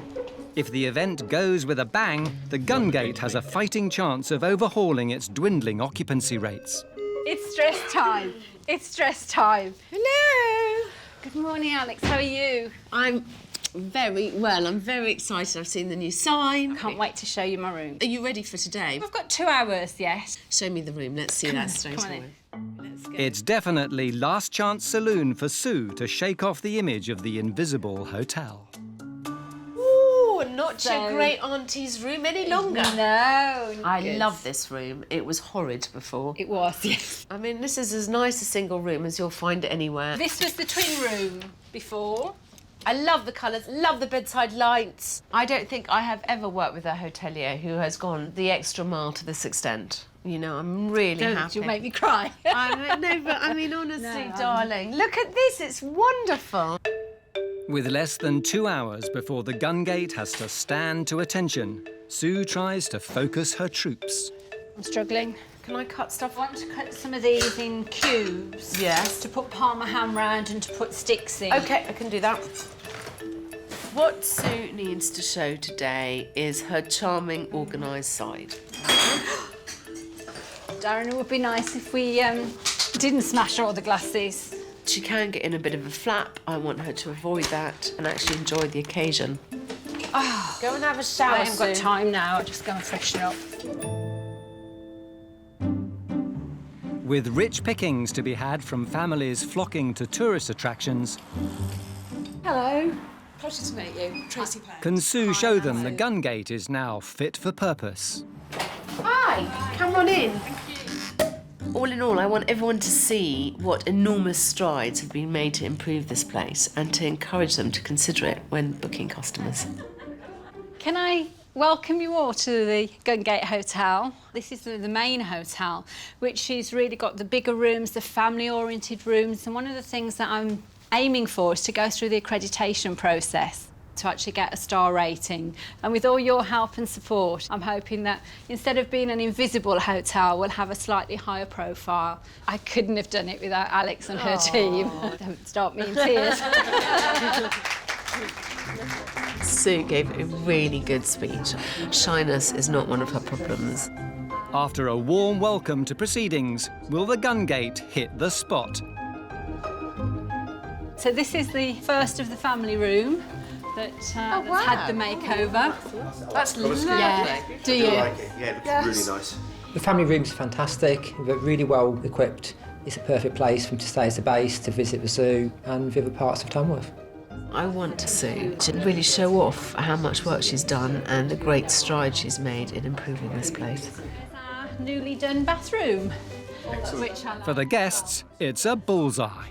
If the event goes with a bang, the Gungate has a fighting chance of overhauling its dwindling occupancy rates. It's stress time. It's stress time. Hello. Good morning, Alex. How are you? I'm very well. I'm very excited. I've seen the new sign. Can't wait to show you my room. Are you ready for today? I've got 2 hours, yes. Show me the room. Let's see that straight away. It's definitely last chance saloon for Sue to shake off the image of the invisible hotel. Not your great auntie's room any longer. No. I love this room. It was horrid before. It was, yes. I mean, this is as nice a single room as you'll find anywhere. This was the twin room before. I love the colours, love the bedside lights. I don't think I have ever worked with a hotelier who has gone the extra mile to this extent. You know, I'm really happy. You'll make me cry. No, but I mean, honestly, darling, look at this. It's wonderful. With less than 2 hours before the Gungate has to stand to attention, Sue tries to focus her troops. I'm struggling. Can I cut stuff? I want to cut some of these in cubes. Yes. To put Parma ham round and to put sticks in. OK, I can do that. What Sue needs to show today is her charming, organised side. Darren, it would be nice if we didn't smash all the glasses. She can get in a bit of a flap. I want her to avoid that and actually enjoy the occasion. Oh, go and have a shower. I haven't got time now. I'll just go and freshen up. With rich pickings to be had from families flocking to tourist attractions, hello. Pleasure to meet you. Tracy Payne. can Sue show them the Gungate is now fit for purpose? Hi, come on in. All in all, I want everyone to see what enormous strides have been made to improve this place and to encourage them to consider it when booking customers. Can I welcome you all to the Gungate Hotel? This is the main hotel, which has really got the bigger rooms, the family-oriented rooms, and one of the things that I'm aiming for is to go through the accreditation process to actually get a star rating. And with all your help and support, I'm hoping that instead of being an invisible hotel, we'll have a slightly higher profile. I couldn't have done it without Alex and her team. Don't start me in tears. Sue gave a really good speech. Shyness is not one of her problems. After a warm welcome to proceedings, will the Gungate hit the spot? So this is the first of the family room. that's had the makeover. That's lovely. Yeah. Do you? like it? Yeah, it looks really nice. The family room's fantastic, but really well equipped. It's a perfect place for them to stay as a base, to visit the zoo and the other parts of Tamworth. I want Sue to really show off how much work she's done and the great strides she's made in improving this place. Our newly done bathroom. Which I like. For the guests, it's a bullseye.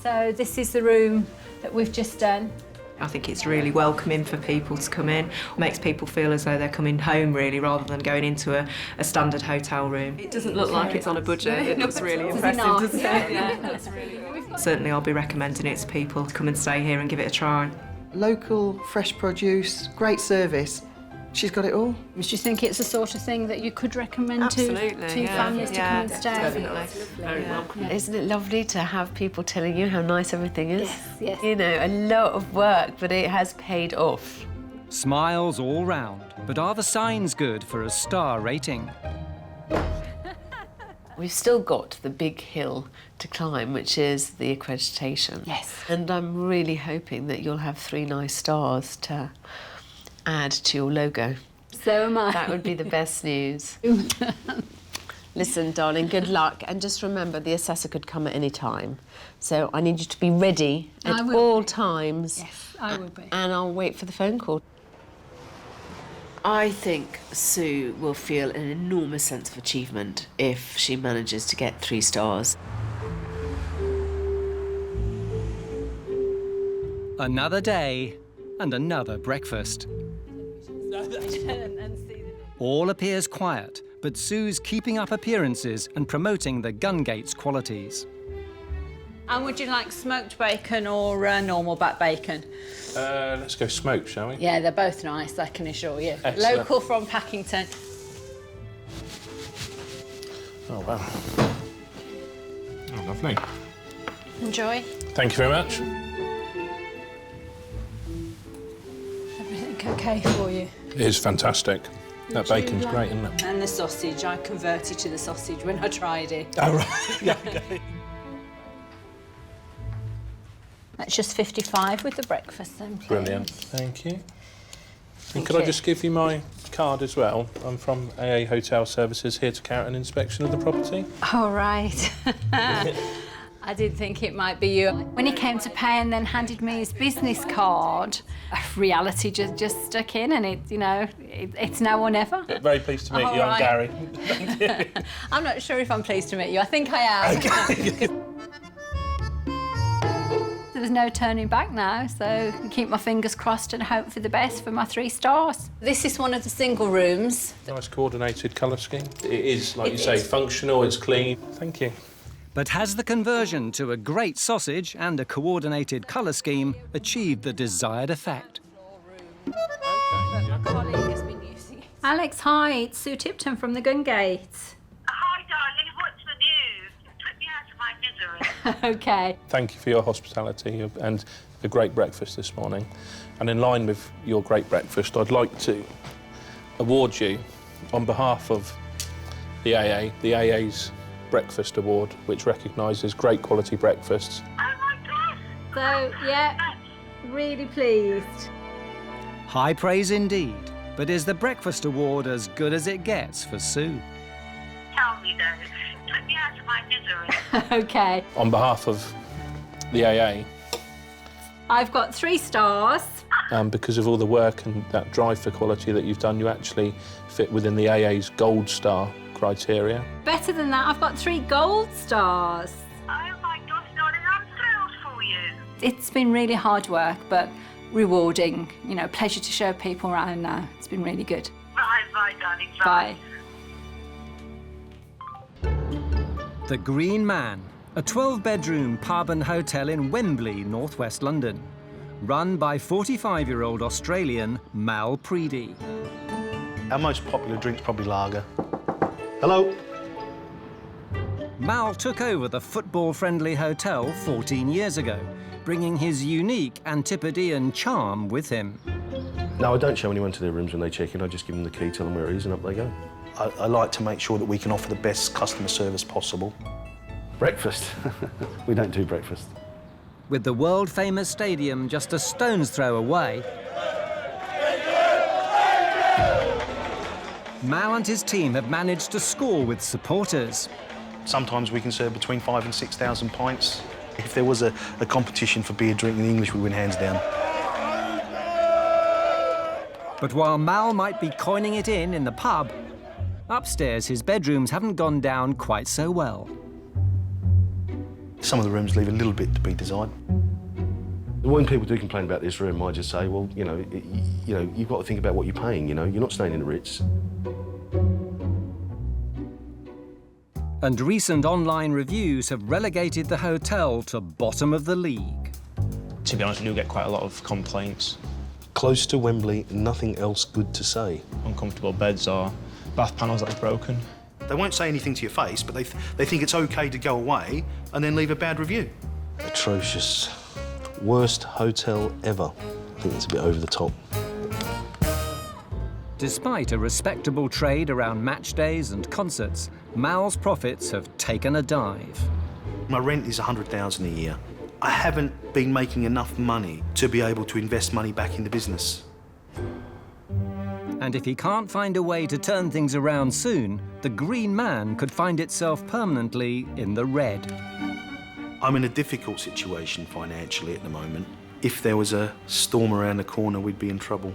So this is the room that we've just done. I think it's really welcoming for people to come in. It makes people feel as though they're coming home, really, rather than going into a standard hotel room. It doesn't look like it's on a budget. It looks really impressive, doesn't it? Yeah, that's really good. Certainly I'll be recommending it to people to come and stay here and give it a try. Local, fresh produce, great service. She's got it all. Do you think it's the sort of thing that you could recommend to families to come and stay? Definitely. Very welcome. Isn't it lovely to have people telling you how nice everything is? Yes, yes. You know, a lot of work, but it has paid off. Smiles all round, but are the signs good for a star rating? We've still got the big hill to climb, which is the accreditation. Yes. And I'm really hoping that you'll have 3 nice stars to add to your logo. So am I. That would be the best news. Listen, darling, good luck. And just remember, the assessor could come at any time. So I need you to be ready at all times. Yes, I will be. And I'll wait for the phone call. I think Sue will feel an enormous sense of achievement if she manages to get 3 stars. Another day and another breakfast. All appears quiet, but Sue's keeping up appearances and promoting the Gungate's qualities. And would you like smoked bacon or normal back bacon? Let's go smoked, shall we? Yeah, they're both nice, I can assure you. Excellent. Local from Packington. Oh, wow. Oh, lovely. Enjoy. Thank you very much. Everything okay for you? It is fantastic. That bacon's great, isn't it? And the sausage, I converted to the sausage when I tried it. Oh, right. Yeah, okay. That's just 55 with the breakfast then, please. Brilliant. Thank you. And could I just give you my card as well? I'm from AA Hotel Services, here to carry out an inspection of the property. All right. I did think it might be you. When he came to pay and then handed me his business card, reality just stuck in, and it's now or never. Very pleased to meet you. I'm Gary. Thank you. I'm not sure if I'm pleased to meet you. I think I am. Okay. There's no turning back now, so I keep my fingers crossed and hope for the best for my 3 stars. This is one of the single rooms. Nice coordinated colour scheme. It is, like you say, functional, it's clean. Thank you. But has the conversion to a great sausage and a coordinated colour scheme achieved the desired effect? Alex, hi, it's Sue Tipton from the Gungate. Hi, darling, what's the news? Put me out of my misery. Okay. Thank you for your hospitality and the great breakfast this morning. And in line with your great breakfast, I'd like to award you, on behalf of the AA's Breakfast Award, which recognises great quality breakfasts. Oh, my God! So, yeah, really pleased. High praise indeed, but is the Breakfast Award as good as it gets for Sue? Tell me, though. Put me out of my misery. Okay. On behalf of the AA, I've got 3 stars. because of all the work and that drive for quality that you've done, you actually fit within the AA's Gold Star criteria. Better than that, I've got 3 gold stars. Oh, my gosh, darling, I'm thrilled for you. It's been really hard work, but rewarding. Pleasure to show people around now. It's been really good. Bye, darling. Bye. The Green Man, a 12-bedroom pub and hotel in Wembley, northwest London, run by 45-year-old Australian Mal Preedy. Our most popular drink's probably lager. Hello. Mal took over the football-friendly hotel 14 years ago, bringing his unique Antipodean charm with him. No, I don't show anyone to their rooms when they check in. I just give them the key, tell them where it is, and up they go. I like to make sure that we can offer the best customer service possible. Breakfast? We don't do breakfast. With the world-famous stadium just a stone's throw away, Mal and his team have managed to score with supporters. Sometimes we can serve between 5,000 and 6,000 pints. If there was a competition for beer drinking in English, we win hands down. But while Mal might be coining it in the pub, upstairs his bedrooms haven't gone down quite so well. Some of the rooms leave a little bit to be desired. When people do complain about this room, I just say, well, you've got to think about what you're paying, You're not staying in the Ritz. And recent online reviews have relegated the hotel to bottom of the league. To be honest, we do get quite a lot of complaints. Close to Wembley, nothing else good to say. Uncomfortable beds or bath panels that are broken. They won't say anything to your face, but they think it's OK to go away and then leave a bad review. Atrocious. Worst hotel ever. I think it's a bit over the top. Despite a respectable trade around match days and concerts, Mal's profits have taken a dive. My rent is $100,000 a year. I haven't been making enough money to be able to invest money back in the business. And if he can't find a way to turn things around soon, the Green Man could find itself permanently in the red. I'm in a difficult situation financially at the moment. If there was a storm around the corner, we'd be in trouble.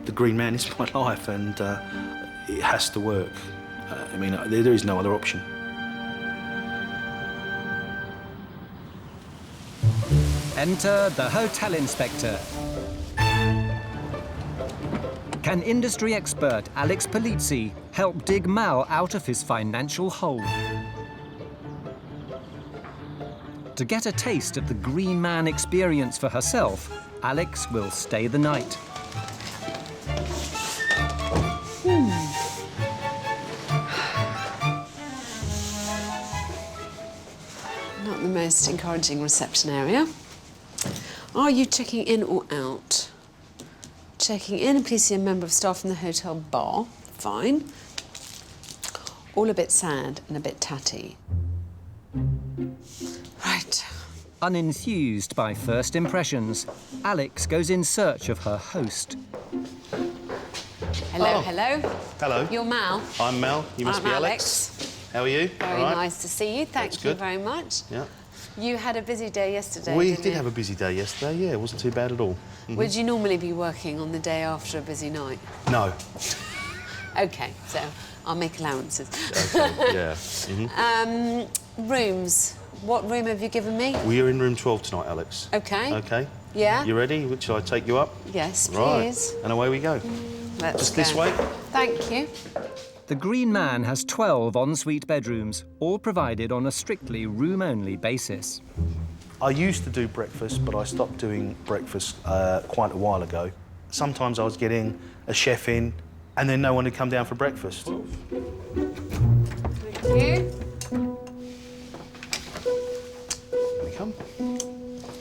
The Green Man is my life, and it has to work. There is no other option. Enter the hotel inspector. Can industry expert Alex Polizzi help dig Mal out of his financial hole? To get a taste of the Green Man experience for herself, Alex will stay the night. Not the most encouraging reception area. Are you checking in or out? Checking in, please see a member of staff in the hotel bar. Fine. All a bit sad and a bit tatty. Right. Unenthused by first impressions, Alex goes in search of her host. Hello, Oh. hello. Hello. You're Mal. I'm Mel. You must I'm be Alex. How are you? Very All right? nice to see you. Thank That's you good. very much. Yeah. You had a busy day yesterday, We didn't did you? have a busy day yesterday, yeah. It wasn't too bad at all. Mhm. Would you normally be working on the day after a busy night? No. OK, so I'll make allowances. Okay, yeah. Mhm. Rooms. What room have you given me? We are in room 12 tonight, Alex. OK. OK. Yeah? You ready? Shall I take you up? Yes, Right. please. And away we go. Let's Just go. this way? Thank you. The Green Man has 12 ensuite bedrooms, all provided on a strictly room-only basis. I used to do breakfast, but I stopped doing breakfast quite a while ago. Sometimes I was getting a chef in, and then no one had come down for breakfast. Thank you. Here we come.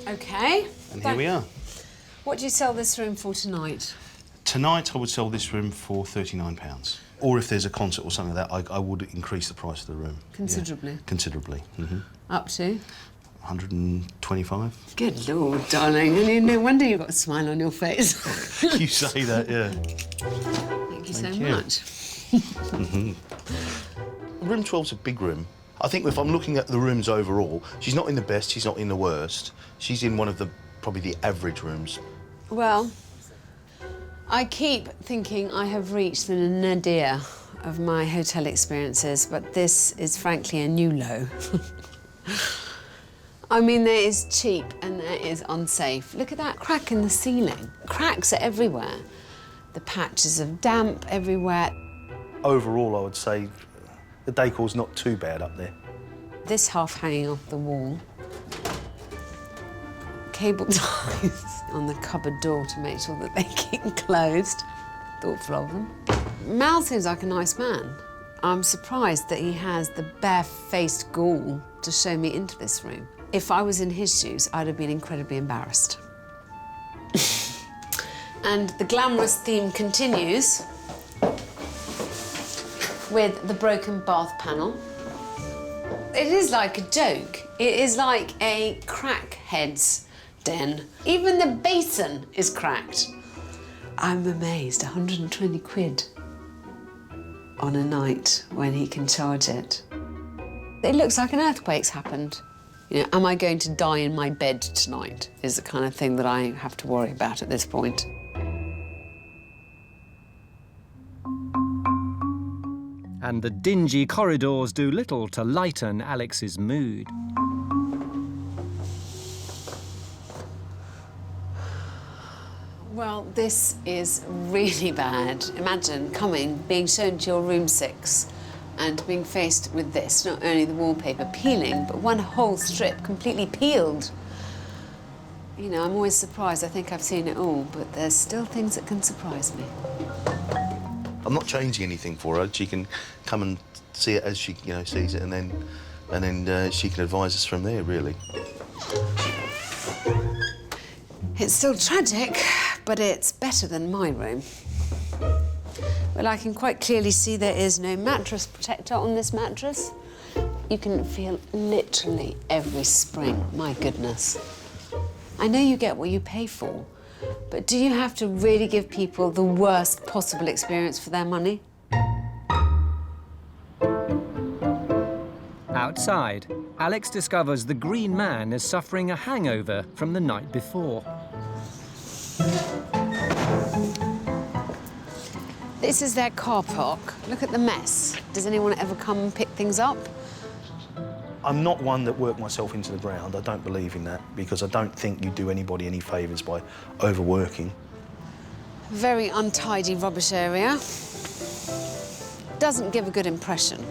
OK. And here we are. What do you sell this room for tonight? Tonight I would sell this room for £39. Or if there's a concert or something like that, I would increase the price of the room. Considerably? Yeah. Considerably. Mm-hmm. Up to? 125. Good Lord, darling. And no wonder you've got a smile on your face. You say that, yeah. Thank you so you. much. Room 12's a big room. I think if I'm looking at the rooms overall, she's not in the best, she's not in the worst. She's in one of the, probably the average rooms. Well, I keep thinking I have reached the nadir of my hotel experiences, but this is frankly a new low. I mean, there is cheap and there is unsafe. Look at that crack in the ceiling. Cracks are everywhere. The patches of damp everywhere. Overall, I would say the decor's not too bad up there. This half hanging off the wall. Cable ties on the cupboard door to make sure that they keep closed. Thoughtful of them. Mal seems like a nice man. I'm surprised that he has the bare-faced gall to show me into this room. If I was in his shoes, I'd have been incredibly embarrassed. And the glamorous theme continues with the broken bath panel. It is like a joke. It is like a crackhead's den. Even the basin is cracked. I'm amazed, 120 quid on a night when he can charge it. It looks like an earthquake's happened. You know, am I going to die in my bed tonight is the kind of thing that I have to worry about at this point. And the dingy corridors do little to lighten Alex's mood. Well, this is really bad. Imagine being shown to your room 6 and being faced with this, not only the wallpaper peeling, but one whole strip completely peeled. You know, I'm always surprised. I think I've seen it all, but there's still things that can surprise me. I'm not changing anything for her. She can come and see it as she, sees it, and then she can advise us from there, really. It's still tragic, but it's better than my room. Well, I can quite clearly see there is no mattress protector on this mattress. You can feel literally every spring, my goodness. I know you get what you pay for, but do you have to really give people the worst possible experience for their money? Outside, Alex discovers the Green Man is suffering a hangover from the night before. This is their car park. Look at the mess. Does anyone ever come and pick things up? I'm not one that worked myself into the ground. I don't believe in that, because I don't think you do anybody any favours by overworking. Very untidy rubbish area. Doesn't give a good impression.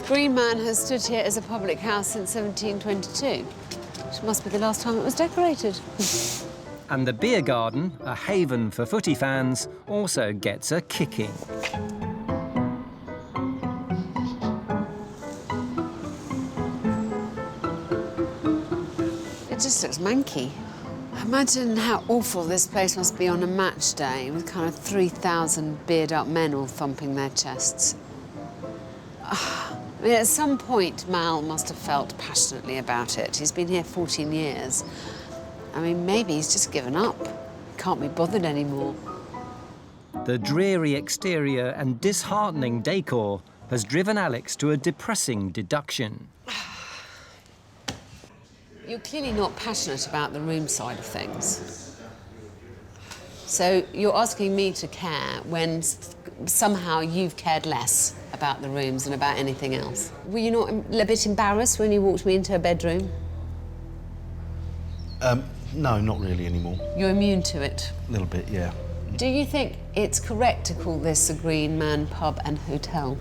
Green Man has stood here as a public house since 1722, which must be the last time it was decorated. And the beer garden, a haven for footy fans, also gets a kicking. It just looks manky. Imagine how awful this place must be on a match day with kind of 3,000 beard-up men all thumping their chests. I mean, at some point, Mal must have felt passionately about it. He's been here 14 years. I mean, maybe he's just given up. Can't be bothered anymore. The dreary exterior and disheartening decor has driven Alex to a depressing deduction. You're clearly not passionate about the room side of things. So you're asking me to care when somehow you've cared less about the rooms and about anything else. Were you not a bit embarrassed when you walked me into a bedroom? No, not really anymore. You're immune to it? A little bit, yeah. Do you think it's correct to call this a Green Man pub and hotel?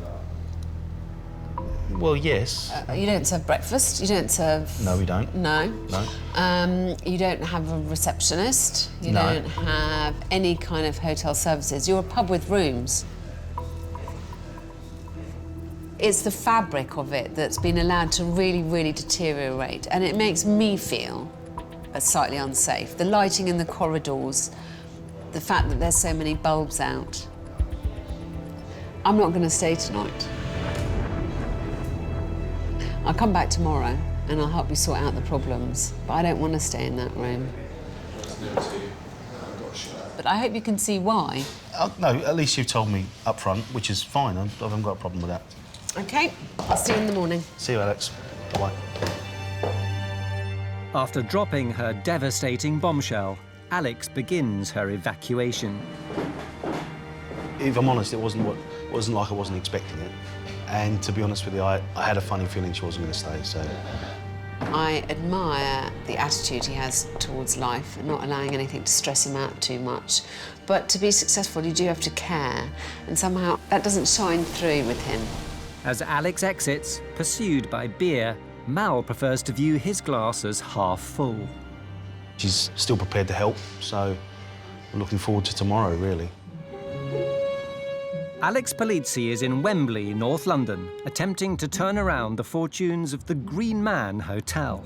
Well, yes. You don't serve breakfast? You don't serve... No, we don't. No? No. You don't have a receptionist? You No. don't have any kind of hotel services? You're a pub with rooms? It's the fabric of it that's been allowed to really, really deteriorate, and it makes me feel slightly unsafe. The lighting in the corridors, the fact that there's so many bulbs out. I'm not going to stay tonight. I'll come back tomorrow and I'll help you sort out the problems, but I don't want to stay in that room. But I hope you can see why. No, at least you've told me up front, which is fine. I haven't got a problem with that. OK, I'll see you in the morning. See you, Alex. Bye-bye. After dropping her devastating bombshell, Alex begins her evacuation. If I'm honest, it wasn't like I wasn't expecting it. And to be honest with you, I had a funny feeling she wasn't going to stay, so... I admire the attitude he has towards life and not allowing anything to stress him out too much. But to be successful, you do have to care, and somehow that doesn't shine through with him. As Alex exits, pursued by beer, Mal prefers to view his glass as half full. She's still prepared to help, so we're looking forward to tomorrow, really. Alex Polizzi is in Wembley, North London, attempting to turn around the fortunes of the Green Man Hotel.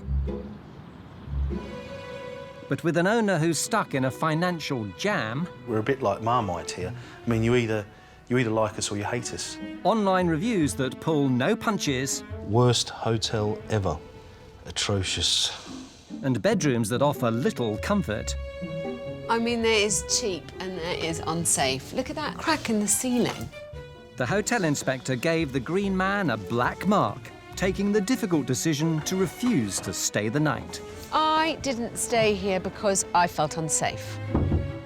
But with an owner who's stuck in a financial jam... We're a bit like Marmite here. I mean, you either You either like us or you hate us. Online reviews that pull no punches. Worst hotel ever. Atrocious. And bedrooms that offer little comfort. I mean, there is cheap and there is unsafe. Look at that crack in the ceiling. The hotel inspector gave the Green Man a black mark, taking the difficult decision to refuse to stay the night. I didn't stay here because I felt unsafe.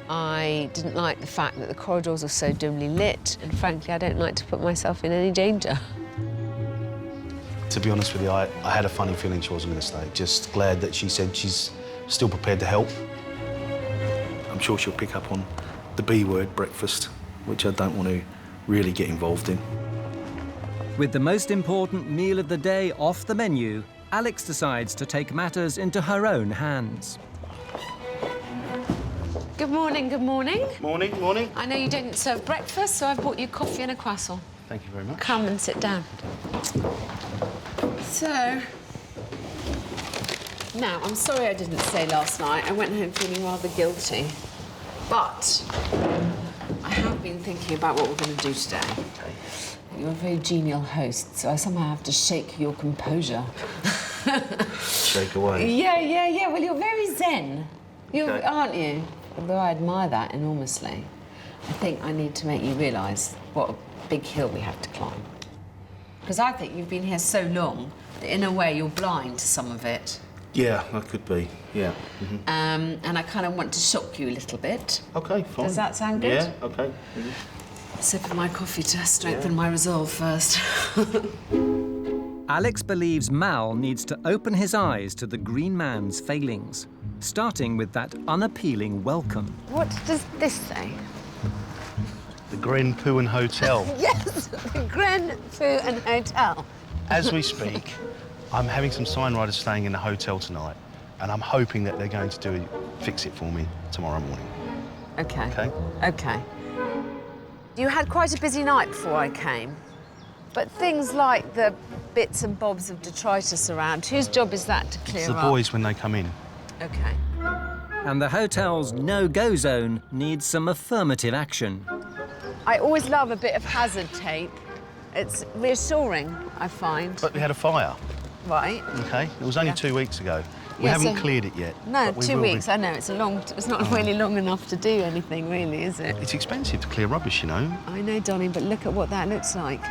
I didn't like the fact that the corridors were so dimly lit, and frankly, I don't like to put myself in any danger. To be honest with you, I had a funny feeling she wasn't going to stay. Just glad that she said she's still prepared to help. I'm sure she'll pick up on the B word, breakfast, which I don't want to really get involved in. With the most important meal of the day off the menu, Alex decides to take matters into her own hands. Good morning, good morning. Morning, morning. I know you don't serve breakfast, so I've bought you coffee and a croissant. Thank you very much. Come and sit down. So, now, I'm sorry I didn't stay last night. I went home feeling rather guilty. But I have been thinking about what we're going to do today. You're a very genial host, so I somehow have to shake your composure. Shake away. Yeah. Well, you're very zen. Okay. Aren't you? Although I admire that enormously. I think I need to make you realise what a big hill we have to climb. Because I think you've been here so long that in a way you're blind to some of it. Yeah, that could be, yeah. And I kind of want to shock you a little bit. OK, fine. Does that sound good? Yeah, OK. Sip of my coffee to strengthen my resolve first. Alex believes Mal needs to open his eyes to the Green Man's failings, starting with that unappealing welcome. What does this say? The Gren Poohan Hotel. Yes, the Gren Poohan Hotel. As we speak, I'm having some signwriters staying in the hotel tonight, and I'm hoping that they're going to fix it for me tomorrow morning. OK. You had quite a busy night before I came, but things like the bits and bobs of detritus around, whose job is that to clear up? It's the boys when they come in. OK. And the hotel's no-go zone needs some affirmative action. I always love a bit of hazard tape. It's reassuring, I find. But we had a fire. Right. OK, it was only 2 weeks ago. We haven't cleared it yet. No, but we 2 will weeks. be. I know it's not really long enough to do anything, really, is it? It's expensive to clear rubbish, you know. I know, darling, but look at what that looks like.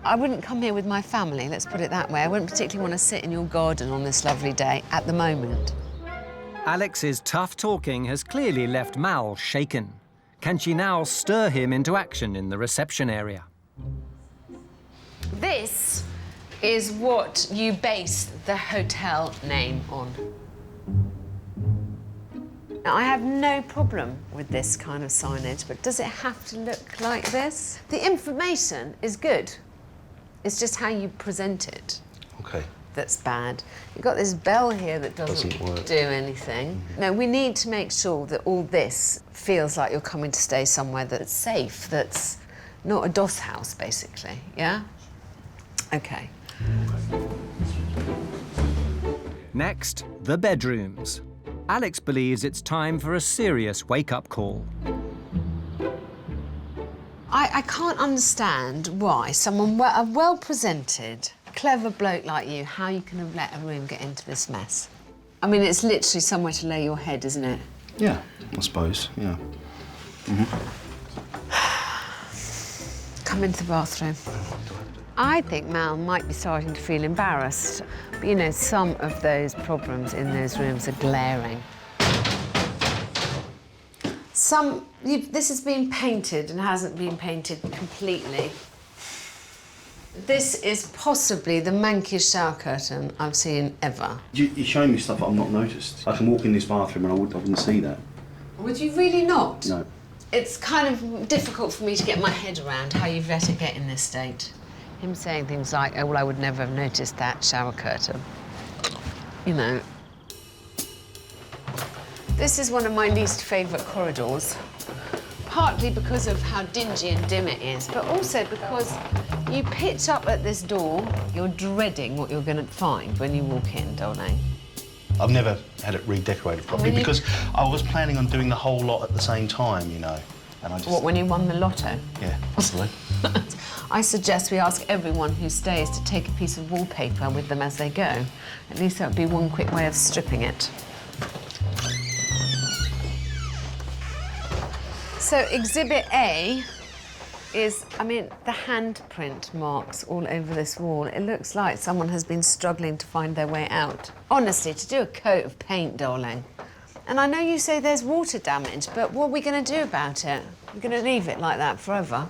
I wouldn't come here with my family, let's put it that way. I wouldn't particularly want to sit in your garden on this lovely day at the moment. Alex's tough talking has clearly left Mal shaken. Can she now stir him into action in the reception area? This is what you base the hotel name on. Now, I have no problem with this kind of signage, but does it have to look like this? The information is good. It's just how you present it OK. that's bad. You've got this bell here that doesn't do anything. No, we need to make sure that all this feels like you're coming to stay somewhere that's safe, that's not a DOS house, basically, yeah? OK. Next, the bedrooms. Alex believes it's time for a serious wake-up call. I can't understand why someone, a well-presented, clever bloke like you, how you can have let a room get into this mess. I mean, it's literally somewhere to lay your head, isn't it? Yeah, I suppose, yeah. Come into the bathroom. I think Mal might be starting to feel embarrassed. But, you know, some of those problems in those rooms are glaring. This has been painted and hasn't been painted completely. This is possibly the mankiest shower curtain I've seen ever. You're showing me stuff that I've not noticed. I can walk in this bathroom and I wouldn't see that. Would you really not? No. It's kind of difficult for me to get my head around how you've let it get in this state. Him saying things like, oh, well, I would never have noticed that shower curtain. You know. This is one of my least favourite corridors, partly because of how dingy and dim it is, but also because you pitch up at this door, you're dreading what you're going to find when you walk in, darling. I've never had it redecorated properly because I was planning on doing the whole lot at the same time, you know. And I just... What, when you won the lotto? Yeah, possibly. I suggest we ask everyone who stays to take a piece of wallpaper with them as they go. At least that would be one quick way of stripping it. So Exhibit A is, I mean, the handprint marks all over this wall. It looks like someone has been struggling to find their way out. Honestly, to do a coat of paint, darling. And I know you say there's water damage, but what are we going to do about it? We're going to leave it like that forever?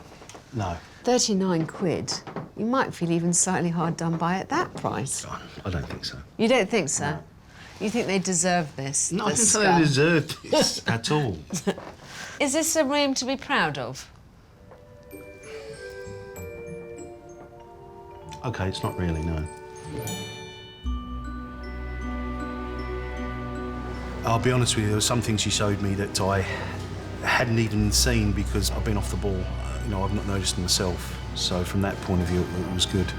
No. 39 quid. You might feel even slightly hard done by at that price. I don't think so. You don't think so? No. You think they deserve this? No, I don't think they deserve this at all. Is this a room to be proud of? OK, it's not really, no. I'll be honest with you, there were some things she showed me that I hadn't even seen because I've been off the ball. You know, I've not noticed them myself. So from that point of view, it was good.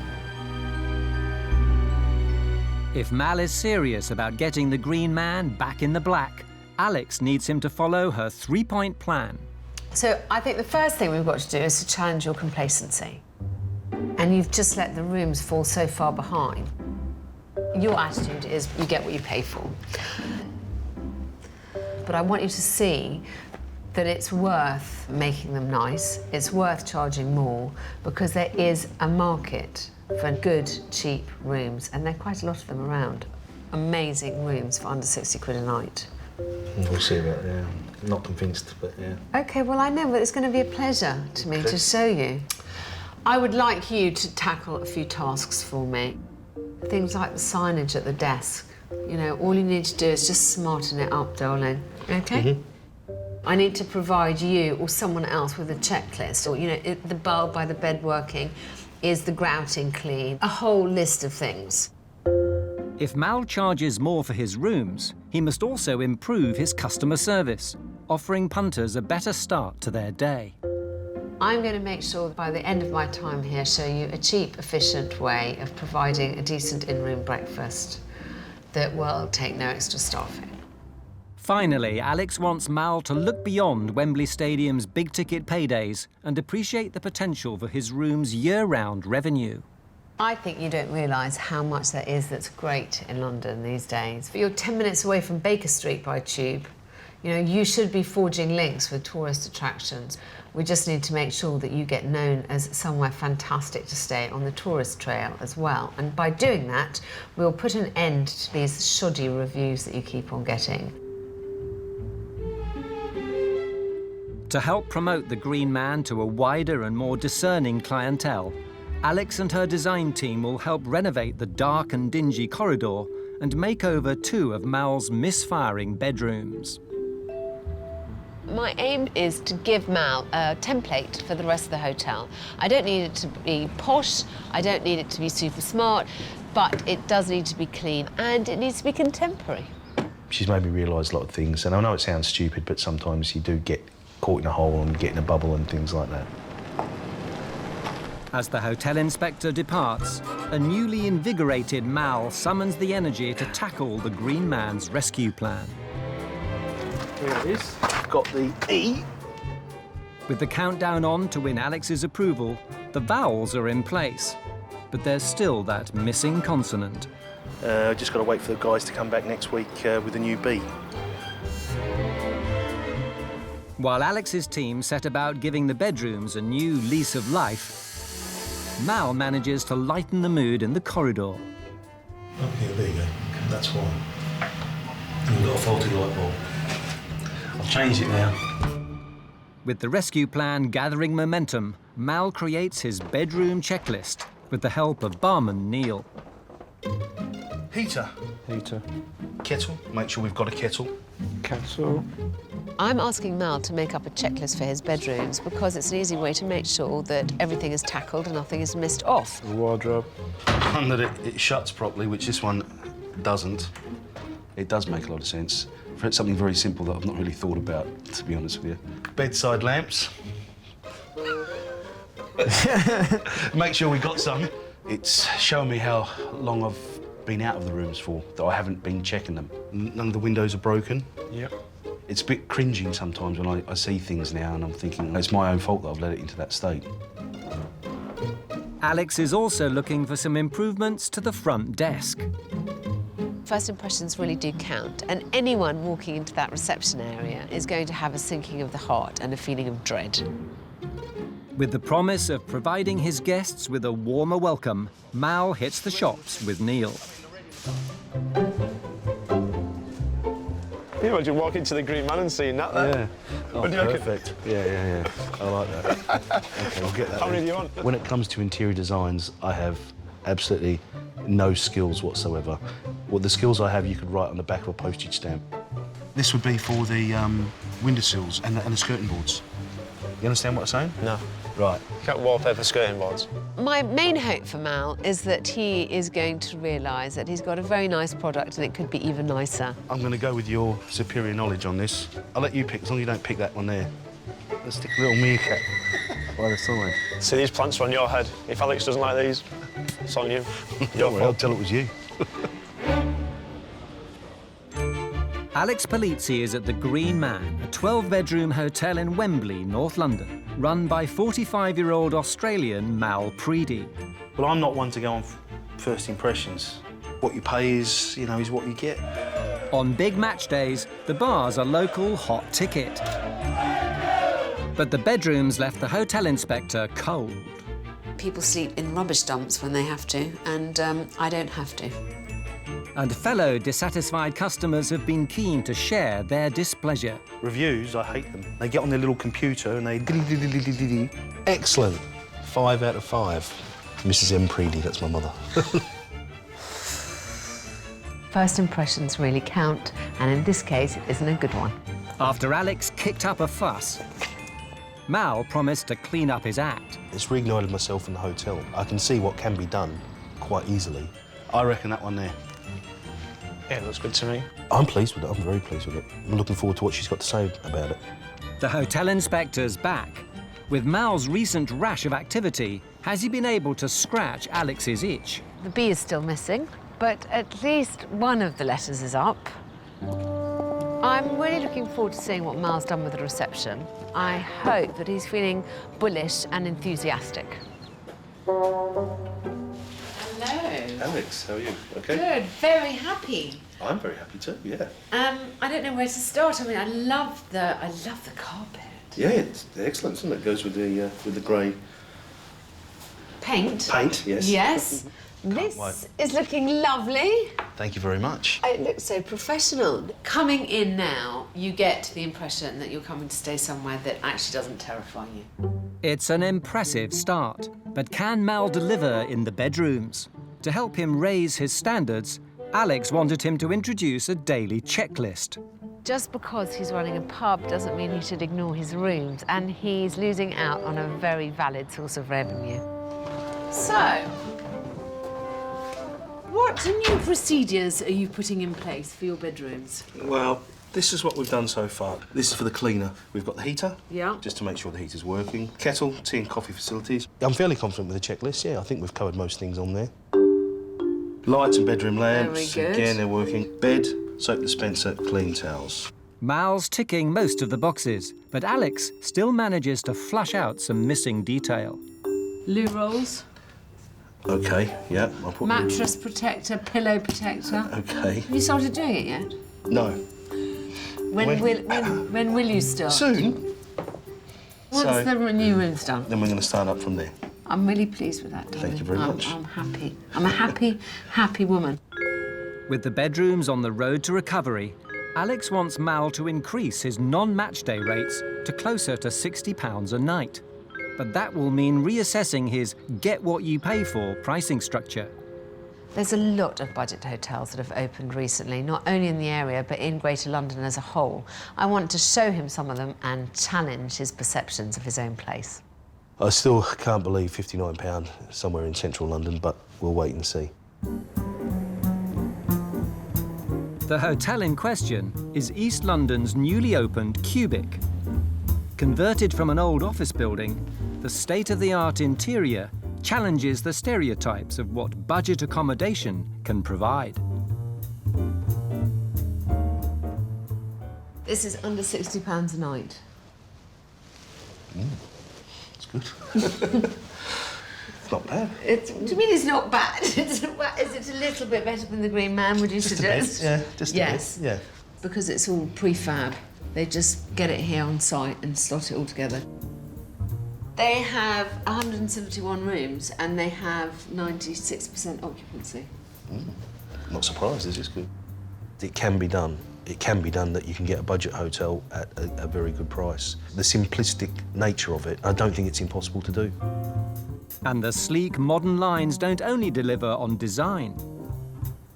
If Mal is serious about getting the green man back in the black, Alex needs him to follow her three-point plan. So I think the first thing we've got to do is to challenge your complacency. And you've just let the rooms fall so far behind. Your attitude is you get what you pay for. But I want you to see that it's worth making them nice, it's worth charging more, because there is a market for good, cheap rooms, and there are quite a lot of them around. Amazing rooms for under 60 quid a night. We'll see about that, yeah. I'm not convinced, but yeah. OK, well, I know, but it's going to be a pleasure to me to show you. I would like you to tackle a few tasks for me. Things like the signage at the desk. You know, all you need to do is just smarten it up, darling, OK? I need to provide you or someone else with a checklist, or, you know, the bulb by the bed working, is the grouting clean, a whole list of things. If Mal charges more for his rooms, he must also improve his customer service, offering punters a better start to their day. I'm going to make sure that by the end of my time here, show you a cheap, efficient way of providing a decent in-room breakfast that will take no extra staffing. Finally, Alex wants Mal to look beyond Wembley Stadium's big-ticket paydays and appreciate the potential for his room's year-round revenue. I think you don't realise how much there is that's great in London these days. But you're 10 minutes away from Baker Street by tube. You know, you should be forging links with tourist attractions. We just need to make sure that you get known as somewhere fantastic to stay on the tourist trail as well. And by doing that, we'll put an end to these shoddy reviews that you keep on getting. To help promote the Green Man to a wider and more discerning clientele, Alex and her design team will help renovate the dark and dingy corridor and make over 2 of Mal's misfiring bedrooms. My aim is to give Mal a template for the rest of the hotel. I don't need it to be posh, I don't need it to be super smart, but it does need to be clean and it needs to be contemporary. She's made me realise a lot of things, and I know it sounds stupid, but sometimes you do get caught in a hole and get in a bubble and things like that. As the hotel inspector departs, a newly invigorated Mal summons the energy to tackle the Green Man's rescue plan. Here it is. Got the E. With the countdown on to win Alex's approval, the vowels are in place, but there's still that missing consonant. Just got to wait for the guys to come back next week with a new B. While Alex's team set about giving the bedrooms a new lease of life, Mal manages to lighten the mood in the corridor. Oh, yeah, there you go. That's why. And we've got a faulty light bulb. I've changed it now. With the rescue plan gathering momentum, Mal creates his bedroom checklist with the help of barman Neil. Heater. Heater. Kettle. Make sure we've got a kettle. Kettle. I'm asking Mal to make up a checklist for his bedrooms because it's an easy way to make sure that everything is tackled and nothing is missed off. A wardrobe. One that it shuts properly, which this one doesn't. It does make a lot of sense. For something very simple that I've not really thought about, to be honest with you. Bedside lamps. Make sure we got some. It's showing me how long I've been out of the rooms for, that I haven't been checking them. None of the windows are broken. Yep. It's a bit cringing sometimes when I see things now and I'm thinking it's my own fault that I've let it into that state. Alex is also looking for some improvements to the front desk. First impressions really do count, and anyone walking into that reception area is going to have a sinking of the heart and a feeling of dread. With the promise of providing his guests with a warmer welcome, Mal hits the shops with Neil. Can you imagine walking to the Green Man and seeing that there? Yeah. Oh, What do you reckon? perfect. Yeah. I like that. OK, I'll get that. How many then. do you want? When it comes to interior designs, I have absolutely no skills whatsoever. Well, the skills I have, you could write on the back of a postage stamp. This would be for the windowsills and the skirting boards. You understand what I'm saying? No. Right. You can't wallpaper skirting boards. My main hope for Mal is that he is going to realise that he's got a very nice product and it could be even nicer. I'm going to go with your superior knowledge on this. I'll let you pick, as long as you don't pick that one there. Let's stick a little meerkat by the side. See, these plants are on your head. If Alex doesn't like these, it's on you. Don't worry, I'll tell it was you. Alex Polizzi is at the Green Man, a 12-bedroom hotel in Wembley, North London, run by 45-year-old Australian Mal Preedy. Well, I'm not one to go on first impressions. What you pay is, is what you get. On big match days, the bar's a local hot ticket. But the bedrooms left the hotel inspector cold. People sleep in rubbish dumps when they have to, and I don't have to. And fellow dissatisfied customers have been keen to share their displeasure. Reviews, I hate them. They get on their little computer and they... Excellent. 5 out of 5. Mrs. M. Preedy, that's my mother. First impressions really count, and in this case, it isn't a good one. After Alex kicked up a fuss, Mal promised to clean up his act. It's reignited myself in the hotel. I can see what can be done quite easily. I reckon that one there. Yeah, it looks good to me. I'm pleased with it. I'm very pleased with it. I'm looking forward to what she's got to say about it. The hotel inspector's back. With Mal's recent rash of activity, has he been able to scratch Alex's itch? The B is still missing, but at least one of the letters is up. I'm really looking forward to seeing what Mal's done with the reception. I hope that he's feeling bullish and enthusiastic. Hello. Alex, how are you? Okay? Good, very happy. I'm very happy too, yeah. I don't know where to start. I mean, I love the carpet. Yeah, it's excellent, isn't it? It goes with the grey Paint. paint, yes. Yes. This is looking lovely. Thank you very much. It looks so professional. Coming in now, you get the impression that you're coming to stay somewhere that actually doesn't terrify you. It's an impressive start, but can Mal deliver in the bedrooms? To help him raise his standards, Alex wanted him to introduce a daily checklist. Just because he's running a pub doesn't mean he should ignore his rooms, and he's losing out on a very valid source of revenue. So, what new procedures are you putting in place for your bedrooms? Well, this is what we've done so far. This is for the cleaner. We've got the heater, Yeah. just to make sure the heater's working. Kettle, tea and coffee facilities. I'm fairly confident with the checklist, yeah. I think we've covered most things on there. Lights and bedroom lamps, Very good. again, they're working. Bed, soap dispenser, clean towels. Mal's ticking most of the boxes, but Alex still manages to flush out some missing detail. Loo rolls, OK, yeah, I'll put... mattress protector, pillow protector. OK. Have you started doing it yet? No. When will you start? Soon. Once the new room's done. Then we're going to start up from there. I'm really pleased with that, darling. Thank you very much. I'm happy. I'm a happy, happy woman. With the bedrooms on the road to recovery, Alex wants Mal to increase his non-match day rates to closer to £60 a night. But that will mean reassessing his get-what-you-pay-for pricing structure. There's a lot of budget hotels that have opened recently, not only in the area, but in Greater London as a whole. I want to show him some of them and challenge his perceptions of his own place. I still can't believe £59 somewhere in central London, but we'll wait and see. The hotel in question is East London's newly opened Cubic. Converted from an old office building, the state-of-the-art interior challenges the stereotypes of what budget accommodation can provide. This is under £60 a night. It's good. It's not bad. Do you mean it's not bad? It's not bad. Is it a little bit better than the Green Man, would you suggest? Yeah, just a bit. Yeah. Because it's all prefab. They just get it here on site and slot it all together. They have 171 rooms and they have 96% occupancy. Not surprised, this is good. It can be done. It can be done that you can get a budget hotel at a very good price. The simplistic nature of it, I don't think it's impossible to do. And the sleek, modern lines don't only deliver on design.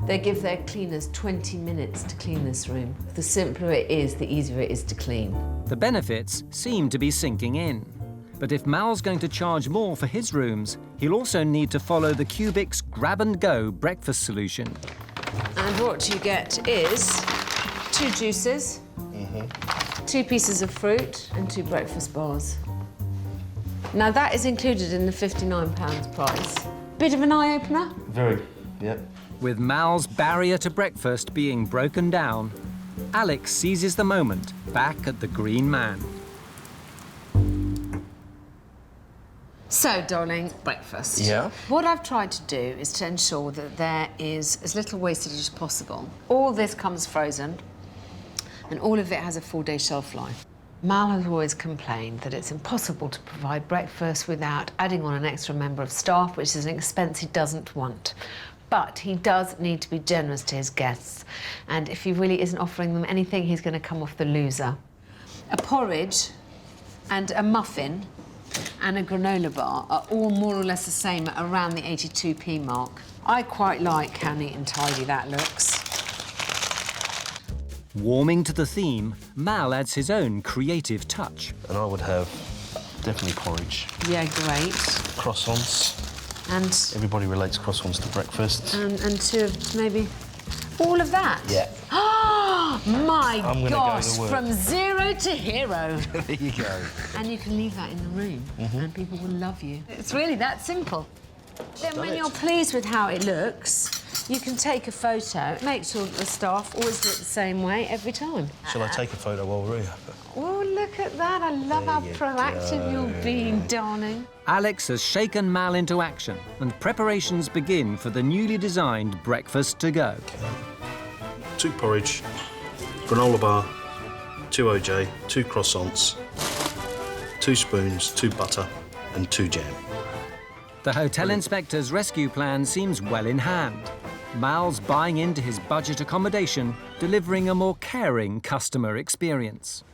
They give their cleaners 20 minutes to clean this room. The simpler it is, the easier it is to clean. The benefits seem to be sinking in. But if Mal's going to charge more for his rooms, he'll also need to follow the Cubic's grab-and-go breakfast solution. And what you get is 2 juices, 2 pieces of fruit and 2 breakfast bars. Now that is included in the £59 price. Bit of an eye-opener? Very, yeah. With Mal's barrier to breakfast being broken down, Alex seizes the moment back at the Green Man. So, darling, breakfast. Yeah. What I've tried to do is to ensure that there is as little wastage as possible. All this comes frozen, and all of it has a 4-day shelf life. Mal has always complained that it's impossible to provide breakfast without adding on an extra member of staff, which is an expense he doesn't want. But he does need to be generous to his guests, and if he really isn't offering them anything, he's going to come off the loser. A porridge and a muffin and a granola bar are all more or less the same at around the 82p mark. I quite like how neat and tidy that looks. Warming to the theme, Mal adds his own creative touch. And I would have definitely porridge. Yeah, great. Croissants. And everybody relates croissants to breakfast. And 2 of maybe all of that. Yeah. Oh my I'm gosh! go to work. From 0 to hero. There you go. And you can leave that in the room, and people will love you. It's really that simple. Then when you're pleased with how it looks, you can take a photo. Make sure that the staff always look the same way every time. Shall I take a photo while we're here? Oh, look at that. I love how proactive you're being, darling. Alex has shaken Mal into action, and preparations begin for the newly designed breakfast to go. 2 porridge, granola bar, 2 OJ, 2 croissants, 2 spoons, 2 butter and 2 jam. The hotel inspector's rescue plan seems well in hand. Mal's buying into his budget accommodation, delivering a more caring customer experience.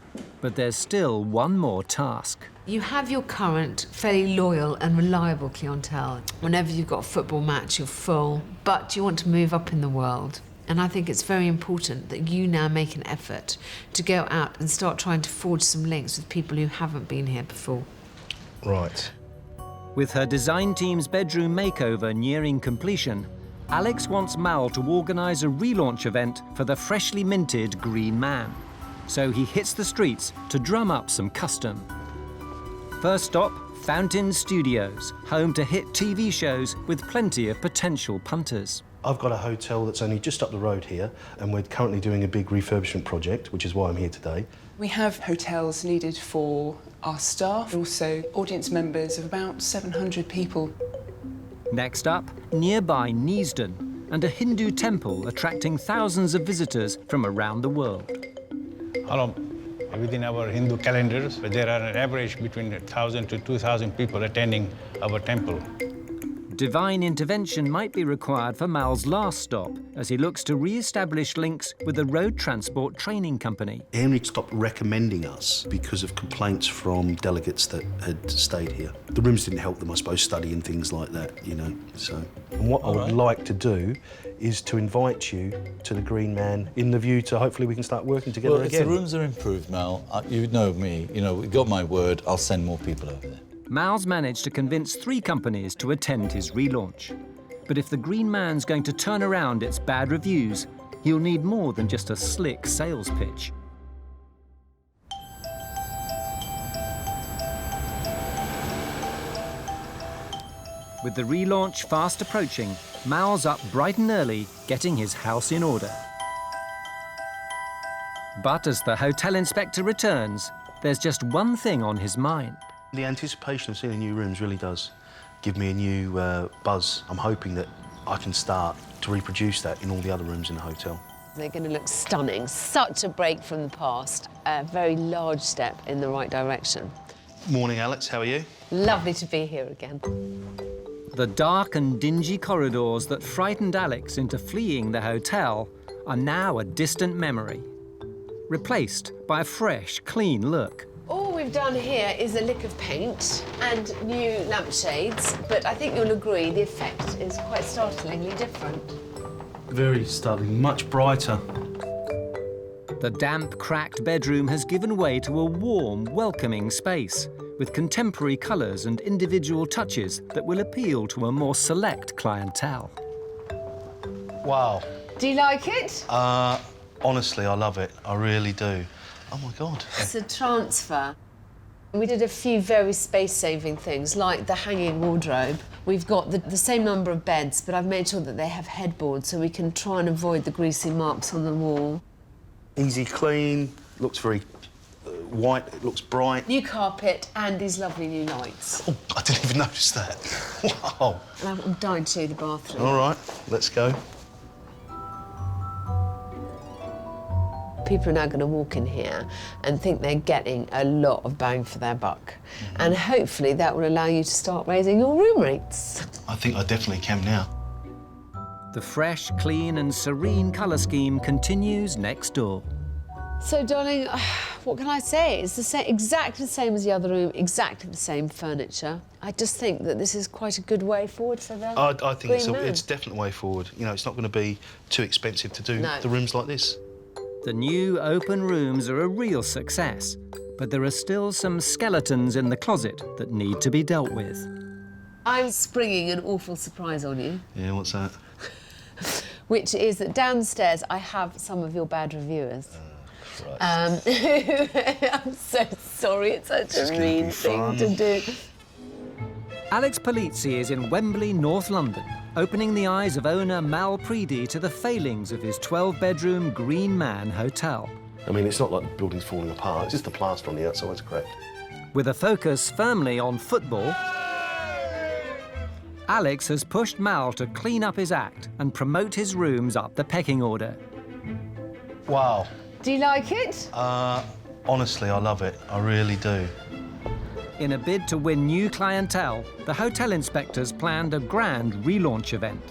But there's still one more task. You have your current, fairly loyal and reliable clientele. Whenever you've got a football match, you're full, but you want to move up in the world. And I think it's very important that you now make an effort to go out and start trying to forge some links with people who haven't been here before. Right. With her design team's bedroom makeover nearing completion, Alex wants Mal to organise a relaunch event for the freshly minted Green Man. So he hits the streets to drum up some custom. First stop, ITV Studios, home to hit TV shows with plenty of potential punters. I've got a hotel that's only just up the road here, and we're currently doing a big refurbishment project, which is why I'm here today. We have hotels needed for our staff, also audience members of about 700 people. Next up, nearby Neasden, and a Hindu temple attracting thousands of visitors from around the world. Hello. Within our Hindu calendars, there are an average between 1,000 to 2,000 people attending our temple. Divine intervention might be required for Mal's last stop as he looks to re-establish links with a road transport training company. Henry stopped recommending us because of complaints from delegates that had stayed here. The rooms didn't help them, I suppose, studying things like that, you know, so. And what I would like to do is to invite you to the Green Man in the view to hopefully we can start working together well, again. If the rooms are improved, Mal, you know me, you know, got my word, I'll send more people over there. Mal's managed to convince 3 companies to attend his relaunch. But if the Green Man's going to turn around its bad reviews, he'll need more than just a slick sales pitch. With the relaunch fast approaching, Mal's up bright and early, getting his house in order. But as the hotel inspector returns, there's just one thing on his mind. The anticipation of seeing new rooms really does give me a new buzz. I'm hoping that I can start to reproduce that in all the other rooms in the hotel. They're going to look stunning. Such a break from the past. A very large step in the right direction. Morning, Alex. How are you? Lovely to be here again. The dark and dingy corridors that frightened Alex into fleeing the hotel are now a distant memory, replaced by a fresh, clean look. All we've done here is a lick of paint and new lampshades, but I think you'll agree the effect is quite startlingly different. Very startling, much brighter. The damp, cracked bedroom has given way to a warm, welcoming space with contemporary colours and individual touches that will appeal to a more select clientele. Wow. Do you like it? Honestly, I love it. I really do. Oh, my God. It's a transfer. We did a few very space-saving things, like the hanging wardrobe. We've got the same number of beds, but I've made sure that they have headboards so we can try and avoid the greasy marks on the wall. Easy clean, looks very white, it looks bright. New carpet and these lovely new lights. Oh, I didn't even notice that. Wow. And I'm dying to see the bathroom. All right, let's go. People are now going to walk in here and think they're getting a lot of bang for their buck. And hopefully that will allow you to start raising your room rates. I think I definitely can now. The fresh, clean and serene colour scheme continues next door. So, darling, what can I say? It's the same, exactly the same as the other room, exactly the same furniture. I just think that this is quite a good way forward for them. I think it's definitely a way forward. You know, it's not going to be too expensive to do the rooms like this. The new open rooms are a real success, but there are still some skeletons in the closet that need to be dealt with. I'm springing an awful surprise on you. Yeah, what's that? Which is that downstairs I have some of your bad reviewers. I'm so sorry, it's such a mean thing to do. Alex Polizzi is in Wembley, North London, opening the eyes of owner Mal Preedy to the failings of his 12-bedroom Green Man hotel. I mean, it's not like the building's falling apart, it's just the plaster on the outside is cracked. With a focus firmly on football, Alex has pushed Mal to clean up his act and promote his rooms up the pecking order. Wow. Do you like it? Honestly, I love it. I really do. In a bid to win new clientele, the hotel inspectors planned a grand relaunch event.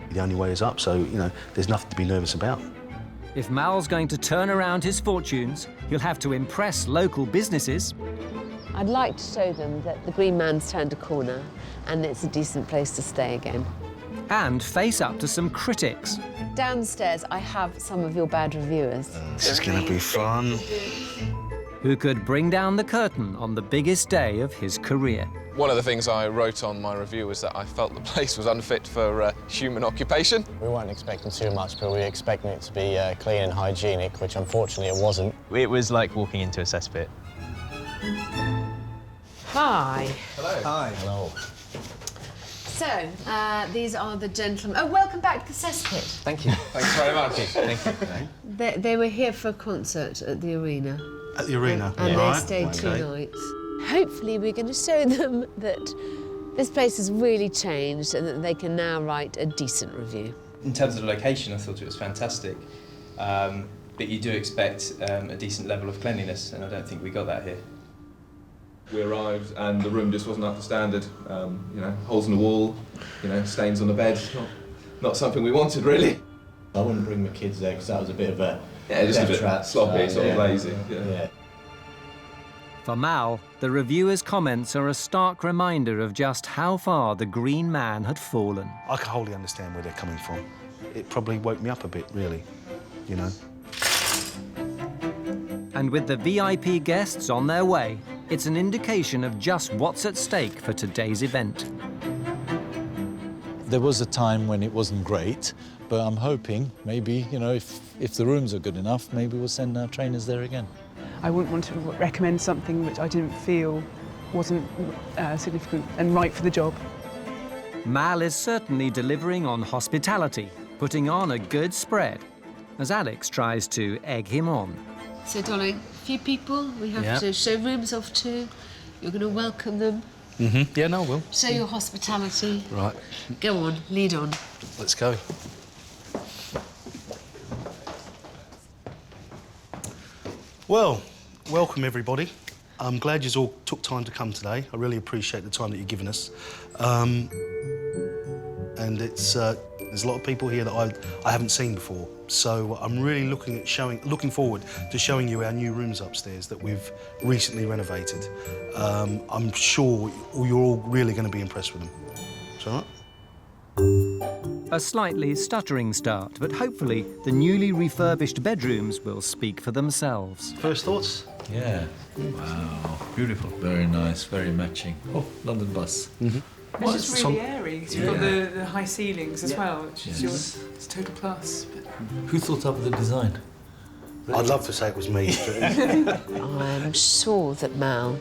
The only way is up, so, you know, there's nothing to be nervous about. If Mal's going to turn around his fortunes, he'll have to impress local businesses. I'd like to show them that the Green Man's turned a corner and it's a decent place to stay again. And face up to some critics. Downstairs, I have some of your bad reviewers. This is going to be fun. Who could bring down the curtain on the biggest day of his career. One of the things I wrote on my review was that I felt the place was unfit for human occupation. We weren't expecting too much, but we were expecting it to be clean and hygienic, which unfortunately it wasn't. It was like walking into a cesspit. Hi. Hello. Hi. Hello. So, these are the gentlemen. Oh, welcome back to the cesspit. Thank you. Thanks very much. Thank you. They were here for a concert at the arena. At the arena? And they stayed 2 nights. Hopefully we're going to show them that this place has really changed and that they can now write a decent review. In terms of the location, I thought it was fantastic. But you do expect a decent level of cleanliness, and I don't think we got that here. We arrived and the room just wasn't up to standard. You know, holes in the wall, you know, stains on the bed. Not something we wanted, really. I wouldn't bring my kids there because that was a bit of a just a bit sloppy, sort of lazy. Yeah. For Mal, the reviewer's comments are a stark reminder of just how far the Green Man had fallen. I can wholly understand where they're coming from. It probably woke me up a bit, really, you know. And with the VIP guests on their way, it's an indication of just what's at stake for today's event. There was a time when it wasn't great, but I'm hoping maybe, you know, if the rooms are good enough, maybe we'll send our trainers there again. I wouldn't want to recommend something which I didn't feel wasn't significant and right for the job. Mal is certainly delivering on hospitality, putting on a good spread. as Alex tries to egg him on. So, darling, a few people we have Yeah. to show rooms off to. You're going to welcome them, Yeah, no, I will. show your hospitality. Right, Go on, lead on. let's go. Well, welcome everybody. I'm glad you all took time to come today. I really appreciate the time that you've given us. And it's there's a lot of people here that I haven't seen before. So I'm really looking forward to showing you our new rooms upstairs that we've recently renovated. I'm sure you're all really going to be impressed with them. Is that all right? A slightly stuttering start, but hopefully the newly refurbished bedrooms will speak for themselves. First thoughts? Yeah. Wow. Beautiful. Very nice. Very matching. Oh, London bus. It's just really airy. You've got the high ceilings as well, which is it's total plus. Who thought up the design? I'd love to say it was me. I'm sure that Mal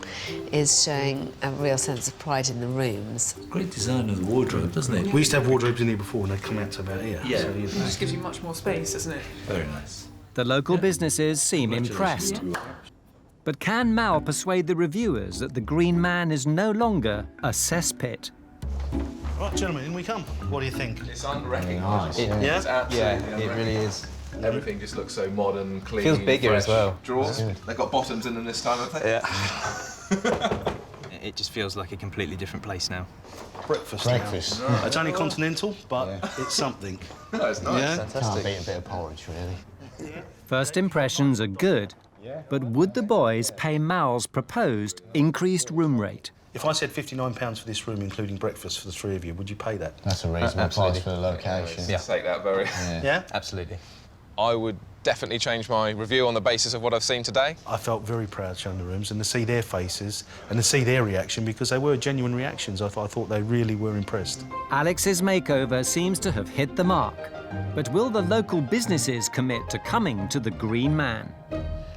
is showing a real sense of pride in the rooms. Great design of the wardrobe, doesn't it? We used to have wardrobes in here before and they'd come out to about here. Yeah. So, It just gives you much more space, doesn't it? Very nice. The local businesses seem impressed. But can Mal persuade the reviewers that the Green Man is no longer a cesspit? Right, gentlemen, in we come. What do you think? It's unrecognisable. Yeah? It's absolutely it really is. Everything just looks so modern, clean. Feels bigger fresh. as well. Drawers, they've got bottoms in them this time, have they? Yeah. It just feels like a completely different place now. Breakfast. Breakfast. It's only continental, but it's something. No, it's nice. Yeah? Fantastic. Can't beat a bit of porridge, really. First impressions are good, but would the boys pay Mal's proposed increased room rate? If I said £59 for this room, including breakfast for the three of you, would you pay that? That's a reasonable price for the location. Yeah. Take that very. Yeah? Absolutely. I would definitely change my review on the basis of what I've seen today. I felt very proud showing the rooms and to see their faces and to see their reaction, because they were genuine reactions. I thought they really were impressed. Alex's makeover seems to have hit the mark. But will the local businesses commit to coming to the Green Man?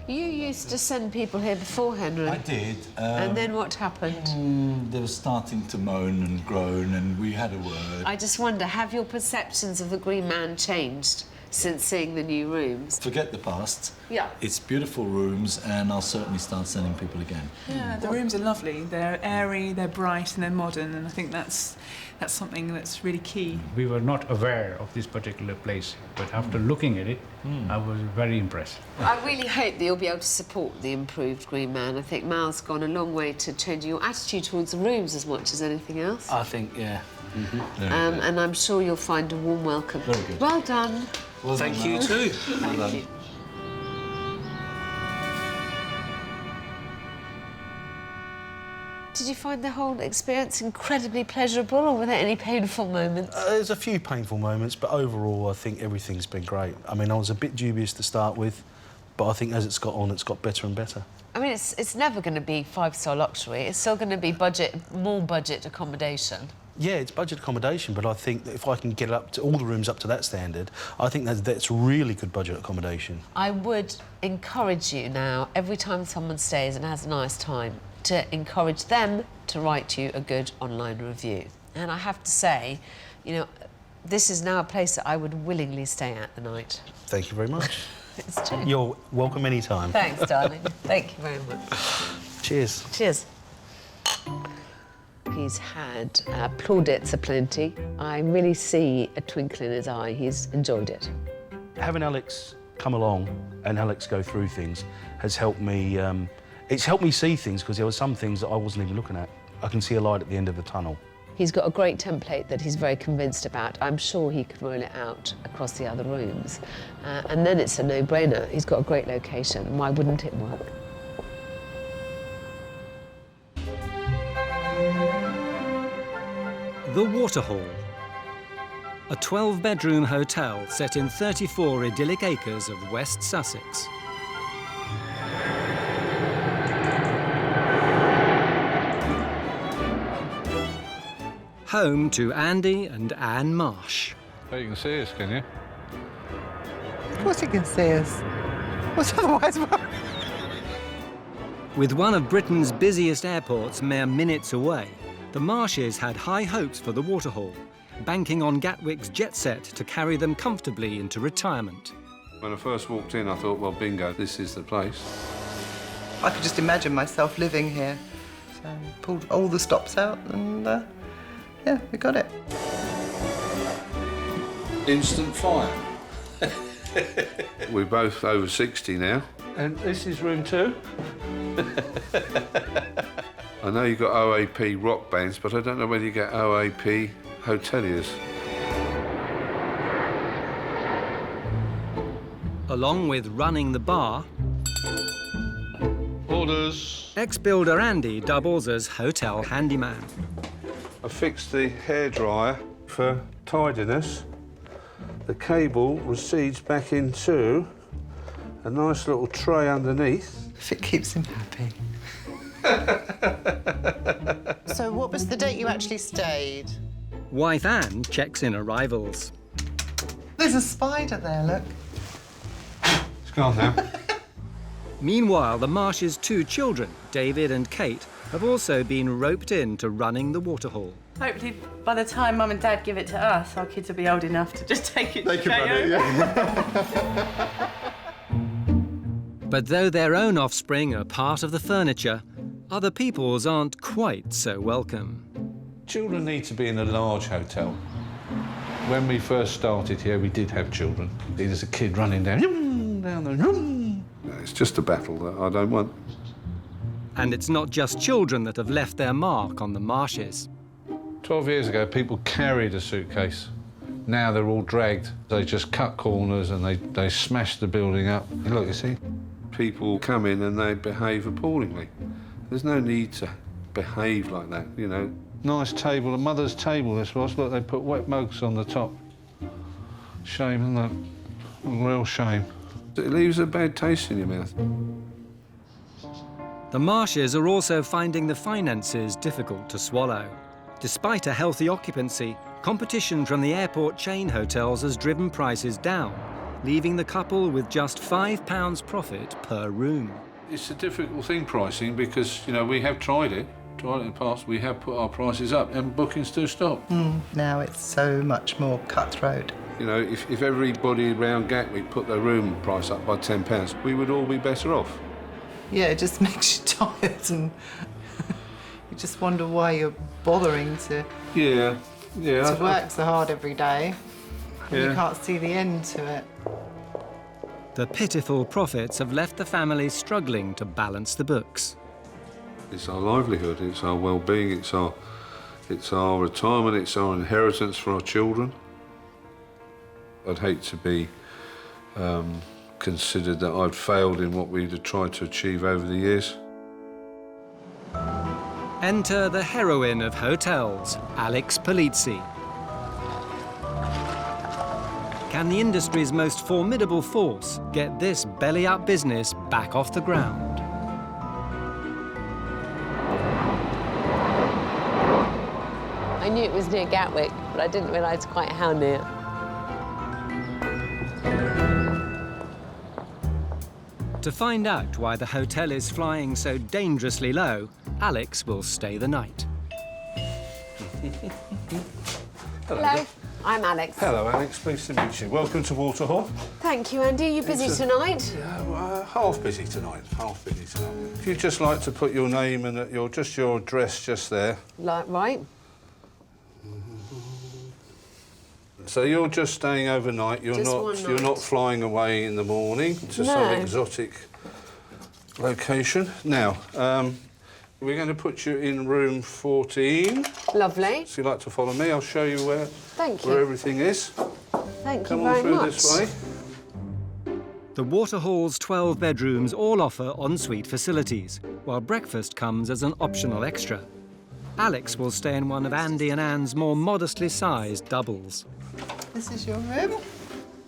You used to send people here before, Henry. I did. And then what happened? They were starting to moan and groan, and we had a word. I just wonder, have your perceptions of the Green Man changed since seeing the new rooms? Forget the past. Yeah. It's beautiful rooms, and I'll certainly start sending people again. Yeah, the rooms are lovely. They're airy, they're bright, and they're modern, and I think that's something that's really key. We were not aware of this particular place, but after looking at it, I was very impressed. I really hope that you'll be able to support the improved Green Man. I think Mal's gone a long way to changing your attitude towards the rooms as much as anything else. I think, yeah. And I'm sure you'll find a warm welcome. Very good. Well done. Well done, Thank you too. Thank you. Did you find the whole experience incredibly pleasurable, or were there any painful moments? There's a few painful moments, but overall I think everything's been great. I mean, I was a bit dubious to start with, but I think as it's got on, it's got better and better. I mean, it's never going to be five-star luxury. It's still going to be more budget accommodation. Yeah, it's budget accommodation, but I think that if I can get it up to all the rooms up to that standard, I think that's really good budget accommodation. I would encourage you now, every time someone stays and has a nice time, to encourage them to write you a good online review. And I have to say, you know, this is now a place that I would willingly stay at the night. Thank you very much. It's true. You're welcome anytime. Thanks, darling. Thank you very much. Cheers. Cheers. He's had plaudits aplenty. I really see a twinkle in his eye. He's enjoyed it. Having Alex come along and Alex go through things has helped me. It's helped me see things, because there were some things that I wasn't even looking at. I can see a light at the end of the tunnel. He's got a great template that he's very convinced about. I'm sure he could roll it out across the other rooms. And then it's a no-brainer. He's got a great location. Why wouldn't it work? The Waterhall. A 12-bedroom hotel set in 34 idyllic acres of West Sussex. Home to Andy and Anne Marsh. Well, you can see us, can you? Of course you can see us. What's otherwise? With one of Britain's busiest airports mere minutes away, the Marshes had high hopes for the Waterhall, banking on Gatwick's jet set to carry them comfortably into retirement. When I first walked in, I thought, well, bingo, this is the place. I could just imagine myself living here. So pulled all the stops out and, yeah, we got it. Instant fire. We're both over 60 now. And this is room 2. I know you've got OAP rock bands, but I don't know whether you get OAP hoteliers. Along with running the bar, orders. Ex-builder Andy doubles as hotel handyman. I fixed the hairdryer for tidiness. The cable recedes back into a nice little tray underneath. If it keeps him happy. So what was the date you actually stayed? Wife Anne checks in arrivals. There's a spider there, look. It's gone now. Meanwhile, the Marsh's 2 children, David and Kate, have also been roped in to running the waterhall. Hopefully, by the time Mum and Dad give it to us, our kids will be old enough to just take it They to can run it, yeah. But though their own offspring are part of the furniture, other people's aren't quite so welcome. Children need to be in a large hotel. When we first started here, we did have children. There's a kid running down the... It's just a battle that I don't want. And it's not just children that have left their mark on the Marshes. 12 years ago, people carried a suitcase. Now they're all dragged. They just cut corners and they smash the building up. And look, you see, people come in and they behave appallingly. There's no need to behave like that, you know. Nice table, a mother's table this was. Look, they put wet mugs on the top. Shame, isn't that? Real shame. It leaves a bad taste in your mouth. The Marshes are also finding the finances difficult to swallow. Despite a healthy occupancy, competition from the airport chain hotels has driven prices down, leaving the couple with just £5 profit per room. It's a difficult thing, pricing, because, you know, we have tried it in the past. We have put our prices up and bookings do stop. Now it's so much more cutthroat. You know, if everybody around Gatwick put their room price up by £10, we would all be better off. Yeah, it just makes you tired and you just wonder why you're bothering to work so hard every day and you can't see the end to it. The pitiful profits have left the family struggling to balance the books. It's our livelihood, it's our well-being, it's our retirement, it's our inheritance for our children. I'd hate to be considered that I'd failed in what we'd tried to achieve over the years. Enter the heroine of hotels, Alex Polizzi. Can the industry's most formidable force get this belly-up business back off the ground? I knew it was near Gatwick, but I didn't realise quite how near. To find out why the hotel is flying so dangerously low, Alex will stay the night. Hello, I'm Alex. Hello, Alex. Pleased to meet you. Welcome to Waterhall. Thank you, Andy. Are you busy tonight? Half busy tonight. Half busy tonight. If you'd just like to put your name and your address just there. Right. So you're just staying overnight. You're not flying away in the morning to some exotic location. Now, we're going to put you in room 14. Lovely. So you'd like to follow me? I'll show you where everything is. Thank Come you on very through much. this way. The Waterhall's 12 bedrooms all offer ensuite facilities, while breakfast comes as an optional extra. Alex will stay in one of Andy and Anne's more modestly sized doubles. This is your room.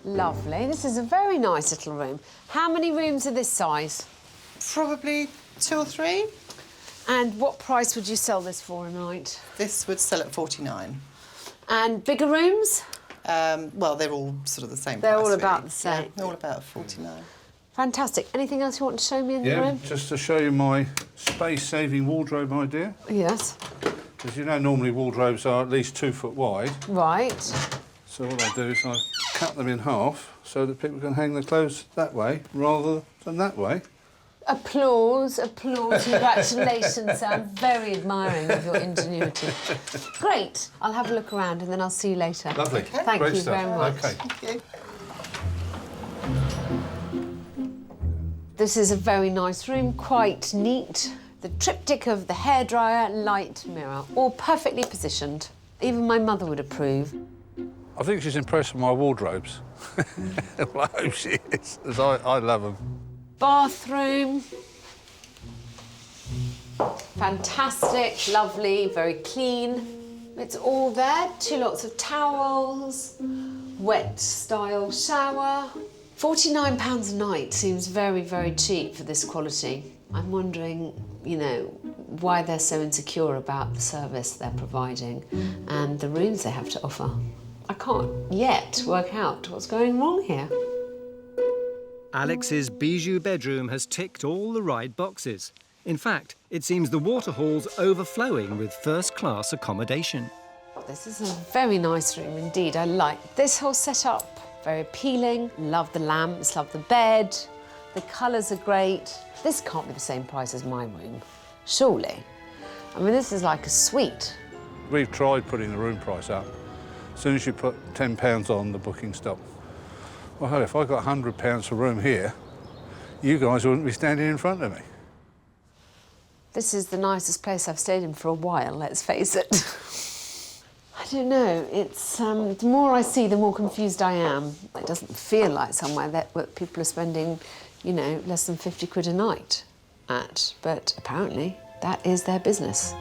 Lovely. This is a very nice little room. How many rooms are this size? Probably 2 or 3. And what price would you sell this for a night? This would sell at 49. And bigger rooms? Well, they're all sort of the same They're price, all about really. the same. Yeah, they're all about 49. Fantastic. Anything else you want to show me in the room? Just to show you my space-saving wardrobe idea. Yes. Because you know normally wardrobes are at least 2 foot wide. Right. So what I do is I cut them in half so that people can hang their clothes that way rather than that way. Applause, applause, congratulations. I'm very admiring of your ingenuity. Great. I'll have a look around and then I'll see you later. Lovely. Okay. Thank Great you stuff. very much. Okay. Thank you. This is a very nice room, quite neat. The triptych of the hairdryer, light, mirror, all perfectly positioned. Even my mother would approve. I think she's impressed with my wardrobes. Well, I hope she is, as I love them. Bathroom. Fantastic, lovely, very clean. It's all there. 2 lots of towels, wet style shower. £49 a night seems very, very cheap for this quality. I'm wondering, you know, why they're so insecure about the service they're providing and the rooms they have to offer. I can't yet work out what's going wrong here. Alex's bijou bedroom has ticked all the right boxes. In fact, it seems the waterhall's overflowing with first-class accommodation. This is a very nice room indeed. I like this whole setup. Very appealing. Love the lamps, love the bed. The colours are great. This can't be the same price as my room, surely. I mean, this is like a suite. We've tried putting the room price up. As soon as you put £10 on, the booking stopped. Well, hell, if I got £100 a room here, you guys wouldn't be standing in front of me. This is the nicest place I've stayed in for a while, let's face it. I don't know, it's, the more I see, the more confused I am. It doesn't feel like somewhere that people are spending, you know, less than 50 quid a night at, but apparently that is their business.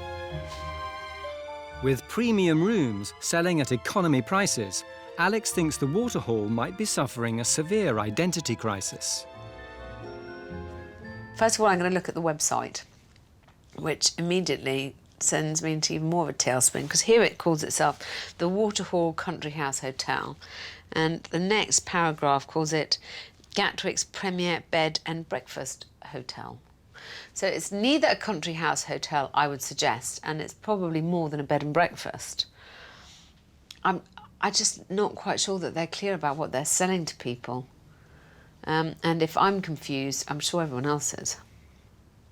With premium rooms selling at economy prices, Alex thinks the Waterhall might be suffering a severe identity crisis. First of all, I'm going to look at the website, which immediately sends me into even more of a tailspin, because here it calls itself the Waterhall Country House Hotel, and the next paragraph calls it Gatwick's Premier Bed and Breakfast Hotel. So it's neither a country house hotel, I would suggest, and it's probably more than a bed and breakfast. I'm just not quite sure that they're clear about what they're selling to people. And if I'm confused, I'm sure everyone else is.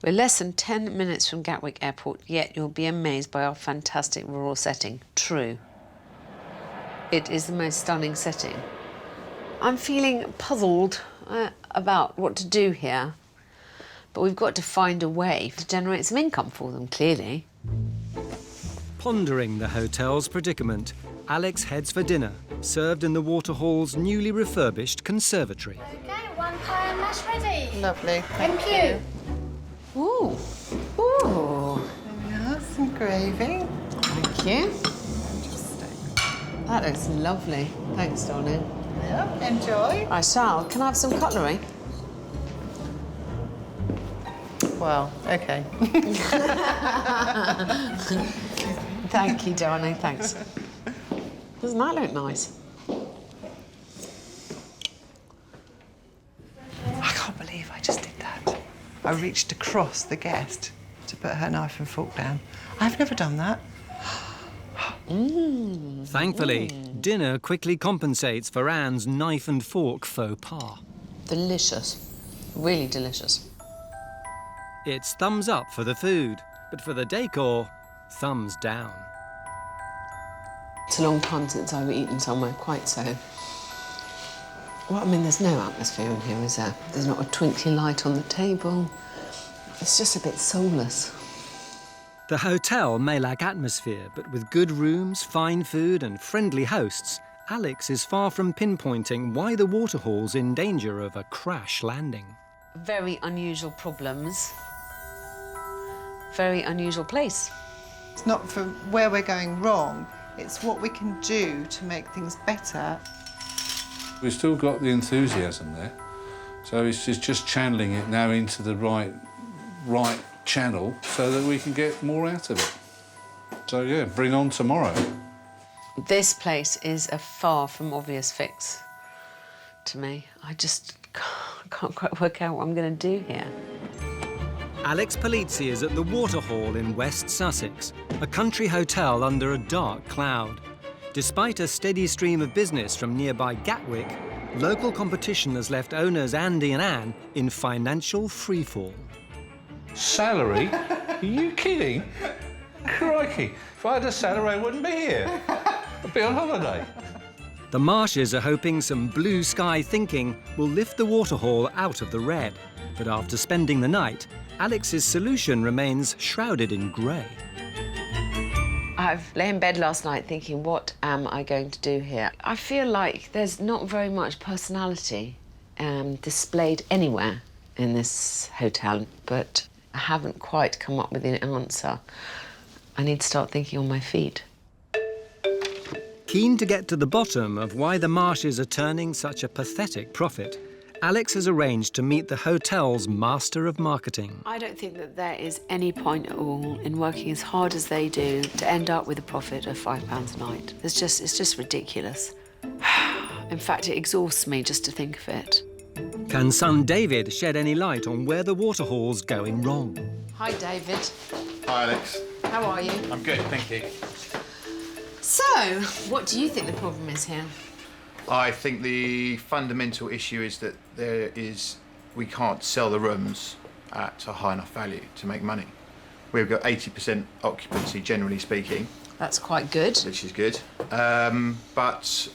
We're less than 10 minutes from Gatwick Airport, yet you'll be amazed by our fantastic rural setting. True. It is the most stunning setting. I'm feeling puzzled about what to do here, but we've got to find a way to generate some income for them, clearly. Pondering the hotel's predicament, Alex heads for dinner, served in the Waterhall's newly refurbished conservatory. Okay, 1 pie and mash ready. Lovely. Thank you. Ooh. Ooh. Yeah, some gravy. Thank you. That looks lovely. Thanks, darling. Yeah, enjoy. I shall. Can I have some cutlery? Well, okay. Thank you, darling. Thanks. Doesn't that look nice? I can't believe I just did that. I reached across the guest to put her knife and fork down. I've never done that. Thankfully, dinner quickly compensates for Anne's knife and fork faux pas. Delicious. Really delicious. It's thumbs up for the food, but for the decor, thumbs down. It's a long time since I've eaten somewhere quite so. Well, I mean, there's no atmosphere in here, is there? There's not a twinkly light on the table. It's just a bit soulless. The hotel may lack atmosphere, but with good rooms, fine food and friendly hosts, Alex is far from pinpointing why the Waterhall's in danger of a crash landing. Very unusual problems. Very unusual place. It's not for where we're going wrong, it's what we can do to make things better. We've still got the enthusiasm there, so it's just channeling it now into the right channel so that we can get more out of it. So yeah, bring on tomorrow. This place is a far from obvious fix to me. I just can't quite work out what I'm going to do here. Alex Polizzi is at the Waterhall in West Sussex, a country hotel under a dark cloud. Despite a steady stream of business from nearby Gatwick, local competition has left owners Andy and Anne in financial freefall. Salary? Are you kidding? Crikey, if I had a salary, I wouldn't be here. I'd be on holiday. The Marshes are hoping some blue sky thinking will lift the Waterhall out of the red. But after spending the night, Alex's solution remains shrouded in grey. I've lay in bed last night thinking, what am I going to do here? I feel like there's not very much personality displayed anywhere in this hotel, but I haven't quite come up with an answer. I need to start thinking on my feet. Keen to get to the bottom of why the Marshes are turning such a pathetic profit, Alex has arranged to meet the hotel's master of marketing. I don't think that there is any point at all in working as hard as they do to end up with a profit of £5 a night. It's just ridiculous. In fact, it exhausts me just to think of it. Can son David shed any light on where the Waterhall's going wrong? Hi, David. Hi, Alex. How are you? I'm good, thank you. So, what do you think the problem is here? I think the fundamental issue is that we can't sell the rooms at a high enough value to make money. We've got 80% occupancy, generally speaking. That's quite good. Which is good. But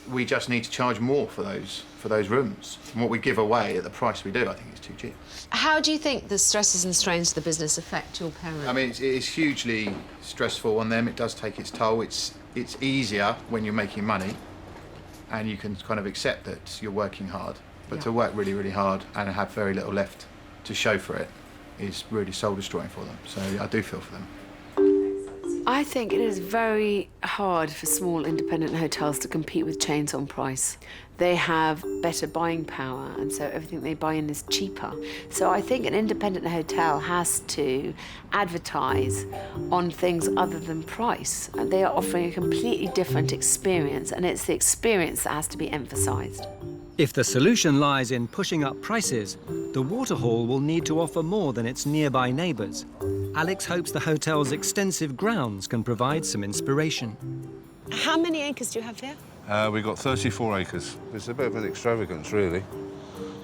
we just need to charge more for those rooms. And what we give away at the price we do, I think is too cheap. How do you think the stresses and strains of the business affect your parents? I mean, it's hugely stressful on them. It does take its toll. It's easier when you're making money and you can kind of accept that you're working hard. But to work really, really hard and have very little left to show for it is really soul-destroying for them. So I do feel for them. I think it is very hard for small independent hotels to compete with chains on price. They have better buying power, and so everything they buy in is cheaper. So I think an independent hotel has to advertise on things other than price. They are offering a completely different experience, and it's the experience that has to be emphasised. If the solution lies in pushing up prices, the Waterhall will need to offer more than its nearby neighbours. Alex hopes the hotel's extensive grounds can provide some inspiration. How many acres do you have here? We've got 34 acres. It's a bit of an extravagance, really,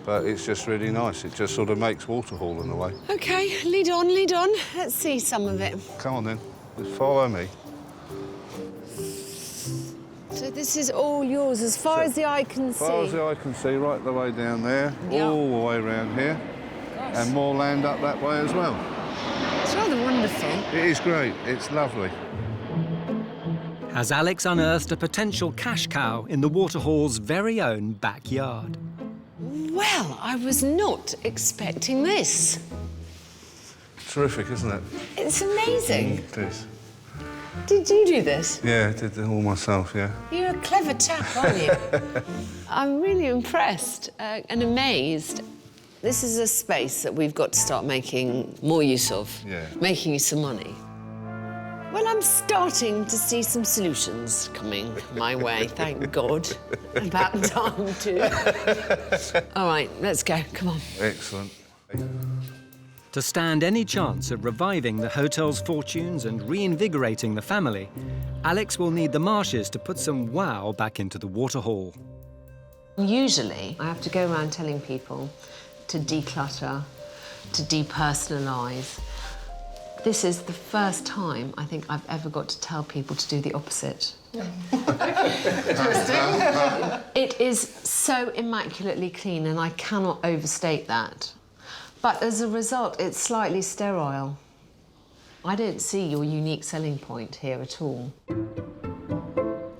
but it's just really nice. It just sort of makes Waterhall in a way. OK, lead on, lead on. Let's see some of it. Come on, then. Just follow me. So this is all yours, as far as the eye can see? As far as the eye can see, right the way down there, all the way around here, and more land up that way as well. It's rather wonderful. It is great. It's lovely. Has Alex unearthed a potential cash cow in the Waterhall's very own backyard? Well, I was not expecting this. Terrific, isn't it? It's amazing. It is. Did you do this? Yeah, I did it all myself, yeah. You're a clever chap, aren't you? I'm really impressed and amazed. This is a space that we've got to start making more use of, making you some money. Well, I'm starting to see some solutions coming my way, thank God. About time, too. All right, let's go, come on. Excellent. To stand any chance of reviving the hotel's fortunes and reinvigorating the family, Alex will need the Marshes to put some wow back into the Waterhall. Usually, I have to go around telling people to declutter, to depersonalise. This is the first time I think I've ever got to tell people to do the opposite. It is so immaculately clean, and I cannot overstate that. But as a result, it's slightly sterile. I don't see your unique selling point here at all.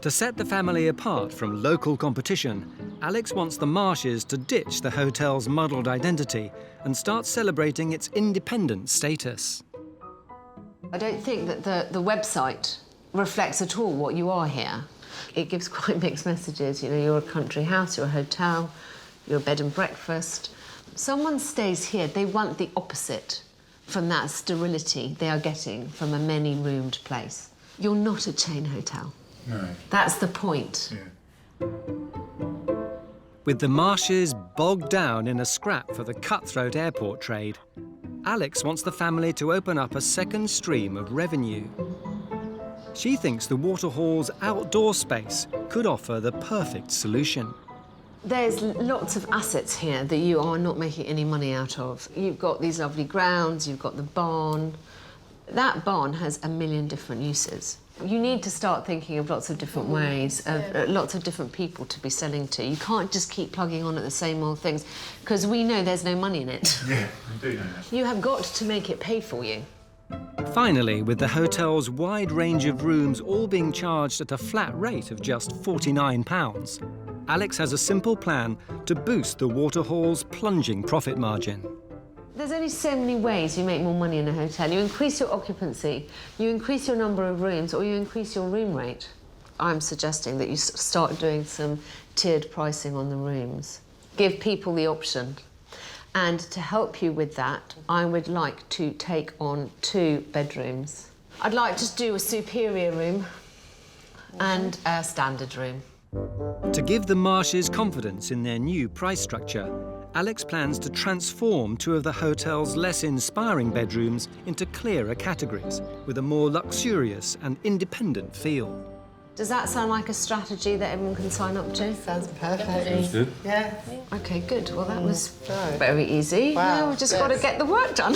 To set the family apart from local competition, Alex wants the Marshes to ditch the hotel's muddled identity and start celebrating its independent status. I don't think that the website reflects at all what you are here. It gives quite mixed messages. You know, you're a country house, you're a hotel, you're a bed and breakfast. Someone stays here, they want the opposite from that sterility they are getting from a many-roomed place. You're not a chain hotel. No. That's the point. Yeah. With the Marshes bogged down in a scrap for the cutthroat airport trade, Alex wants the family to open up a second stream of revenue. She thinks the Waterhall's outdoor space could offer the perfect solution. There's lots of assets here that you are not making any money out of. You've got these lovely grounds, you've got the barn. That barn has a million different uses. You need to start thinking of lots of different ways, of lots of different people to be selling to. You can't just keep plugging on at the same old things, because we know there's no money in it. Yeah, we do know that. You have got to make it pay for you. Finally, with the hotel's wide range of rooms all being charged at a flat rate of just £49, Alex has a simple plan to boost the Waterhall's plunging profit margin. There's only so many ways you make more money in a hotel. You increase your occupancy, you increase your number of rooms, or you increase your room rate. I'm suggesting that you start doing some tiered pricing on the rooms. Give people the option. And to help you with that, I would like to take on 2 bedrooms. I'd like to do a superior room and a standard room. To give the Marshes confidence in their new price structure, Alex plans to transform 2 of the hotel's less inspiring bedrooms into clearer categories with a more luxurious and independent feel. Does that sound like a strategy that everyone can sign up to? Sounds perfect. Sounds good. Yeah. OK, good. Well, that was very easy. Wow. Now we've just got to get the work done.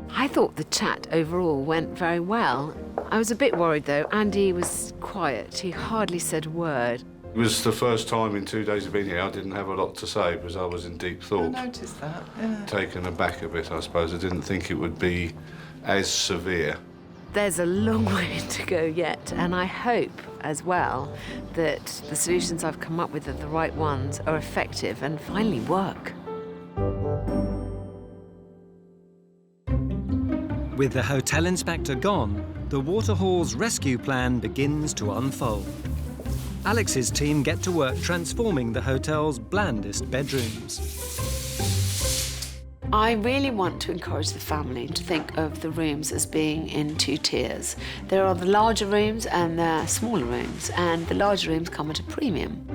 I thought the chat overall went very well. I was a bit worried, though. Andy was quiet. He hardly said a word. It was the first time in 2 days of being here I didn't have a lot to say because I was in deep thought. I noticed that, yeah. Taken aback a bit, I suppose. I didn't think it would be as severe. There's a long way to go yet, and I hope as well that the solutions I've come up with are the right ones, are effective and finally work. With the hotel inspector gone, the Waterhall's rescue plan begins to unfold. Alex's team get to work transforming the hotel's blandest bedrooms. I really want to encourage the family to think of the rooms as being in 2 tiers. There are the larger rooms and the smaller rooms, and the larger rooms come at a premium.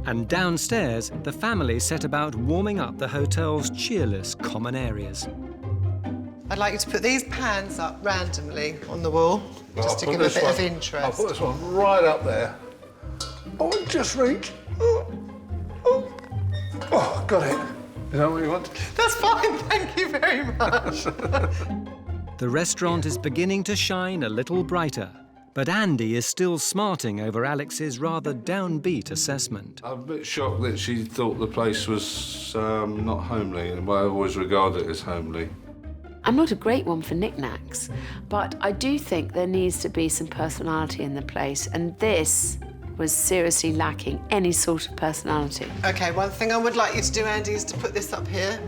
And downstairs, the family set about warming up the hotel's cheerless common areas. I'd like you to put these pans up randomly on the wall, just to give a bit of interest. I'll put this one right up there. Oh, it just reached. Oh, got it. Is that what you want? That's fine, thank you very much. The restaurant is beginning to shine a little brighter, but Andy is still smarting over Alex's rather downbeat assessment. I'm a bit shocked that she thought the place was not homely, and I always regard it as homely. I'm not a great one for knickknacks, but I do think there needs to be some personality in the place, and this was seriously lacking any sort of personality. OK, one thing I would like you to do, Andy, is to put this up here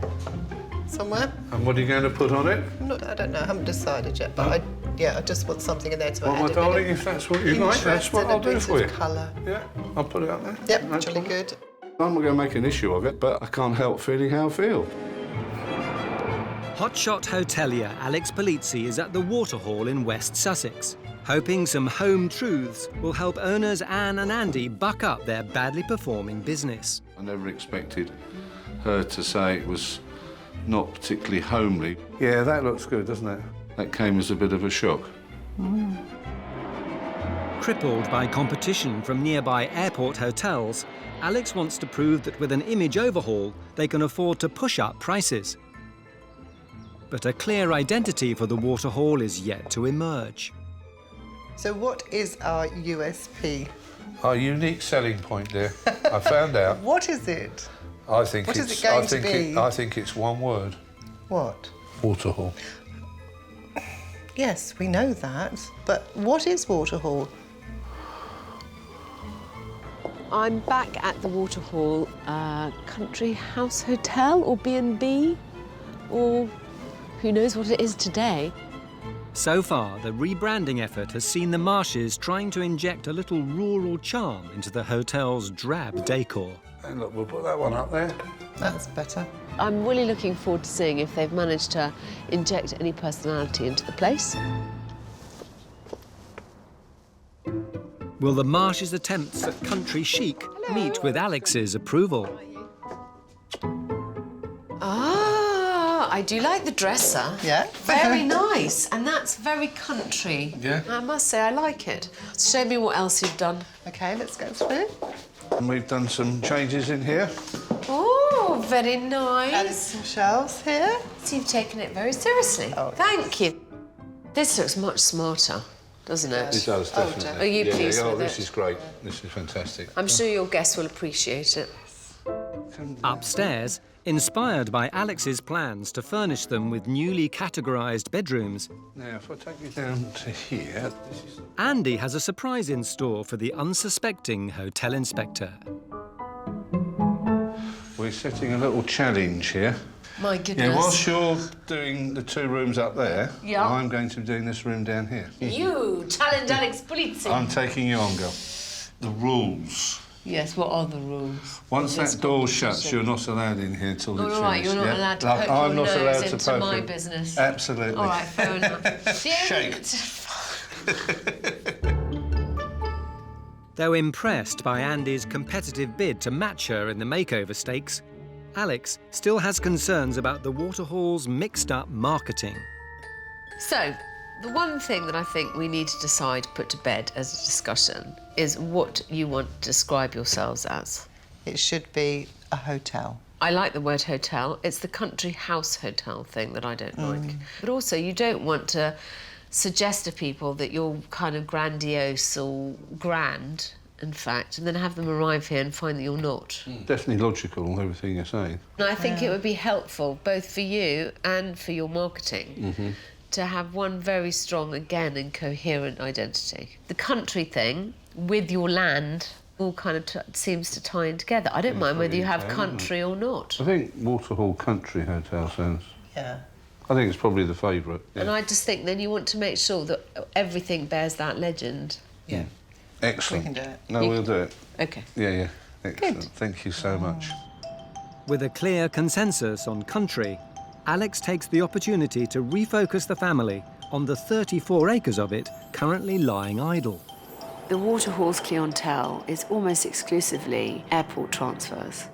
somewhere. And what are you going to put on it? I don't know, I haven't decided yet, but I just want something in there to add Well, my darling, if that's what you like, that's what I'll do for you. Colour. Yeah, I'll put it up there. Yep, that's really good. I'm not going to make an issue of it, but I can't help feeling how I feel. Hotshot hotelier Alex Polizzi is at the Waterhall in West Sussex, hoping some home truths will help owners Anne and Andy buck up their badly performing business. I never expected her to say it was not particularly homely. Yeah, that looks good, doesn't it? That came as a bit of a shock. Crippled by competition from nearby airport hotels, Alex wants to prove that with an image overhaul, they can afford to push up prices. But a clear identity for the Waterhall is yet to emerge. So what is our USP? Our unique selling point, dear. I found out. What is it? I think What it's, is it going to be? I think it's one word. What? Waterhall. Yes, we know that. But what is Waterhall? I'm back at the Waterhall Country House Hotel, or B&B, or who knows what it is today. So far, the rebranding effort has seen the Marshes trying to inject a little rural charm into the hotel's drab decor. And look, we'll put that one up there. That's better. I'm really looking forward to seeing if they've managed to inject any personality into the place. Will the Marshes' attempts at country chic meet with Alex's approval? I I do like the dresser. Yeah. Very nice, and that's very country. Yeah. I must say, I like it. Show me what else you've done. OK, let's go through. And we've done some changes in here. Oh, very nice. Added some shelves here. So you've taken it very seriously. Oh. Thank you. This looks much smarter, doesn't it? It does, definitely. Are you pleased with this it? is great. This is fantastic. I'm sure your guests will appreciate it. Upstairs, inspired by Alex's plans to furnish them with newly categorised bedrooms, Now, if I take you down to here, Andy has a surprise in store for the unsuspecting hotel inspector. we're setting a little challenge here. My goodness. Yeah, whilst you're doing the 2 rooms up there, Yeah. I'm going to be doing this room down here. You challenge Alex Polizzi. I'm taking you on, girl. The rules. Yes, what are the rules? Once that door shuts, you're not allowed in here till it's All right, finished. you're not yeah? allowed to Like, poke I'm your not nose allowed to into poke my it. business. Absolutely. All right, fair enough. Shake. Though impressed by Andy's competitive bid to match her in the makeover stakes, Alex still has concerns about the Waterhall's mixed-up marketing. So, the one thing that I think we need to decide, put to bed as a discussion, is what you want to describe yourselves as. It should be a hotel. I like the word hotel. It's the country house hotel thing that I don't like. But also, you don't want to suggest to people that you're kind of grandiose or grand, in fact, and then have them arrive here and find that you're not. Definitely logical, everything you're saying. And I think it would be helpful, both for you and for your marketing, to have one very strong, again, and coherent identity. The country thing, with your land, all kind of seems to tie in together. I don't mind whether you have country or not. I think Waterhall Country Hotel sounds... Yeah. I think it's probably the favourite. And I just think then you want to make sure that everything bears that legend. Yeah. Excellent. We can do it. No, we'll do it. OK. Yeah. Excellent. Thank you so much. With a clear consensus on country, Alex takes the opportunity to refocus the family on the 34 acres of it currently lying idle. The Waterhall's clientele is almost exclusively airport transfers.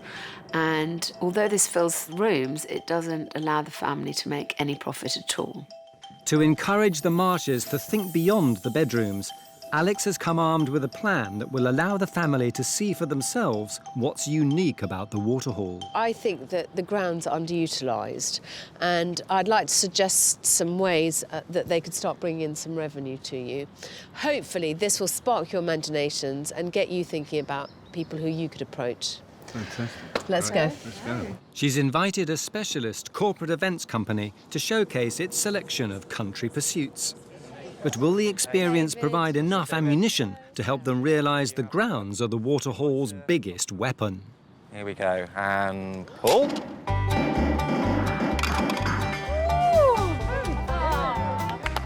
And although this fills rooms, it doesn't allow the family to make any profit at all. To encourage the Marshes to think beyond the bedrooms, Alex has come armed with a plan that will allow the family to see for themselves what's unique about the Waterhall. I think that the grounds are underutilised, and I'd like to suggest some ways that they could start bringing in some revenue to you. Hopefully, this will spark your imaginations and get you thinking about people who you could approach. Fantastic. Let's go. Let's go. She's invited a specialist corporate events company to showcase its selection of country pursuits. But will the experience provide enough ammunition to help them realise the grounds are the Waterhall's biggest weapon? Here we go, and pull.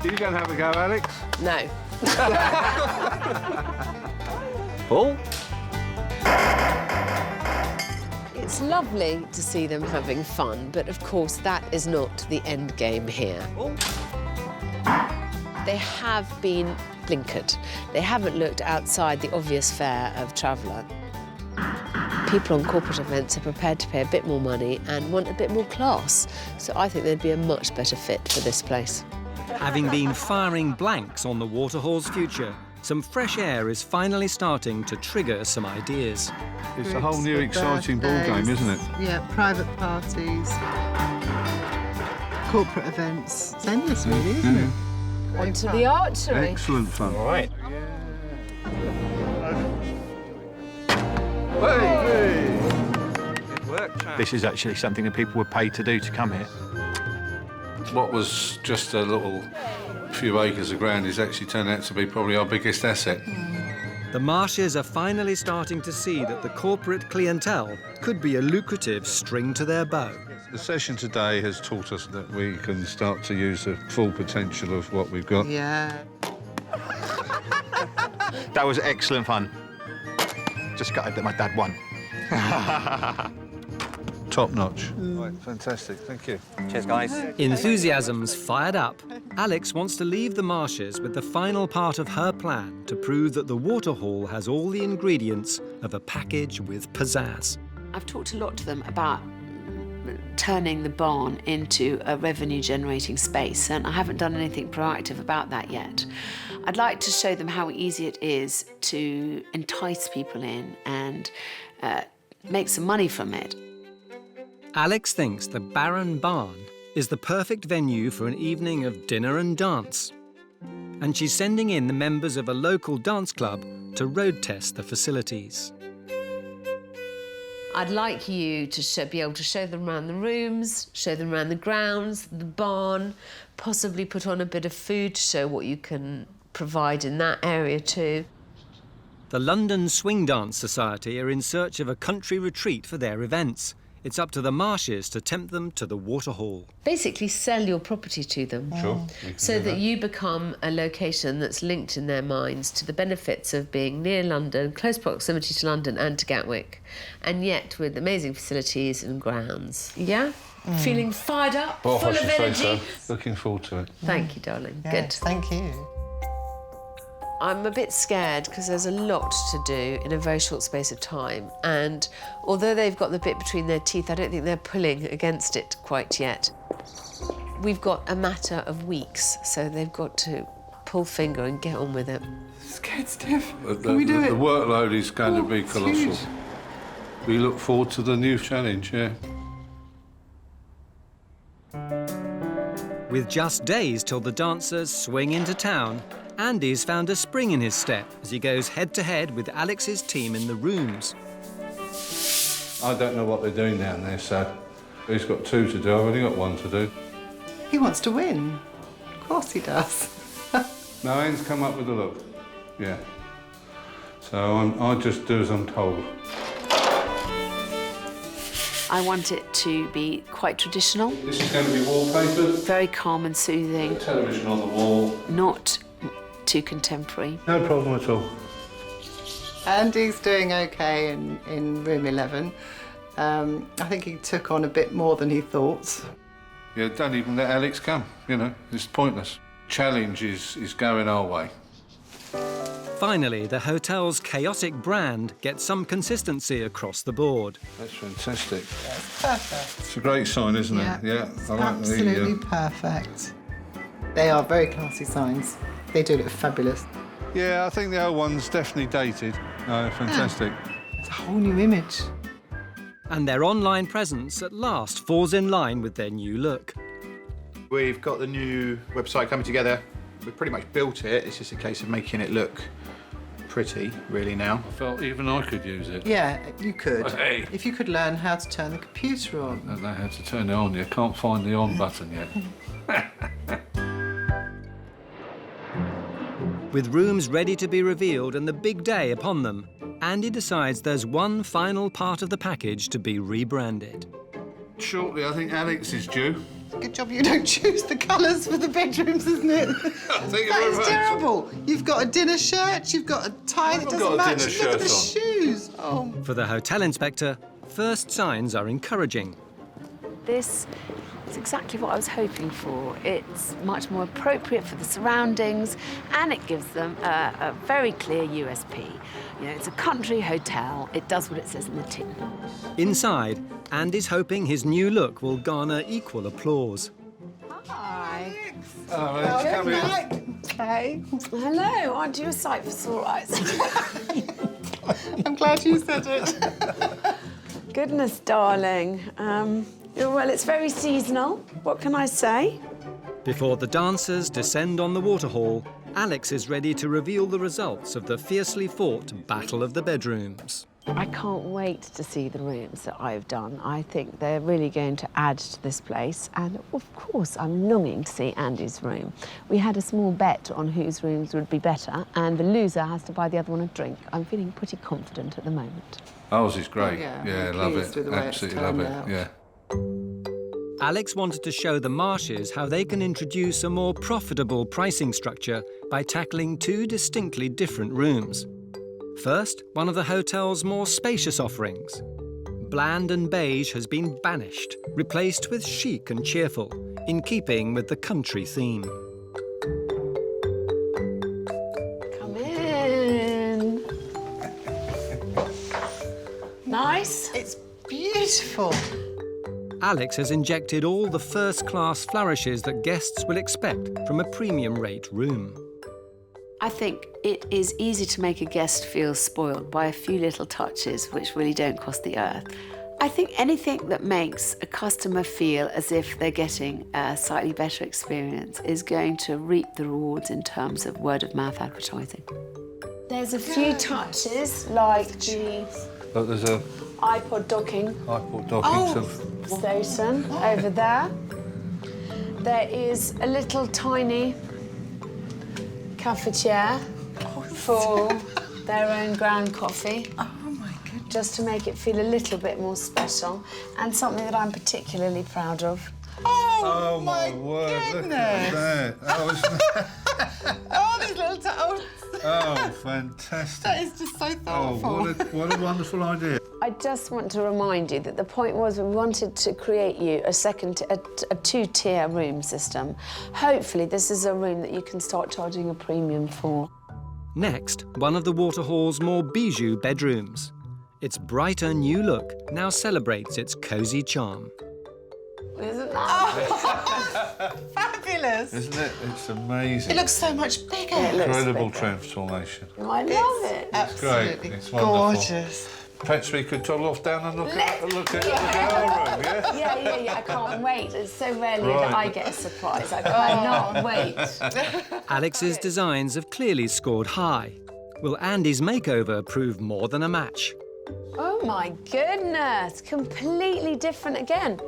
You go and have a go, Alex. No. Pull. It's lovely to see them having fun, but of course that is not the end game here. They have been blinkered. They haven't looked outside the obvious fare of traveller. People on corporate events are prepared to pay a bit more money and want a bit more class, so I think they'd be a much better fit for this place. Having been firing blanks on the Waterhall's future, some fresh air is finally starting to trigger some ideas. It's a whole new exciting ball game, isn't it? Yeah, private parties, corporate events. It's endless, really, isn't it? On to the archery. Excellent fun. All right. This is actually something that people were paid to do to come here. What was just a little few acres of ground is actually turned out to be probably our biggest asset. The Marshes are finally starting to see that the corporate clientele could be a lucrative string to their bow. The session today has taught us that we can start to use the full potential of what we've got. Yeah. That was excellent fun. Just gutted that my dad won. Top notch. Right, fantastic, thank you. Cheers, guys. Enthusiasm's fired up. Alex wants to leave the Marshes with the final part of her plan to prove that the Waterhall has all the ingredients of a package with pizzazz. I've talked a lot to them about turning the barn into a revenue-generating space, and I haven't done anything proactive about that yet. I'd like to show them how easy it is to entice people in and make some money from it. Alex thinks the barren barn is the perfect venue for an evening of dinner and dance. And she's sending in the members of a local dance club to road test the facilities. I'd like you to be able to show them around the rooms, show them around the grounds, the barn, possibly put on a bit of food to show what you can provide in that area too. The London Swing Dance Society are in search of a country retreat for their events. It's up to the Marshes to tempt them to the Waterhall. Basically sell your property to them. Sure. So that you become a location that's linked in their minds to the benefits of being near London, close proximity to London and to Gatwick, and yet with amazing facilities and grounds. Yeah? Feeling fired up, Well, full I of should say energy? so. Looking forward to it. Thank you, darling. Yes, Good. thank you. I'm a bit scared because there's a lot to do in a very short space of time, and although they've got the bit between their teeth, I don't think they're pulling against it quite yet. We've got a matter of weeks, so they've got to pull finger and get on with it. Scared stiff. Can we do it? The workload is going to be colossal. huge. We look forward to the new challenge, yeah. With just days till the dancers swing into town, Andy's found a spring in his step as he goes head-to-head with Alex's team in the rooms. I don't know what they're doing down there, so he's got 2 to do. I've only got 1 to do. He wants to win. Of course he does. No, Anne's come up with a look. Yeah. So I just do as I'm told. I want it to be quite traditional. This is going to be wallpaper. Very calm and soothing. Television on the wall. Not too contemporary. No problem at all. Andy's doing okay in room 11. I think he took on a bit more than he thought. Yeah, don't even let Alex come, you know, it's pointless. Challenge is going our way. Finally, the hotel's chaotic brand gets some consistency across the board. That's fantastic. That's perfect. It's a great sign, isn't it? Yeah, I like Absolutely the... perfect. They are very classy signs. They do look fabulous. Yeah, I think the old one's definitely dated. No, fantastic. It's a whole new image. And their online presence at last falls in line with their new look. We've got the new website coming together. We've pretty much built it. It's just a case of making it look pretty, really, now. I felt even I could use it. Yeah, you could. Hey. If you could learn how to turn the computer on. I don't know how to turn it on. You can't find the on button yet. With rooms ready to be revealed and the big day upon them, Andy decides there's one final part of the package to be rebranded. Shortly, I think Alex is due. Good job you don't choose the colours for the bedrooms, isn't it? Thank you That very is much. terrible. You've got a dinner shirt, you've got a tie that haven't doesn't got a match. dinner Look at the shirt shoes. Oh. For the hotel inspector, first signs are encouraging. This is exactly what I was hoping for. It's much more appropriate for the surroundings, and it gives them a very clear USP. You know, it's a country hotel. It does what it says in the tin. Inside, Andy's hoping his new look will garner equal applause. Hi. Hello, Alex, come in. Hey. Hello, aren't you a sight for sore eyes? I'm glad you said it. Goodness, darling. Well, it's very seasonal. What can I say? Before the dancers descend on the Waterhall, Alex is ready to reveal the results of the fiercely fought Battle of the Bedrooms. I can't wait to see the rooms that I've done. I think they're really going to add to this place. And of course, I'm longing to see Andy's room. We had a small bet on whose rooms would be better, and the loser has to buy the other one a drink. I'm feeling pretty confident at the moment. Ours is great. Oh, yeah, yeah, I'm love pleased it. with the way it's Absolutely love turned it. out. Yeah. Alex wanted to show the Marshes how they can introduce a more profitable pricing structure by tackling 2 distinctly different rooms. First, one of the hotel's more spacious offerings. Bland and beige has been banished, replaced with chic and cheerful, in keeping with the country theme. Come in. Nice. It's beautiful. Alex has injected all the first-class flourishes that guests will expect from a premium-rate room. I think it is easy to make a guest feel spoiled by a few little touches which really don't cost the earth. I think anything that makes a customer feel as if they're getting a slightly better experience is going to reap the rewards in terms of word-of-mouth advertising. There's a few touches, like the Look, there's a iPod docking station over there. There is a little tiny cafetiere for their own ground coffee. Oh my goodness. Just to make it feel a little bit more special, and something that I'm particularly proud of. Oh my word, goodness. Look at that. Oh, these little towels. Oh, fantastic. That is just so thoughtful. Oh, what a wonderful idea. I just want to remind you that the point was we wanted to create you a two-tier room system. Hopefully this is a room that you can start charging a premium for. Next, one of the Waterhall's more bijou bedrooms. Its brighter new look now celebrates its cosy charm. Isn't that fabulous? Isn't it? It's amazing. It looks so much bigger. Incredible transformation. I love it. Absolutely great. It's wonderful. Gorgeous. Perhaps we could toddle off down and look at our room, yeah? Yeah, I can't wait. It's so rarely that I get a surprise. I cannot wait. Alex's designs have clearly scored high. Will Andy's makeover prove more than a match? Oh my goodness, completely different again.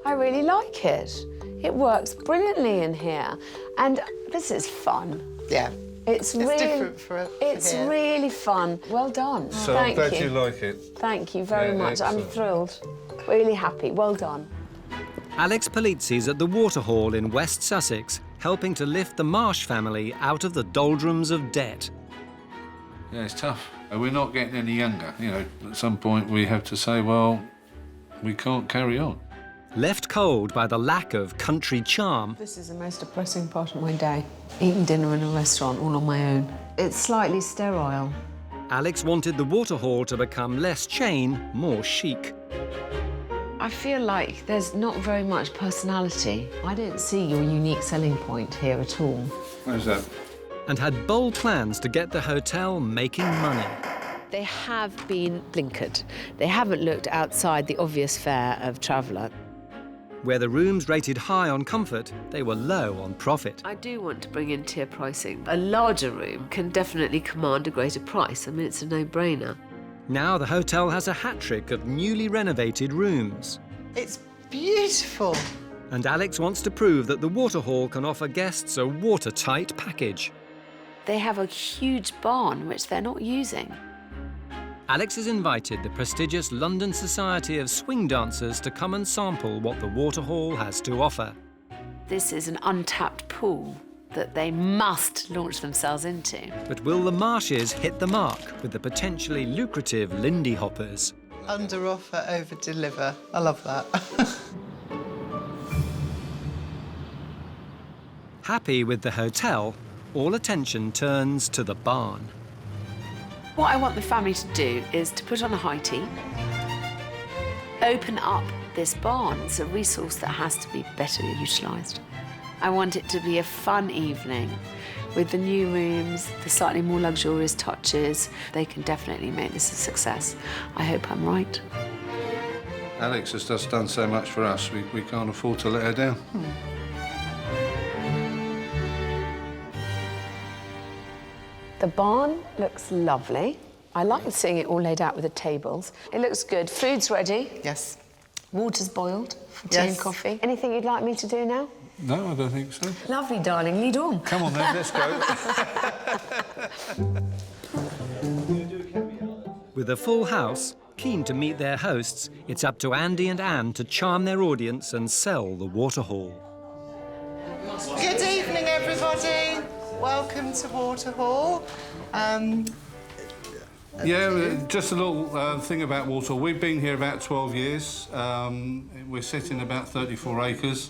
I really like it. It works brilliantly in here. And this is fun. Yeah. It's really different it's here. really fun. Well done. So Thank I'm glad you like it. Thank you very much. Excellent. I'm thrilled. Really happy. Well done. Alex Polizzi's at the Waterhall in West Sussex, helping to lift the Marsh family out of the doldrums of debt. Yeah, it's tough. We're not getting any younger. You know, at some point we have to say, well, we can't carry on. Left cold by the lack of country charm, This is the most depressing part of my day. Eating dinner in a restaurant all on my own. It's slightly sterile. Alex wanted the Waterhall to become less chain, more chic. I feel like there's not very much personality. I don't see your unique selling point here at all. Where's that? And had bold plans to get the hotel making money. They have been blinkered. They haven't looked outside the obvious fare of traveller. Where the rooms rated high on comfort, they were low on profit. I do want to bring in tier pricing. A larger room can definitely command a greater price. I mean, it's a no-brainer. Now the hotel has a hat-trick of newly renovated rooms. It's beautiful. And Alex wants to prove that the Waterhall can offer guests a watertight package. They have a huge barn, which they're not using. Alex has invited the prestigious London Society of Swing Dancers to come and sample what the Waterhall has to offer. This is an untapped pool that they must launch themselves into. But will the Marshes hit the mark with the potentially lucrative Lindy Hoppers? Under offer, over deliver. I love that. Happy with the hotel, all attention turns to the barn. What I want the family to do is to put on a high tea, open up this barn. It's a resource that has to be better utilised. I want it to be a fun evening with the new rooms, the slightly more luxurious touches. They can definitely make this a success. I hope I'm right. Alex has just done so much for us, we can't afford to let her down. The barn looks lovely. I like seeing it all laid out with the tables. It looks good. Food's ready. Yes. Water's boiled for tea and coffee. Anything you'd like me to do now? No, I don't think so. Lovely, darling. Lead on. Come on then, let's go. With a full house, keen to meet their hosts, it's up to Andy and Anne to charm their audience and sell the Waterhall. Good evening, everybody. Welcome to Waterhall. Yeah, just a little thing about Waterhall. We've been here about 12 years. We're sitting about 34 acres.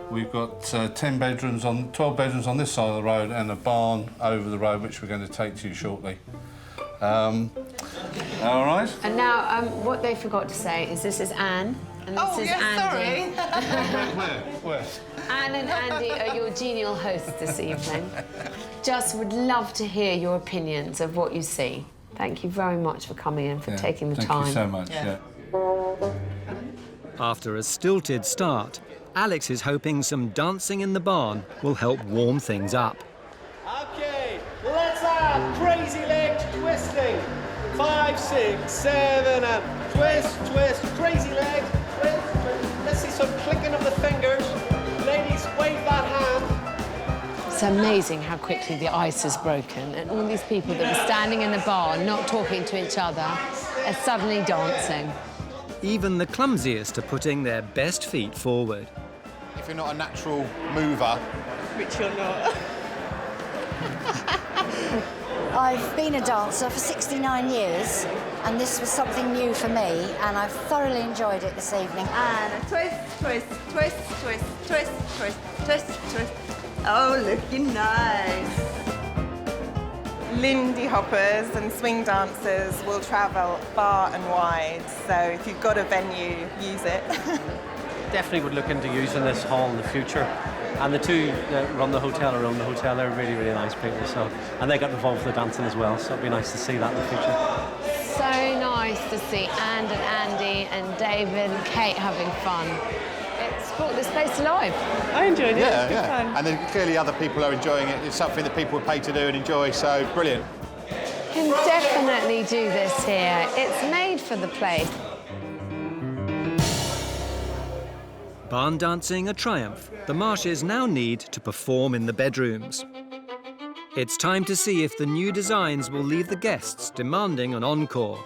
We've got 12 bedrooms on this side of the road and a barn over the road, which we're going to take to you shortly. All right. And now, what they forgot to say is this is Anne. And this is Andy. Where? Anne and Andy are your genial hosts this evening. Just would love to hear your opinions of what you see. Thank you very much for coming in, for taking the time. Thank you so much. Yeah. After a stilted start, Alex is hoping some dancing in the barn will help warm things up. OK, let's have crazy leg twisting. 5, 6, 7, and twist, twist, crazy leg, twist, twist. Let's see some clicking of the fingers. Ladies, wave that hand. It's amazing how quickly the ice has broken and all these people that were standing in the barn, not talking to each other, are suddenly dancing. Even the clumsiest are putting their best feet forward. If you're not a natural mover... Which you're not. I've been a dancer for 69 years, and this was something new for me, and I've thoroughly enjoyed it this evening. And a twist, twist, twist, twist, twist, twist, twist, twist. Oh, looking nice. Lindy hoppers and swing dancers will travel far and wide, so if you've got a venue, use it. Definitely would look into using this hall in the future. And the two that run the hotel or own the hotel, they're really, really nice people. So, and they got involved with the dancing as well, so it'd be nice to see that in the future. So nice to see Anne and Andy and David and Kate having fun. It's brought this place alive. I enjoyed it. Yeah, it was good fun. And then clearly other people are enjoying it. It's something that people would pay to do and enjoy, so brilliant. Can definitely do this here. It's made for the place. Barn dancing a triumph, the Marshes now need to perform in the bedrooms. It's time to see if the new designs will leave the guests demanding an encore.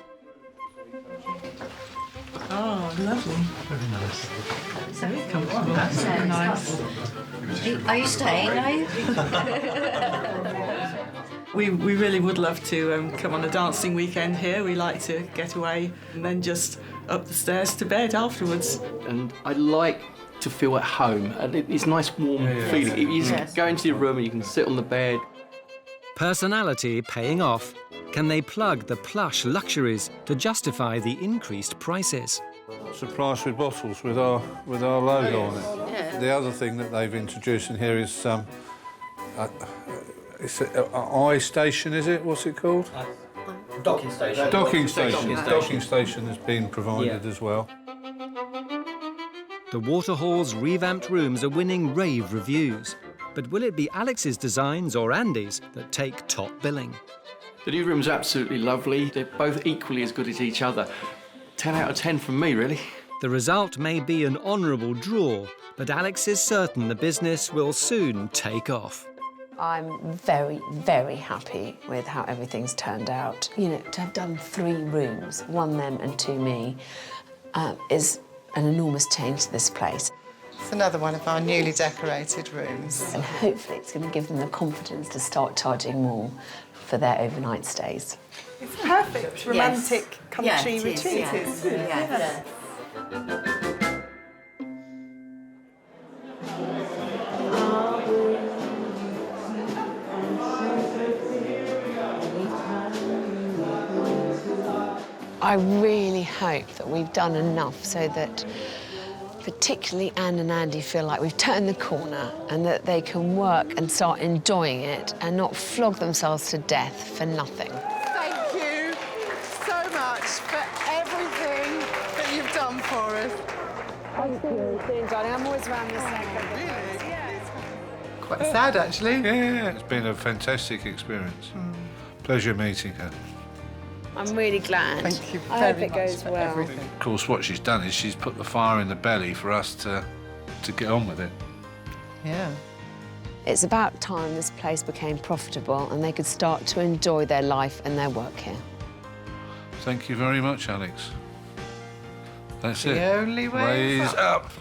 Oh, lovely. Very nice. Very comfortable. That's so nice. Are you staying, are you? We really would love to come on a dancing weekend here. We like to get away and then just up the stairs to bed afterwards. And I like to feel at home. And it's a nice warm feeling. You just go into your room and you can sit on the bed. Personality paying off. Can they plug the plush luxuries to justify the increased prices? It's a price with bottles with our logo on it. Yeah. The other thing that they've introduced in here is it's an eye station, is it? What's it called? Docking station. Docking station. Docking station has been provided as well. The Waterhall's revamped rooms are winning rave reviews. But will it be Alex's designs or Andy's that take top billing? The new room's absolutely lovely. They're both equally as good as each other. 10 out of 10 from me, really. The result may be an honourable draw, but Alex is certain the business will soon take off. I'm very, very happy with how everything's turned out. You know, to have done 3 rooms, 1 them and 2 me, is an enormous change to this place. It's another one of our newly decorated rooms. And hopefully it's going to give them the confidence to start charging more for their overnight stays. It's perfect romantic country retreat. Yeah. I really hope that we've done enough so that particularly Anne and Andy feel like we've turned the corner and that they can work and start enjoying it and not flog themselves to death for nothing. Thank you so much for everything that you've done for us. Thank you, darling. I'm always around this second. Really? Yeah. Quite sad, actually. Yeah, it's been a fantastic experience. Pleasure meeting her. I'm really glad. Thank you I hope very it goes much for well. everything. Of course, what she's done is she's put the fire in the belly for us to get on with it. Yeah. It's about time this place became profitable and they could start to enjoy their life and their work here. Thank you very much, Alex. That's it. The only way Raise up.